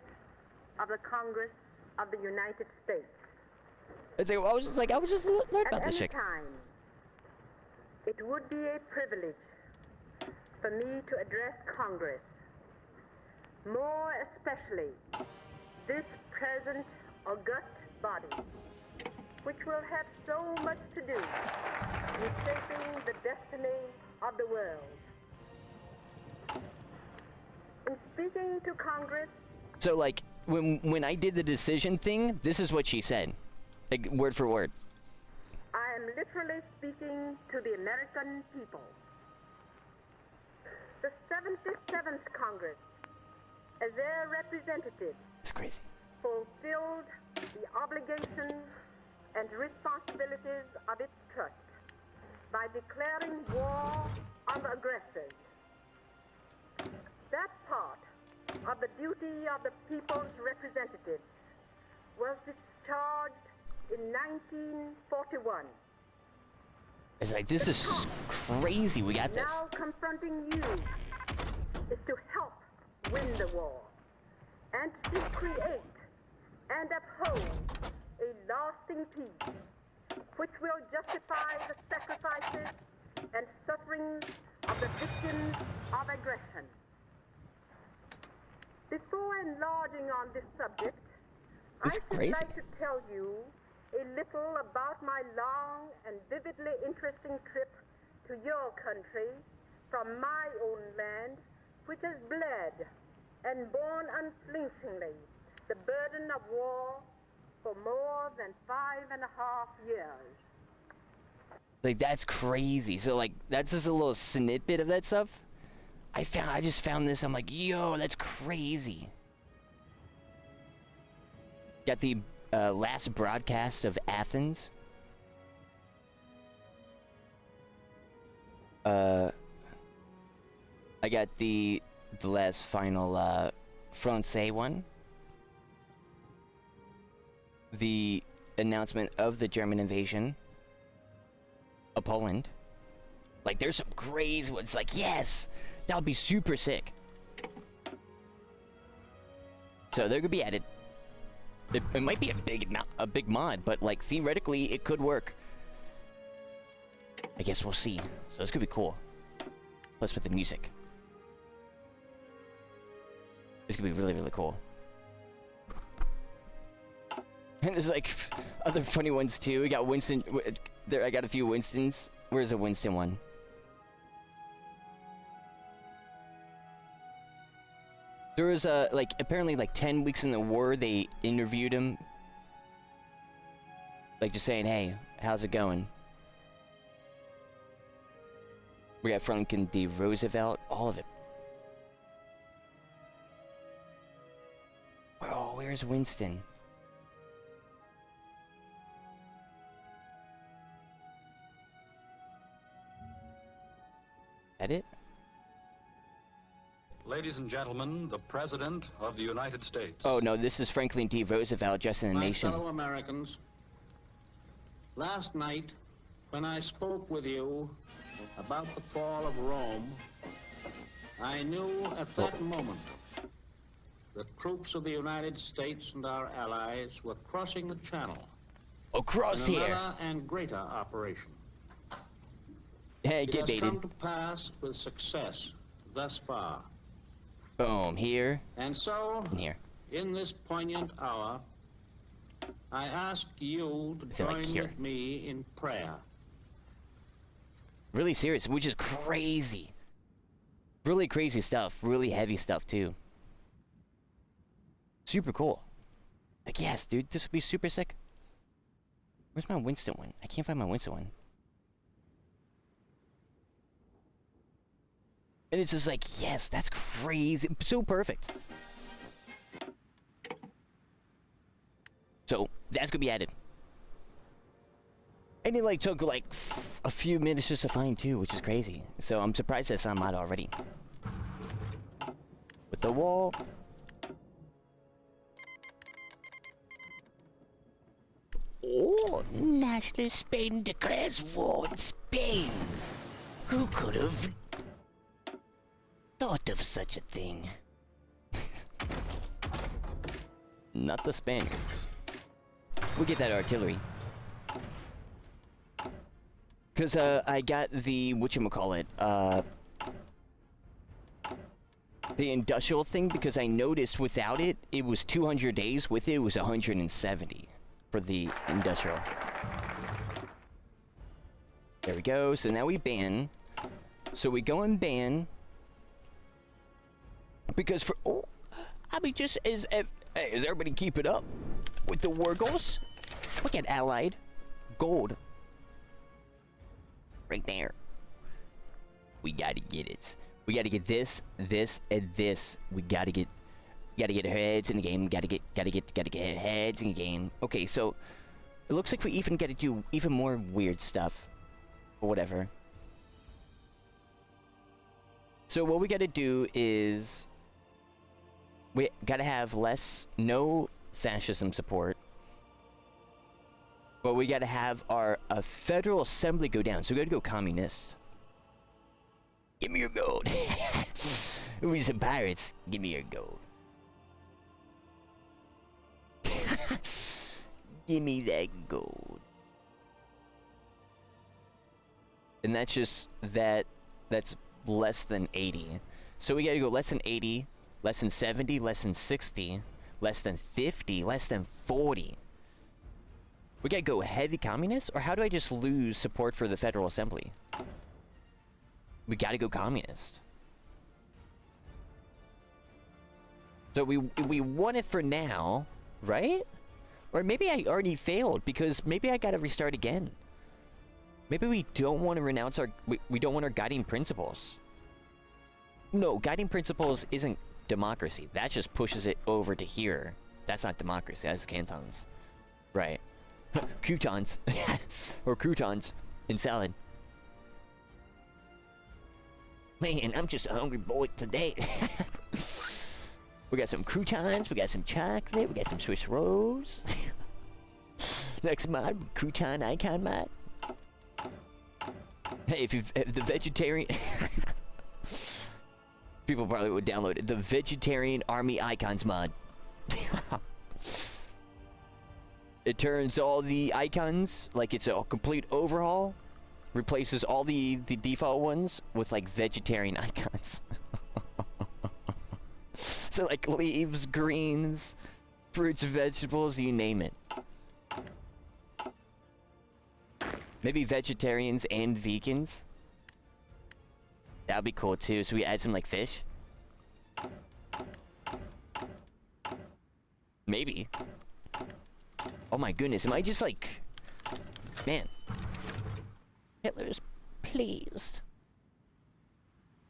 of the Congress of the United States. I was just learning about this chick. At any time, it would be a privilege for me to address Congress, more especially this present august body, which will have so much to do in shaping the destiny of the world. In speaking to Congress... So, like, when I did the decision thing, this is what she said. Like, word for word. I am literally speaking to the American people. The 77th Congress, as their representative, It's crazy. fulfilled the obligations and responsibilities of its trust by declaring war on the aggressors. That part of the duty of the people's representatives was discharged in 1941. It's like, this is crazy. We got this. Now confronting you is to help win the war and to create and uphold a lasting peace which will justify the sacrifices and sufferings of the victims of aggression. Before enlarging on this subject, I It's should crazy. like to tell you a little about my long and vividly interesting trip to your country from my own land, which has bled and borne unflinchingly the burden of war for more than 5.5 years. Like, that's crazy. So, like, that's just a little snippet of that stuff. I just found this. I'm like, yo, that's crazy. Got the last broadcast of Athens. I got the last final Francais one. The announcement of the German invasion of Poland. Like, there's some crazy ones. Like, yes, that would be super sick. So they're gonna be added. It might be a big mod, but like theoretically it could work. I guess we'll see. So it's gonna be cool. Plus with the music, it's gonna be really, really cool. And there's like other funny ones too. We got Winston. There, I got a few Winstons. Where's a Winston one? There was like apparently like 10 weeks in the war they interviewed him. Like just saying, hey, how's it going? We got Franklin D. Roosevelt, all of it. Oh, where's Winston? That it? Ladies and gentlemen, the President of the United States. Oh no, this is Franklin D. Roosevelt addressing the My nation. fellow Americans, last night, when I spoke with you about the fall of Rome, I knew at that moment that troops of the United States and our allies were crossing the Channel Across in here. another and greater operation. Hey, It get has baited. come to pass with success thus far. Boom, here And so, and here. in this poignant hour, I ask you to feel like join here. with me in prayer. Really serious, which is crazy. Really crazy stuff. Really heavy stuff too. Super cool. Like, yes, dude, this would be super sick. Where's my Winston one? I can't find my Winston one. And it's just like, yes, that's crazy. So perfect. So, that's gonna be added. And it like took like a few minutes just to find too, which is crazy. So I'm surprised that's on mod already. With the wall. Oh, National Spain declares war on Spain. Who could have thought of such a thing? Not the Spaniards. We'll get that artillery. Cause I got the whatchamacallit, the industrial thing, because I noticed without it, it was 200 days. With it, it was 170 for the industrial. There we go. So now we ban. So we go and ban. Because for... Oh, I mean, just as everybody keep it up with the war goals. Look at Allied. Gold. Right there. We gotta get it. We gotta get this, this, and this. We gotta get heads in the game. Gotta get heads in the game. Okay, so it looks like we even gotta do even more weird stuff. Or whatever. So what we gotta do is we gotta have no fascism support. But we gotta have our Federal Assembly go down. So we gotta go communist. Give me your gold. We some pirates. Give me your gold. Give me that gold. And that's just that's less than 80. So we gotta go less than 80, less than 70, less than 60, less than 50, less than 40. We gotta go heavy communist? Or how do I just lose support for the Federal Assembly? We gotta go communist. So we won it for now, right? Or maybe I already failed, because maybe I gotta restart again. Maybe we don't want to renounce our... We don't want our guiding principles. No, guiding principles isn't democracy. That just pushes it over to here. That's not democracy, that's cantons. Right. Croutons. Or croutons in salad. Man, I'm just a hungry boy today. We got some croutons, we got some chocolate, we got some Swiss rolls. Next mod, crouton icon mod. Hey, if the vegetarian... People probably would download it. The Vegetarian Army Icons mod. It turns all the icons, like it's a complete overhaul. Replaces all the default ones with, like, vegetarian icons. So, like, leaves, greens, fruits, vegetables, you name it. Maybe vegetarians and vegans. That'd be cool, too. So we add some, like, fish. Maybe. Oh my goodness, am I just, like... Man. Hitler's pleased.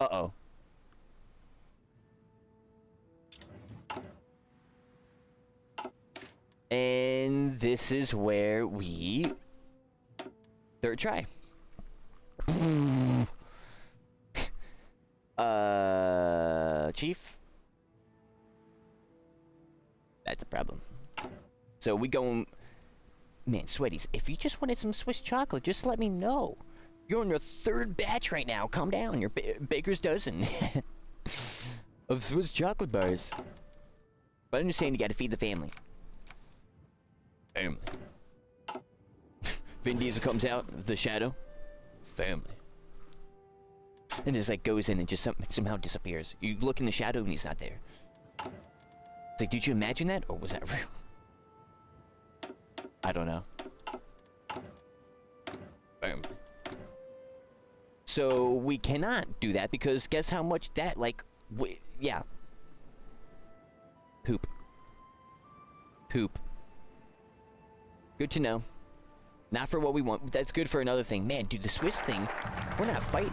Uh-oh. And this is where we... Third try. Chief? That's a problem. So we go... Man, Sweaties, if you just wanted some Swiss chocolate, just let me know. You're on your third batch right now. Calm down. Your baker's dozen of Swiss chocolate bars. But I'm just saying you gotta feed the family. Family. Vin Diesel comes out of the shadow. Family. And just like goes in and just somehow disappears. You look in the shadow and he's not there. It's like, did you imagine that? Or was that real? I don't know. Family. So we cannot do that because guess how much that, like, yeah. Poop. Poop. Good to know. Not for what we want. That's good for another thing. Man, dude, the Swiss thing, we're not fighting.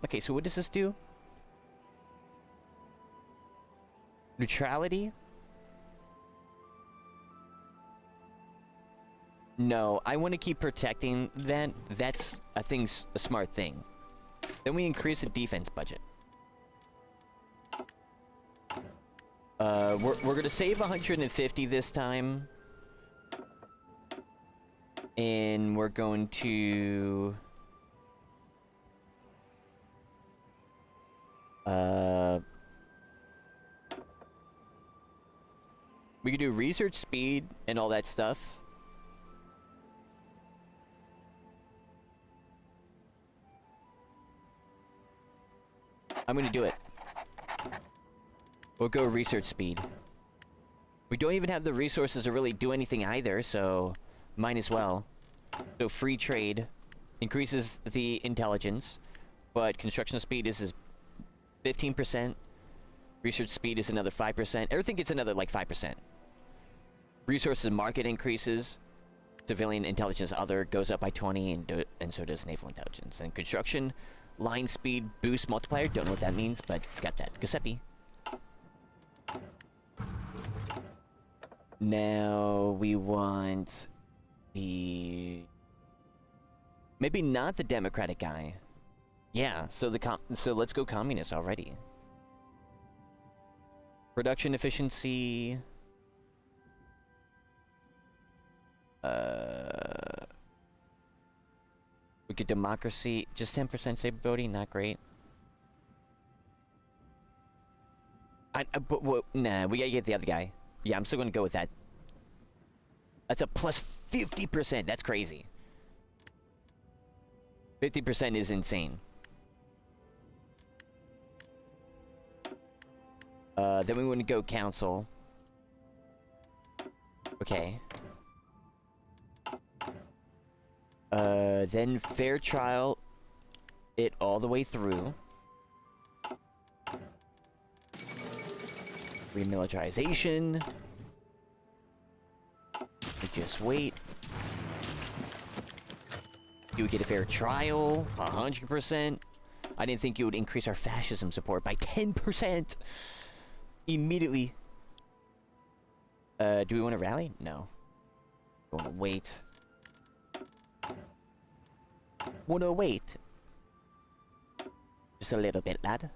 Okay, so what does this do? Neutrality? No, I want to keep protecting that. That's, I think, a smart thing. Then we increase the defense budget. We're gonna save 150 this time. And we're going to... we can do research speed and all that stuff. I'm gonna do it. We'll go research speed. We don't even have the resources to really do anything either, so might as well. So free trade increases the intelligence, but construction speed is 15%. Research speed is another 5%. Everything gets another like 5%. Resources market increases. Civilian intelligence other goes up by 20, and so does naval intelligence. And construction line speed boost multiplier. Don't know what that means, but got that. Giuseppe. Now we want the... maybe not the Democratic guy. Yeah, so so let's go communist already. Production efficiency. We get democracy. Just 10% stability, not great. But nah, we gotta get the other guy. Yeah, I'm still gonna go with that. That's a plus 50%. That's crazy. 50% is insane. Then we want to go council. Okay. Then fair trial it all the way through. Remilitarization. Just wait. Do we get a fair trial? 100%. I didn't think it would increase our fascism support by 10%. Immediately. Do we want to rally? No. Wanna wait. Wanna wait. Just a little bit, lad.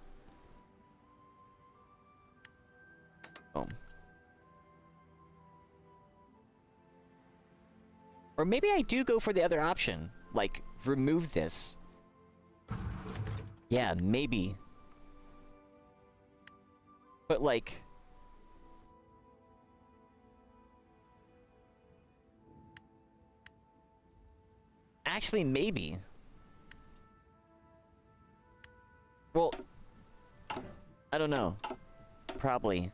Boom. Or maybe I do go for the other option. Like, remove this. Yeah, maybe. But, like... actually, maybe. Well... I don't know. Probably.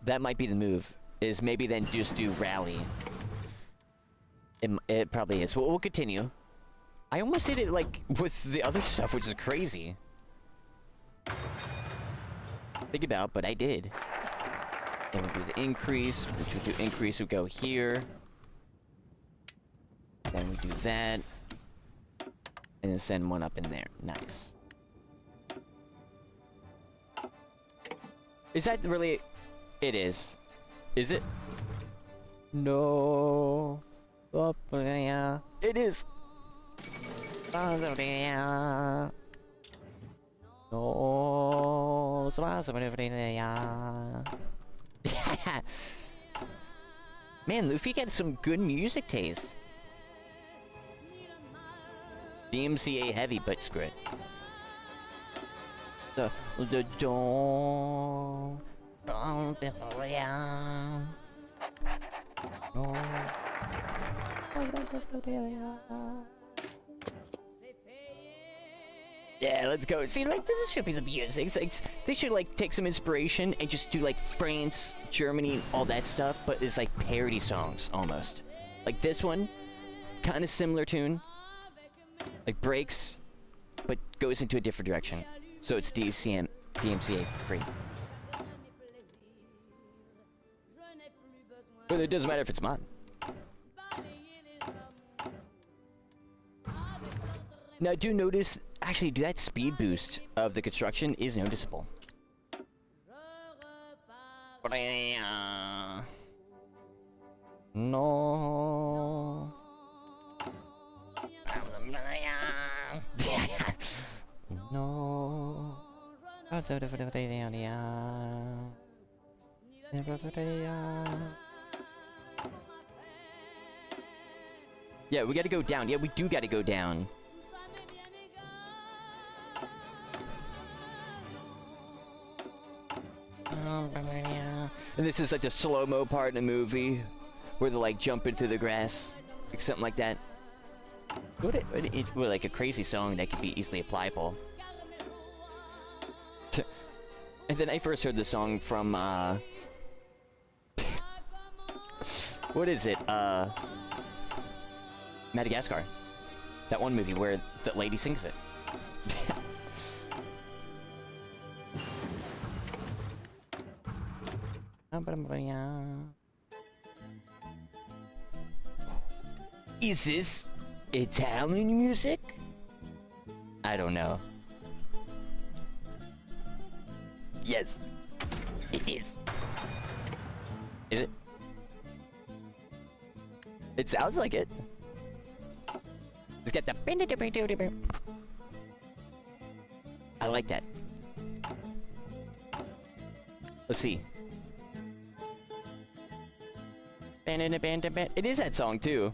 That might be the move. Is maybe then just do rally. It probably is. We'll continue. I almost did it, like, with the other stuff, which is crazy. Think about, but I did. Then we do the increase, which we do increase, we go here. Then we do that. And then send one up in there. Nice. Is that really... it is. Is it? No. It is. No. Man, Luffy got some good music taste. DMCA heavy, but screw it. The dawn. Yeah, let's go. See, like, this should be the music. It's like, they should, like, take some inspiration and just do, like, France, Germany, all that stuff, but it's, like, parody songs, almost. Like, this one, kind of similar tune. Like, breaks, but goes into a different direction. So it's DMCA free. But it doesn't matter if it's mine. Now, do notice, actually, that speed boost of the construction is noticeable. No. No. Yeah, we gotta go down. Yeah, we do gotta go down. And this is like the slow-mo part in the movie where they're like jumping through the grass, like something like that. Would like a crazy song that could be easily applicable. And then I first heard the song from, what is it? Madagascar. That one movie where the lady sings it. Is this Italian music? I don't know. Yes, it is. Is it? It sounds like it. It's got the. I like that. Let's see. It is that song too.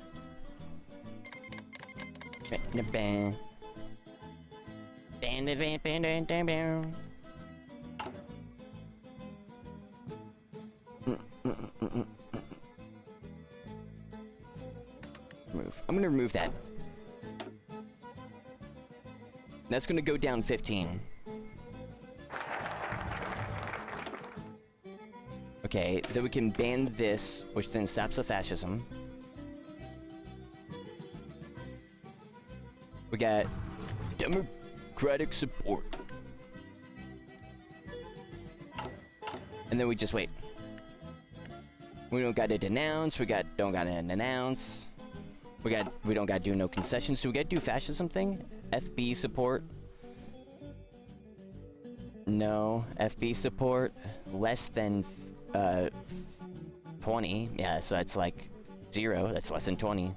I'm gonna remove that. That's gonna go down 15. Okay, then we can ban this, which then stops the fascism. We got democratic support. And then we just wait. We don't gotta denounce, don't gotta announce. We don't gotta do no concessions, so we gotta do fascism thing? FB support? No. FB support? Less than 20. Yeah, so that's like 0. That's less than 20.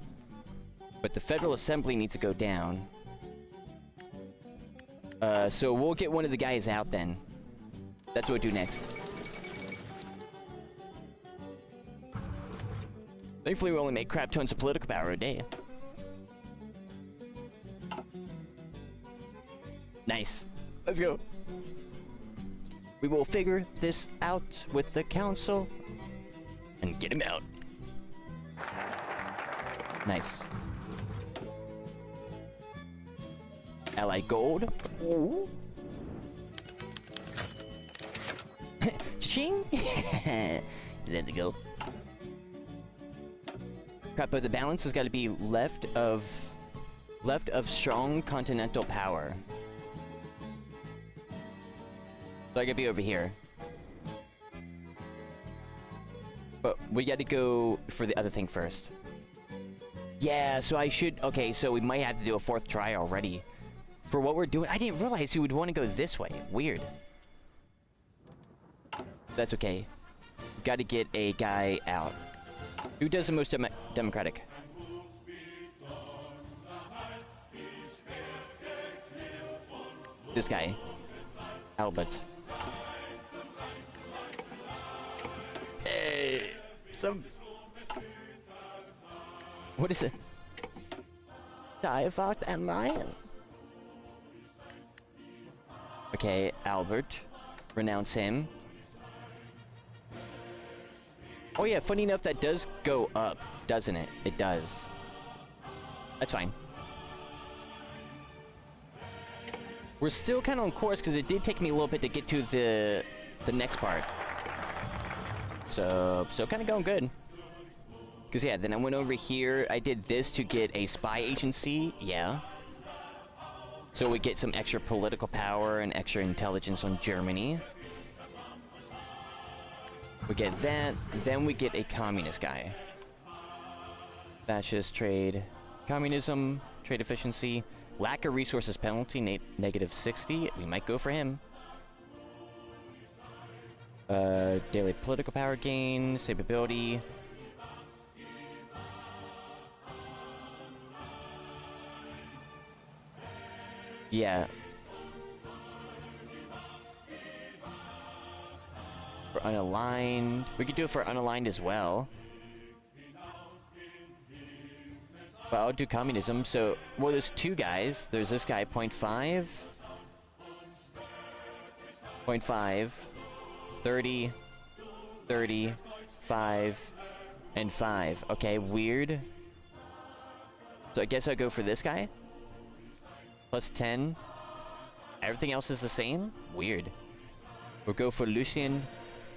But the Federal Assembly needs to go down. So we'll get one of the guys out then. That's what we'll do next. Thankfully, we only make crap tons of political power a day. Nice. Let's go. We will figure this out with the council and get him out. Nice. Ally gold. Ooh. Ching. Let it go. Crap, but the balance has got to be left of strong continental power. So I gotta be over here. But we gotta go for the other thing first. Yeah, so I should... Okay, so we might have to do a 4th try already. For what we're doing... I didn't realize you would want to go this way. Weird. That's okay. Gotta get a guy out. Who does the most democratic? This guy. Albert. Hey! What is it? Diavocht and Ryan. Okay, Albert. Renounce him. Oh yeah, funny enough, that does go up, doesn't it? It does. That's fine. We're still kind of on course, because it did take me a little bit to get to the next part. So kind of going good. Because yeah, then I went over here, I did this to get a spy agency, yeah. So we get some extra political power and extra intelligence on Germany. We get that, then we get a communist guy. Fascist trade, communism, trade efficiency, lack of resources penalty, negative 60. We might go for him. Daily political power gain, stability. Yeah. For unaligned. We could do it for unaligned as well. But I'll do communism. So, well, there's 2 guys. There's this guy, 0.5. 0.5. 30. 30. 5. And 5. Okay, weird. So I guess I'll go for this guy. Plus 10. Everything else is the same? Weird. We'll go for Lucien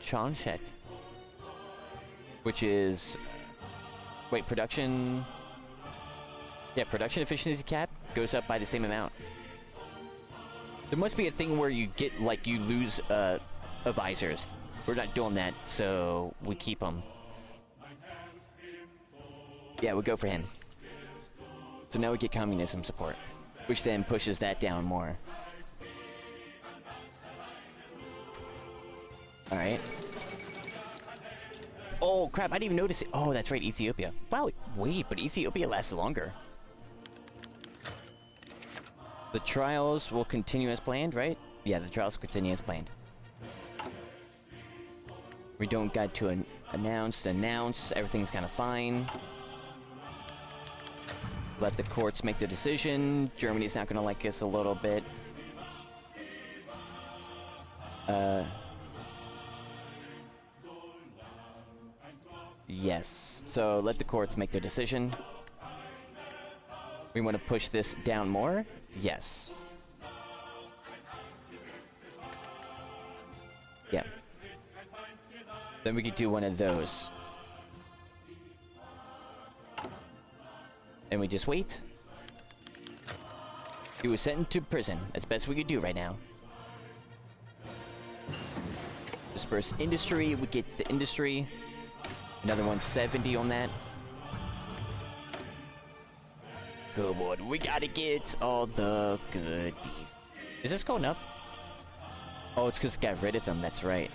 Chanchet, which is... Wait, production... Yeah, production efficiency cap goes up by the same amount. There must be a thing where you get, like, you lose, advisors. We're not doing that, so we keep them. Yeah, we'll go for him. So now we get communism support, which then pushes that down more. Alright. Oh, crap, I didn't even notice it. Oh, that's right, Ethiopia. Wow, wait, but Ethiopia lasts longer. The trials will continue as planned, right? Yeah, the trials continue as planned. We don't got to announce. Everything's kind of fine. Let the courts make the decision. Germany's not going to like us a little bit. Yes. So let the courts make their decision. We want to push this down more? Yes. Yeah. Then we could do one of those. And we just wait. He was sent to prison. That's best we could do right now. Disperse industry. We get the industry. Another 170 on that. Good one. We gotta get all the goodies. Is this going up? Oh, it's because it got rid of them. That's right.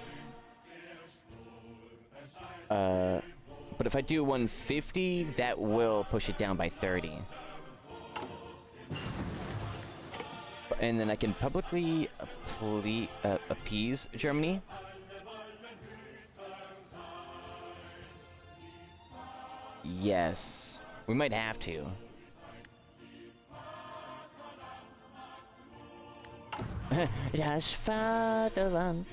But if I do 150, that will push it down by 30. And then I can publicly appease Germany. Yes. We might have to. Das Vaterland.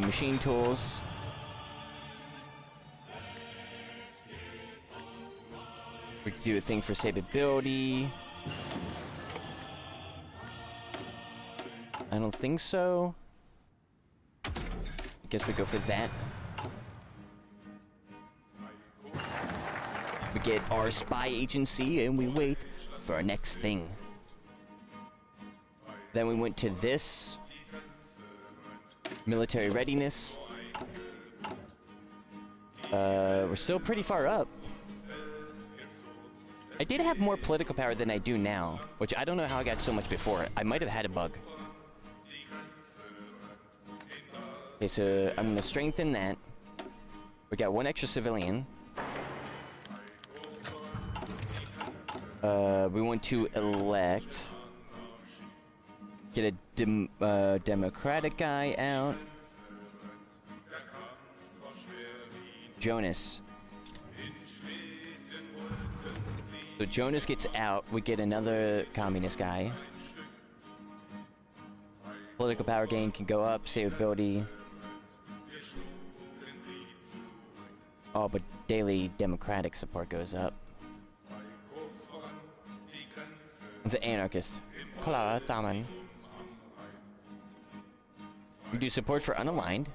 Machine tools. We could do a thing for savability. I don't think so. I guess we go for that. We get our spy agency and we wait for our next thing. Then we went to this. Military readiness. We're still pretty far up. I did have more political power than I do now, which I don't know how I got so much before. I might have had a bug. Okay, so I'm gonna strengthen that. We got one extra civilian. We want to elect. Get a Democratic guy out. Jonas. So Jonas gets out. We get another communist guy. Political power gain can go up. Savability. Oh, but daily Democratic support goes up. The anarchist. Klar, Thaman. We do support for unaligned.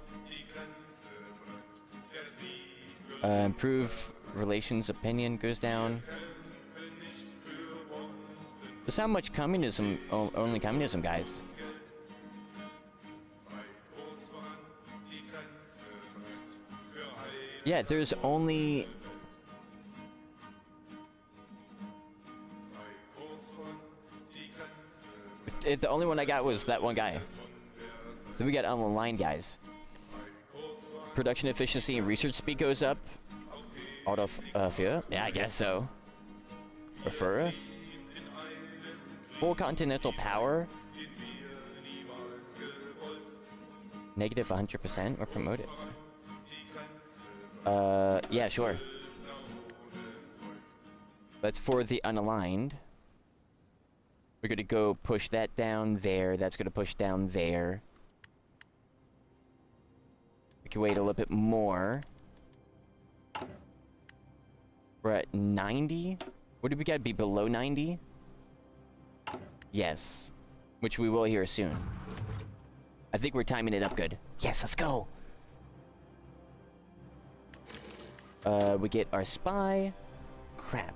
Improve relations opinion goes down. That's how much communism, only communism, guys. Yeah, there's only... The only one I got was that one guy. Then we got unaligned guys. Production efficiency and research speed goes up. Auto fear? Yeah, I guess so. Refer. Full continental power. Negative 100% or promote it. Yeah, sure. That's for the unaligned. We're gonna go push that down there. That's gonna push down there. We can wait a little bit more. We're at 90. What do we gotta be below 90? Yes. Which we will hear soon. I think we're timing it up good. Yes, let's go! We get our spy. Crap.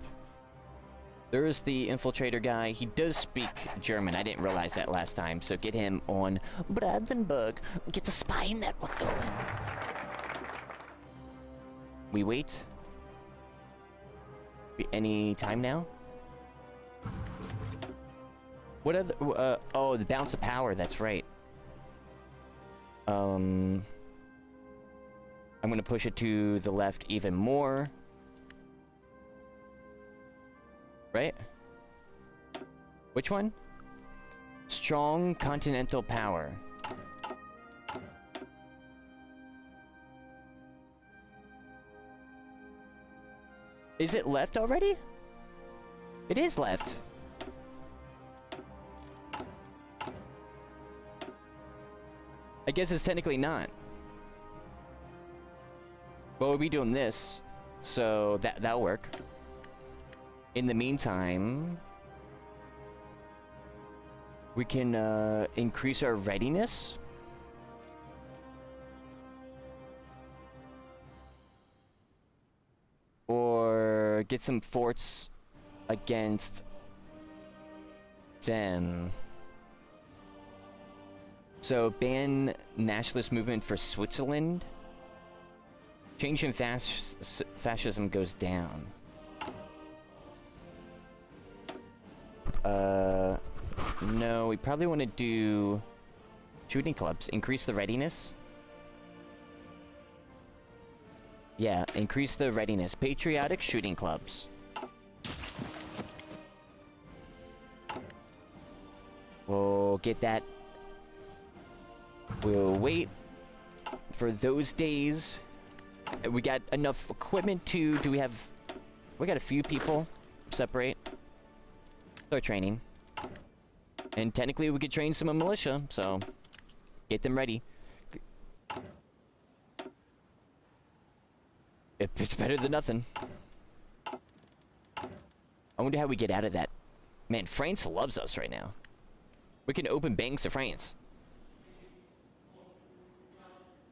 There's the infiltrator guy. He does speak German. I didn't realize that last time. So get him on Brandenburg. Get the spy network going. We wait. Any time now? What are the, oh, the balance of power. That's right. I'm gonna push it to the left even more. Right? Which one? Strong continental power. Is it left already? It is left. I guess it's technically not. Well, we'll be doing this, so that'll work. In the meantime, we can increase our readiness. Or get some forts against them. So ban nationalist movement for Switzerland. Change in fascism goes down. No, we probably want to do shooting clubs. Increase the readiness. Yeah, increase the readiness. Patriotic shooting clubs. We'll get that. We'll wait for those days. We got enough equipment to... Do we have... We got a few people. Separate. Start training. And technically we could train some of militia, so... Get them ready. It's better than nothing. I wonder how we get out of that. Man, France loves us right now. We can open banks to France.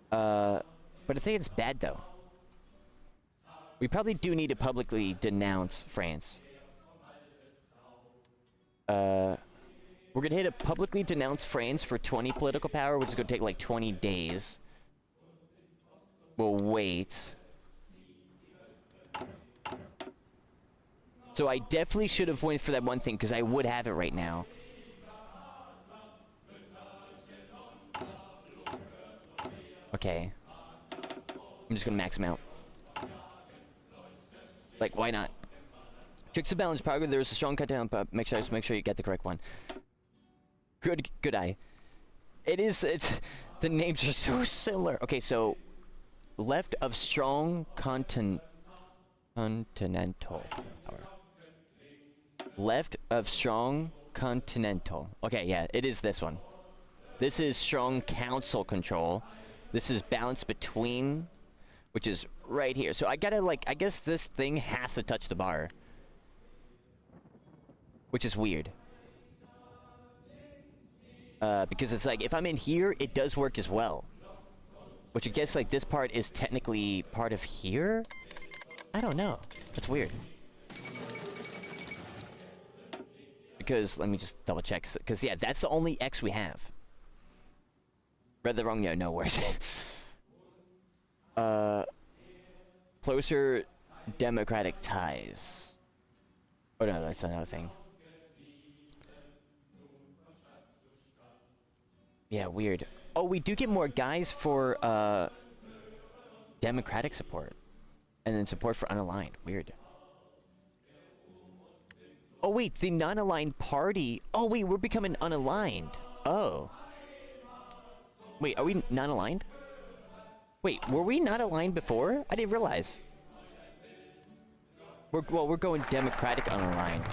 But I think it's bad, though. We probably do need to publicly denounce France. We're gonna hit a publicly denounce France for 20 political power, which is gonna take like 20 days. We'll wait. So I definitely should have went for that one thing, because I would have it right now. Okay. I'm just gonna max them out. Like, why not? Tricks of balance power. There's a strong cut down. Make sure you get the correct one. Good eye. It's the names are so similar. Okay, so left of strong continental power. Left of strong continental. Okay, yeah, it is this one. This is strong council control. This is balance between, which is right here. So I gotta, like, I guess this thing has to touch the bar. Which is weird. Because it's like, if I'm in here, it does work as well. Which I guess, like, this part is technically part of here? I don't know. That's weird. Because, let me just double check. Because, yeah, that's the only X we have. Read the wrong, no worries. Closer democratic ties. Oh no, that's another thing. Yeah, weird. Oh, we do get more guys for, democratic support. And then support for unaligned. Weird. Oh wait, the non-aligned party... Oh wait, we're becoming unaligned. Oh. Wait, are we non-aligned? Wait, were we not aligned before? I didn't realize. We're going democratic unaligned.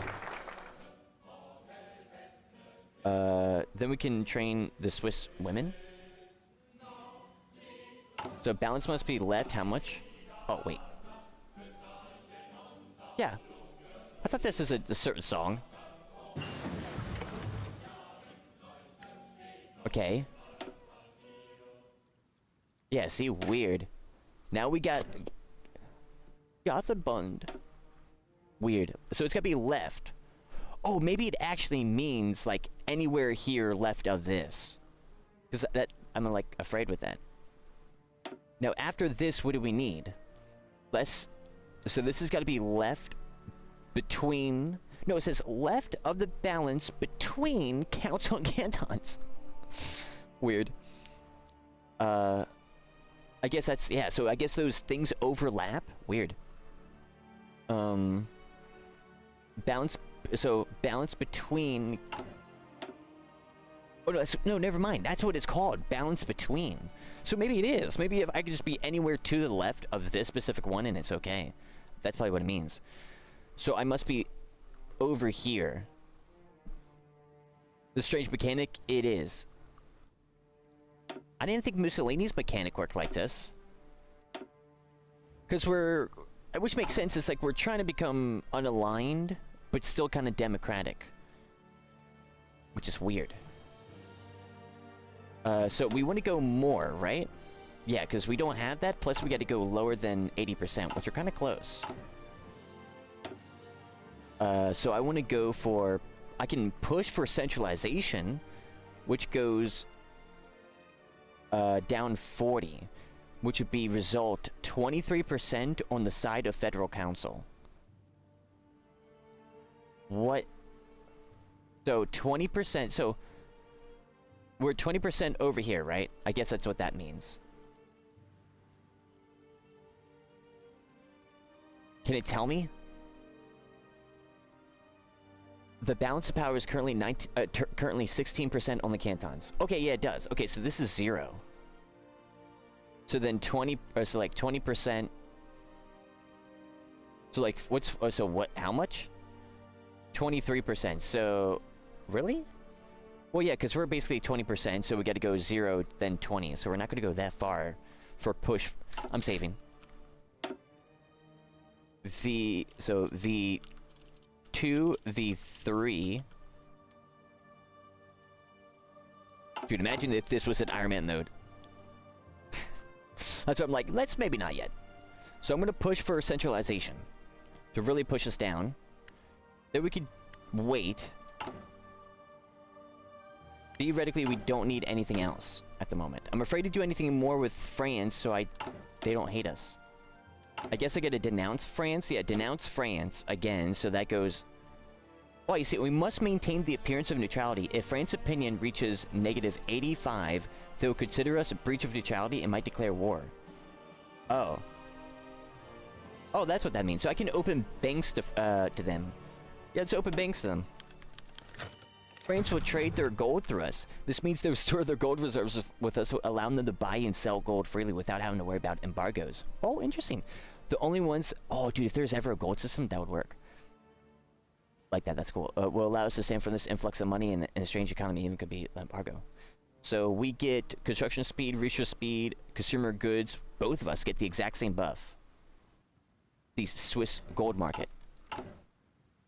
Then we can train the Swiss women. So balance must be left. How much? Oh, wait. Yeah. I thought this is a certain song. Okay. Yeah, see, weird. Now we got Gothenburg. Weird. So it's gotta be left. Oh, maybe it actually means, like, anywhere here left of this. Because that, I'm, like, afraid with that. Now, after this, what do we need? So this has got to be left between... No, it says left of the balance between council and cantons. Weird. I guess that's... Yeah, so I guess those things overlap. Weird. Balance... So, balance between... Oh, no, no, never mind. That's what it's called. Balance between. So maybe it is. Maybe if I could just be anywhere to the left of this specific one and it's okay. That's probably what it means. So I must be over here. The strange mechanic? It is. I didn't think Mussolini's mechanic worked like this. Because we're... Which makes sense. It's like we're trying to become unaligned, but still kind of democratic. Which is weird. So we want to go more, right? Yeah, because we don't have that. Plus, we got to go lower than 80%, which are kind of close. So I want to go for... I can push for centralization, which goes down 40, which would be result 23% on the side of Federal Council. What? So 20%... So... We're 20% over here, right? I guess that's what that means. Can it tell me? The balance of power is currently currently 16% on the cantons. Okay, yeah, it does. Okay, so this is 0. So then 20, so like 20%. So like, what's, oh, so what, how much? 23%, so, really? Well, yeah, because we're basically 20%, so we got to go 0, then 20. So we're not going to go that far for push. I'm saving. So V2, V3. Dude, imagine if this was an Iron Man node. That's what I'm like, let's maybe not yet. So I'm going to push for centralization. To really push us down. Then we could wait. Theoretically, we don't need anything else at the moment. I'm afraid to do anything more with France, so they don't hate us. I guess I gotta denounce France? Yeah, denounce France again, so that goes... Oh, you see, we must maintain the appearance of neutrality. If France's opinion reaches -85, they will consider us a breach of neutrality and might declare war. Oh. Oh, that's what that means. So I can open banks to them. Yeah, let's open banks to them. France will trade their gold through us. This means they'll store their gold reserves with us, allowing them to buy and sell gold freely without having to worry about embargoes. Oh, interesting. The only ones... Oh, dude, if there's ever a gold system, that would work. Like that, that's cool. Will allow us to stand from this influx of money in a strange economy, even could be embargo. So we get construction speed, research speed, consumer goods. Both of us get the exact same buff. The Swiss gold market.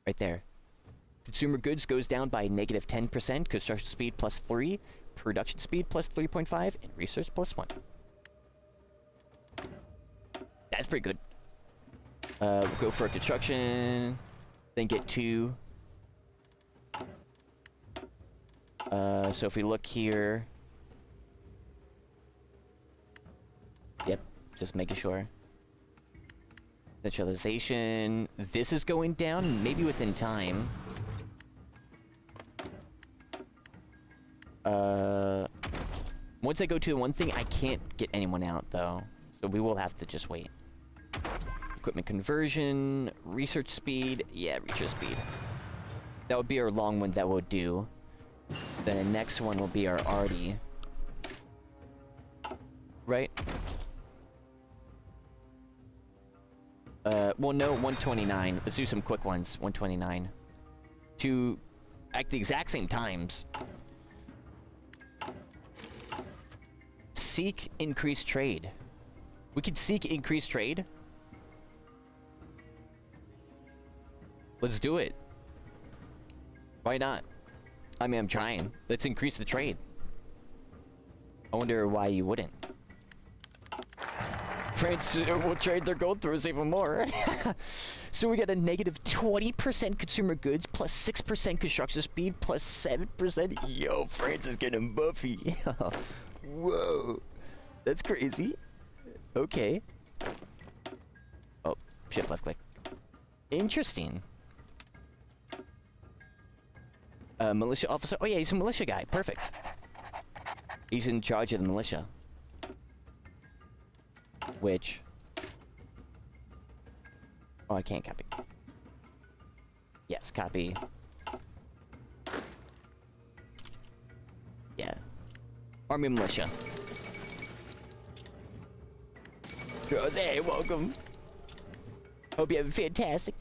Right there. Consumer goods goes down by -10%, construction speed +3, production speed +3.5, and research +1. That's pretty good. We'll go for a construction, then get 2. So if we look here... Yep, just making sure. Centralization. This is going down, maybe within time. Once I go to the one thing, I can't get anyone out, though. So we will have to just wait. Equipment conversion, research speed. Yeah, research speed. That would be our long one that we'll do. Then the next one will be our arty. Right? Well, no, 129. Let's do some quick ones. 129. To... at the exact same times. Seek increased trade. We could seek increased trade. Let's do it. Why not? I mean, I'm trying. Let's increase the trade. I wonder why you wouldn't. France will trade their gold through us even more. So we got a negative 20% consumer goods, plus 6% construction speed, plus 7%. Yo, France is getting buffy. Whoa. That's crazy. Okay. Oh, shift left click. Interesting. Militia officer. Oh yeah, he's a militia guy. Perfect. He's in charge of the militia. Which... Oh, I can't copy. Yes, copy. Yeah. Army militia. Oh, there, welcome. Hope you have a fantastic.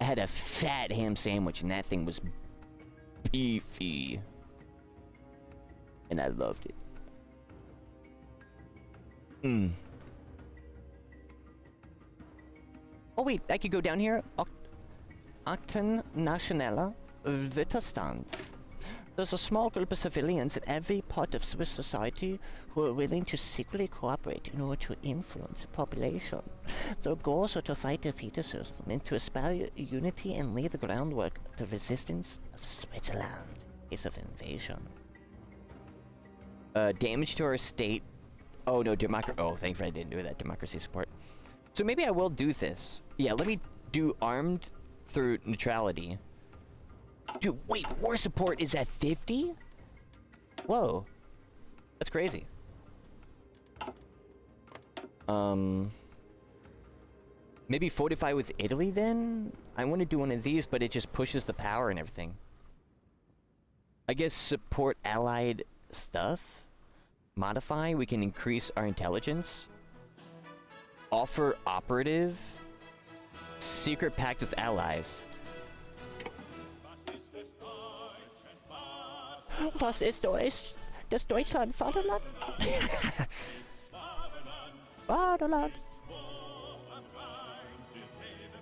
I had a fat ham sandwich and that thing was beefy. And I loved it. Oh wait, I could go down here. Akten Nationale Widerstand. There's a small group of civilians in every part of Swiss society who are willing to secretly cooperate in order to influence the population. Their goals are to fight the fetuses and to aspire unity and lay the groundwork of the resistance of Switzerland in case of invasion. Damage to our state. Oh no, democracy. Oh, thankfully I didn't do that. Democracy support. So maybe I will do this. Yeah, let me do armed through neutrality. Dude, wait, war support is at 50? Whoa. That's crazy. Maybe fortify with Italy then? I want to do one of these, but it just pushes the power and everything. I guess support allied stuff? Modify, we can increase our intelligence. Offer operative. Secret pact with allies. Was ist Deutsch? Das Deutschland Vaterland? Vaterland.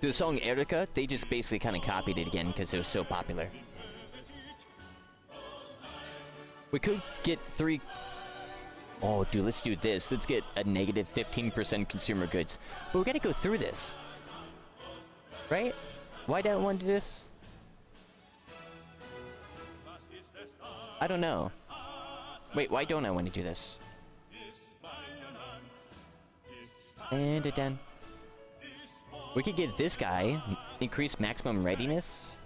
The song Erica, they just basically kind of copied it again because it was so popular. We could get 3... Oh, dude, let's do this. Let's get a negative 15% consumer goods. But we gotta go through this. Right? Why don't I want to do this? I don't know. Wait, why don't I want to do this? And done. We could get this guy. Increase maximum readiness.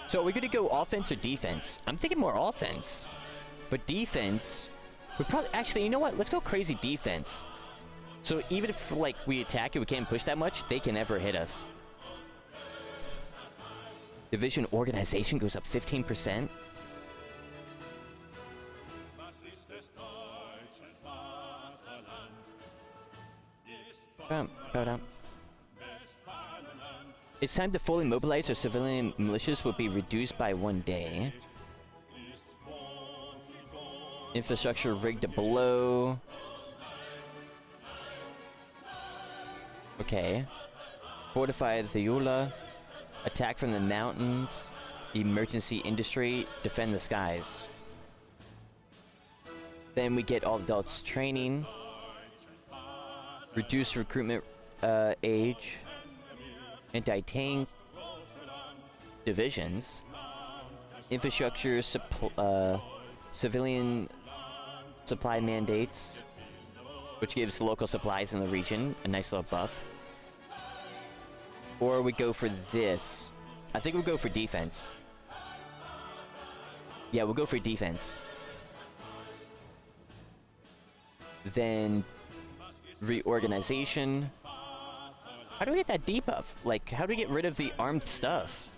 So are we gonna go offense or defense? I'm thinking more offense. But defense, we probably... Actually, you know what? Let's go crazy defense. So even if, like, we attack and we can't push that much, they can never hit us. Division organization goes up 15%. It's time to fully mobilize, or civilian militias will be reduced by 1 day. Infrastructure rigged to below. Okay. Fortify the Eula. Attack from the mountains. Emergency industry. Defend the skies. Then we get all adults training. Reduce recruitment age. Anti-tank divisions. Infrastructure civilian supply mandates, which gives local supplies in the region a nice little buff. Or we go for this. I think we'll go for defense. Yeah, we'll go for defense. Then reorganization. How do we get that debuff? Like, how do we get rid of the armed stuff?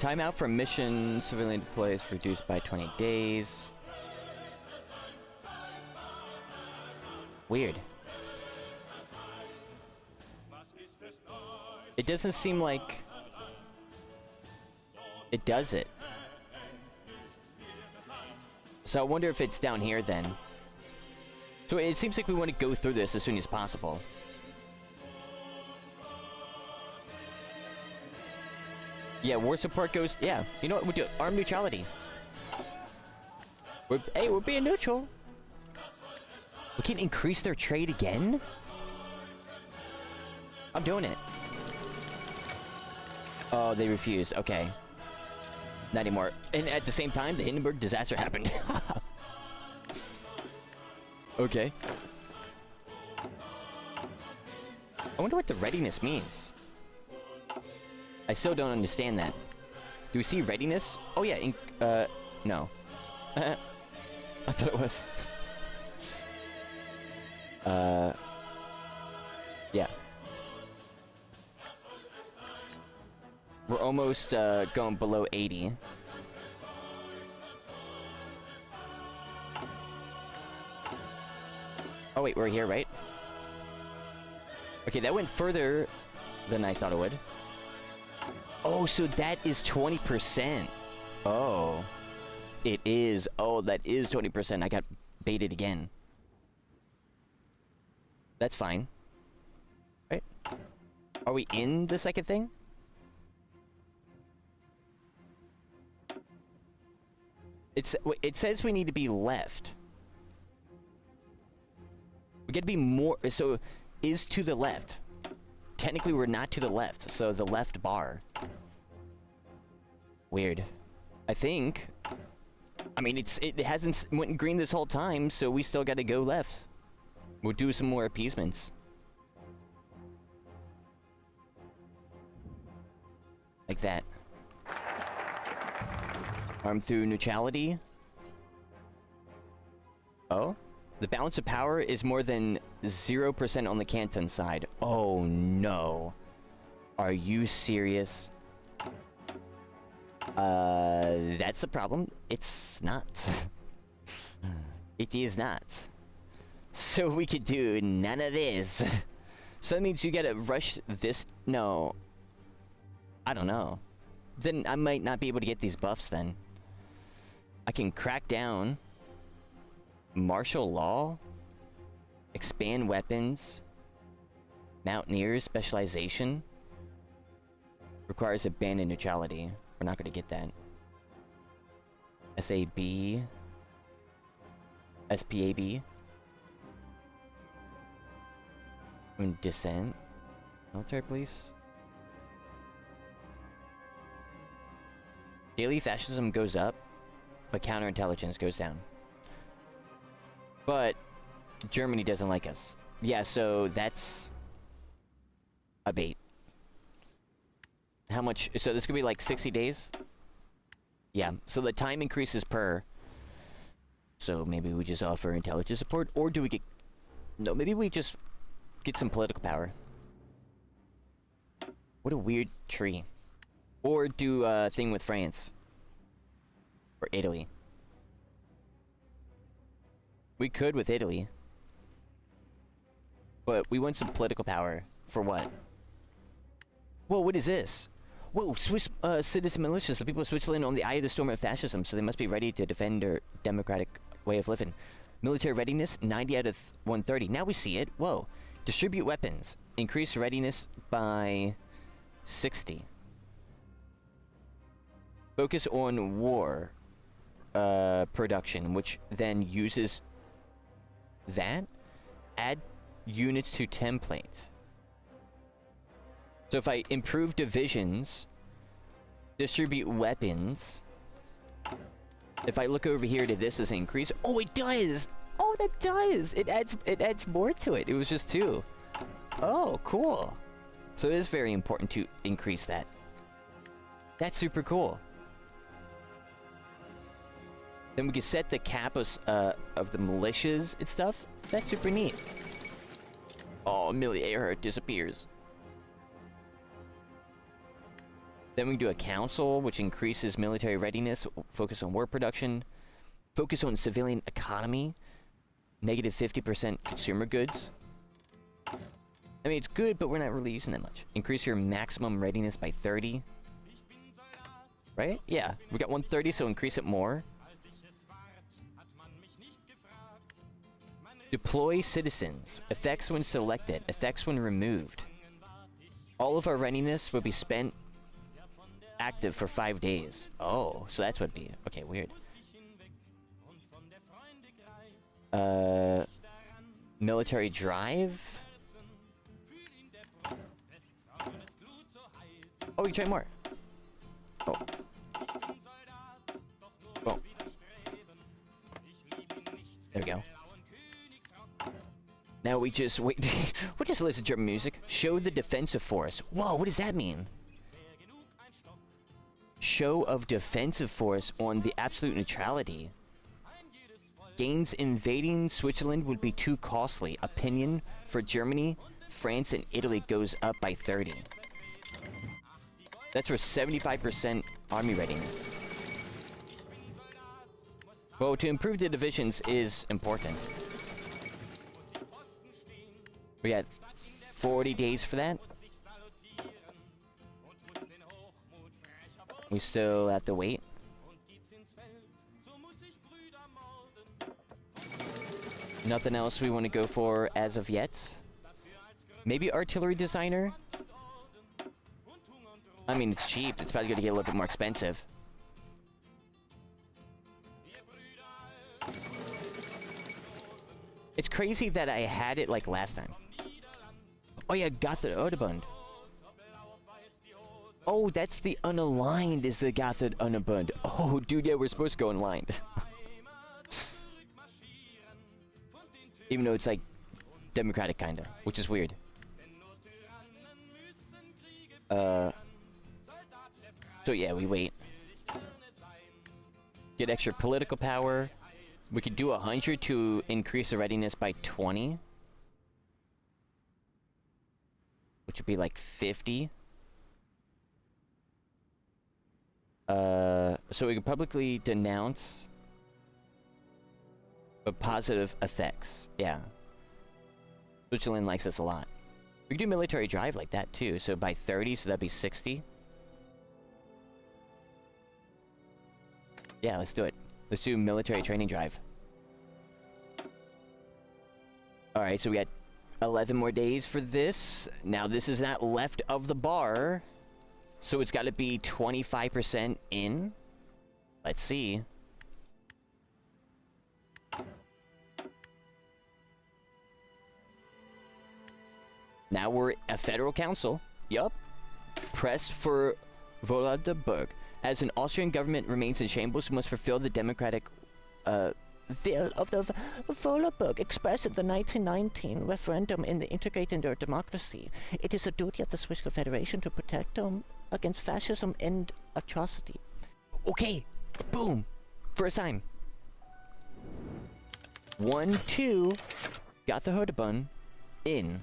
Timeout for mission civilian deploys reduced by 20 days. Weird. It doesn't seem like it does it. So I wonder if it's down here then. So it seems like we want to go through this as soon as possible. Yeah, war support goes... Yeah, you know what? We'll do it. Armed neutrality. Hey, we're being neutral. We can increase their trade again? I'm doing it. Oh, they refuse. Okay. Not anymore. And at the same time, the Hindenburg disaster happened. Okay. I wonder what the readiness means. I still don't understand that. Do we see readiness? Oh yeah, no. I thought it was. Yeah. We're almost, going below 80. Oh wait, we're here, right? Okay, that went further than I thought it would. Oh, so that is 20%. Oh. It is. Oh, that is 20%. I got baited again. That's fine. Right? Are we in the second thing? It says we need to be left. We gotta be more, so, is to the left. Technically, we're not to the left, so the left bar. Weird. I think. I mean, it hasn't went green this whole time, so we still gotta go left. We'll do some more appeasements. Like that. Arm through neutrality. Oh? The balance of power is more than 0% on the Canton side. Oh no. Are you serious? That's a problem. It's not. It is not. So we could do none of this. So that means you gotta rush this. No. I don't know. Then I might not be able to get these buffs then. I can crack down. Martial law. Expand weapons. Mountaineers specialization. Requires abandoned neutrality. We're not gonna get that. SAB. SPAB. Dissent. Military police. Daily fascism goes up, but counterintelligence goes down. But Germany doesn't like us. Yeah, so that's a bait. How much? So this could be like 60 days? Yeah, so the time increases per. So maybe we just offer intelligence support, or do we get... No, maybe we just get some political power. What a weird tree. Or do a thing with France. Or Italy. We could with Italy. But we want some political power. For what? Whoa, what is this? Whoa, Swiss citizen militias. The people of Switzerland on the eye of the storm of fascism, so they must be ready to defend their democratic way of living. Military readiness, 90 out of 130. Now we see it. Whoa. Distribute weapons. Increase readiness by 60. Focus on war production, which then uses that. Add units to template. So if I improve divisions, distribute weapons. If I look over here to this as an increase, oh, it does. Oh, that does. It adds more to it. It was just 2. Oh, cool. So it is very important to increase that. That's super cool. Then we can set the cap of the militias and stuff. That's super neat. Oh, Amelia Earhart disappears. Then we can do a council, which increases military readiness, focus on war production, focus on civilian economy, negative 50% consumer goods. I mean, it's good, but we're not really using that much. Increase your maximum readiness by 30. Right? Yeah, we got 130, so increase it more. Deploy citizens. Effects when selected. Effects when removed. All of our readiness will be spent active for 5 days. Oh, so that's what it'd be. Okay, weird. Military drive? Oh, we can try more. Oh. Oh. There we go. Now we just wait. We'll just listen to German music. Show the defensive force. Whoa, what does that mean? Show of defensive force on the absolute neutrality. Gains invading Switzerland would be too costly. Opinion for Germany, France, and Italy goes up by 30. That's for 75% army readiness. Well, to improve the divisions is important. We got 40 days for that. We still have to wait. Nothing else we want to go for as of yet. Maybe artillery designer? I mean, it's cheap. It's probably going to get a little bit more expensive. It's crazy that I had it like last time. Oh yeah, Gotthard Unterbund. Oh, that's the unaligned is the Gotthard Unterbund. Oh, dude, yeah, we're supposed to go unaligned. Even though it's like democratic kinda, which is weird. So yeah, we wait. Get extra political power. We could do 100 to increase the readiness by 20. Which would be like 50. So we could publicly denounce positive effects. Yeah. Switzerland likes us a lot. We could do military drive like that too. So by 30, so that'd be 60. Yeah, let's do it. Let's do military training drive. Alright, so we got 11 more days for this. Now this is not left of the bar. So it's got to be 25% in. Let's see. Now we're a federal council. Yup. Press for Vollenberg. As an Austrian government remains in shambles, we must fulfill the democratic will of the Vollenberg expressed in the 1919 referendum in the integrating their democracy. It is a duty of the Swiss Confederation to protect them against fascism and atrocity. Okay, boom. First time. 1, 2. Got the Herdebun in.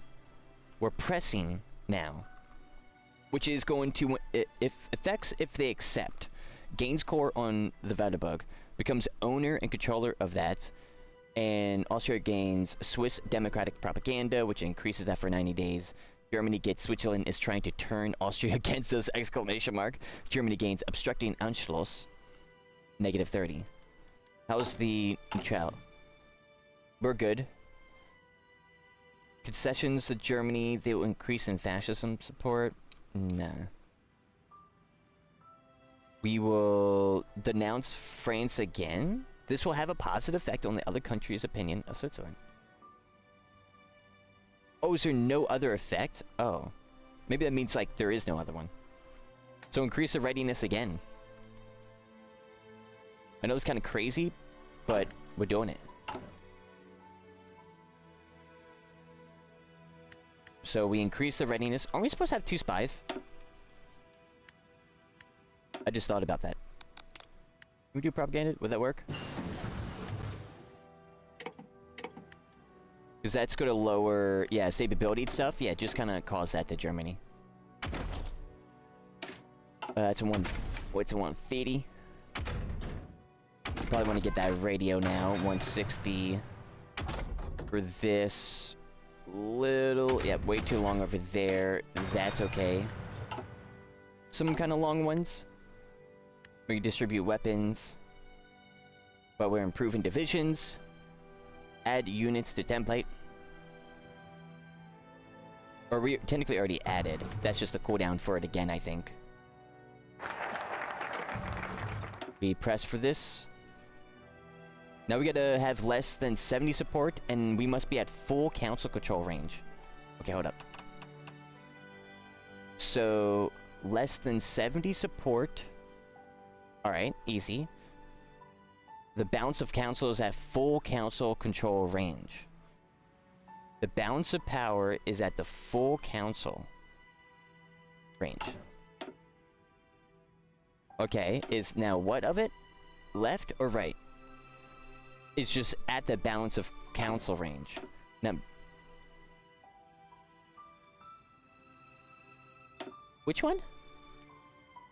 We're pressing now. Which is going to, if they accept. Gains core on the Vollenberg. Becomes owner and controller of that. And Austria gains Swiss democratic propaganda, which increases that for 90 days. Germany gets Switzerland is trying to turn Austria against us, exclamation mark. Germany gains obstructing Anschluss, negative 30. How's the neutral? We're good. Concessions to Germany, they will increase in fascism support. Nah. We will denounce France again. This will have a positive effect on the other country's opinion of Switzerland. Oh, is there no other effect? Oh. Maybe that means, like, there is no other one. So increase the readiness again. I know it's kind of crazy, but we're doing it. So we increase the readiness. Aren't we supposed to have 2 spies? I just thought about that. Can we do propaganda? Would that work? Because that's going to lower, yeah, stability stuff. Yeah, just kind of cause that to Germany. It's a 150. Probably want to get that radio now. 160 for this. Little, yeah, way too long over there. That's okay. Some kind of long ones. We distribute weapons. But we're improving divisions. Add units to template. Or we technically already added. That's just the cooldown for it again, I think. We press for this. Now we gotta have less than 70 support, and we must be at full council control range. Okay, hold up. So, less than 70 support. Alright, easy. The balance of council is at full council control range. The balance of power is at the full council range. Okay, is now what of it? Left or right? It's just at the balance of council range. Now, which one?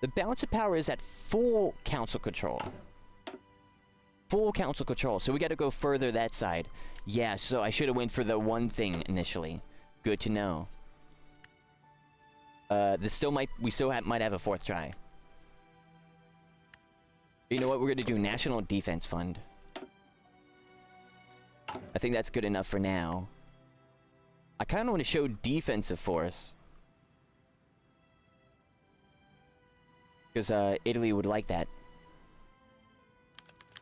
The balance of power is at full council control. Full council control. So we gotta go further that side. Yeah, so I should have went for the one thing initially. Good to know. This still might... We still might have a fourth try. You know what? We're gonna do National Defense Fund. I think that's good enough for now. I kind of want to show defensive force. Because Italy would like that.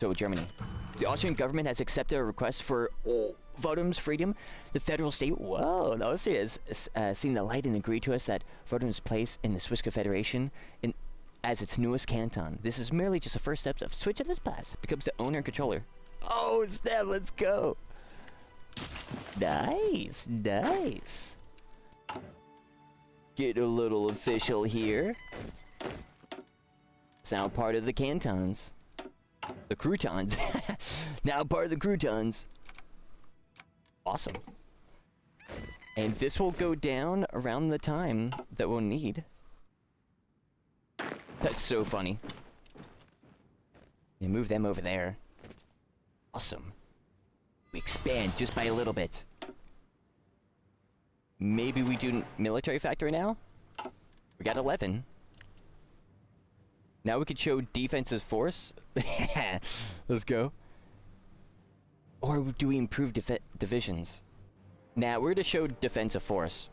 So Germany. The Austrian government has accepted a request for Votum's freedom. The federal state, whoa, Austria has seen the light and agreed to us that Votum's place in the Swiss Confederation as its newest canton. This is merely just the first steps of Switzerland's path. Becomes the owner and controller. Oh, snap, let's go. Nice, nice. Get a little official here. It's now part of the cantons. The croutons. Now part of the croutons. Awesome. And this will go down around the time that we'll need. That's so funny. Yeah, move them over there. Awesome. We expand just by a little bit. Maybe we do military factory now? We got 11. Now we could show defensive force. Let's go. Or do we improve divisions? Now we're to show defensive force.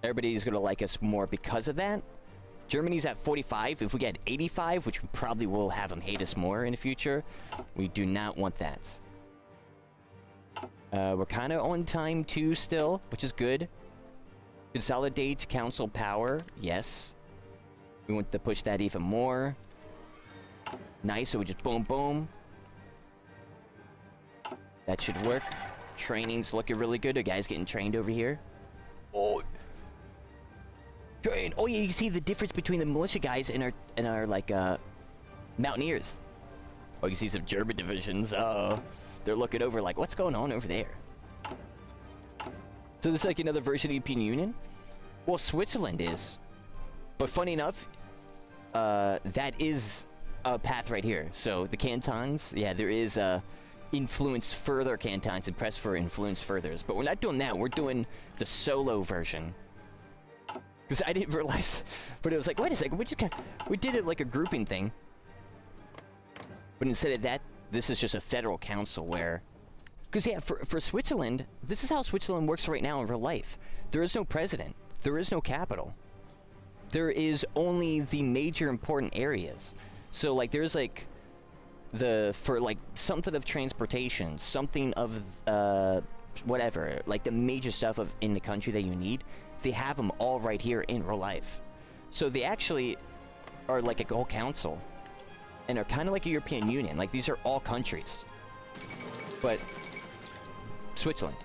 Everybody's gonna like us more because of that. Germany's at 45. If we get 85, which we probably will have them hate us more in the future, we do not want that. We're kind of on time too still, which is good. Consolidate council power, yes. We want to push that even more. Nice, so we just boom, boom. That should work. Training's looking really good. The guy's getting trained over here. Oh, train. Oh yeah, you see the difference between the militia guys and our like mountaineers. Oh, you see some German divisions. They're looking over like, what's going on over there? So this is like another version of the European Union. Well, Switzerland is, but funny enough, that is a path right here. So the cantons, yeah, there is influence further cantons and press for influence furthers. But we're not doing that. We're doing the solo version. Because I didn't realize, but it was like, wait a second, we did it like a grouping thing. But instead of that, this is just a federal council where, because yeah, for Switzerland, this is how Switzerland works right now in real life. There is no president. There is no capital. There is only the major important areas. So like there's like for like something of transportation, something of whatever, like the major stuff in the country that you need, they have them all right here in real life. So they actually are like a whole council and are kind of like a European Union. Like these are all countries, but Switzerland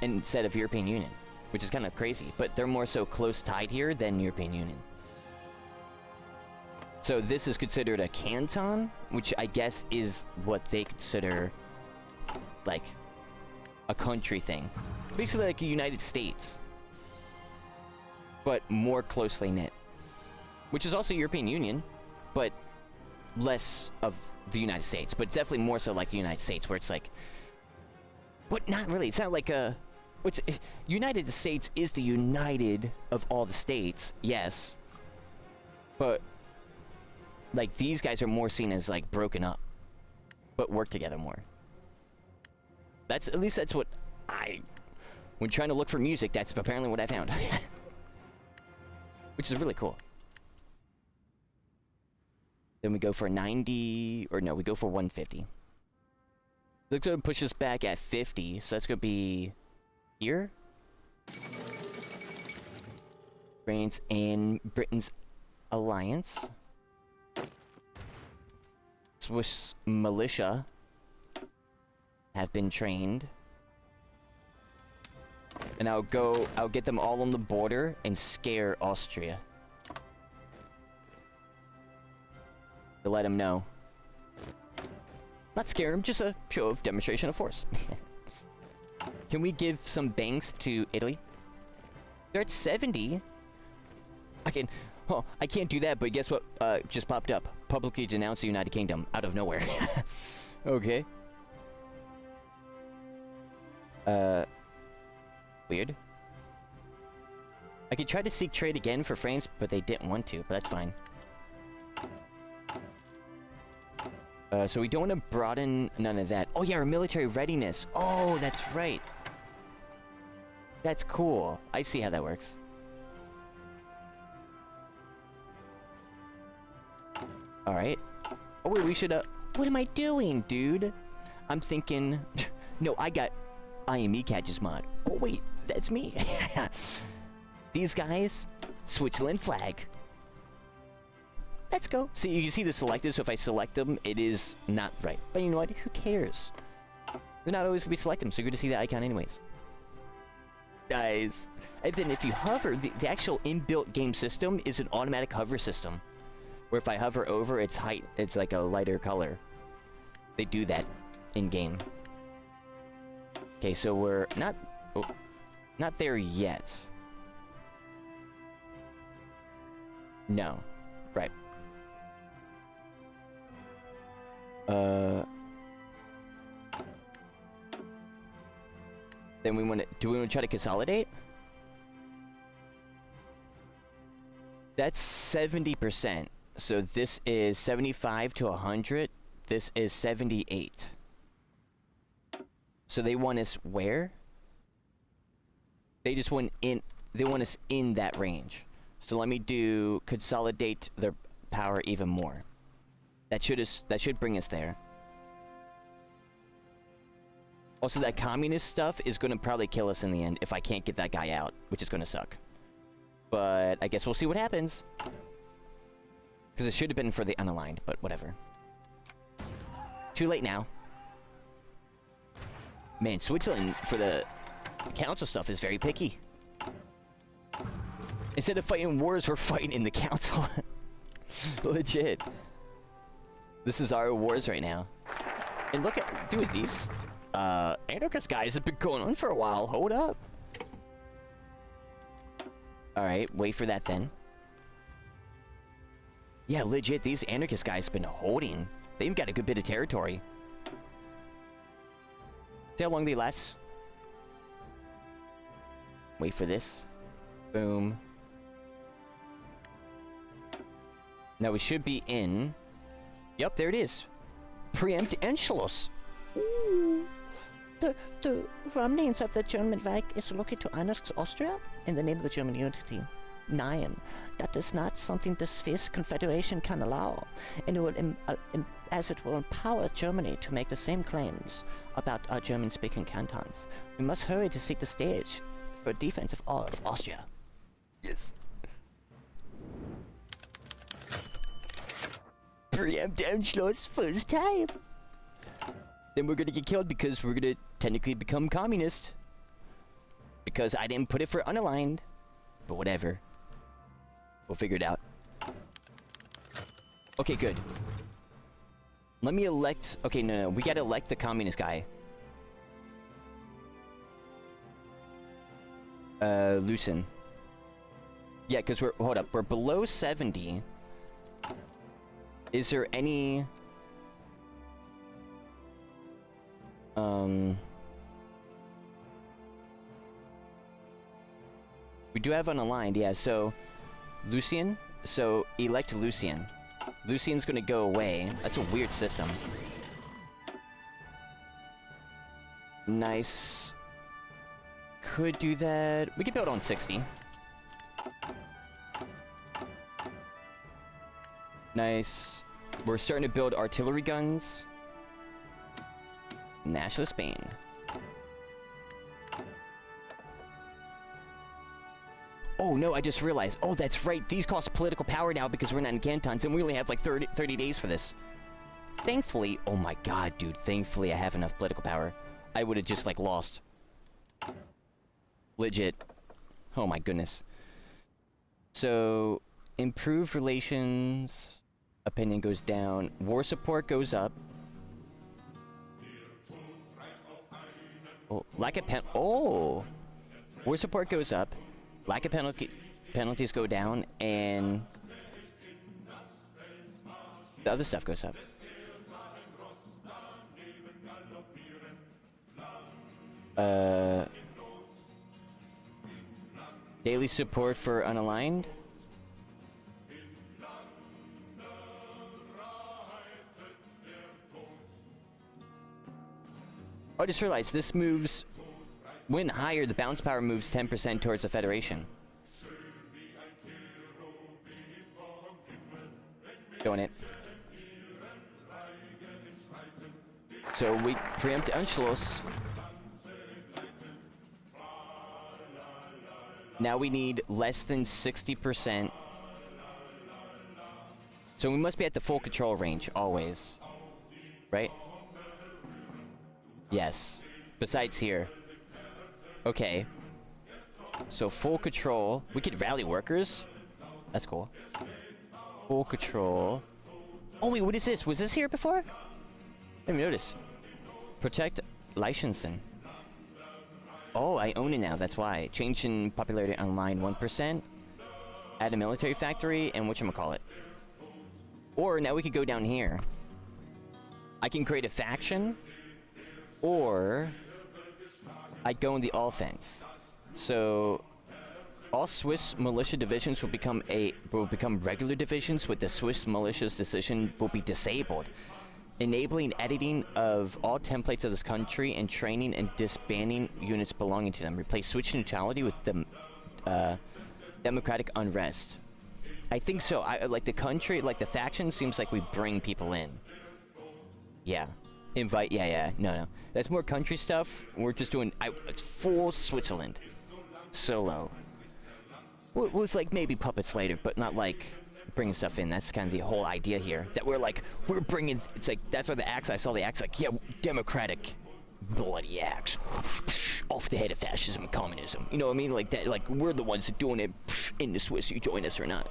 instead of European Union, which is kind of crazy, but they're more so close tied here than European Union. So this is considered a canton, which I guess is what they consider like a country thing. Basically like a United States, but more closely knit. Which is also European Union, but less of the United States. But it's definitely more so like the United States, where it's like... But not really, it's not like a... United States is the united of all the states, yes. But... like, these guys are more seen as, like, broken up. But work together more. That's, at least that's what when trying to look for music, that's apparently what I found. Which is really cool. Then we go for 90, or no, we go for 150. That's gonna push us back at 50, so that's gonna be here. France and Britain's alliance. Swiss militia have been trained. And I'll get them all on the border and scare Austria. To let them know. Not scare them, just a show of demonstration of force. Can we give some banks to Italy? They're at 70. I can't do that, but guess what just popped up? Publicly denounce the United Kingdom out of nowhere. Okay. Weird. I could try to seek trade again for France, but they didn't want to, but that's fine. So we don't want to broaden none of that. Oh yeah, our military readiness. Oh, that's right. That's cool. I see how that works. Alright. Oh wait, we should, what am I doing, dude? I'm thinking... No, I got iamekaj's mod. Oh wait, that's me. These guys, Switzerland flag. Let's go. See, you see the selected, so if I select them, it is not right. But you know what? Who cares? They're not always going to be selected, so you're going to see the icon anyways. Nice. And then if you hover, the actual inbuilt game system is an automatic hover system. Where if I hover over, it's like a lighter color. They do that in-game. Okay, so we're not there yet. No. Right. Then we want to... Do we want to try to consolidate? That's 70%. So this is 75 to 100. This is 78. So they want us where? They just want in... They want us in that range. So let me do... Consolidate their power even more. That should bring us there. Also, that communist stuff is going to probably kill us in the end if I can't get that guy out, which is going to suck. But I guess we'll see what happens. Because it should have been for the unaligned, but whatever. Too late now. Man, Switzerland for the council stuff is very picky. Instead of fighting wars, we're fighting in the council. Legit. This is our wars right now. And look at, dude, these anarchist guys have been going on for a while. Hold up. Alright, wait for that then. Yeah, legit, these anarchist guys have been holding. They've got a good bit of territory. See how long they last? Wait for this. Boom. Now we should be in... Yep, there it is. Preempt Anschluss. Ooh. The remnants of the German Reich is located to annex Austria in the name of the German unity. 9. That is not something the Swiss Confederation can allow, and it will as it will empower Germany to make the same claims about our German-speaking cantons. We must hurry to seek the stage for defense of all of Austria. Yes. Preempt Anschluss first time. Then we're gonna get killed because we're gonna technically become communist. Because I didn't put it for unaligned. But whatever. We'll figure it out. Okay, good. Let me elect... Okay, no. We gotta elect the communist guy. Lucen. Yeah, because we're... Hold up. We're below 70. Is there any... We do have unaligned, yeah, so... Lucien? So, elect Lucien. Lucien's gonna go away. That's a weird system. Nice. Could do that. We could build on 60. Nice. We're starting to build artillery guns. National Spain. Oh no, I just realized. Oh, that's right. These cost political power now because we're not in cantons, and we only have like 30 days for this. Thankfully, oh my god, dude. Thankfully, I have enough political power. I would have just like lost. Legit. Oh my goodness. So, improved relations. Opinion goes down. War support goes up. Oh, lack of oh! War support goes up. Lack of penalties go down, and the other stuff goes up. Daily support for unaligned. I just realized this moves. When higher, the bounce power moves 10% towards the Federation. Doing it. So we preempt Anschluss. Now we need less than 60%. So we must be at the full control range, always. Right? Yes. Besides here. Okay. So full control. We could rally workers. That's cool. Full control. Oh wait, what is this? Was this here before? I didn't notice. Protect Liechtenstein. Oh, I own it now, that's why. Change in popularity online 1%. Add a military factory, and whatchamacallit. Or, now we could go down here. I can create a faction. Or, I go in the offense. So, all Swiss militia divisions will become regular divisions, with the Swiss militia's decision will be disabled. Enabling editing of all templates of this country and training and disbanding units belonging to them. Replace switch neutrality with the democratic unrest. I think so. Like the country, like the faction seems like we bring people in. Yeah. Invite, yeah. No. That's more country stuff. We're just doing, it's full Switzerland. Solo. With like maybe puppets later, but not like bringing stuff in. That's kind of the whole idea here. That we're bringing, it's like, that's why the axe, I saw the axe like, yeah, democratic bloody axe. Off the head of fascism and communism. You know what I mean? Like that, like we're the ones doing it in the Swiss, you join us or not.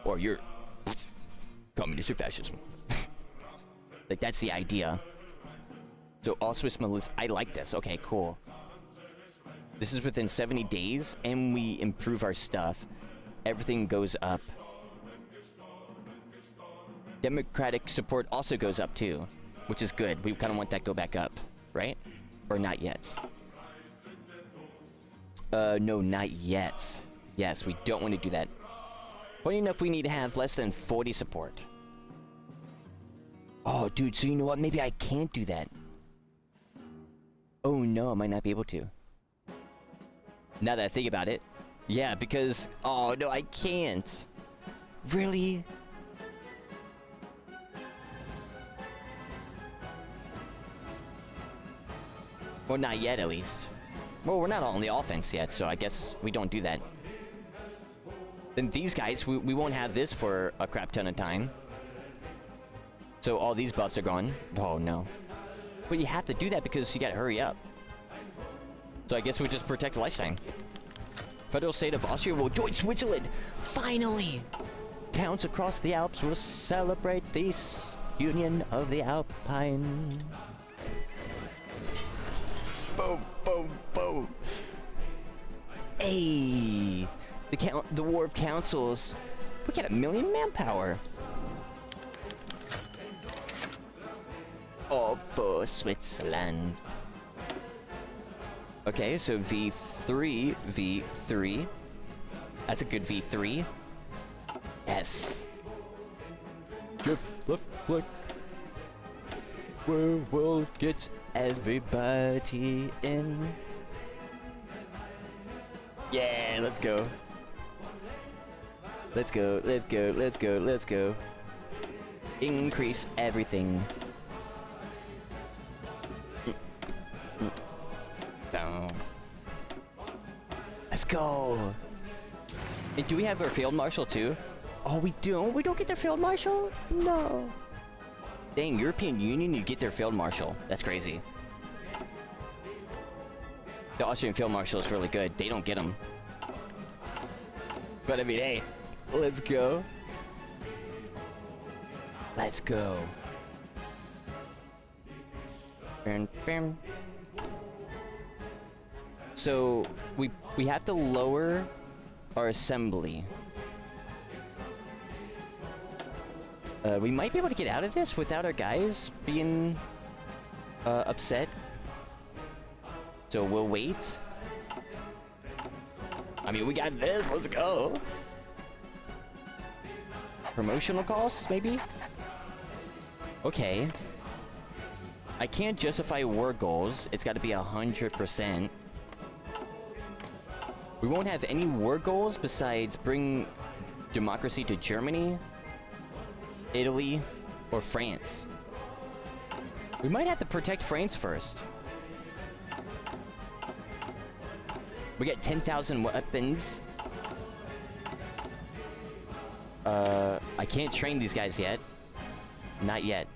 Or you're communist or fascism. Like that's the idea. So all Swiss militia, I like this. Okay, cool. This is within 70 days and we improve our stuff. Everything goes up. Democratic support also goes up too, which is good. We kind of want that to go back up, right? Or not yet? No, not yet. Yes, we don't want to do that. Funny enough, we need to have less than 40 support. Oh, dude, so you know what? Maybe I can't do that. Oh no, I might not be able to. Now that I think about it. Yeah, because... Oh, no, I can't. Really? Well, not yet, at least. Well, we're not on the offense yet, so I guess we don't do that. Then these guys, we won't have this for a crap ton of time. So all these buffs are gone. Oh, no. But you have to do that because you gotta hurry up. So I guess we'll just protect Liechtenstein. Federal state of Austria will join Switzerland! Finally! Towns across the Alps will celebrate this union of the Alpine. Boom, boom, boom. Hey! The War of Councils. We got 1 million manpower. All for Switzerland. Okay, so V3, V3. That's a good V3. Yes. Shift, left, click. World gets everybody in. Yeah, let's go. Let's go, let's go, let's go, let's go. Increase everything. Down. Let's go. Hey, do we have our field marshal too? Oh, we don't? We don't get their field marshal? No. Dang, European Union, you get their field marshal. That's crazy. The Austrian field marshal is really good. They don't get them. But I mean, hey, let's go. Let's go. Bam, bam. So we have to lower our assembly. We might be able to get out of this without our guys being upset. So we'll wait. I mean, we got this. Let's go. Promotional costs, maybe? Okay. I can't justify war goals. It's got to be 100%. We won't have any war goals besides bring democracy to Germany, Italy, or France. We might have to protect France first. We got 10,000 weapons. I can't train these guys yet. Not yet.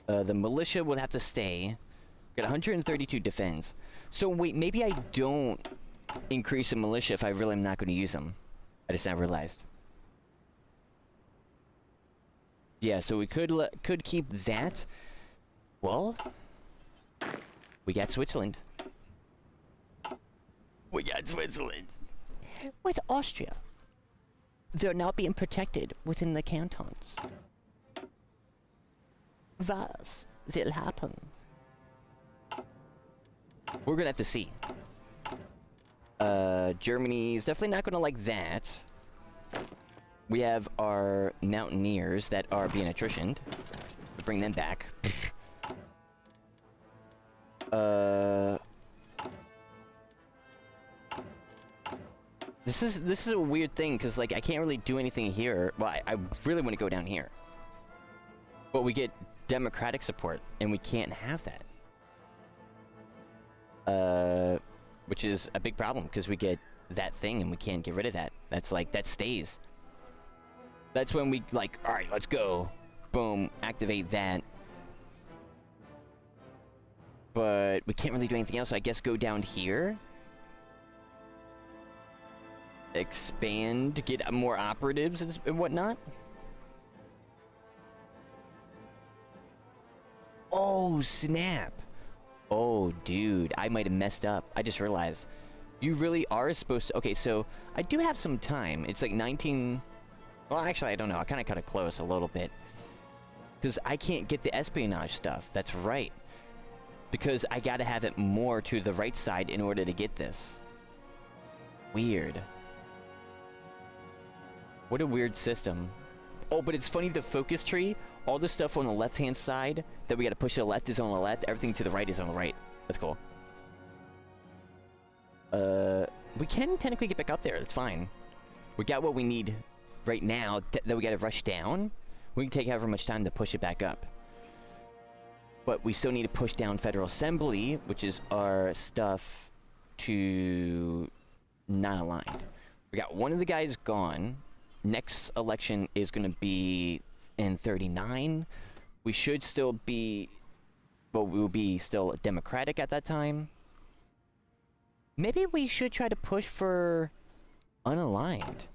The militia will have to stay. Got 132 defense. So wait, maybe I don't increase the militia if I really am not going to use them. I just now realized. Yeah, so we could keep that. Well, we got Switzerland. We got Switzerland. With Austria, they're now being protected within the cantons. Was will happen? We're gonna have to see. Germany's definitely not gonna like that. We have our mountaineers that are being attritioned. Bring them back. This is a weird thing, because, like, I can't really do anything here. Well, I really want to go down here. But we get democratic support, and we can't have that. Which is a big problem, because we get that thing, and we can't get rid of that. That's, like, that stays. That's when we, like, alright, let's go. Boom, activate that. But we can't really do anything else, so I guess go down here. Expand, get more operatives and whatnot. Oh, snap. Oh, dude, I might have messed up. I just realized. You really are supposed to... Okay, so I do have some time. It's like 19... Well, actually, I don't know. I kind of cut it close a little bit. Because I can't get the espionage stuff. That's right. Because I gotta have it more to the right side in order to get this. Weird. What a weird system. Oh, but it's funny, the focus tree, all the stuff on the left-hand side that we gotta push to the left is on the left, everything to the right is on the right. That's cool. We can technically get back up there, that's fine. We got what we need right now that we gotta rush down. We can take however much time to push it back up. But we still need to push down Federal Assembly, which is our stuff to not aligned. We got one of the guys gone. Next election is going to be in 39. We should still be... Well, we'll be still Democratic at that time. Maybe we should try to push for unaligned.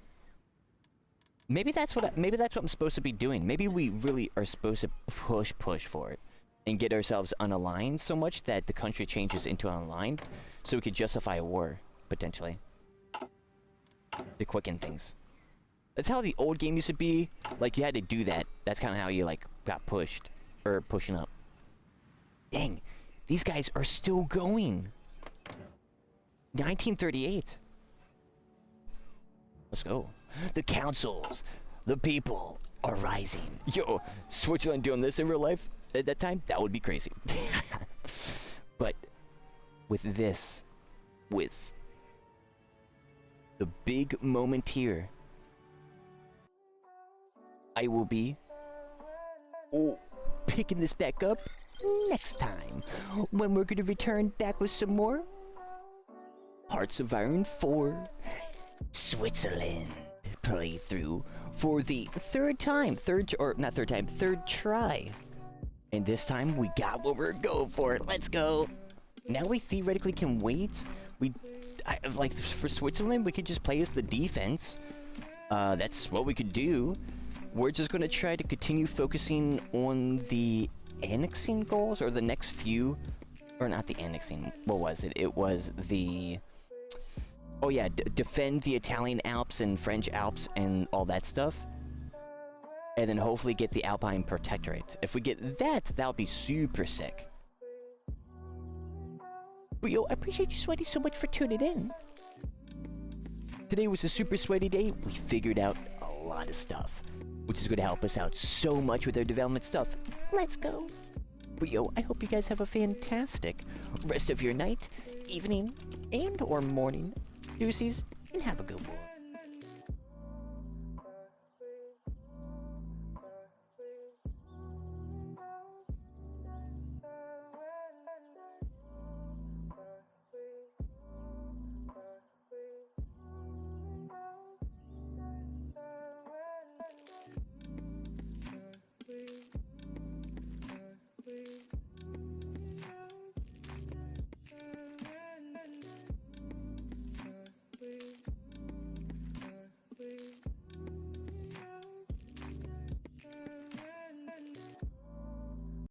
Maybe that's what I'm supposed to be doing. Maybe we really are supposed to push for it. And get ourselves unaligned so much that the country changes into unaligned. So we could justify a war, potentially. To quicken things. That's how the old game used to be. Like, you had to do that. That's kind of how you, like, got pushed. Or pushing up. Dang. These guys are still going. 1938. Let's go. The councils. The people. are rising. Yo, Switzerland doing this in real life at that time, that would be crazy. But with this, with the big moment here, I will be picking this back up next time, when we're gonna return back with some more Hearts of Iron 4 Switzerland playthrough for the third try. And this time we got what we're going for. Let's go. Now we theoretically can wait. Like for Switzerland, we could just play as the defense. That's what we could do. We're just gonna try to continue focusing on the annexing goals, or the next few, or not the annexing. What was it? It was the, oh yeah, defend the Italian Alps and French Alps and all that stuff. And then hopefully get the Alpine Protectorate. If we get that, that'll be super sick. But yo, I appreciate you, Sweaty, so much for tuning in. Today was a super sweaty day. We figured out a lot of stuff, which is going to help us out so much with our development stuff. Let's go. But yo, I hope you guys have a fantastic rest of your night, evening, and or morning. Deuces, and have a good one. Please.